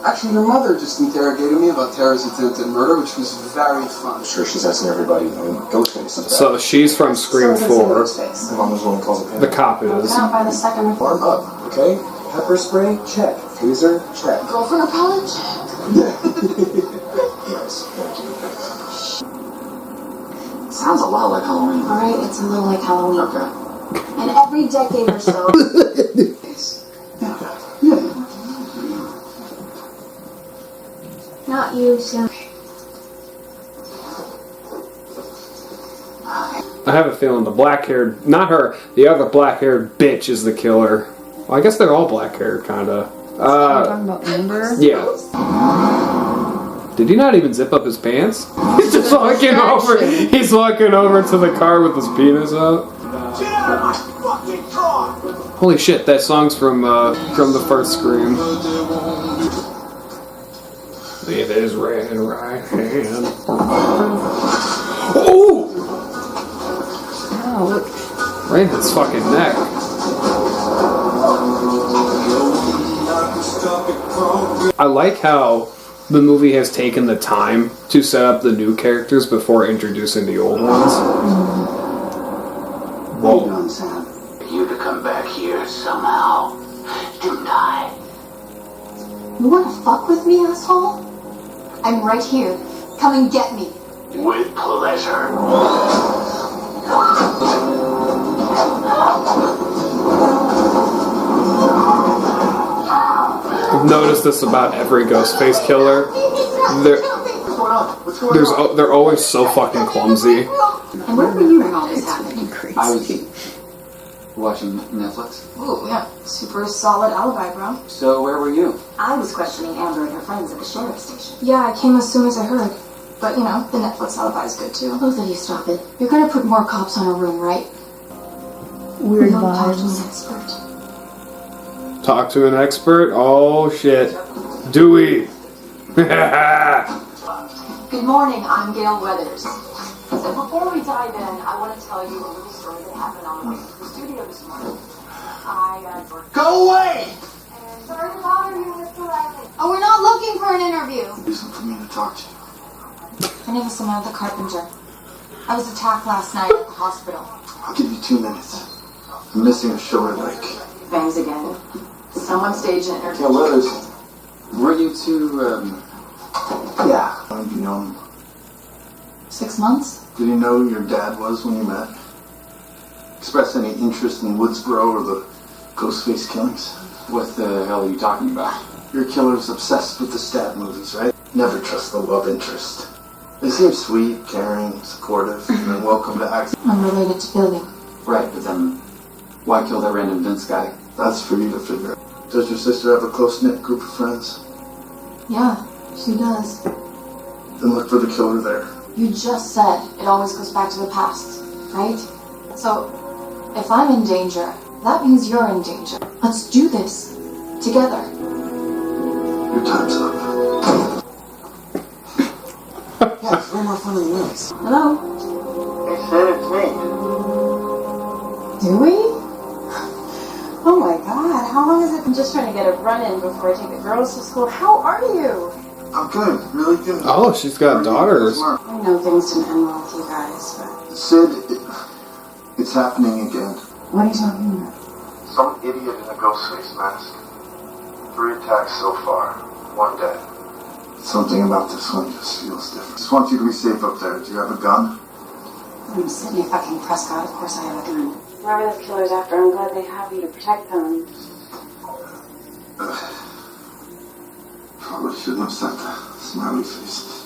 [SPEAKER 21] Actually, your mother just interrogated me about Tara's attempted murder, which was very fun. I'm sure she's asking everybody. Ghostface.
[SPEAKER 1] So she's from Scream 4.
[SPEAKER 21] The mom was one who calls it.
[SPEAKER 1] The cop is.
[SPEAKER 20] Out by the second.
[SPEAKER 21] Warm up, okay? Pepper spray, check. Taser, check.
[SPEAKER 20] Girlfriend repellent, check.
[SPEAKER 21] Yes, thank you. Sounds a lot like Halloween.
[SPEAKER 20] Alright, it's a little like Halloween.
[SPEAKER 21] Okay.
[SPEAKER 20] And every decade or so. Not you, Sam.
[SPEAKER 1] I have a feeling the black-haired, not her, the other black-haired bitch is the killer. Well, I guess they're all black-haired, kinda.
[SPEAKER 19] Are you talking about Amber?
[SPEAKER 1] Yeah. Did he not even zip up his pants? He's just walking over. He's walking over to the car with his penis out.
[SPEAKER 8] Get out of my fucking car!
[SPEAKER 1] Holy shit! That song's from the first Scream. Leave his right hand. Oh!
[SPEAKER 19] Ow.
[SPEAKER 1] Right in his fucking neck. I like how the movie has taken the time to set up the new characters before introducing the old ones.
[SPEAKER 21] Whoa. Hold on, Sam. You to come back here somehow, didn't I?
[SPEAKER 20] You wanna fuck with me, asshole? I'm right here. Come and get me.
[SPEAKER 21] With pleasure.
[SPEAKER 1] I've noticed this about every Ghostface killer. They're always so fucking clumsy.
[SPEAKER 20] And where were you when all this happened?
[SPEAKER 17] I was watching Netflix.
[SPEAKER 20] Ooh, yeah. Super solid alibi, bro.
[SPEAKER 17] So where were you?
[SPEAKER 20] I was questioning Amber and her friends at the sheriff's station. Yeah, I came as soon as I heard. But, you know, the Netflix alibi is good, too. Both of you stop it. You're gonna put more cops on our room, right?
[SPEAKER 19] Weird
[SPEAKER 20] Talk to
[SPEAKER 19] vibes.
[SPEAKER 20] an expert.
[SPEAKER 1] Talk to an expert? Oh shit. Dewey!
[SPEAKER 20] Good morning, I'm Gail Weathers. So before we dive in, I want to tell you a little story that happened on the way to the studio this morning.
[SPEAKER 8] Go away!
[SPEAKER 20] Sorry to bother you, Mr. Riley. Oh, we're not looking for an interview.
[SPEAKER 17] Reason for me to talk to you.
[SPEAKER 20] My name is Samantha Carpenter. I was attacked last night at the hospital.
[SPEAKER 17] I'll give you 2 minutes. I'm missing a shoulder leg.
[SPEAKER 20] Bangs again. Someone staged an interview.
[SPEAKER 17] Yeah, Leathers. Were you two, yeah. How long have you known him?
[SPEAKER 20] 6 months?
[SPEAKER 17] Did you know who your dad was when you met? Express any interest in Woodsboro or the Ghostface killings? What the hell are you talking about? Your killer's obsessed with the stab movies, right? Never trust the love interest. They seem sweet, caring, supportive, and welcome to act.
[SPEAKER 20] I'm related to Billy.
[SPEAKER 17] Right, but then why kill that random Vince guy? That's for you to figure out. Does your sister have a close-knit group of friends?
[SPEAKER 20] Yeah, she does.
[SPEAKER 17] Then look for the killer there.
[SPEAKER 20] You just said it always goes back to the past, right? So, if I'm in danger, that means you're in danger. Let's do this. Together.
[SPEAKER 17] Your time's up.
[SPEAKER 8] Yeah, it's way more fun than the movies.
[SPEAKER 20] Hello?
[SPEAKER 17] Hey, Sid, it's me.
[SPEAKER 20] Do we? Oh my god, how long has it been just trying to get a run-in before I take the girls to school? How are you?
[SPEAKER 17] I'm good, really good.
[SPEAKER 1] Oh, she's got daughters.
[SPEAKER 20] I know things didn't end well with you guys, but...
[SPEAKER 17] Sid, it's happening again.
[SPEAKER 20] What are you talking about?
[SPEAKER 17] Some idiot in a Ghostface mask. 3 attacks so far. 1 dead. Something about this one just feels different. Just want you to be safe up there. Do you have a gun?
[SPEAKER 20] I'm Sydney fucking Prescott, of course I have a gun. Whoever this killer's after, I'm glad they have you to protect them.
[SPEAKER 17] Probably shouldn't have sent the smiley face.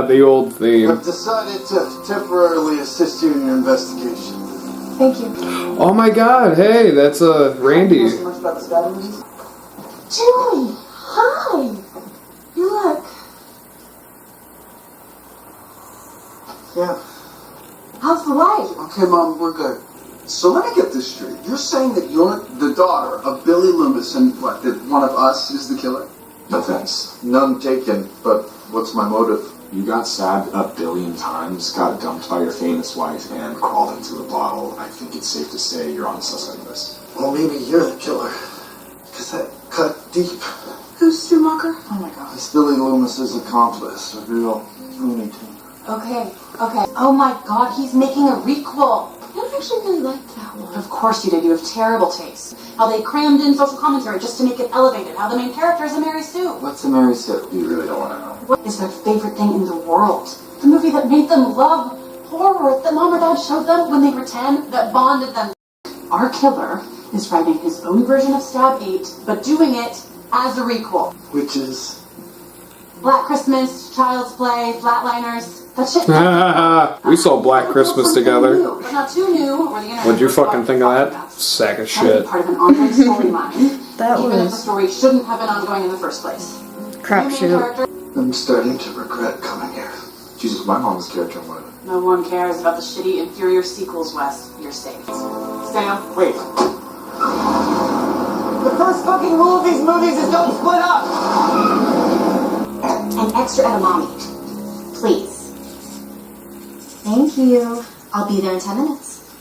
[SPEAKER 1] The old theme.
[SPEAKER 17] I've decided to temporarily assist you in your investigation.
[SPEAKER 20] Thank you.
[SPEAKER 1] Oh my god, hey, that's Randy.
[SPEAKER 17] You know so much about the Sabbath movies?
[SPEAKER 20] Julie! Hi! You look...
[SPEAKER 17] Yeah.
[SPEAKER 20] How's the light?
[SPEAKER 17] Okay, Mom, we're good. So let me get this straight. You're saying that you're the daughter of Billy Loomis and what, that one of us is the killer? No thanks. None taken, but what's my motive?
[SPEAKER 3] You got stabbed a billion times, got dumped by your famous wife, and crawled into a bottle. I think it's safe to say you're on the suspect list.
[SPEAKER 17] Well, maybe you're the killer. Because that cut deep.
[SPEAKER 20] Who's Schumacher? Oh my god.
[SPEAKER 17] It's Billy Loomis's accomplice, a real Looney Tune.
[SPEAKER 20] Okay. Oh my god, he's making a requel. I actually really liked that one. Of course you did, you have terrible taste. How they crammed in social commentary just to make it elevated. How the main character is a Mary Sue.
[SPEAKER 17] What's a Mary Sue? You really don't want to know.
[SPEAKER 20] What is their favorite thing in the world? The movie that made them love horror, that Mom or Dad showed them when they were 10, that bonded them. Our killer is writing his own version of Stab 8, but doing it as a requel.
[SPEAKER 17] Which is?
[SPEAKER 20] Black Christmas, Child's Play, Flatliners. That shit.
[SPEAKER 1] We saw Black Christmas together.
[SPEAKER 20] New, but not too new. Or the internet
[SPEAKER 1] What'd you fucking think of that? Sack of shit.
[SPEAKER 20] Part of an ongoing storyline.
[SPEAKER 19] That
[SPEAKER 20] even if the
[SPEAKER 19] was
[SPEAKER 20] story shouldn't have been ongoing in the first place.
[SPEAKER 19] crapshoot.
[SPEAKER 17] I'm starting to regret coming here. Jesus, my mom's character more than...
[SPEAKER 20] No one cares about the shitty, inferior sequels, Wes. You're safe. Sam,
[SPEAKER 17] Wait.
[SPEAKER 9] The first fucking rule of these movies is don't split up!
[SPEAKER 4] An extra edamame. Please. Thank you. I'll be there in 10 minutes.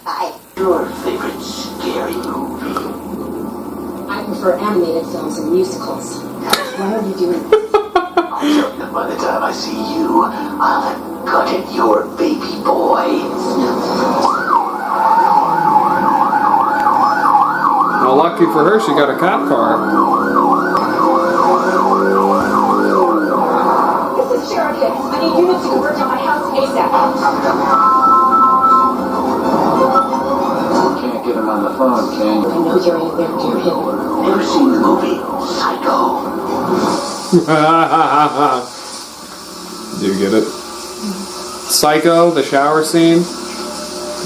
[SPEAKER 4] Bye.
[SPEAKER 21] Your favorite scary movie?
[SPEAKER 4] I prefer animated films and musicals. Why are you doing this?
[SPEAKER 21] I'll tell you, by the time I see you, I'll have gutted your baby boy.
[SPEAKER 1] Well, lucky for her, she got a cop car.
[SPEAKER 4] This is Sheriff Hicks. I need units to converge on my house ASAP.
[SPEAKER 17] Can't get him on the phone, can you?
[SPEAKER 4] I know you're in there. You're him.
[SPEAKER 21] Ever seen the movie Psycho?
[SPEAKER 1] Do you get it? Psycho, the shower scene.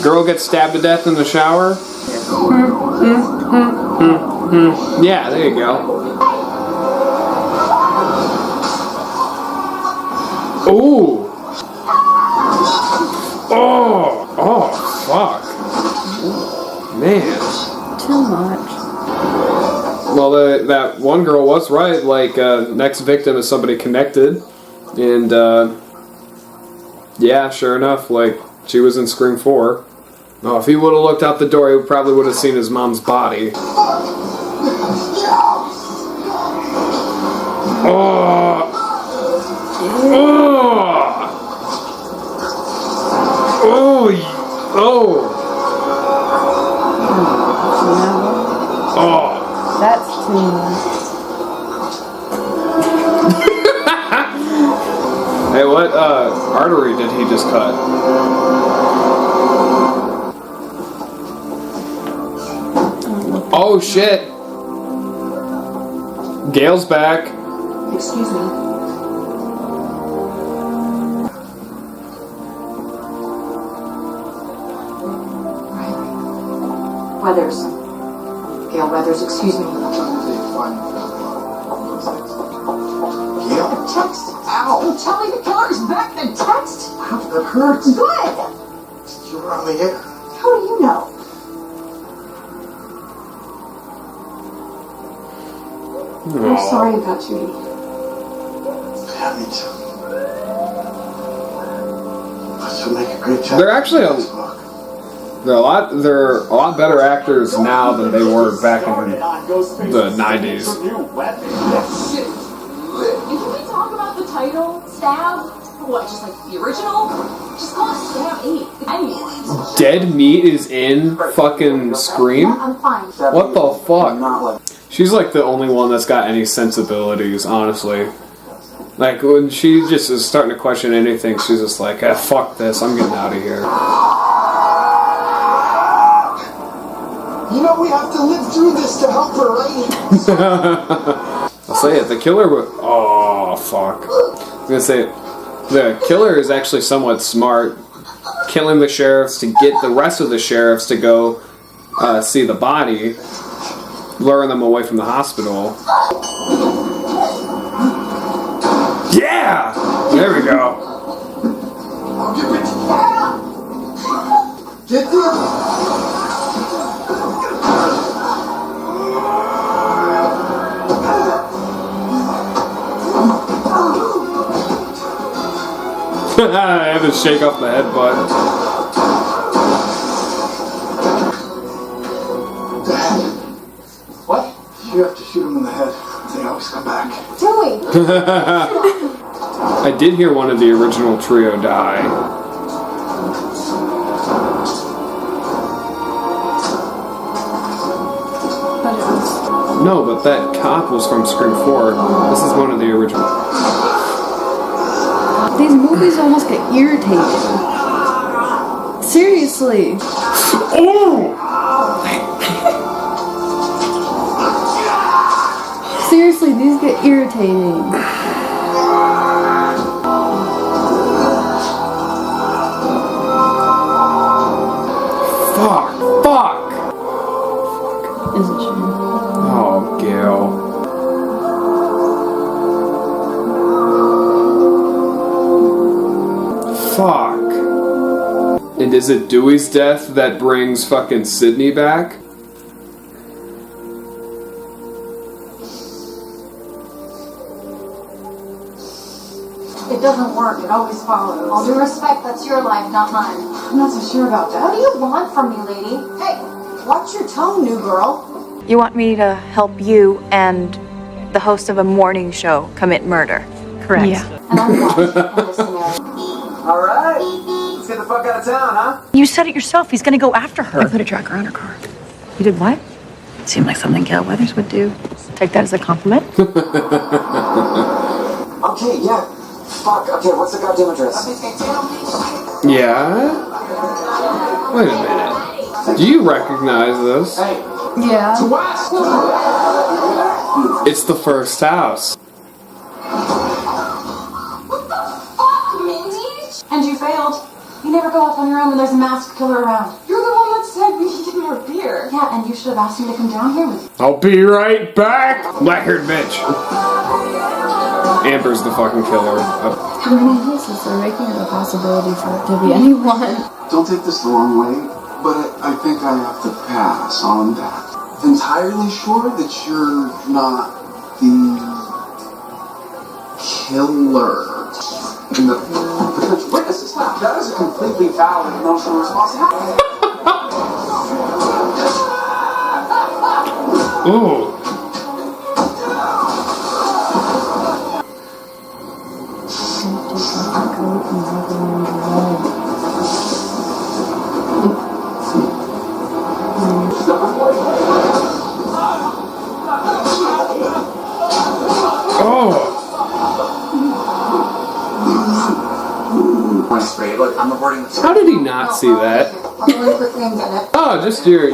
[SPEAKER 1] Girl gets stabbed to death in the shower. Yeah, there you go. Ooh. Oh, fuck. Man.
[SPEAKER 19] Too much.
[SPEAKER 1] Well, that one girl was right. Like, next victim is somebody connected. And, yeah, sure enough, like, she was in Scream 4. Oh, if he would have looked out the door, he probably would have seen his mom's body. Oh! Oh! Oh! Oh!
[SPEAKER 19] That's too much.
[SPEAKER 1] Hey, what artery did he just cut? Oh shit! Gail's back.
[SPEAKER 4] Excuse me. Weathers. Gail Weathers, excuse me.
[SPEAKER 17] Gail?
[SPEAKER 4] Text. Ow! You tell me the killer is back, then text?
[SPEAKER 17] Ouch, that hurts.
[SPEAKER 4] Good!
[SPEAKER 17] You were on the air.
[SPEAKER 4] How do you know? I'm sorry about Judy.
[SPEAKER 17] Yeah, me too. But she'll make a great job.
[SPEAKER 1] They're actually they're a lot better actors now than they were back in the 90s.
[SPEAKER 20] Shit. And can we talk about the title, Stab? What, just like the original? Just call it Stab 8. I mean,
[SPEAKER 1] Dead Meat is in fucking Scream?
[SPEAKER 4] I'm fine.
[SPEAKER 1] What the fuck? She's like the only one that's got any sensibilities, honestly. Like, when she just is starting to question anything, she's just like, ah, fuck this, I'm getting out of here.
[SPEAKER 17] You know we have to live through this to help her, right?
[SPEAKER 1] I'll say it, the killer would... Oh, fuck. I was gonna say, the killer is actually somewhat smart, killing the sheriffs to get the rest of the sheriffs to go see the body, luring them away from the hospital. Yeah! There we go.
[SPEAKER 17] Get there!
[SPEAKER 1] I had to shake off the headbutt.
[SPEAKER 17] The head. What? You have to shoot him in the head. They always come back.
[SPEAKER 4] Doing?
[SPEAKER 1] I did hear one of the original trio die. No, but that cop was from Scream 4. This is one of the original.
[SPEAKER 19] These movies almost get irritating. Seriously.
[SPEAKER 1] Oh!
[SPEAKER 19] Seriously, these get irritating.
[SPEAKER 1] Fuck! Fuck!
[SPEAKER 19] Is it true?
[SPEAKER 1] Oh, Gail. is it Dewey's death that brings fucking Sydney back?
[SPEAKER 20] It doesn't work. It always follows.
[SPEAKER 4] All due respect, that's your life, not mine.
[SPEAKER 20] I'm not so sure about that.
[SPEAKER 4] What do you want from me, lady? Hey, watch your tone, new girl.
[SPEAKER 2] You want me to help you and the host of a morning show commit murder, correct?
[SPEAKER 20] Yeah.
[SPEAKER 4] And I'm not in this scenario.
[SPEAKER 22] All right, let's get the fuck out of town, huh?
[SPEAKER 2] You said it yourself. He's gonna go after her.
[SPEAKER 23] I put a tracker on her car.
[SPEAKER 2] You did what?
[SPEAKER 23] Seemed like something Gail Weathers would do.
[SPEAKER 2] Take that as a compliment.
[SPEAKER 22] Okay, yeah. Fuck, okay, what's the goddamn address?
[SPEAKER 1] Yeah? Wait a minute. Do you recognize this?
[SPEAKER 22] Hey.
[SPEAKER 20] Yeah.
[SPEAKER 22] To west!
[SPEAKER 1] It's the first house.
[SPEAKER 20] What the fuck, Mindy? And you failed. You never go off on your own when there's a masked killer around. You're the one that said we needed more beer. Yeah, and you should have asked me to come down here with you.
[SPEAKER 1] I'll be right back! Black-haired bitch. Amber's the fucking killer.
[SPEAKER 19] How many cases are making it a possibility for it to be anyone?
[SPEAKER 17] Don't take this the wrong way, but I think I have to pass on that. Entirely sure that you're not the killer. And the witnesses, that is a completely valid emotional response.
[SPEAKER 1] Ooh. How did he not see that? Oh, just your,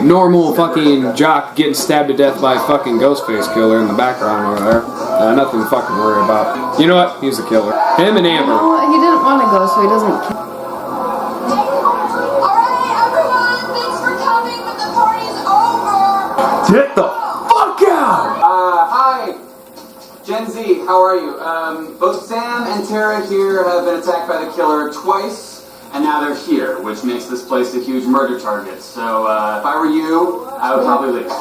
[SPEAKER 1] normal fucking jock getting stabbed to death by a fucking Ghostface killer in the background over there. Nothing to fucking worry about. You know what? He's a killer. Him and Amber.
[SPEAKER 19] Well, he didn't want to go, so he doesn't kill.
[SPEAKER 1] Get the fuck out!
[SPEAKER 22] Hi. Gen Z, how are you? Both Sam and Tara here have been attacked by the killer twice, and now they're here, which makes this place a huge murder target. So, if I were you, I would probably leave.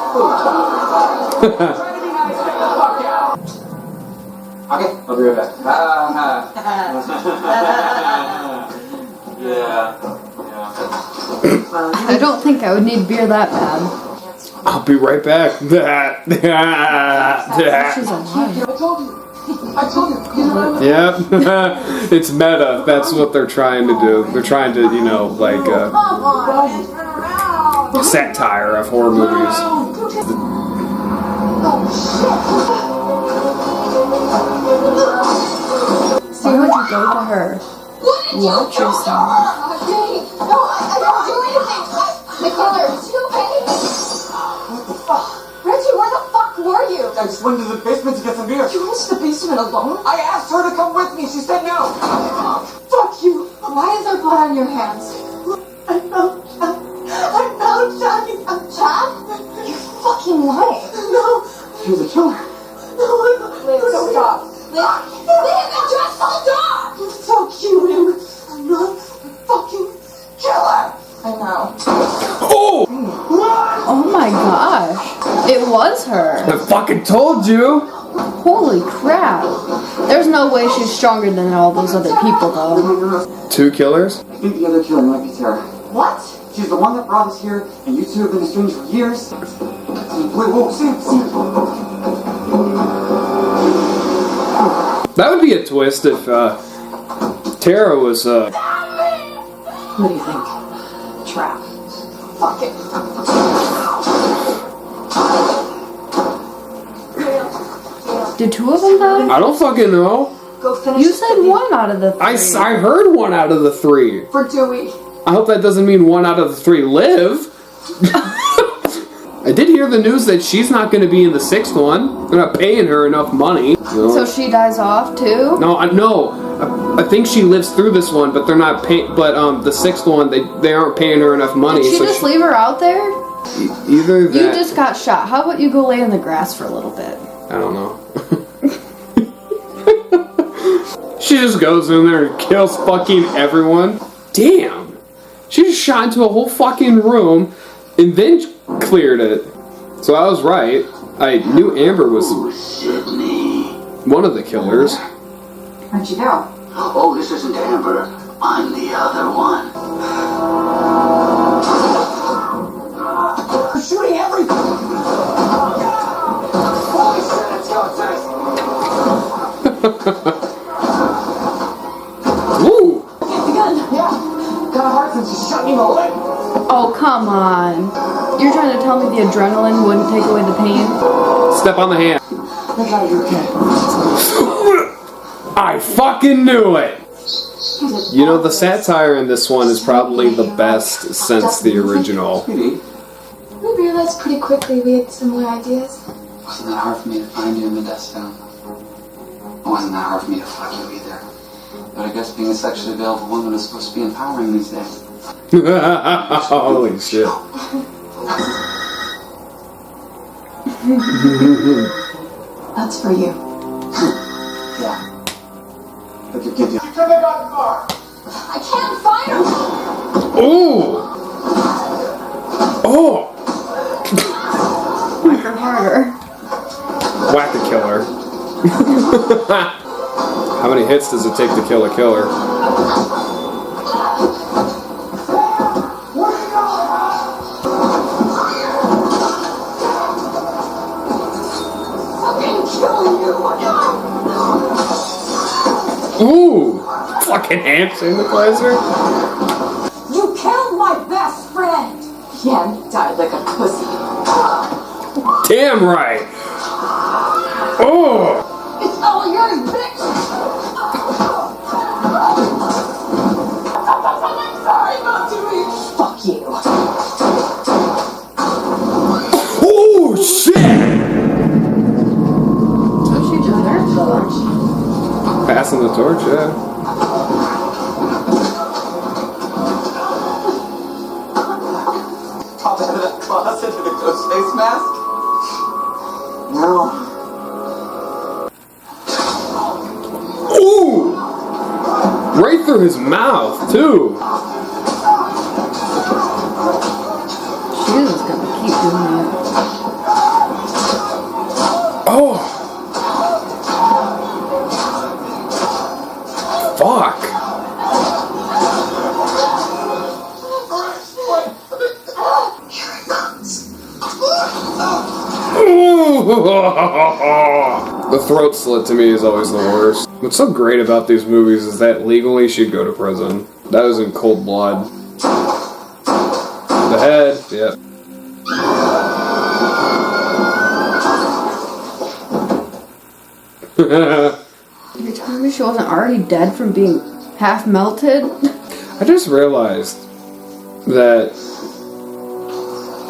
[SPEAKER 22] Okay, I'll be right back. Yeah.
[SPEAKER 19] I don't think I would need beer that bad.
[SPEAKER 1] I'll be right back.
[SPEAKER 19] She's alive.
[SPEAKER 22] I told you.
[SPEAKER 1] Yep. It's meta. That's what they're trying to do. They're trying to, satire of horror movies.
[SPEAKER 19] See, would you go to her? Watch yourself.
[SPEAKER 4] No, I don't do anything. The killer, is she okay?
[SPEAKER 22] What the fuck?
[SPEAKER 4] Reggie, where the fuck were you?
[SPEAKER 22] I just went to the basement to get some beer.
[SPEAKER 4] You went to the basement alone?
[SPEAKER 22] I asked her to come with me. She said no.
[SPEAKER 4] Fuck you. Why is there blood on your hands? I found Chad. Chad? You're fucking lying. No.
[SPEAKER 22] You're the killer.
[SPEAKER 4] No, Liz, stop. Liz, just stop. Fuck you, Amber. I'm not a fucking killer. I know.
[SPEAKER 1] Oh!
[SPEAKER 19] Oh my gosh. It was her.
[SPEAKER 1] I fucking told you!
[SPEAKER 19] Holy crap. There's no way she's stronger than all those other people, though.
[SPEAKER 1] 2 killers?
[SPEAKER 22] I think the other killer might be Tara.
[SPEAKER 4] What?
[SPEAKER 22] She's the one that brought us here, and you two have been estranged for years. Wait, whoa, Sam.
[SPEAKER 1] That would be a twist if, Tara was,
[SPEAKER 22] What do you think?
[SPEAKER 4] Trap. Fuck it.
[SPEAKER 19] Did 2 of them die?
[SPEAKER 1] I don't fucking know.
[SPEAKER 4] Go finish.
[SPEAKER 19] You said 1 out of the 3.
[SPEAKER 1] I heard 1 out of the 3.
[SPEAKER 4] For Dewey.
[SPEAKER 1] I hope that doesn't mean 1 out of the 3 live. I did hear the news that she's not going to be in the 6th one. They're not paying her enough money.
[SPEAKER 19] So she dies off too?
[SPEAKER 1] No. I think she lives through this one, but they're not paying. But the 6th one, they aren't paying her enough money.
[SPEAKER 19] Did she just leave her out there?
[SPEAKER 1] Either that.
[SPEAKER 19] You just got shot. How about you go lay in the grass for a little bit?
[SPEAKER 1] I don't know. She just goes in there and kills fucking everyone. Damn. shot into a whole fucking room and then cleared it. So I was right. I knew Amber was one of the killers.
[SPEAKER 20] Where'd you go?
[SPEAKER 21] Oh, this isn't Amber. I'm the other one.
[SPEAKER 4] They're shooting everything! Holy shit, it's going
[SPEAKER 1] Ooh!
[SPEAKER 4] Get the gun! Yeah! Kinda hard since you shot me in the leg!
[SPEAKER 19] Oh, come on. You're trying to tell me the adrenaline wouldn't take away the pain?
[SPEAKER 1] Step on the hand.
[SPEAKER 4] Look out of your head.
[SPEAKER 1] I fucking knew it! You know, the satire in this one is probably the best since the original.
[SPEAKER 20] We realized pretty quickly we had similar ideas.
[SPEAKER 22] Wasn't that hard for me to find you in the dust zone? It wasn't that hard for me to fuck you either. But I guess being a sexually available woman is supposed to be empowering these days.
[SPEAKER 1] Holy shit.
[SPEAKER 20] That's for you.
[SPEAKER 17] Yeah. Look at give you.
[SPEAKER 4] You couldn't have gotten far!
[SPEAKER 20] I can't find him!
[SPEAKER 1] Ooh! Oh!
[SPEAKER 19] Whack her harder.
[SPEAKER 1] Whack the killer. How many hits does it take to kill a killer? Ooh! Fucking hand sanitizer?
[SPEAKER 20] You killed my best friend! Yeah, he died like a pussy.
[SPEAKER 1] Damn right! Oh!
[SPEAKER 20] It's all yours, bitch! I'm sorry, not to me! Fuck you.
[SPEAKER 1] Oh, shit!
[SPEAKER 19] So she deserves the torch.
[SPEAKER 1] Passing the torch, yeah.
[SPEAKER 22] Pop out of that closet in a ghost face mask?
[SPEAKER 17] No.
[SPEAKER 1] Ooh! Right through his mouth, too.
[SPEAKER 19] She is gonna keep doing that.
[SPEAKER 1] Oh! Fuck!
[SPEAKER 17] Here it comes.
[SPEAKER 1] The throat slit to me is always the worst. What's so great about these movies is that legally she'd go to prison. That was in cold blood. The head, yeah.
[SPEAKER 19] You're telling me she wasn't already dead from being half melted?
[SPEAKER 1] I just realized that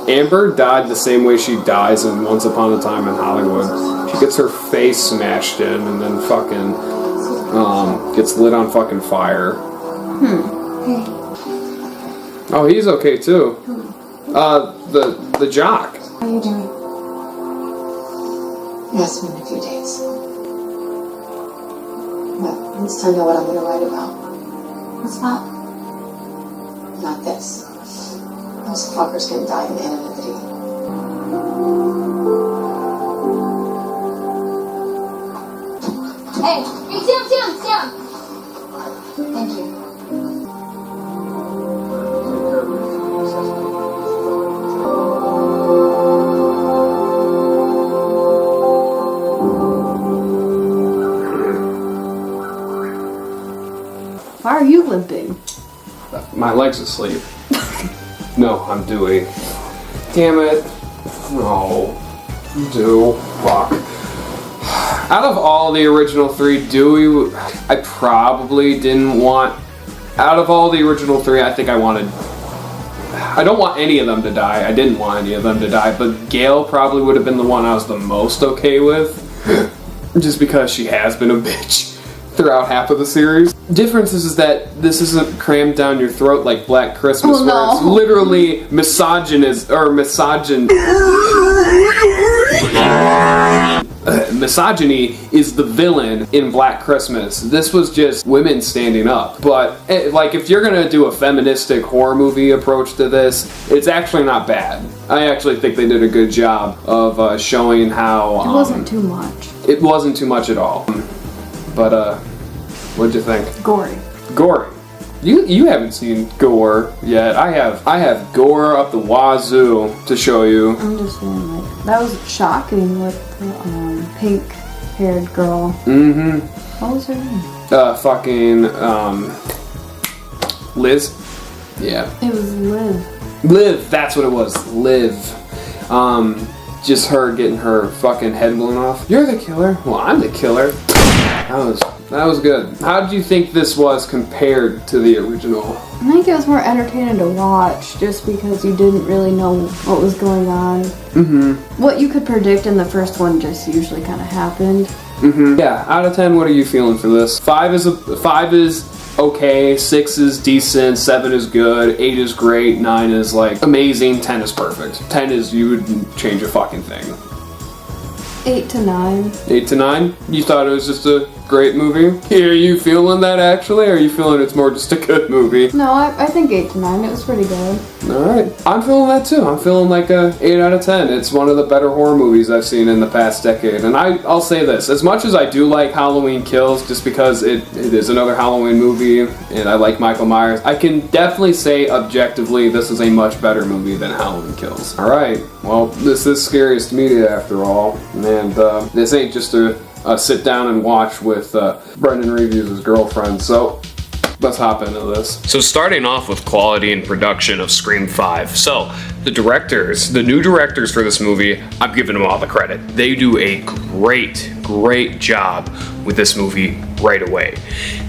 [SPEAKER 1] Amber died the same way she dies in Once Upon a Time in Hollywood. She gets her face smashed in and then fucking gets lit on fucking fire.
[SPEAKER 20] Hey.
[SPEAKER 1] Oh, he's okay too. The jock.
[SPEAKER 20] How are you doing? You asked me in a few days. Well, it's time to know what I'm gonna write about. What's that? Not this. Those fuckers can die in anonymity. Hey, Sam! Thank you.
[SPEAKER 19] Why are you limping?
[SPEAKER 1] My leg's asleep. No, I'm Dewey. Damn it. No. Dew. Fuck. Out of all the original three, Dewey, I probably didn't want... Out of all the original three, I think I wanted... I don't want any of them to die. I didn't want any of them to die, but Gail probably would have been the one I was the most okay with. Just because she has been a bitch throughout half of the series. Difference is that this isn't crammed down your throat like Black Christmas, where it's literally misogynist or misogyn. misogyny is the villain in Black Christmas. This was just women standing up. But like, if you're gonna do a feministic horror movie approach to this, it's actually not bad. I actually think they did a good job of showing how
[SPEAKER 19] it wasn't too much.
[SPEAKER 1] It wasn't too much at all. But what'd you think?
[SPEAKER 19] Gory.
[SPEAKER 1] Gory. You haven't seen Gore yet. I have Gore up the wazoo to show you.
[SPEAKER 19] I'm just saying, like, that was shocking with the pink-haired girl.
[SPEAKER 1] Mm-hmm.
[SPEAKER 19] What was her name?
[SPEAKER 1] Fucking Liz. Yeah.
[SPEAKER 19] It was Liv.
[SPEAKER 1] Liv. That's what it was. Liv. Just her getting her fucking head blown off. You're the killer. Well, I'm the killer. That was good. How did you think this was compared to the original?
[SPEAKER 19] I think it was more entertaining to watch, just because you didn't really know what was going on.
[SPEAKER 1] Mm-hmm.
[SPEAKER 19] What you could predict in the first one just usually kind of happened.
[SPEAKER 1] Mm-hmm. Yeah. Out of 10, what are you feeling for this? 5 is okay. 6 is decent. 7 is good. 8 is great. 9 is like amazing. 10 is perfect. 10 is you would change a fucking thing.
[SPEAKER 19] 8 to 9.
[SPEAKER 1] 8 to 9? You thought it was just a great movie? Are you feeling that actually, or are you feeling it's more just a good movie?
[SPEAKER 19] No, I think 8 to 9. It was pretty good.
[SPEAKER 1] Alright. I'm feeling that too. I'm feeling like a 8 out of 10. It's one of the better horror movies I've seen in the past decade. And I'll say this. As much as I do like Halloween Kills, just because it is another Halloween movie, and I like Michael Myers, I can definitely say objectively this is a much better movie than Halloween Kills. Alright. Well, this is Scariest Media after all. And this ain't just a sit down and watch with Brendan reviews his girlfriend. So let's hop into this. So starting off with quality and production of Scream 5. So the new directors for this movie, I'm giving them all the credit. They do a great job with this movie right away.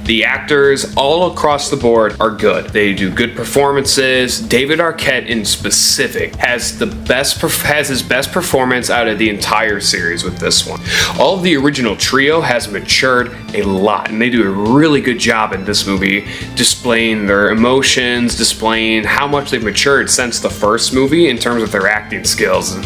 [SPEAKER 1] The actors all across the board are good. They do good performances. David Arquette in specific has his best performance out of the entire series with this one. All of the original trio has matured a lot, and they do a really good job in this movie displaying their emotions, displaying how much they've matured since the first movie in terms of their acting skills. And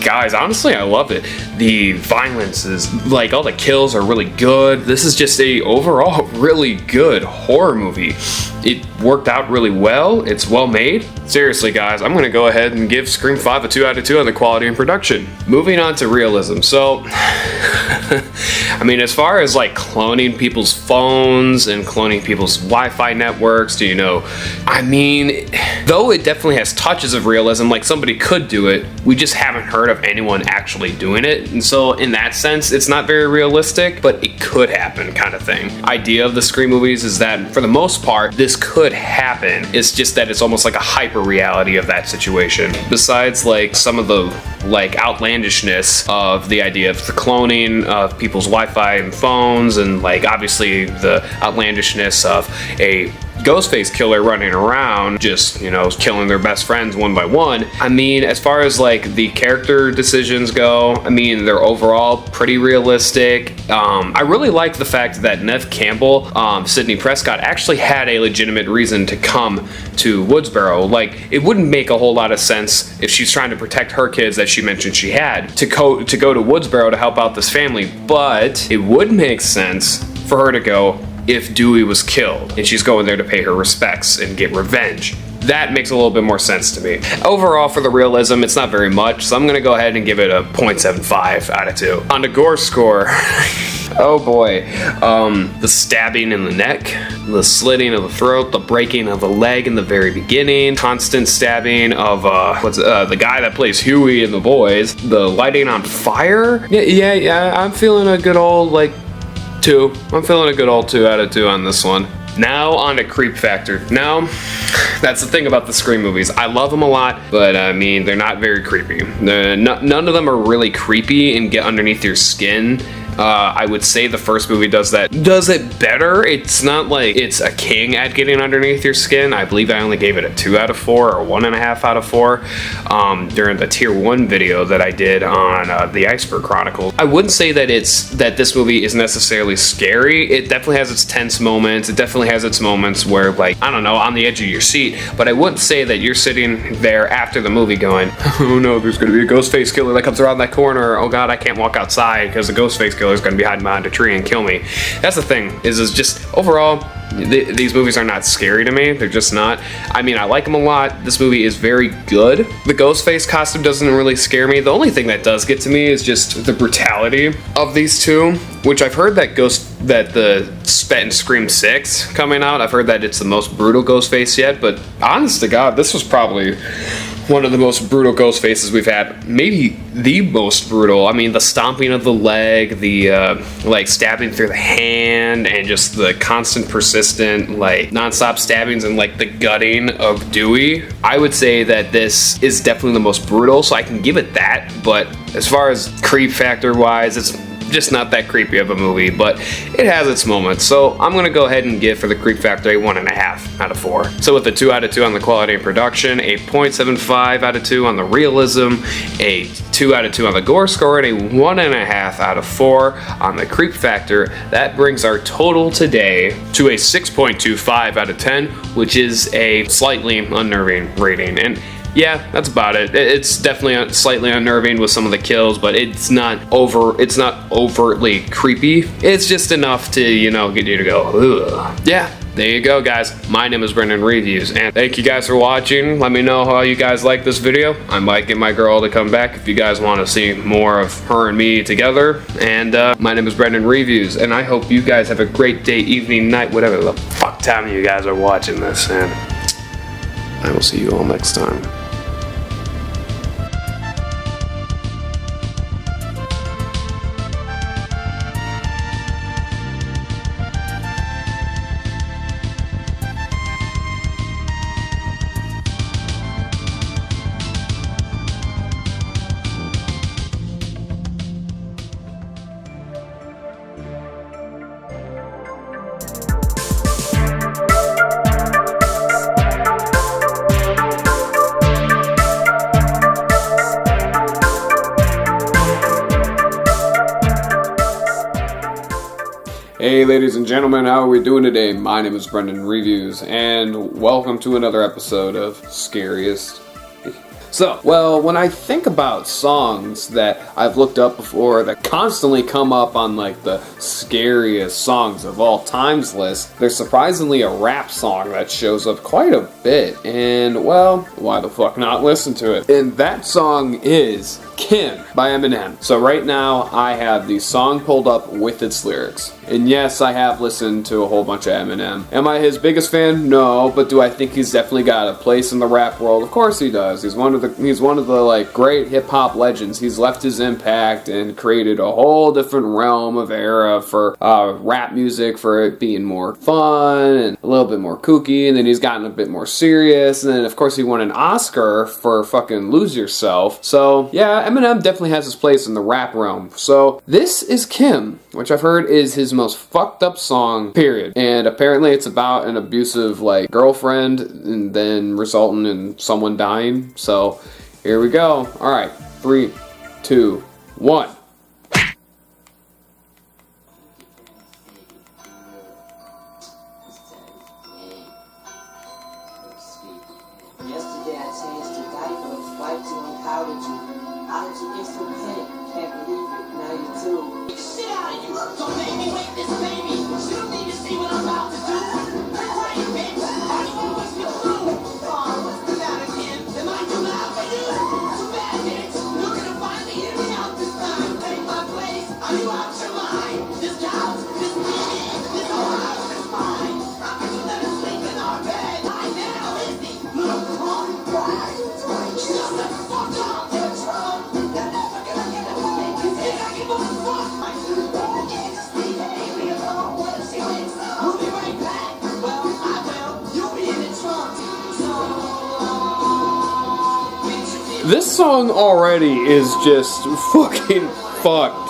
[SPEAKER 1] guys, honestly, I love it. The violence is, like, all the kills are really good. This is just a overall really good horror movie. It worked out really well. It's well made. Seriously, guys, I'm gonna go ahead and give Scream 5 a 2 out of 2 on the quality and production. Moving on to realism. So, I mean, as far as like cloning people's phones and cloning people's Wi-Fi networks, I mean, though it definitely has touches of realism, like somebody could do it, we just haven't heard of anyone actually doing it. And so in that sense, it's not very realistic, but it could happen kind of thing. Idea of the Scream movies is that for the most part, this could happen. It's just that it's almost like a hyper reality of that situation. Besides like some of the like outlandishness of the idea of the cloning of people's Wi-Fi and phones, and like obviously the outlandishness of a Ghostface killer running around just, killing their best friends one by one. I mean, as far as like the character decisions go, I mean, they're overall pretty realistic. I really like the fact that Neve Campbell, Sidney Prescott, actually had a legitimate reason to come to Woodsboro. Like, it wouldn't make a whole lot of sense if she's trying to protect her kids that she mentioned she had to go to Woodsboro to help out this family, but it would make sense for her to go if Dewey was killed and she's going there to pay her respects and get revenge. That makes a little bit more sense to me. Overall, for the realism, it's not very much, so I'm gonna go ahead and give it a 0.75 out of 2. On the gore score, oh boy. The stabbing in the neck, the slitting of the throat, the breaking of the leg in the very beginning, constant stabbing of the guy that plays Huey in The Boys, the lighting on fire. Yeah, I'm feeling a good old 2. I'm feeling a good old 2 out of 2 on this one. Now on to creep factor. Now, that's the thing about the Scream movies. I love them a lot, but I mean, they're not very creepy. None of them are really creepy and get underneath your skin I would say the first movie does it better. It's not like it's a king at getting underneath your skin. I believe I only gave it a 2 out of 4 or 1.5 out of 4 during the tier 1 video that I did on the Iceberg Chronicles. I wouldn't say that this movie is necessarily scary. It definitely has its tense moments. It definitely has its moments where, like, I don't know, on the edge of your seat. But I wouldn't say that you're sitting there after the movie going, oh no, there's gonna be a Ghostface killer that comes around that corner. Oh god, I can't walk outside because the Ghostface killer is gonna be hiding behind a tree and kill me. That's the thing, is just overall, these movies are not scary to me. They're just not. I mean, I like them a lot. This movie is very good. The Ghostface costume doesn't really scare me. The only thing that does get to me is just the brutality of these two, which I've heard that the Spit and Scream 6 coming out, I've heard that it's the most brutal Ghostface yet, but honest to God, this was probably one of the most brutal ghost faces we've had. Maybe the most brutal. I mean, the stomping of the leg, the like stabbing through the hand, and just the constant, persistent, like nonstop stabbings and like the gutting of Dewey. I would say that this is definitely the most brutal, so I can give it that. But as far as creep factor wise, it's just not that creepy of a movie, but it has its moments. So I'm gonna go ahead and give for the creep factor a 1.5 out of 4. So with a 2 out of 2 on the quality and production, a 0.75 out of 2 on the realism, a 2 out of 2 on the gore score, and a 1.5 out of 4 on the creep factor, that brings our total today to a 6.25 out of 10, which is a slightly unnerving rating. And yeah, that's about it. It's definitely slightly unnerving with some of the kills, but it's not overtly creepy. It's just enough to, you know, get you to go, ugh. Yeah, there you go, guys. My name is Brendan Reviews, and thank you guys for watching. Let me know how you guys like this video. I might get my girl to come back if you guys want to see more of her and me together. And my name is Brendan Reviews, and I hope you guys have a great day, evening, night, whatever the fuck time you guys are watching this, and I will see you all next time. Hey ladies and gentlemen, how are we doing today? My name is Brendan Reviews, and welcome to another episode of Scariest. So, well, when I think about songs that I've looked up before that constantly come up on like the scariest songs of all times list, there's surprisingly a rap song that shows up quite a bit, and well, why the fuck not listen to it? And that song is Kim by Eminem. So right now I have the song pulled up with its lyrics. And yes, I have listened to a whole bunch of Eminem. Am I his biggest fan? No, but do I think he's definitely got a place in the rap world? Of course he does. He's one of the like great hip hop legends. He's left his impact and created a whole different realm of era for rap music, for it being more fun and a little bit more kooky, and then he's gotten a bit more serious, and then of course he won an Oscar for fucking Lose Yourself. So yeah, Eminem definitely has his place in the rap realm. So this is Kim, which I've heard is his most fucked up song, period. And apparently it's about an abusive like girlfriend and then resulting in someone dying. So here we go. Alright, 3, 2, 1.
[SPEAKER 9] Yesterday I changed your diapers, wiped you and powdered you. How did you get so petty? Can't believe it, now you too. Shit out of you, don't make me wake this baby. You don't need to see what I'm about to do. Right, bitch, how do you always feel through? What's the matter, Kim? Am I too loud for you? Too bad, bitch, you're gonna finally hear me out this time. Take my place, are you out your mind? This couch, this TV, this whole house is mine. How could you let us sleep in our bed? I now is the look on right. Shut the fuck up, you're drunk. You're never gonna get a thing. You think I give a fuck? I do. You can't just leave me alone. What if she wakes up? We'll be right back. Well, I will. You'll be in the trunk. So long.
[SPEAKER 1] This song already is just fucking fucked.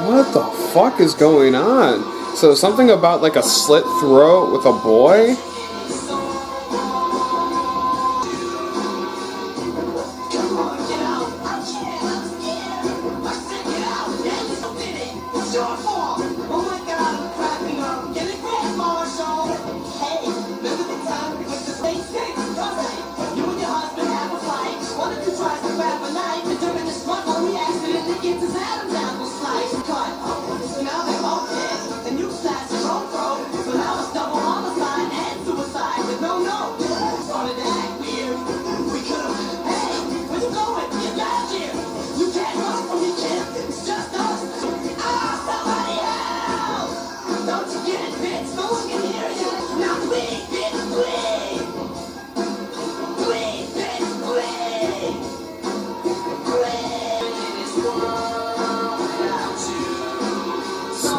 [SPEAKER 1] What the fuck is going on? So something about like a slit throat with a boy?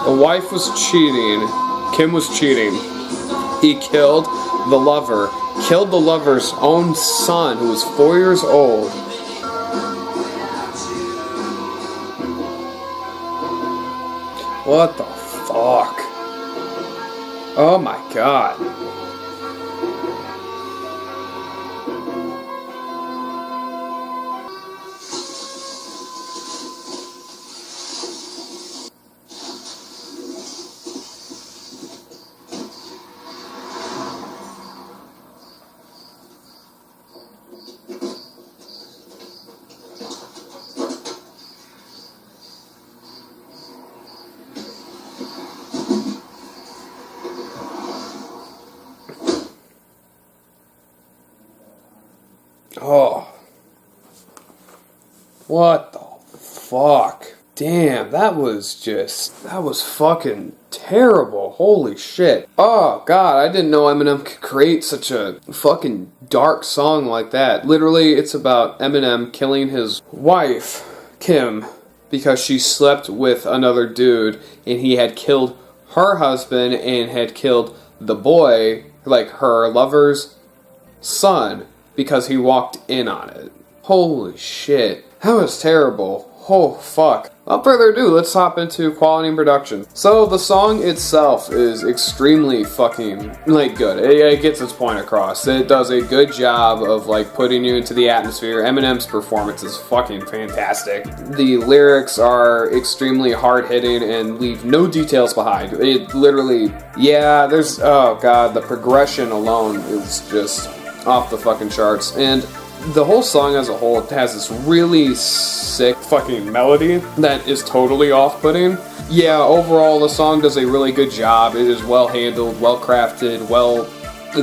[SPEAKER 1] The wife was cheating. Kim was cheating. He killed the lover. Killed the lover's own son, who was 4 years old. What the fuck? Oh my god. Oh. What the fuck? Damn, that was fucking terrible. Holy shit. Oh god, I didn't know Eminem could create such a fucking dark song like that. Literally, it's about Eminem killing his wife, Kim, because she slept with another dude, and he had killed her husband and had killed the boy, like her lover's son, because he walked in on it. Holy shit. That was terrible. Oh, fuck. Without further ado, let's hop into quality and production. So, the song itself is extremely fucking, like, good. It gets its point across. It does a good job of, like, putting you into the atmosphere. Eminem's performance is fucking fantastic. The lyrics are extremely hard-hitting and leave no details behind. It literally, yeah, there's, oh god, the progression alone is just off the fucking charts. And the whole song as a whole has this really sick fucking melody that is totally off-putting. Yeah, overall the song does a really good job. It is well handled, well crafted,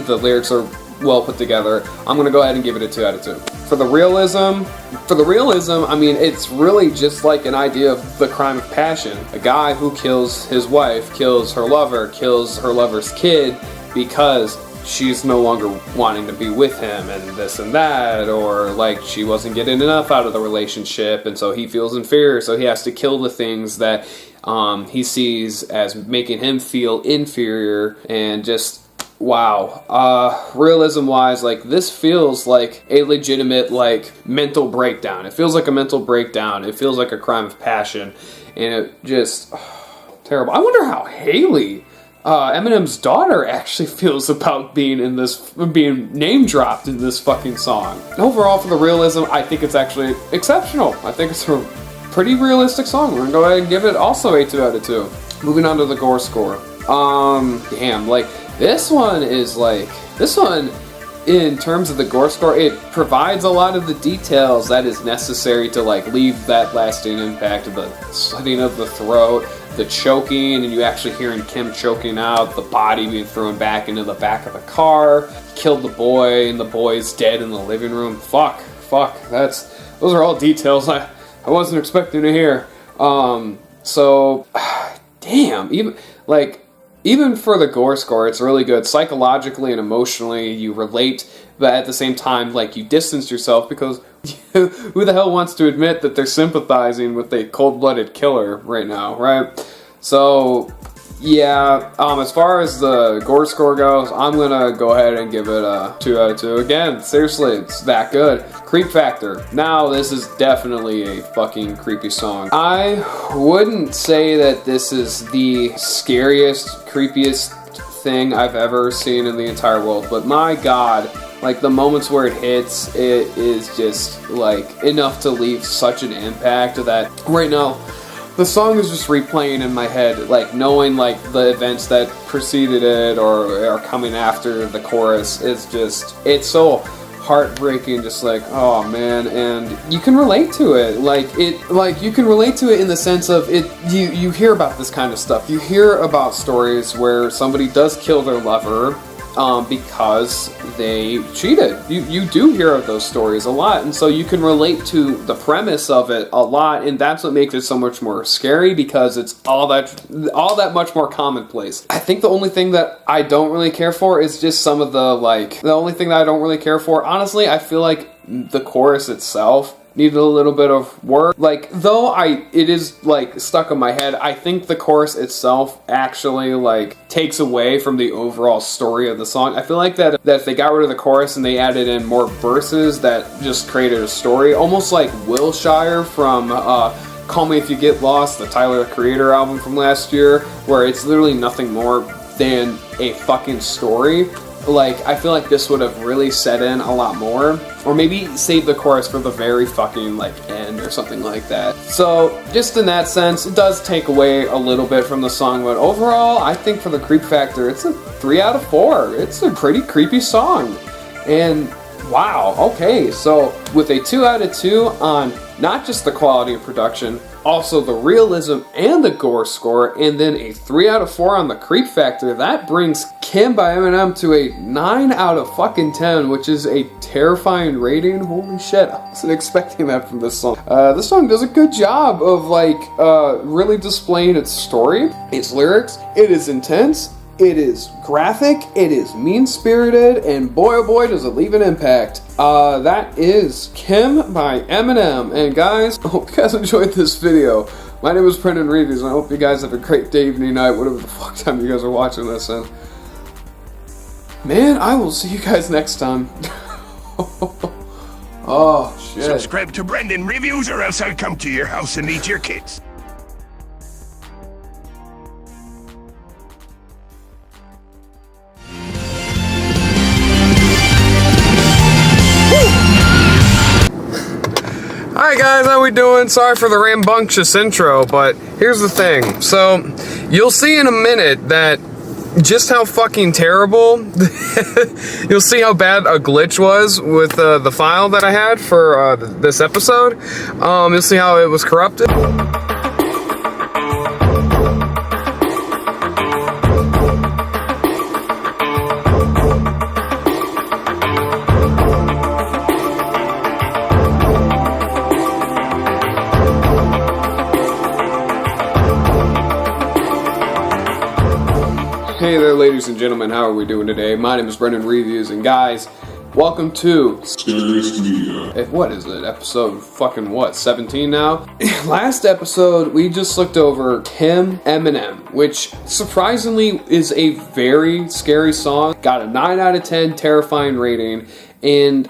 [SPEAKER 1] the lyrics are well put together. I'm gonna go ahead and give it a 2 out of 2. For the realism, I mean, it's really just like an idea of the crime of passion. A guy who kills his wife, kills her lover, kills her lover's kid because she's no longer wanting to be with him and this and that, or like she wasn't getting enough out of the relationship and so he feels inferior, so he has to kill the things that he sees as making him feel inferior. And just wow, realism wise, like this feels like a legitimate like mental breakdown. It feels like a mental breakdown. It feels like a crime of passion, and it just terrible. I wonder how Hailey, Eminem's daughter, actually feels about being name dropped in this fucking song. Overall, for the realism, I think it's actually exceptional. I think it's a pretty realistic song. We're gonna go ahead and give it also a 2 out of 2. Moving on to the Gore score. Damn, like this one, in terms of the Gore score, it provides a lot of the details that is necessary to like leave that lasting impact of the slitting of the throat, the choking, and you actually hearing Kim choking out, the body being thrown back into the back of the car, killed the boy, and the boy's dead in the living room. Fuck, those are all details I wasn't expecting to hear. So, damn, even for the Gore score, it's really good. Psychologically and emotionally, you relate, but at the same time, like, you distance yourself because who the hell wants to admit that they're sympathizing with a cold-blooded killer right now, right? So, Yeah, as far as the Gore score goes, I'm gonna go ahead and give it a 2 out of 2. Again, seriously, it's that good. Creep factor. Now, this is definitely a fucking creepy song. I wouldn't say that this is the scariest, creepiest thing I've ever seen in the entire world, but my god, like the moments where it hits, it is just like enough to leave such an impact that right now, the song is just replaying in my head, like knowing like the events that preceded it or are coming after the chorus. It's so heartbreaking, just like, oh man, and you can relate to it. You can relate to it in the sense of it. You hear about this kind of stuff. You hear about stories where somebody does kill their lover because they cheated. You do hear of those stories a lot, and so you can relate to the premise of it a lot, and that's what makes it so much more scary, because it's all that much more commonplace. I think the only thing that I don't really care for is just some of the only thing that I don't really care for, honestly, I feel like the chorus itself needed a little bit of work. Like, though it is like stuck in my head, I think the chorus itself actually like takes away from the overall story of the song. I feel like that if they got rid of the chorus and they added in more verses that just created a story, almost like Wilshire from Call Me If You Get Lost, the Tyler the Creator album from last year, where it's literally nothing more than a fucking story. Like, I feel like this would have really set in a lot more. Or maybe save the chorus for the very fucking, like, end or something like that. So, just in that sense, it does take away a little bit from the song, but overall, I think for the creep factor, it's a 3 out of 4. It's a pretty creepy song. And, wow, okay, so with a 2 out of 2 on not just the quality of production, also the realism and the Gore score, and then a 3 out of 4 on the creep factor, that brings Kim by Eminem to a 9 out of fucking 10, which is a terrifying rating. Holy shit, I wasn't expecting that from this song. This song does a good job of really displaying its story, its lyrics. It is intense, it is graphic, it is mean-spirited, and boy oh boy does it leave an impact. That is Kim by Eminem. And guys, I hope you guys enjoyed this video. My name is Brendan Reviews, and I hope you guys have a great day, evening, night, whatever the fuck time you guys are watching this. And man, I will see you guys next time. Oh shit.
[SPEAKER 16] Subscribe to Brendan Reviews, or else I'll come to your house and eat your kids.
[SPEAKER 1] Hi guys, how we doing? Sorry for the rambunctious intro, but here's the thing. So, you'll see in a minute that just how fucking terrible, you'll see how bad a glitch was with the file that I had for this episode. You'll see how it was corrupted. Hey there, ladies and gentlemen, how are we doing today? My name is Brendan Reviews, and guys, welcome to
[SPEAKER 5] Scariest Media.
[SPEAKER 1] What is it? Episode fucking what? 17 now? Last episode, we just looked over Kim Eminem, which surprisingly is a very scary song. Got a 9 out of 10 terrifying rating, and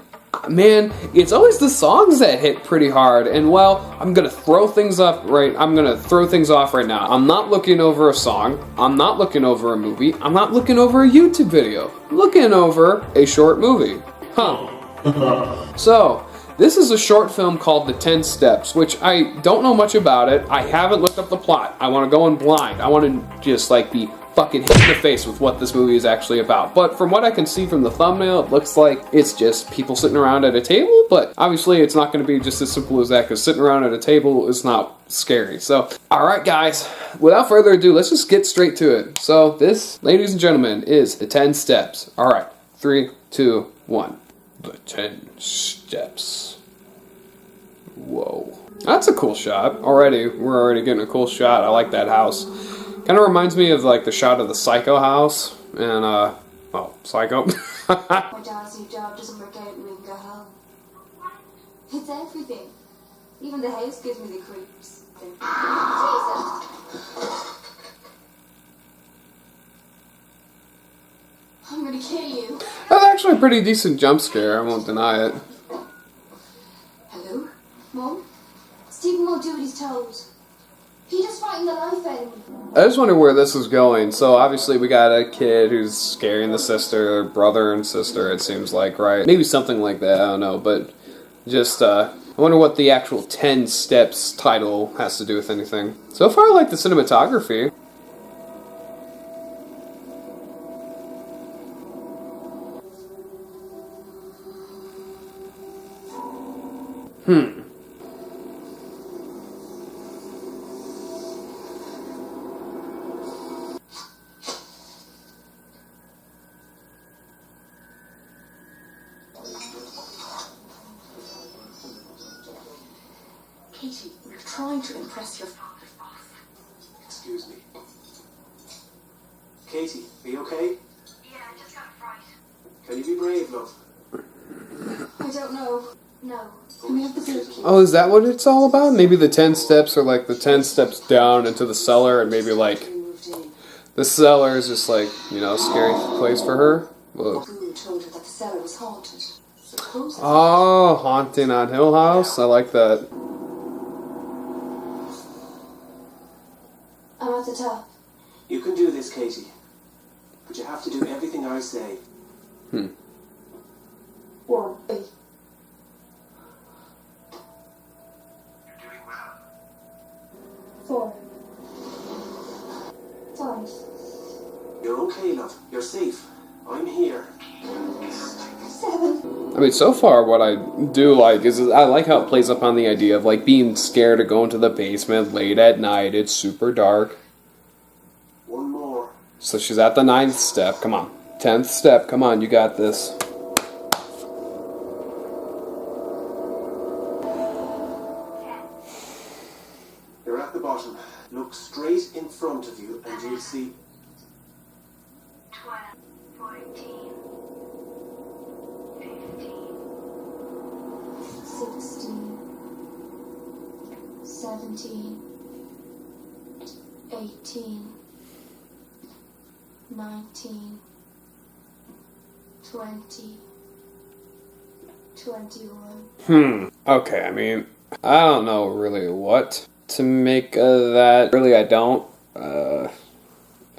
[SPEAKER 1] man, it's always the songs that hit pretty hard. And well, I'm gonna throw things off right now. I'm not looking over a song, I'm not looking over a movie, I'm not looking over a YouTube video. I'm looking over a short movie. So, this is a short film called The 10 Steps, which I don't know much about it. I haven't looked up the plot. I want to go in blind. I want to just be fucking hit in the face with what this movie is actually about. But from what I can see from the thumbnail, it looks like it's just people sitting around at a table, but obviously it's not going to be just as simple as that, because sitting around at a table is not scary. So, alright guys, without further ado, let's just get straight to it. So, this, ladies and gentlemen, is The 10 Steps. Alright, 3, 2, 1. The 10 Steps. Whoa. That's a cool shot. Already, we're already getting a cool shot. I like that house. Kind of reminds me of the shot of the Psycho house, and well, Psycho.
[SPEAKER 4] My dad's new job doesn't work out and we can go home. It's everything. Even the house gives me the creeps. Jesus!
[SPEAKER 1] actually a pretty decent jump scare, I won't deny it.
[SPEAKER 4] Hello? Mom? Stephen won't do what he's told. He just frightened the life out of me.
[SPEAKER 1] I just wonder where this is going. So obviously we got a kid who's scaring the sister, brother and sister, it seems like, right? Maybe something like that, I don't know, but just, I wonder what the actual 10 Steps title has to do with anything. So far I like the cinematography.
[SPEAKER 4] Katie, you're trying to impress your father's boss.
[SPEAKER 6] Excuse me. Katie, are you okay?
[SPEAKER 4] Yeah, I just got a fright.
[SPEAKER 6] Can you be brave, love?
[SPEAKER 4] I don't know. No. Can we have the beer, please?
[SPEAKER 1] Oh, is that what it's all about? Maybe the 10 steps are like the 10 steps down into the cellar, and maybe like the cellar is just like, you know, a scary place for her? Whoa.
[SPEAKER 4] Who told her that the cellar was haunted? Supposedly.
[SPEAKER 1] Oh, Haunting on Hill House? I like that.
[SPEAKER 4] I'm at the top.
[SPEAKER 6] You can do this, Katie. But you have to do everything I say.
[SPEAKER 4] 1, 8.
[SPEAKER 6] You're doing well.
[SPEAKER 4] 4. 5.
[SPEAKER 6] You're okay, love. You're safe. I'm here.
[SPEAKER 4] 7.
[SPEAKER 1] I mean, so far what I do like is I like how it plays up on the idea of like being scared to go into the basement late at night. It's super dark.
[SPEAKER 6] 1 more.
[SPEAKER 1] So she's at the 9th step. Come on. 10th step. Come on, you got this.
[SPEAKER 6] You're at the bottom. Look straight in front of you and you'll see
[SPEAKER 4] 12, 14, 15, 16, 17, 18, 19, 20, 21.
[SPEAKER 1] Okay, I mean, I don't know really what to make of that. Really, I don't.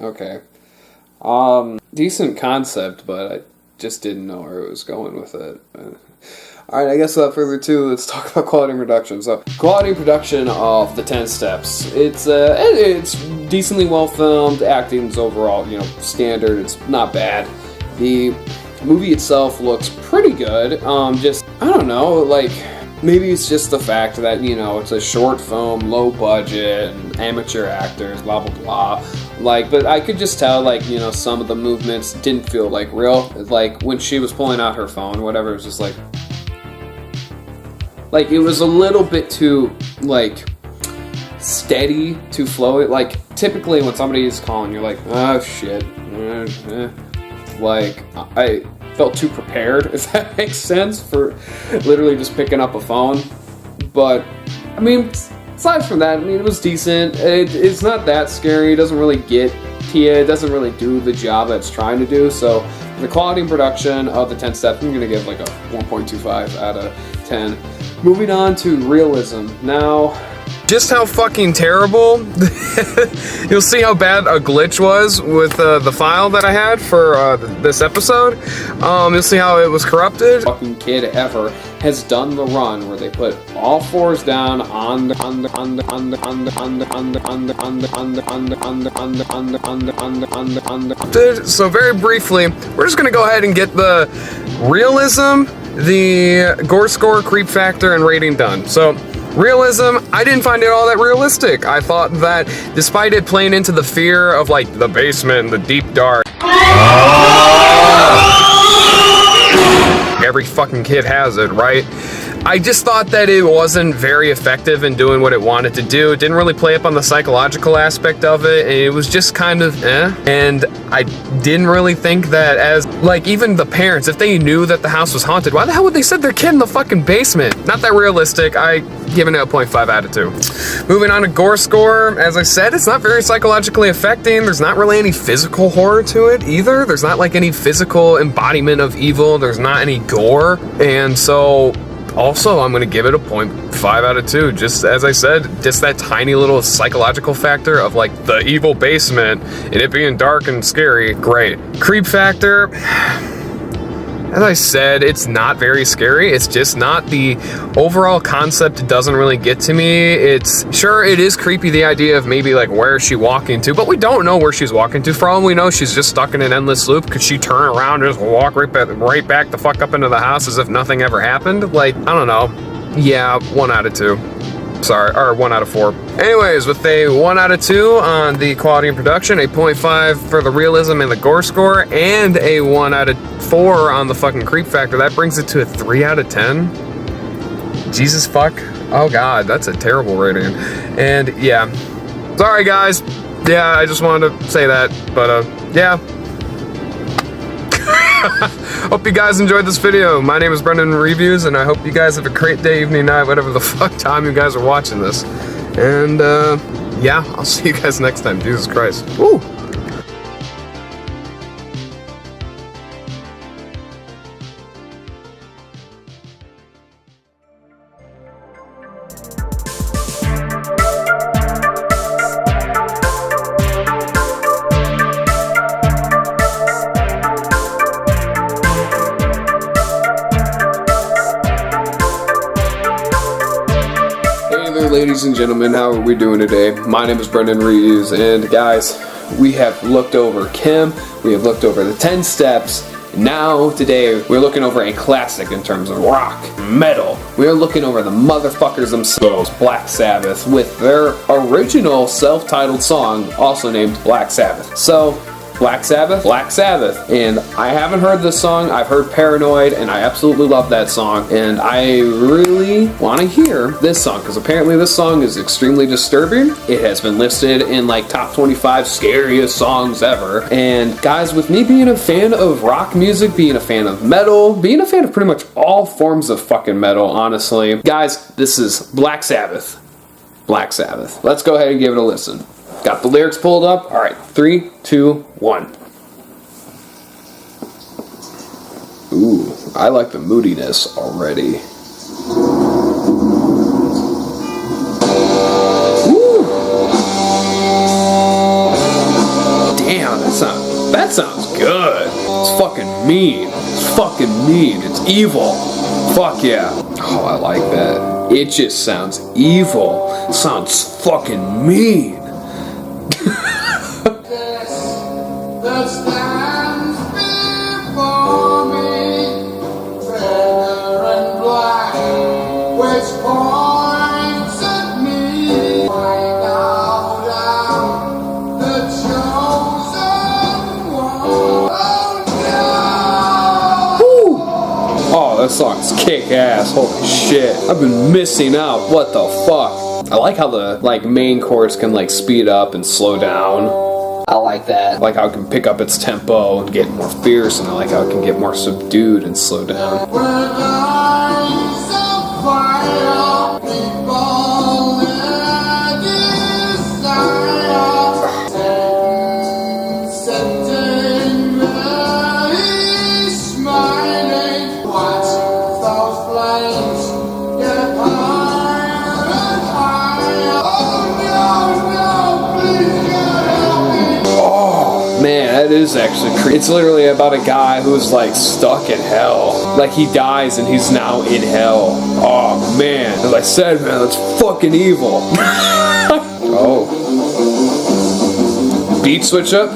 [SPEAKER 1] Okay. Decent concept, but I just didn't know where it was going with it. Alright, I guess without further ado, let's talk about quality and production. So, quality and production of the 10 Steps. It's decently well filmed. Acting's overall, you know, standard. It's not bad. The movie itself looks pretty good. Just, I don't know, like, maybe it's just the fact that, you know, it's a short film, low budget, and amateur actors, blah, blah, blah. Like, but I could just tell, like, you know, some of the movements didn't feel, like, real. Like, when she was pulling out her phone, whatever, it was just like, it was a little bit too, like, steady, too flowy. Like, typically when somebody is calling, you're like, oh, shit. Like, I felt too prepared, if that makes sense, for literally just picking up a phone. But, I mean, aside from that, I mean, it was decent. It's not that scary. It doesn't really get to you. It doesn't really do the job that it's trying to do. So, the quality and production of the 10 Steps, I'm going to give like a 1.25 out of 10. Moving on to realism. Now, just how fucking terrible. You'll see how bad a glitch was with the file that I had for this episode. You'll see how it was corrupted. Fucking kid ever has done the run where they put all fours down on the So very briefly, we're just gonna go ahead and get the realism, the gore score, creep factor, and rating done. So. Realism, I didn't find it all that realistic. I thought that despite it playing into the fear of like the basement, the deep dark, every fucking kid has it, right? I just thought that it wasn't very effective in doing what it wanted to do. It didn't really play up on the psychological aspect of it, and it was just kind of and I didn't really think that as, like, even the parents, if they knew that the house was haunted, why the hell would they send their kid in the fucking basement? Not that realistic. I giving it a 0.5 out of 2. Moving on to Gore score, as I said, it's not very psychologically affecting. There's not really any physical horror to it either. There's not like any physical embodiment of evil. There's not any gore, and so also I'm gonna give it a 0.5 out of 2. Just as I said, just that tiny little psychological factor of like the evil basement and it being dark and scary. Great. Creep factor, as I said, it's not very scary. It's just not, the overall concept doesn't really get to me. It's, sure, it is creepy, the idea of maybe like where is she walking to, but we don't know where she's walking to. For all we know, she's just stuck in an endless loop. Could she turn around and just walk right back the fuck up into the house as if nothing ever happened? Like, I don't know. Yeah, 1 out of 2. Sorry, or 1 out of 4. Anyways, with a 1 out of 2 on the quality and production, a 0.5 for the realism and the gore score, and a 1 out of 4 on the fucking creep factor, that brings it to a 3 out of 10. Jesus fuck. Oh god, that's a terrible rating. And yeah. Sorry guys. Yeah, I just wanted to say that, but yeah. Hope you guys enjoyed this video. My name is Brendan Reviews, and I hope you guys have a great day, evening, night, whatever the fuck time you guys are watching this. And yeah, I'll see you guys next time. Jesus Christ. Woo! Ladies and gentlemen, how are we doing today? My name is Brendan Reviews, and guys, we have looked over Kim, we have looked over the 10 steps. Now, today, we're looking over a classic in terms of rock, metal. We're looking over the motherfuckers themselves, Black Sabbath, with their original self-titled song, also named Black Sabbath. So, Black Sabbath, and I haven't heard this song. I've heard Paranoid, and I absolutely love that song, and I really want to hear this song, because apparently this song is extremely disturbing. It has been listed in like top 25 scariest songs ever, and guys, with me being a fan of rock music, being a fan of metal, being a fan of pretty much all forms of fucking metal, honestly, guys, this is Black Sabbath. Black Sabbath. Let's go ahead and give it a listen. Got the lyrics pulled up? Alright, 3, 2, 1. Ooh, I like the moodiness already. Ooh. Damn, that sounds good. It's fucking mean. It's fucking mean. It's evil. Fuck yeah. Oh, I like that. It just sounds evil. It sounds fucking mean.
[SPEAKER 5] That stands before me, red and black, which points at me. I now am the chosen one. Oh no! Woo!
[SPEAKER 1] Oh, that song's kick-ass. Holy shit. I've been missing out. What the fuck? I like how the main chords can speed up and slow down. I like that. I like how it can pick up its tempo and get more fierce, and I like how it can get more subdued and slow down.
[SPEAKER 5] With eyes of fire, people their desire. Sitting there, he's smiling. Watch those flames get higher and higher. Oh no, please God help me.
[SPEAKER 1] Man, that is actually creepy. It's literally about a guy who's stuck in hell. He dies and he's now in hell. Oh man, as I said, man, that's fucking evil. Oh. Beat switch up.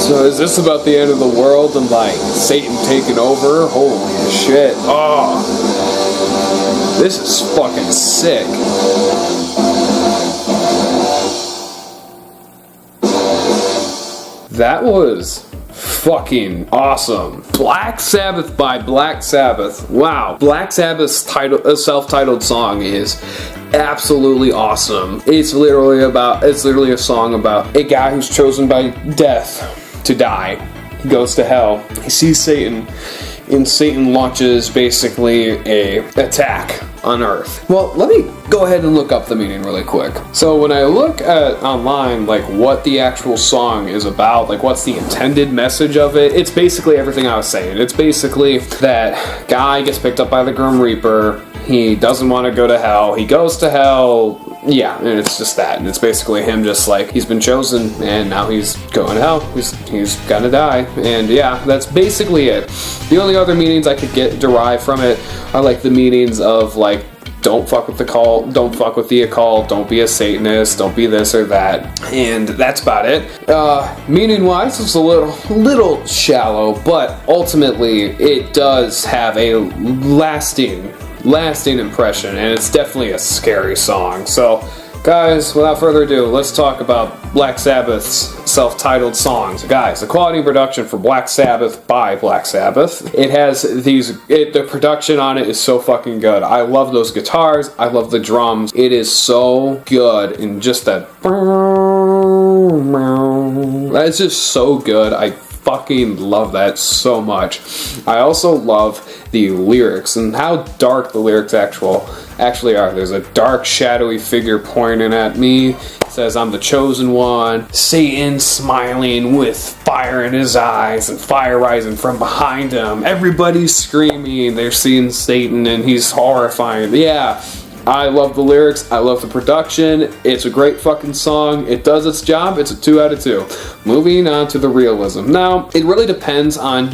[SPEAKER 1] So is this about the end of the world and Satan taking over? Holy shit. Oh. This is fucking sick. That was fucking awesome. Black Sabbath by Black Sabbath. Wow. Black Sabbath's self-titled song is absolutely awesome. It's literally a song about a guy who's chosen by death to die. He goes to hell. He sees Satan, and Satan launches basically a attack on Earth. Well, let me go ahead and look up the meaning really quick. So when I look at online, like what the actual song is about, like what's the intended message of it, it's basically everything I was saying. It's basically that guy gets picked up by the Grim Reaper. He doesn't want to go to hell. He goes to hell. Yeah, and it's just that. And it's basically him just like, he's been chosen and now he's going to hell. He's gonna die. And yeah, that's basically it. The only other meanings I could get derived from it are like the meanings of like, don't fuck with the cult, don't fuck with the occult, don't be a Satanist, don't be this or that. And that's about it. Meaning wise, it's a little shallow, but ultimately it does have a lasting impression, and it's definitely a scary song. So guys, without further ado, let's talk about Black Sabbath's self-titled songs. Guys, the quality production for Black Sabbath by Black Sabbath, it has the production on it is so fucking good. I love those guitars, I love the drums, it is so good, and just that, that's just so good. I fucking love that so much. I also love the lyrics and how dark the lyrics actually are. There's a dark, shadowy figure pointing at me. It says, I'm the chosen one. Satan smiling with fire in his eyes and fire rising from behind him. Everybody's screaming. They're seeing Satan and he's horrifying. Yeah. I love the lyrics, I love the production, it's a great fucking song, it does its job, it's a 2 out of 2. Moving on to the realism. Now, it really depends on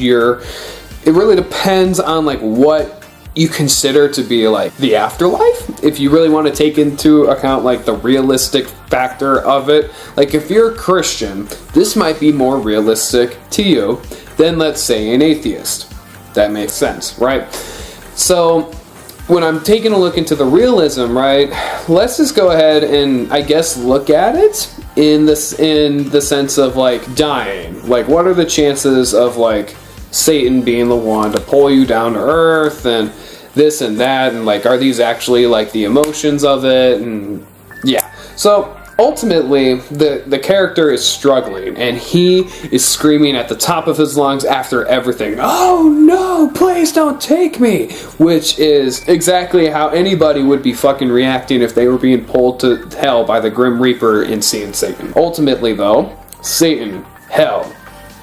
[SPEAKER 1] like what you consider to be like the afterlife. If you really want to take into account like the realistic factor of it. Like if you're a Christian, this might be more realistic to you than let's say an atheist. That makes sense, right? So when I'm taking a look into the realism, right, let's just go ahead and I guess look at it in the sense of like dying. Like what are the chances of like Satan being the one to pull you down to earth and this and that, and like are these actually like the emotions of it? And yeah, so ultimately the character is struggling and he is screaming at the top of his lungs after everything, oh no, please don't take me, which is exactly how anybody would be fucking reacting if they were being pulled to hell by the Grim Reaper and seeing Satan. Ultimately though, Satan, hell,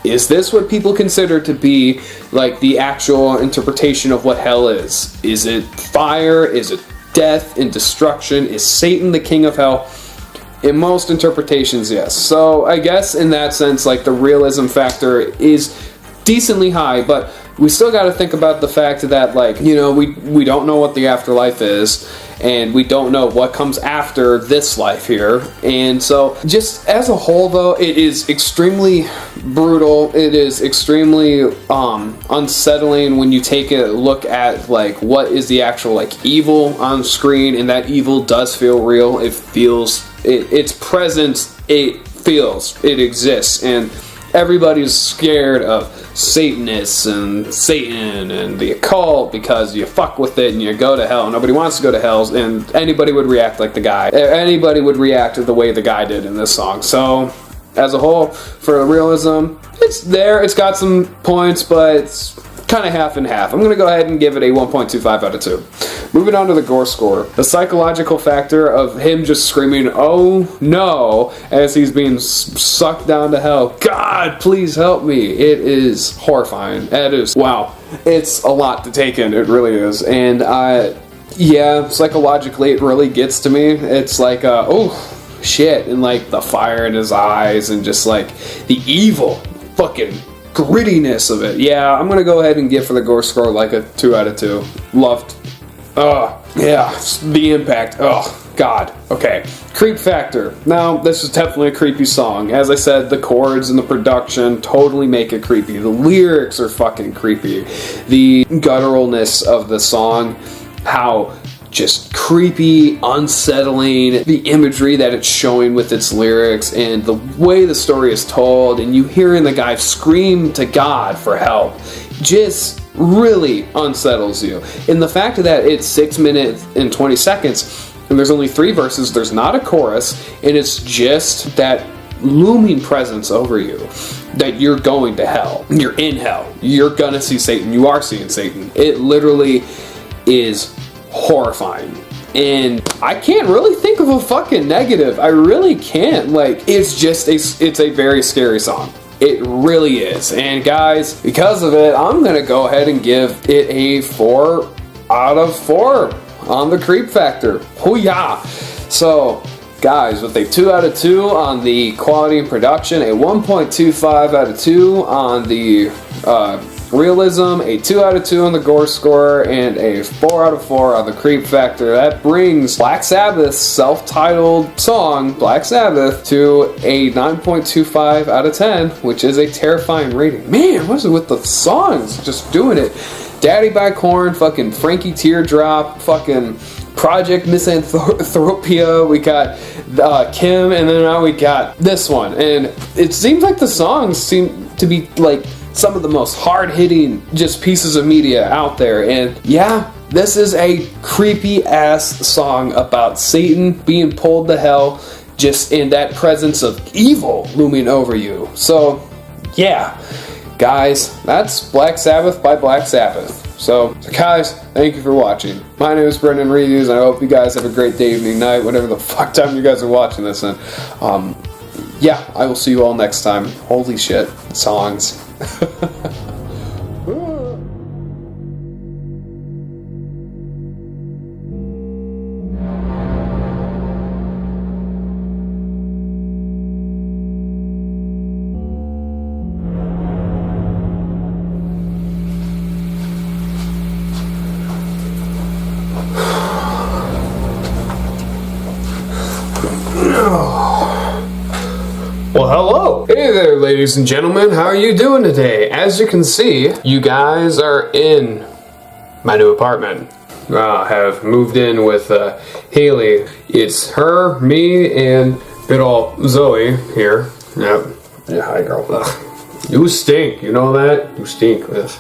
[SPEAKER 1] is this what people consider to be like the actual interpretation of what hell is? Is it fire? Is it death and destruction? Is Satan the king of hell? In most interpretations, yes. So I guess in that sense, like the realism factor is decently high, but we still got to think about the fact that, like, you know, we don't know what the afterlife is, and we don't know what comes after this life here. And so just as a whole though, it is extremely brutal. It is extremely unsettling when you take a look at like what is the actual like evil on screen, and that evil does feel real. It feels its presence, it exists, and everybody's scared of Satanists and Satan and the occult because you fuck with it and you go to hell. Nobody wants to go to hell, and anybody would react like the guy. Anybody would react the way the guy did in this song. So, as a whole, for realism, it's there. It's got some points, but it's kind of half and half. I'm going to go ahead and give it a 1.25 out of 2. Moving on to the gore score. The psychological factor of him just screaming, oh no, as he's being sucked down to hell. God, please help me. It is horrifying. It is, wow. It's a lot to take in. It really is. And yeah, psychologically it really gets to me. It's like, oh shit. And like the fire in his eyes and just like the evil fucking grittiness of it. Yeah, I'm gonna go ahead and give for the gore score like a 2 out of 2. Loved. Oh, yeah, the impact. Oh, God. Okay. Creep factor. Now, this is definitely a creepy song. As I said, the chords and the production totally make it creepy. The lyrics are fucking creepy. The gutturalness of the song, how just creepy, unsettling, the imagery that it's showing with its lyrics, and the way the story is told, and you hearing the guy scream to God for help, just really unsettles you. And the fact that it's 6 minutes and 20 seconds, and there's only 3 verses, there's not a chorus, and it's just that looming presence over you that you're going to hell. You're in hell. You're gonna see Satan. You are seeing Satan. It literally is horrifying. And I can't really think of a fucking negative. I really can't. Like, it's a very scary song. It really is. And guys, because of it, I'm gonna go ahead and give it a 4 out of 4 on the creep factor. Hoo-yah! So, guys, with a 2 out of 2 on the quality and production, a 1.25 out of 2 on the realism, a 2 out of 2 on the Gore score, and a 4 out of 4 on the creep factor. That brings Black Sabbath's self-titled song, Black Sabbath, to a 9.25 out of 10, which is a terrifying rating. Man, what is it with the songs? Just doing it. Daddy by Korn, fucking Frankie Teardrop, fucking Projekt Misanthropia, we got Kim, and then now we got this one. And it seems like the songs seem to be like some of the most hard-hitting just pieces of media out there. And yeah, this is a creepy ass song about Satan being pulled to hell, just in that presence of evil looming over you. So yeah, guys, that's Black Sabbath by Black Sabbath. So guys, thank you for watching. My name is Brendan Reviews, and I hope you guys have a great day, evening, night, whatever the fuck time you guys are watching this in. Yeah, I will see you all next time. Holy shit, songs. Well, hello! Hey there, ladies and gentlemen, how are you doing today? As you can see, you guys are in my new apartment. I have moved in with Hailey. It's her, me, and good old Zoe here. Yep. Yeah, hi girl. Ugh. You stink, you know that? You stink. Ugh.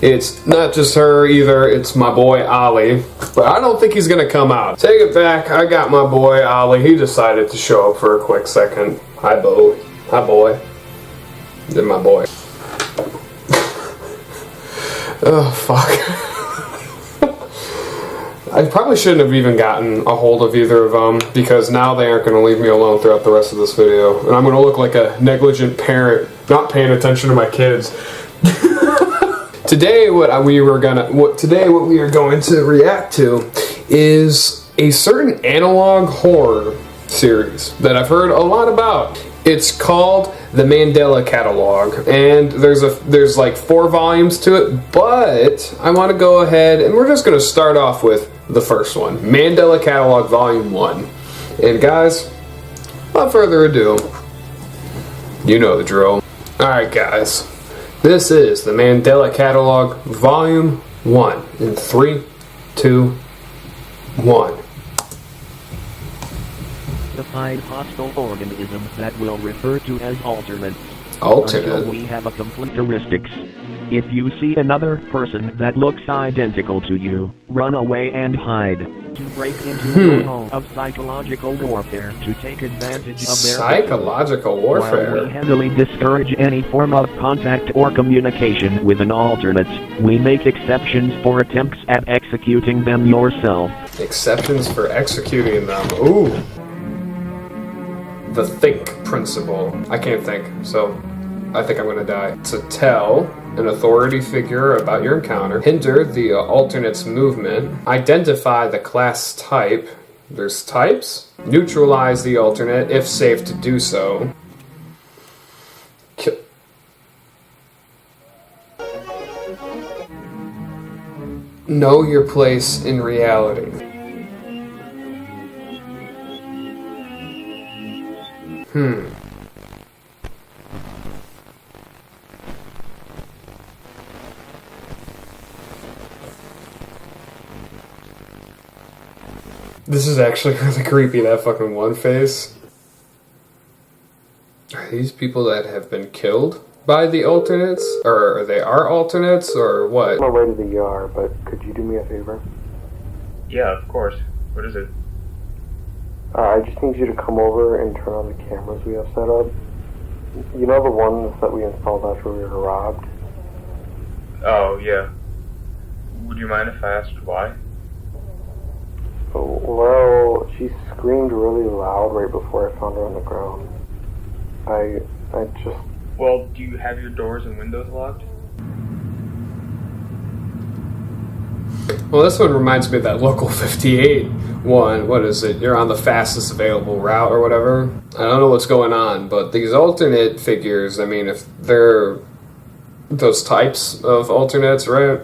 [SPEAKER 1] It's not just her either, it's my boy Ollie, but I don't think he's gonna come out. Take it back, I got my boy Ollie. He decided to show up for a quick second. Hi, Bo. Hi, boy. Then my boy. Oh, fuck. I probably shouldn't have even gotten a hold of either of them, because now they aren't gonna leave me alone throughout the rest of this video. And I'm gonna look like a negligent parent, not paying attention to my kids. Today, what we are going to react to is a certain analog horror series that I've heard a lot about. It's called the Mandela Catalouge, and there's like 4 volumes to it, but I want to go ahead and we're just going to start off with the first one, Mandela Catalouge Volume 1. And guys, without further ado, you know the drill. Alright guys, this is the Mandela Catalouge Volume 1 in 3, 2, 1.
[SPEAKER 7] Define hostile organisms that we'll refer to as alternates.
[SPEAKER 1] Alternate.
[SPEAKER 7] Until we have a complete heuristics. If you see another person that looks identical to you, run away and hide. To break into your home of psychological warfare to take advantage of their
[SPEAKER 1] psychological warfare.
[SPEAKER 7] While we heavily discourage any form of contact or communication with an alternate, we make exceptions for attempts at executing them yourself.
[SPEAKER 1] Exceptions for executing them. Ooh. The think principle. I can't think, so I think I'm gonna die. To tell an authority figure about your encounter, hinder the alternate's movement, identify the class type, there's types, neutralize the alternate if safe to do so, know your place in reality. This is actually really creepy, that fucking one face. Are these people that have been killed by the alternates? Or they are alternates, or what?
[SPEAKER 10] I'm on my way to the ER, but could you do me a favor?
[SPEAKER 13] Yeah, of course. What is it?
[SPEAKER 10] I just need you to come over and turn on the cameras we have set up. You know the ones that we installed after we were robbed?
[SPEAKER 13] Oh, yeah. Would you mind if I asked why?
[SPEAKER 10] Well, she screamed really loud right before I found her on the ground. I just...
[SPEAKER 13] Well, do you have your doors and windows locked?
[SPEAKER 1] Well, this one reminds me of that Local 58 one. What is it? You're on the fastest available route or whatever. I don't know what's going on, but these alternate figures, I mean, if they're those types of alternates, right?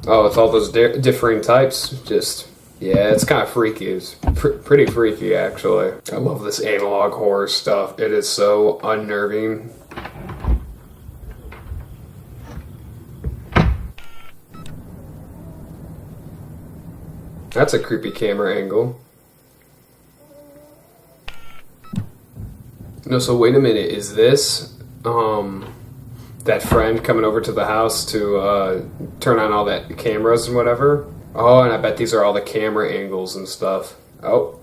[SPEAKER 1] Oh, with all those differing types, just... Yeah, it's kind of freaky. It's pretty freaky, actually. I love this analog horror stuff. It is so unnerving. That's a creepy camera angle. No, so wait a minute. Is this that friend coming over to the house to turn on all that cameras and whatever? Oh, and I bet these are all the camera angles and stuff. Oh,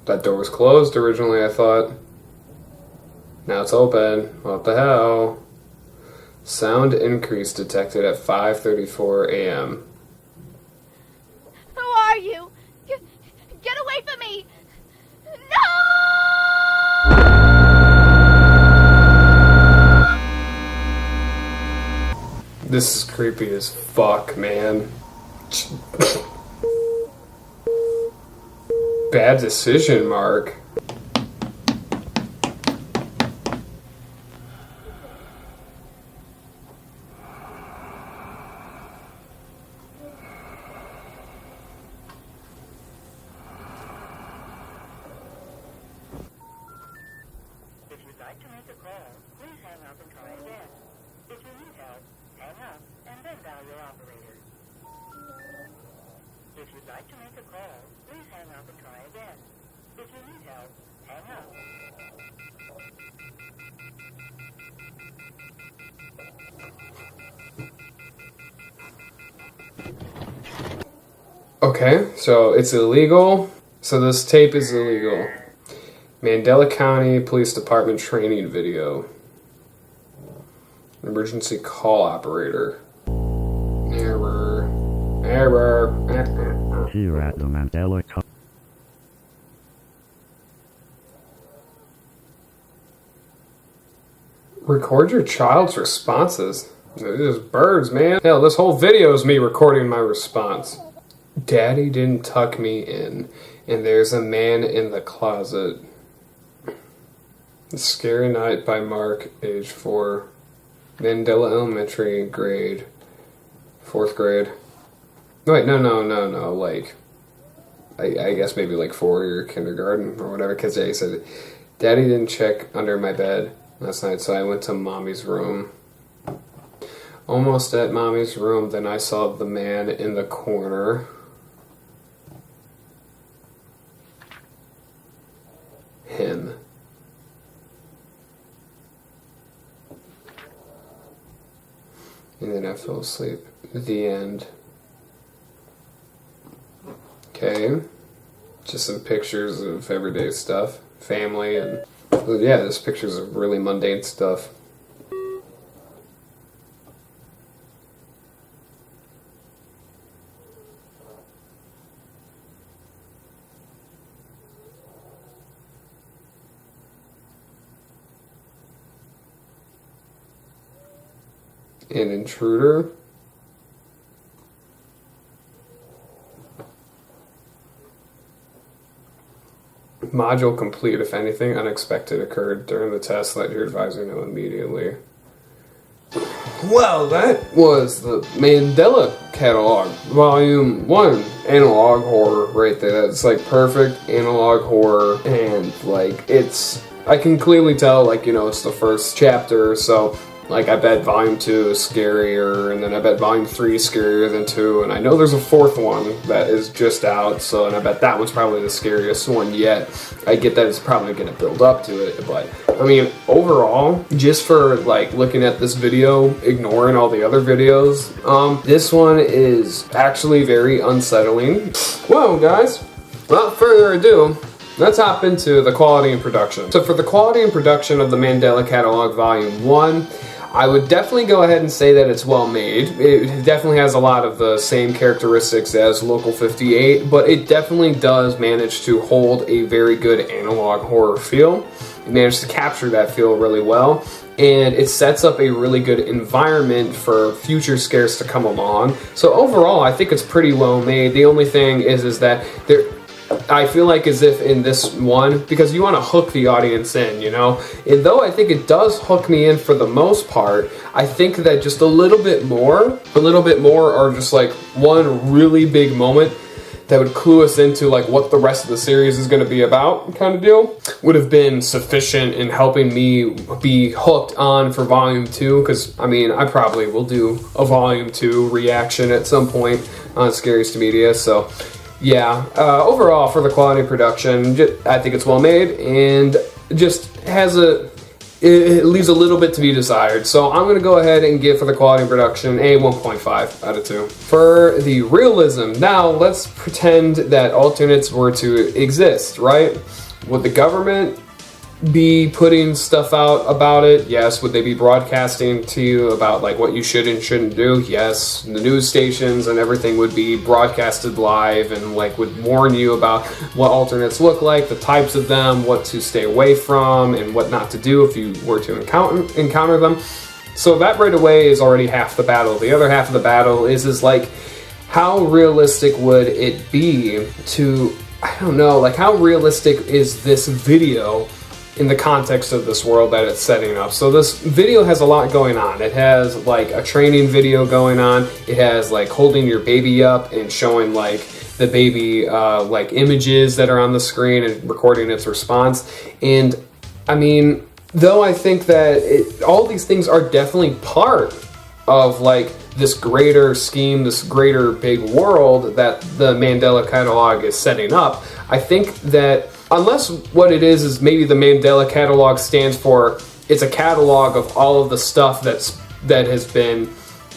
[SPEAKER 1] that door was closed originally, I thought. Now it's open. What the hell? Sound increase detected at 5:34 a.m.
[SPEAKER 4] Who are you? Get away from me! No!
[SPEAKER 1] This is creepy as fuck, man. Bad decision, Mark.
[SPEAKER 18] If you'd like to make a call, please hang up and try again. If you need help, hang up and then dial your operator. If you'd like to make a call, please hang up and try again. If you need help, hang up.
[SPEAKER 1] Okay, so it's illegal. So this tape is illegal. Mandela County Police Department training video. Emergency call operator. Error.
[SPEAKER 14] Here at the Mandela County.
[SPEAKER 1] Record your child's responses. They're just birds, man. Hell, this whole video is me recording my response. Daddy didn't tuck me in, and there's a man in the closet. Scary Night by Mark, age 4. Mandela Elementary, grade 4th grade. Wait, no, like, I guess maybe like 4 or kindergarten or whatever, because he said, Daddy didn't check under my bed last night, so I went to Mommy's room. Almost at Mommy's room, then I saw the man in the corner. Him. And then I fell asleep. The end. Okay. Just some pictures of everyday stuff. Family and... yeah, there's pictures of really mundane stuff. An intruder. Module complete. If anything unexpected occurred during the test, let your advisor know immediately. Well, that was the Mandela Catalouge, Volume 1 analog horror right there. That's like perfect analog horror, and like it's I can clearly tell, like, you know, it's the first chapter, so, like, I bet Volume 2 is scarier, and then I bet Volume 3 is scarier than 2, and I know there's a 4th one that is just out, so, and I bet that one's probably the scariest one yet. I get that it's probably going to build up to it, but, I mean, overall, just for, like, looking at this video, ignoring all the other videos, this one is actually very unsettling. Well, guys, without further ado, let's hop into the quality and production. So for the quality and production of the Mandela Catalouge Volume 1, I would definitely go ahead and say that it's well made. It definitely has a lot of the same characteristics as Local 58, but it definitely does manage to hold a very good analog horror feel. It managed to capture that feel really well, and it sets up a really good environment for future scares to come along. So overall, I think it's pretty well made. The only thing is that I feel like as if in this one, because you want to hook the audience in, you know? And though I think it does hook me in for the most part, I think that just a little bit more, or just like one really big moment that would clue us into like what the rest of the series is going to be about kind of deal would have been sufficient in helping me be hooked on for Volume 2, because I mean I probably will do a Volume 2 reaction at some point on Scariest Media, so yeah, overall for the quality of production, I think it's well made and just has it leaves a little bit to be desired. So I'm going to go ahead and give for the quality of production a 1.5 out of 2. For the realism, now let's pretend that alternates were to exist, right? Would the government be putting stuff out about it? Yes. Would they be broadcasting to you about like what you should and shouldn't do? Yes. The news stations and everything would be broadcasted live and like would warn you about what alternates look like, the types of them, what to stay away from, and what not to do if you were to encounter them. So that right away is already half the battle. The other half of the battle is like, how realistic would it be to, I don't know, like how realistic is this video in the context of this world that it's setting up? So this video has a lot going on. It has like a training video going on. It has like holding your baby up and showing like the baby like images that are on the screen and recording its response. And I mean, though I think that all these things are definitely part of like this greater scheme, this greater big world that the Mandela Catalouge is setting up, I think that unless what it is maybe the Mandela Catalouge stands for, it's a catalog of all of the stuff that has been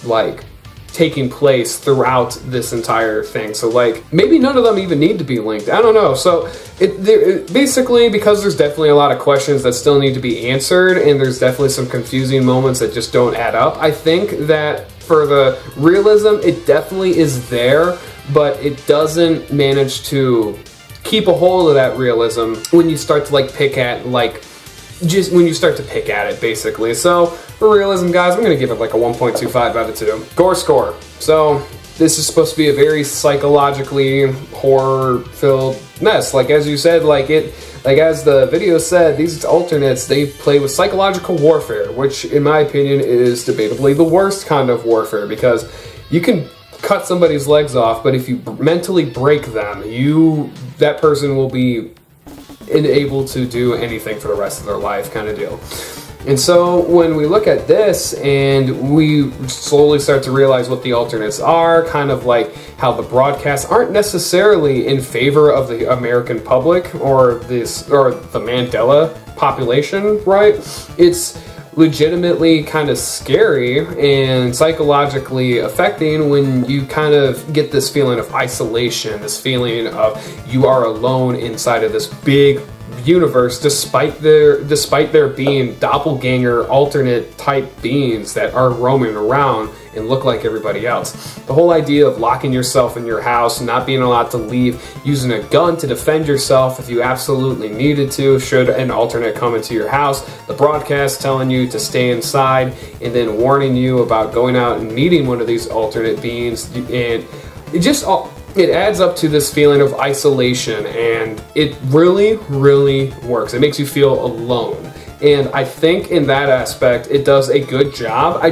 [SPEAKER 1] like taking place throughout this entire thing. So like maybe none of them even need to be linked. I don't know. So basically, because there's definitely a lot of questions that still need to be answered, and there's definitely some confusing moments that just don't add up. I think that for the realism, it definitely is there, but it doesn't manage to keep a hold of that realism when you start to like pick at like just when you start to pick at it basically. So for realism, guys, I'm gonna give it like a 1.25 out of 2. Gore score. So this is supposed to be a very psychologically horror filled mess, like as you said, like as the video said, these alternates, they play with psychological warfare, which in my opinion is debatably the worst kind of warfare, because you can cut somebody's legs off, but if you mentally break them, that person will be unable to do anything for the rest of their life kind of deal. And so when we look at this and we slowly start to realize what the alternates are, kind of like how the broadcasts aren't necessarily in favor of the American public or the Mandela population, right? It's legitimately kind of scary and psychologically affecting when you kind of get this feeling of isolation, this feeling of you are alone inside of this big universe, despite there being doppelganger alternate type beings that are roaming around and look like everybody else. The whole idea of locking yourself in your house, not being allowed to leave, using a gun to defend yourself if you absolutely needed to should an alternate come into your house, the broadcast telling you to stay inside and then warning you about going out and meeting one of these alternate beings, and it adds up to this feeling of isolation, and it really, really works. It makes you feel alone. And I think in that aspect, it does a good job.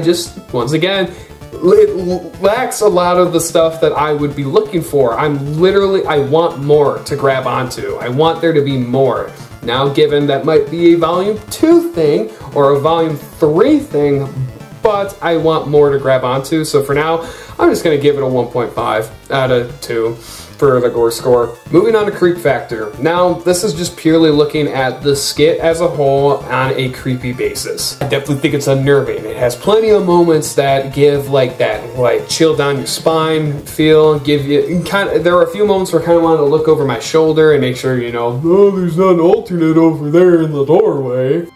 [SPEAKER 1] Once again, it lacks a lot of the stuff that I would be looking for. I want more to grab onto. I want there to be more. Now, given that might be a volume 2 thing or a volume 3 thing, but I want more to grab onto, so for now, I'm just gonna give it a 1.5 out of 2 for the Gore score. Moving on to creep factor. Now, this is just purely looking at the skit as a whole on a creepy basis. I definitely think it's unnerving. It has plenty of moments that give like that, like chill down your spine feel, give you kind of, there are a few moments where I kind of wanted to look over my shoulder and make sure, you know, oh, there's not an alternate over there in the doorway.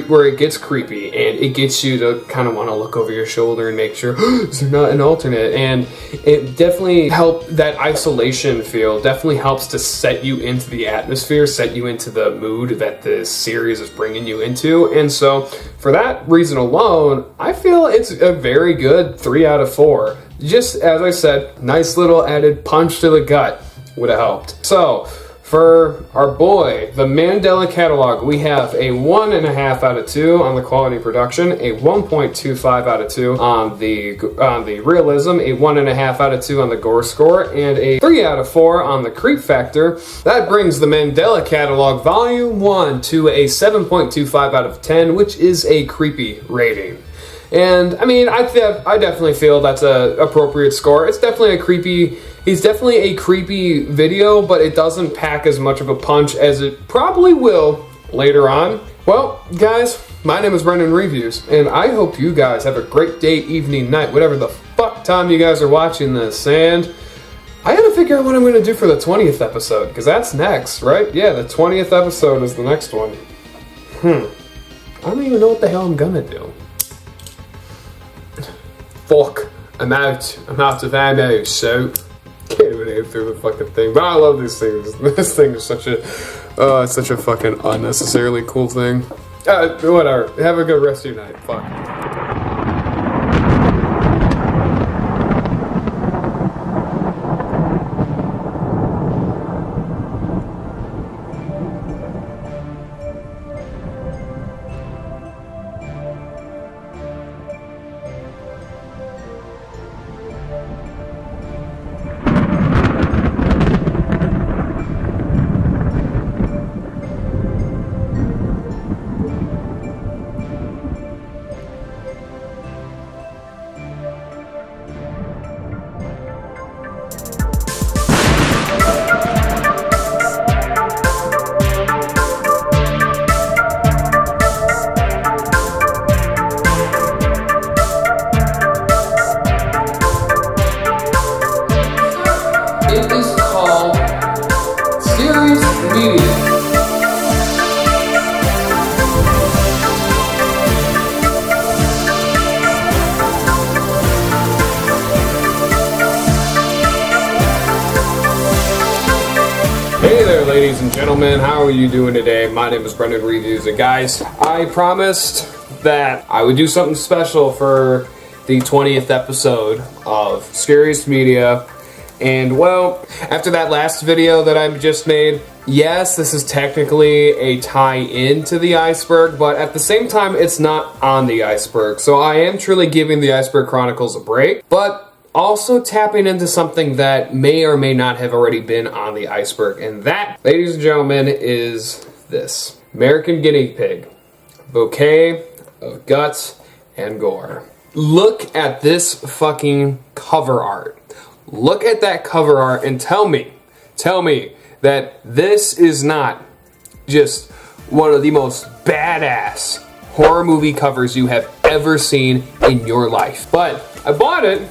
[SPEAKER 1] Where it gets creepy and it gets you to kind of want to look over your shoulder and make sure is there not an alternate, and it definitely helped. That isolation feel definitely helps to set you into the atmosphere, set you into the mood that the series is bringing you into, and so for that reason alone, I feel it's a very good 3 out of 4. Just as I said, nice little added punch to the gut would have helped. So for our boy, the Mandela Catalouge, we have a 1.5 out of 2 on the quality production, a 1.25 out of 2 on the realism, a 1.5 out of 2 on the Gore score, and a 3 out of 4 on the creep factor. That brings the Mandela Catalouge Volume 1 to a 7.25 out of 10, which is a creepy rating. And I mean, I definitely feel that's a appropriate score. It's definitely a creepy. He's definitely a creepy video, but it doesn't pack as much of a punch as it probably will later on. Well, guys, my name is Brendan Reviews, and I hope you guys have a great day, evening, night, whatever the fuck time you guys are watching this. And I gotta figure out what I'm gonna do for the 20th episode, because that's next, right? Yeah, the 20th episode is the next one. I don't even know what the hell I'm gonna do. Fuck, I'm out of ammo, so can't even aim through the fucking thing. But I love these things. This thing is such a fucking unnecessarily cool thing. Whatever. Have a good rest of your night. Fuck. Hey there, ladies and gentlemen, how are you doing today? My name is Brendan Reviews, and guys, I promised that I would do something special for the 20th episode of Scariest Media, and well, after that last video that I just made, yes, this is technically a tie-in to the iceberg, but at the same time, it's not on the iceberg, so I am truly giving the Iceberg Chronicles a break, but also tapping into something that may or may not have already been on the iceberg, and that, ladies and gentlemen, is this. American Guinea Pig. Bouquet of Guts and Gore. Look at this fucking cover art. Look at that cover art and tell me that this is not just one of the most badass horror movie covers you have ever seen in your life. But I bought it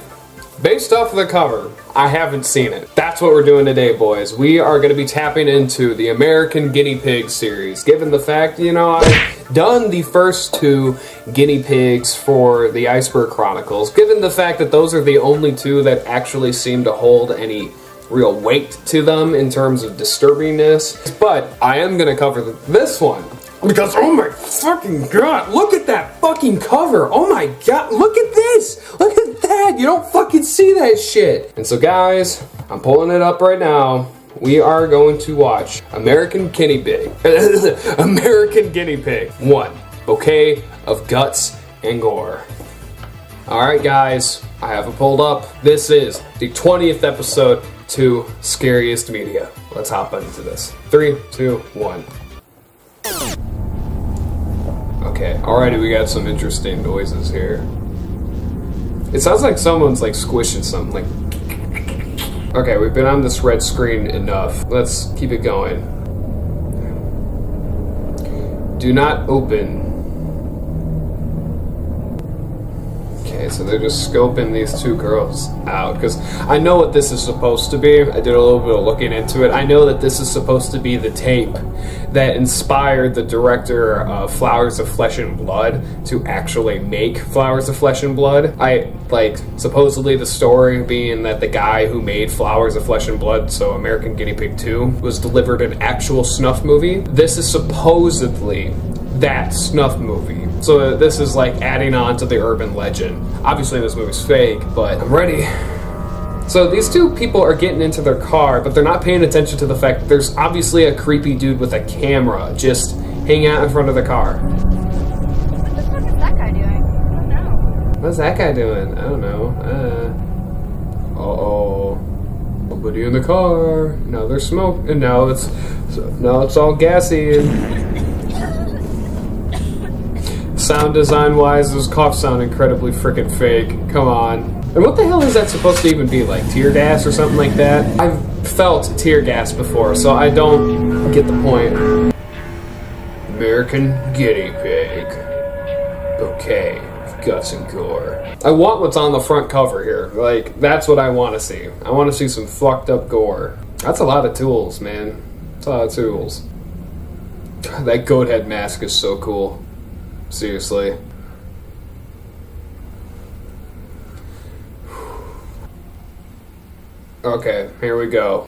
[SPEAKER 1] based off of the cover. I haven't seen it. That's what we're doing today, boys. We are going to be tapping into the American Guinea Pig series. Given the fact, you know, I've done the first 2 guinea pigs for the Iceberg Chronicles. Given the fact that those are the only 2 that actually seem to hold any real weight to them in terms of disturbingness. But I am going to cover this one. Because, oh my fucking god, look at that fucking cover. Oh my god, look at this. Look at that. You don't fucking see that shit. And so guys, I'm pulling it up right now. We are going to watch American Guinea Pig. American Guinea Pig 1. Bouquet of Guts and Gore. Alright guys, I have it pulled up. This is the 20th episode to Scariest Media. Let's hop into this. 3, 2, 1. Okay, already we got some interesting noises here. It sounds like someone's like squishing something, like... Okay, we've been on this red screen enough. Let's keep it going. Do not open. Okay, so they're just scoping these two girls out, because I know what this is supposed to be. I did a little bit of looking into it. I know that this is supposed to be the tape that inspired the director of Flowers of Flesh and Blood to actually make Flowers of Flesh and Blood. Supposedly the story being that the guy who made Flowers of Flesh and Blood, so American Guinea Pig 2, was delivered an actual snuff movie. This is supposedly that snuff movie. So this is like adding on to the urban legend. Obviously this movie's fake, but I'm ready. So these two people are getting into their car, but they're not paying attention to the fact that there's obviously a creepy dude with a camera just hanging out in front of the car.
[SPEAKER 2] What the fuck is that guy doing? I don't know.
[SPEAKER 1] What's that guy doing? I don't know. Uh-oh. Nobody in the car. No, there's smoke. And no, it's all gassy. Sound design wise, those coughs sound incredibly freaking fake. Come on. And what the hell is that supposed to even be? Like tear gas or something like that? I've felt tear gas before, so I don't get the point. American Guinea Pig. Bouquet of guts and gore. I want what's on the front cover here. Like, that's what I want to see. I want to see some fucked up gore. That's a lot of tools, man. That's a lot of tools. That goat head mask is so cool. Seriously. Okay, here we go.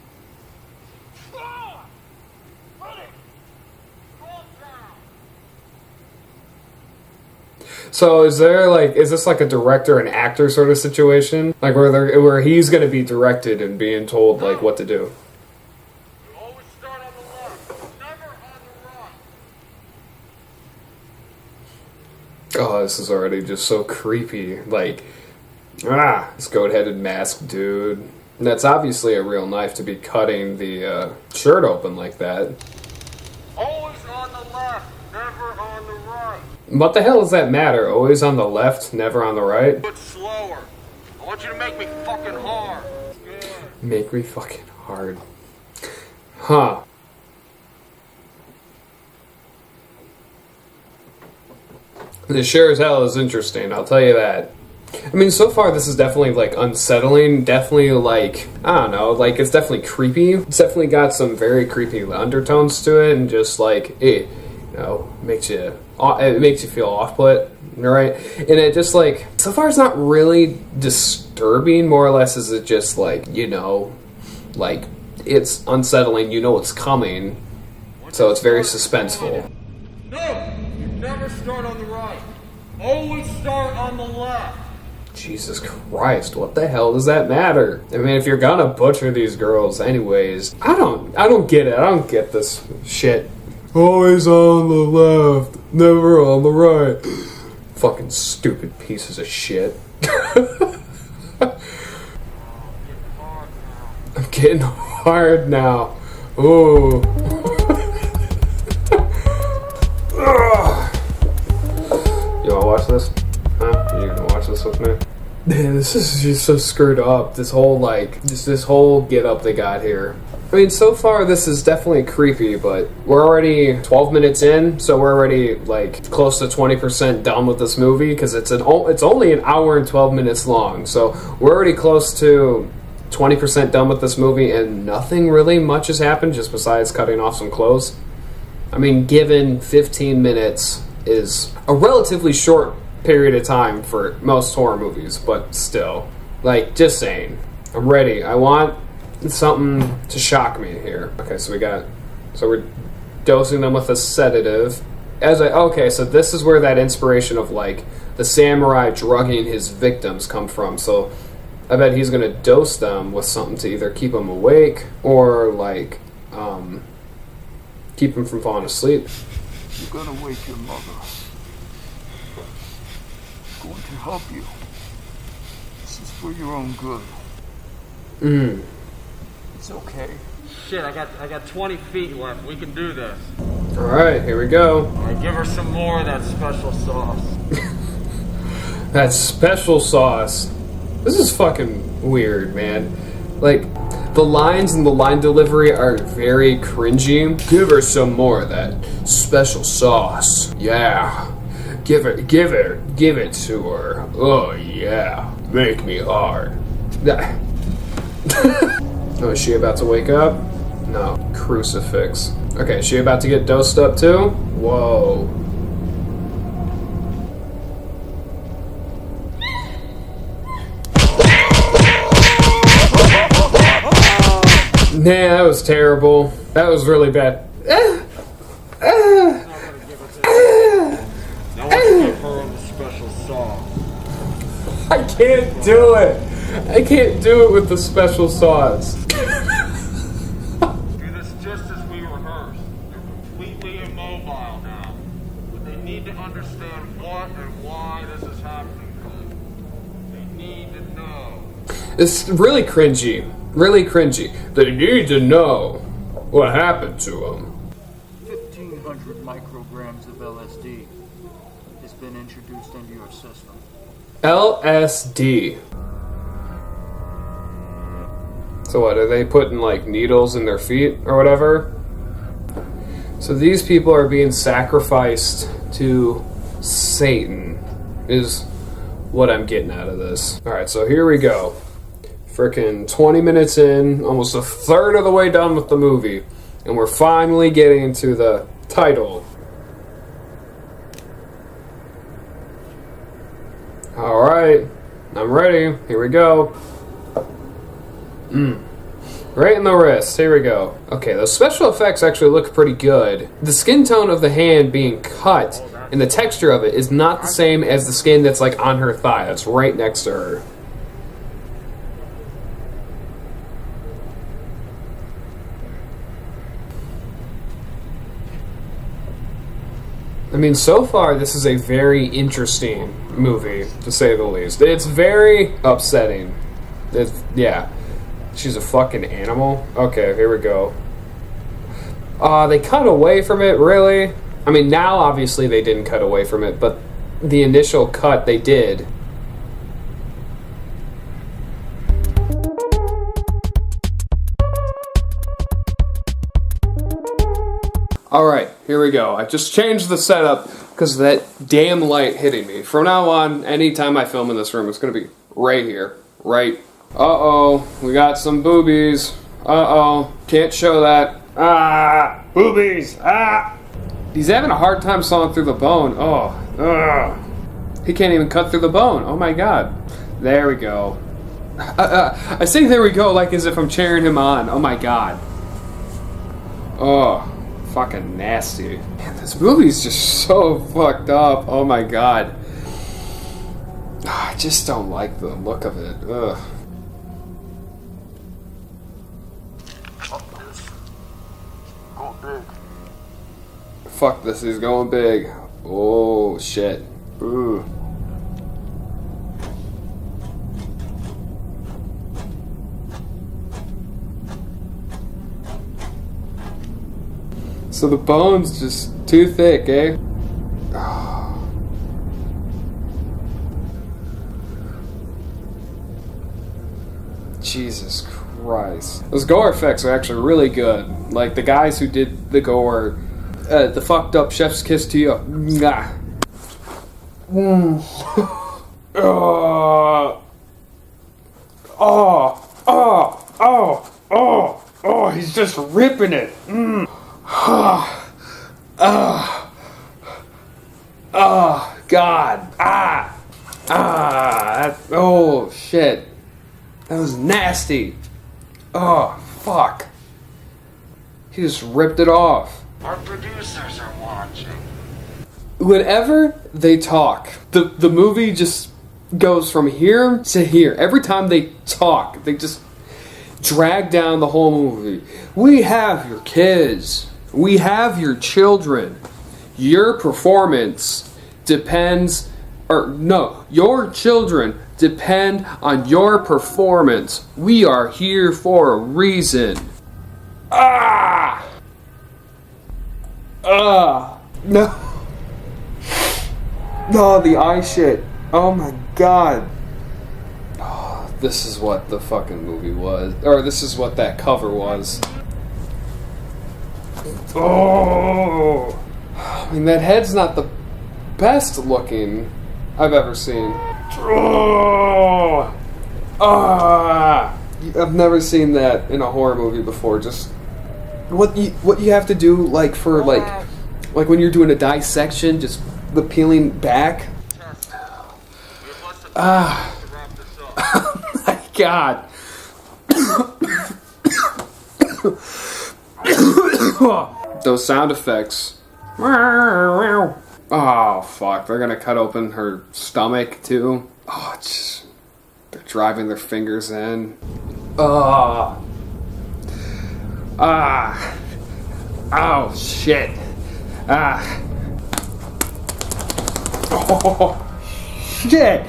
[SPEAKER 1] So is this like a director and actor sort of situation? Like where he's gonna be directed and being told like what to do? Oh, this is already just so creepy. Like, this goat-headed mask dude. And that's obviously a real knife to be cutting the shirt open like that.
[SPEAKER 11] Always on the left, never on the right.
[SPEAKER 1] What the hell does that matter? Always on the left, never on the right?
[SPEAKER 11] But slower. I want you to make me fucking hard.
[SPEAKER 1] Make me fucking hard. Huh. This sure as hell is interesting, I'll tell you that. I mean, so far this is definitely, like, unsettling, definitely, like, I don't know, like, it's definitely creepy. It's definitely got some very creepy undertones to it, and just, like, it, you know, it makes you feel off-put, right? And it just, like, so far it's not really disturbing, more or less, is it just, like, you know, like, it's unsettling, you know it's coming, so it's very suspenseful.
[SPEAKER 11] No! You never start on the right. Always start on the left.
[SPEAKER 1] Jesus Christ, what the hell does that matter? I mean, if you're gonna butcher these girls anyways, I don't get it. I don't get this shit. Always on the left, never on the right. Fucking stupid pieces of shit. I'm getting hard now. Ooh. You wanna watch this? Huh? You gonna watch this with me? Man, this is just so screwed up. This whole, like, this whole get up they got here. I mean, so far this is definitely creepy, but we're already 12 minutes in, so we're already, like, close to 20% done with this movie, because it's only an hour and 12 minutes long, so we're already close to 20% done with this movie, and nothing really much has happened, just besides cutting off some clothes. I mean, given 15 minutes is a relatively short period of time for most horror movies, but still, like, just saying, I'm ready. I want something to shock me here. Okay, so we're dosing them with a sedative. Okay, so this is where that inspiration of, like, the samurai drugging his victims come from. So I bet he's gonna dose them with something to either keep them awake or, like, keep them from falling asleep.
[SPEAKER 11] You're gonna wake your mother. I'm going to help you. This is for your own good. It's okay. Shit, I got 20 feet left. We can do this.
[SPEAKER 1] Alright, here we go.
[SPEAKER 11] Alright, give her some more of that special sauce.
[SPEAKER 1] That special sauce. This is fucking weird, man. Like, the lines and the line delivery are very cringy. Give her some more of that special sauce. Yeah. Give it to her. Oh yeah. Make me hard. Oh, is she about to wake up? No. Crucifix. Okay, is she about to get dosed up too? Whoa. Man, that was terrible. That was really bad.
[SPEAKER 11] Now let's give her the special sauce.
[SPEAKER 1] I can't do it. I can't do it with the special sauce.
[SPEAKER 11] Do this just as we rehearsed. You're completely immobile now. But they need to understand what and why this is happening to them. They need to know.
[SPEAKER 1] It's really cringy. Really cringy. They need to know what happened to them.
[SPEAKER 11] 1,500 micrograms of LSD has been introduced into your system.
[SPEAKER 1] LSD. So what, are they putting like needles in their feet or whatever? So these people are being sacrificed to Satan, is what I'm getting out of this. Alright, so here we go. Frickin' 20 minutes in, almost a third of the way done with the movie, and we're finally getting into the title. Alright, I'm ready. Here we go. Right in the wrist. Here we go. Okay, those special effects actually look pretty good. The skin tone of the hand being cut and the texture of it is not the same as the skin that's like on her thigh. That's right next to her. I mean, so far, this is a very interesting movie, to say the least. It's very upsetting. Yeah. She's a fucking animal? Okay, here we go. They cut away from it, really? I mean, now, obviously, they didn't cut away from it, but the initial cut, they did. Alright, here we go. I just changed the setup because of that damn light hitting me. From now on, anytime I film in this room, it's going to be right here. Right. Uh-oh, we got some boobies. Uh-oh, can't show that. Ah, boobies, ah! He's having a hard time sawing through the bone. Oh, ugh. He can't even cut through the bone. Oh my god. There we go. I say there we go like as if I'm cheering him on. Oh my god. Oh. Fucking nasty. Man, this movie's just so fucked up. Oh my god. I just don't like the look of it. Ugh. Fuck this, he's going big. Oh shit. Ooh. So the bone's just too thick, eh? Oh. Jesus Christ. Those gore effects are actually really good. Like the guys who did the gore, the fucked up chef's kiss to you. Nah. Oh, he's just ripping it. Oh, God. Oh, shit. That was nasty. Oh, fuck. He just ripped it off.
[SPEAKER 11] Our producers are watching.
[SPEAKER 1] Whenever they talk, the movie just goes from here to here. Every time they talk, they just drag down the whole movie. We have your kids. We have your children. Your performance depends Your children depend on your performance. We are here for a reason. No. No, the eye shit. Oh my god. Oh, this is what the fucking movie was. Or this is what that cover was. Oh. I mean, that head's not the best looking I've ever seen. I've never seen that in a horror movie before. Just what you have to do, like for like when you're doing a dissection, just the peeling back. Oh my god. Those sound effects. Oh fuck, they're gonna cut open her stomach too. Oh, it's just, they're driving their fingers in. Oh shit. Oh shit.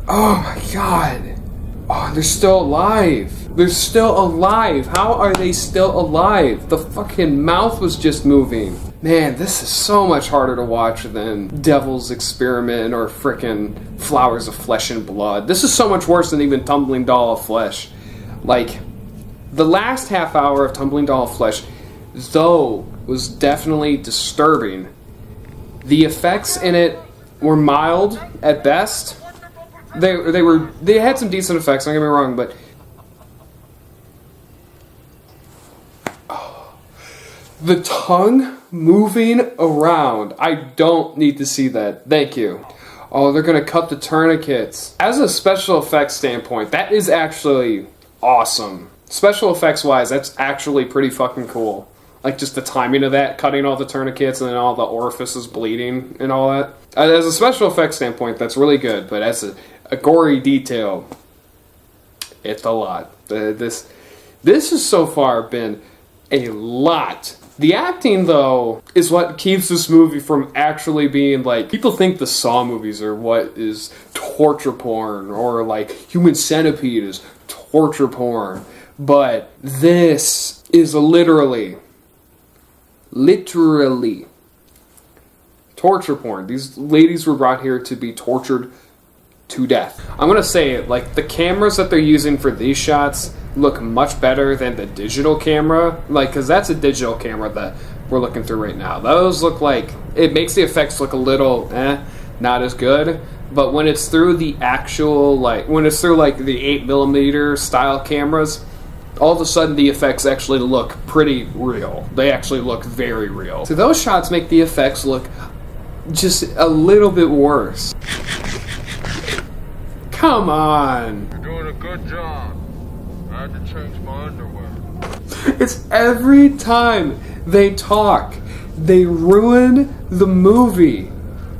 [SPEAKER 1] Oh my god. Oh, they're still alive. They're still alive. How are they still alive? The fucking mouth was just moving. Man, this is so much harder to watch than Devil's Experiment or frickin' Flowers of Flesh and Blood. This is so much worse than even Tumbling Doll of Flesh. Like, the last half hour of Tumbling Doll of Flesh, though, was definitely disturbing. The effects in it were mild at best. They had some decent effects, don't get me wrong, but the tongue moving around. I don't need to see that. Thank you. Oh, they're gonna cut the tourniquets. As a special effects standpoint, that is actually awesome. Special effects wise, that's actually pretty fucking cool. Like just the timing of that, cutting all the tourniquets and then all the orifices bleeding and all that. As a special effects standpoint, that's really good. But as a gory detail, it's a lot. This has so far been a lot. The acting, though, is what keeps this movie from actually being like... People think the Saw movies are what is torture porn, or like Human Centipede is torture porn. But this is literally torture porn. These ladies were brought here to be tortured to death. I'm gonna say it, like, the cameras that they're using for these shots look much better than the digital camera, like, because that's a digital camera that we're looking through right now. Those look like, it makes the effects look a little not as good, but when it's through the actual, like, when it's through like the 8mm style cameras, all of a sudden the effects actually look pretty real. They actually look very real. So those shots make the effects look just a little bit worse. Come on.
[SPEAKER 11] You're doing a good job. I had to change my underwear.
[SPEAKER 1] It's every time they talk, they ruin the movie.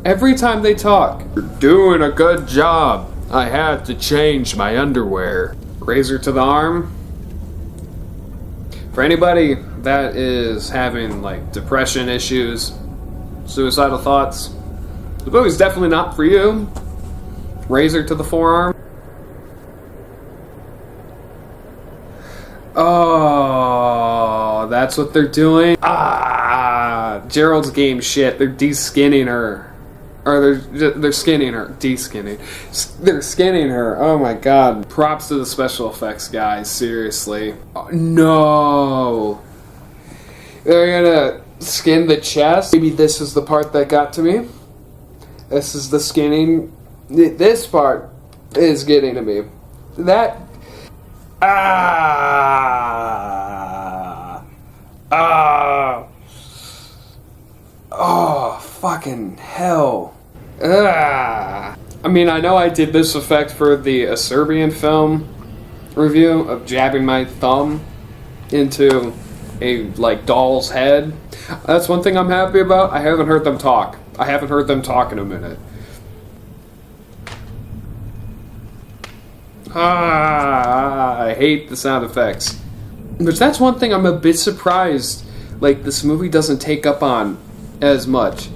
[SPEAKER 1] Every time they talk. You're doing a good job. I had to change my underwear. Razor to the arm. For anybody that is having like depression issues, suicidal thoughts, the movie's definitely not for you. Razor to the forearm. Oh, that's what they're doing. Gerald's game shit. They're de-skinning her. Or they're skinning her. De-skinning. They're skinning her. Oh my god. Props to the special effects guys. Seriously. Oh, no. They're gonna skin the chest. Maybe this is the part that got to me. This is the skinning. This part is getting to me. That... Oh, fucking hell. I mean, I know I did this effect for the Serbian film review of jabbing my thumb into a, like, doll's head. That's one thing I'm happy about. I haven't heard them talk. I haven't heard them talk in a minute. I hate the sound effects. But that's one thing I'm a bit surprised, like, this movie doesn't take up on as much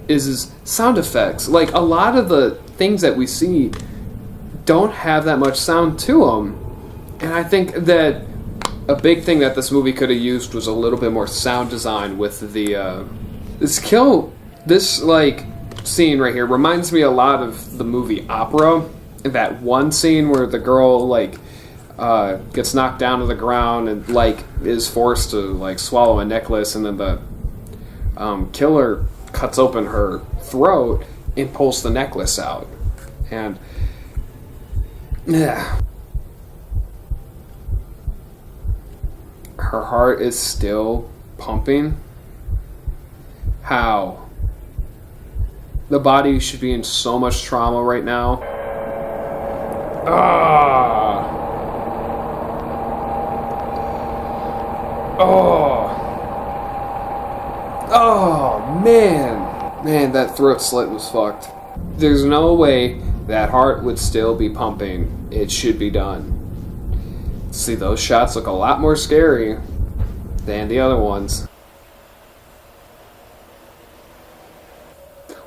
[SPEAKER 1] is his sound effects. Like, a lot of the things that we see don't have that much sound to them. And I think that a big thing that this movie could have used was a little bit more sound design with the, this, like, scene right here reminds me a lot of the movie Opera. That one scene where the girl, like, gets knocked down to the ground and, like, is forced to, like, swallow a necklace, and then the killer cuts open her throat and pulls the necklace out. And yeah, her heart is still pumping. How? The body should be in so much trauma right now. Oh, man, that throat slit was fucked. There's no way that heart would still be pumping. It should be done. See, those shots look a lot more scary than the other ones.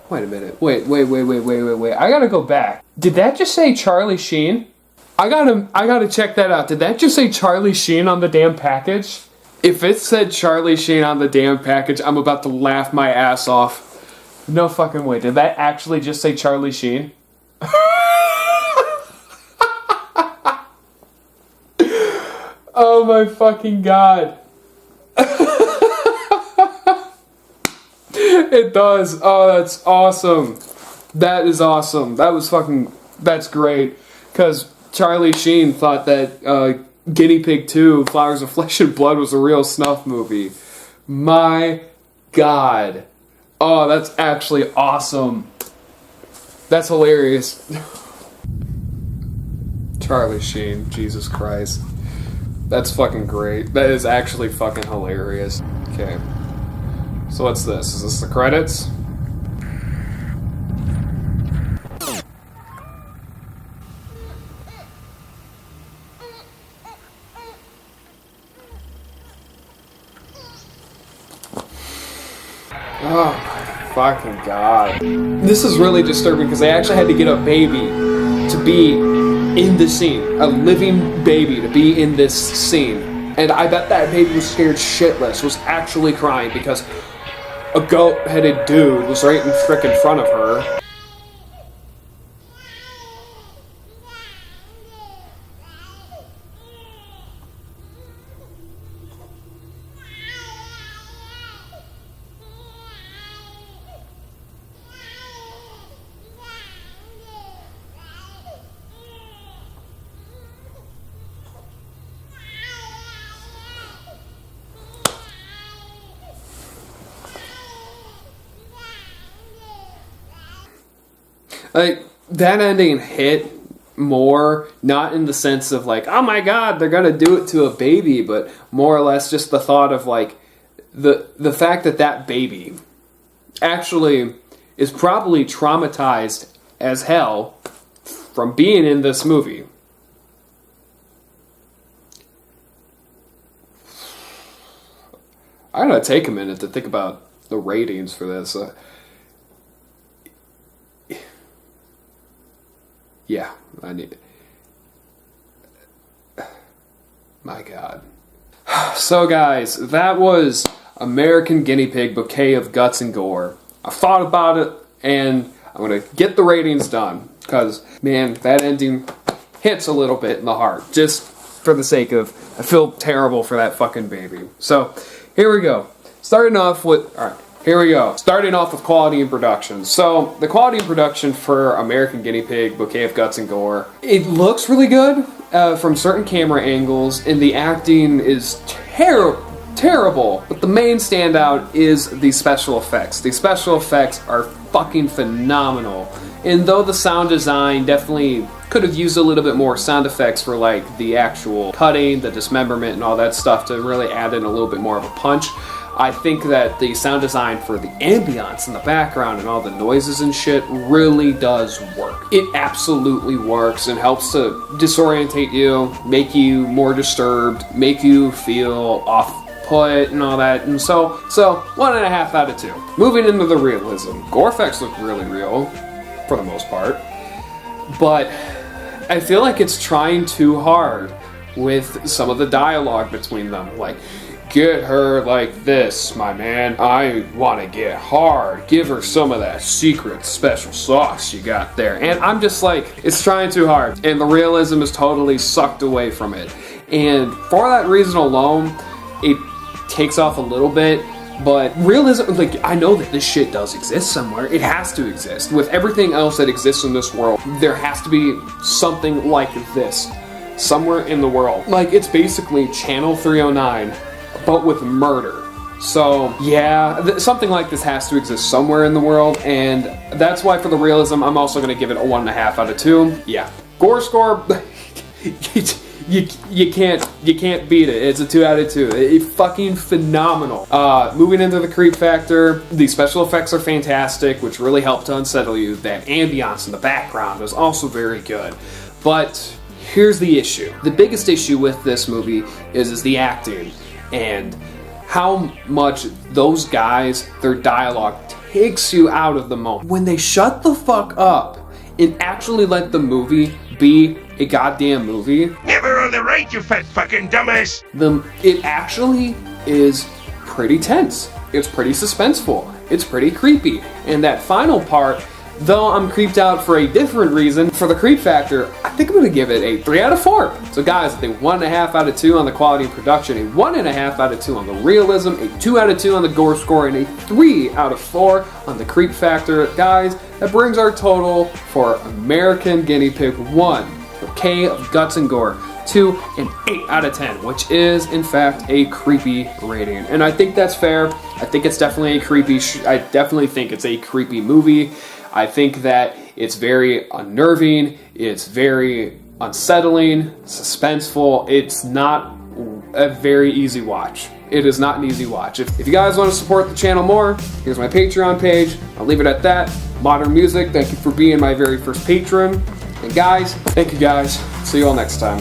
[SPEAKER 1] Wait a minute. Wait. I gotta go back. Did that just say Charlie Sheen? I gotta check that out. Did that just say Charlie Sheen on the damn package? If it said Charlie Sheen on the damn package, I'm about to laugh my ass off. No fucking way. Did that actually just say Charlie Sheen? Oh my fucking god. It does. Oh, that's awesome. That is awesome. That's great. Because Charlie Sheen thought that Guinea Pig 2, Flowers of Flesh and Blood was a real snuff movie. My god. Oh, that's actually awesome. That's hilarious. Charlie Sheen, Jesus Christ. That's fucking great. That is actually fucking hilarious. Okay. So what's this? Is this the credits? Oh my fucking god. This is really disturbing because they actually had to get a baby to be in the scene. A living baby to be in this scene. And I bet that baby was scared shitless, was actually crying because a goat-headed dude was right in frickin' front of her. Like, that ending hit more, not in the sense of like, oh my god, they're gonna do it to a baby, but more or less just the thought of like, the fact that that baby actually is probably traumatized as hell from being in this movie. I gotta take a minute to think about the ratings for this. Yeah, I need it. My god. So guys, that was American Guinea Pig, Bouquet of Guts and Gore. I thought about it, and I'm gonna get the ratings done, because, man, that ending hits a little bit in the heart, just for the sake of, I feel terrible for that fucking baby. So, here we go. Starting off with quality and production. So, the quality and production for American Guinea Pig, Bouquet of Guts and Gore, it looks really good from certain camera angles, and the acting is terrible, but the main standout is the special effects. The special effects are fucking phenomenal. And though the sound design definitely could have used a little bit more sound effects for like the actual cutting, the dismemberment, and all that stuff to really add in a little bit more of a punch, I think that the sound design for the ambience in the background and all the noises and shit really does work. It absolutely works and helps to disorientate you, make you more disturbed, make you feel put and all that. And so 1.5 out of 2. Moving into the realism. Gore effects look really real, for the most part. But I feel like it's trying too hard with some of the dialogue between them. Like, get her like this, my man. I want to get hard. Give her some of that secret special sauce you got there. And I'm just like, it's trying too hard. And the realism is totally sucked away from it. And for that reason alone, it takes off a little bit. But realism, like, I know that this shit does exist somewhere. It has to exist. With everything else that exists in this world, there has to be something like this somewhere in the world. Like, it's basically Channel 309, but with murder. So, yeah, something like this has to exist somewhere in the world, and that's why for the realism, I'm also going to give it a 1.5 out of 2. Yeah. Gore score, you can't beat it. It's a 2 out of 2. It's fucking phenomenal. Moving into the creep factor, the special effects are fantastic, which really help to unsettle you. That ambiance in the background is also very good. But here's the issue. The biggest issue with this movie is the acting and how much those guys, their dialogue takes you out of the moment. When they shut the fuck up and actually let the movie be a goddamn movie.
[SPEAKER 16] Never on the right, you fat fucking dumbass!
[SPEAKER 1] It actually is pretty tense. It's pretty suspenseful. It's pretty creepy. And that final part, though I'm creeped out for a different reason, for the creep factor, I think I'm going to give it a 3 out of 4. So guys, a 1.5 out of 2 on the quality and production, a 1.5 out of 2 on the realism, a 2 out of 2 on the gore score, and a 3 out of 4 on the creep factor. Guys, that brings our total for American Guinea Pig 1, Bouquet of Guts and Gore, to an 8 out of 10, which is in fact a creepy rating. And I think that's fair. I think it's definitely a creepy, I definitely think it's a creepy movie. I think that it's very unnerving, it's very unsettling, suspenseful. It's not a very easy watch. It is not an easy watch. If you guys want to support the channel more, here's my Patreon page. I'll leave it at that. Modern Music, thank you for being my very first patron. And guys, thank you guys. See you all next time.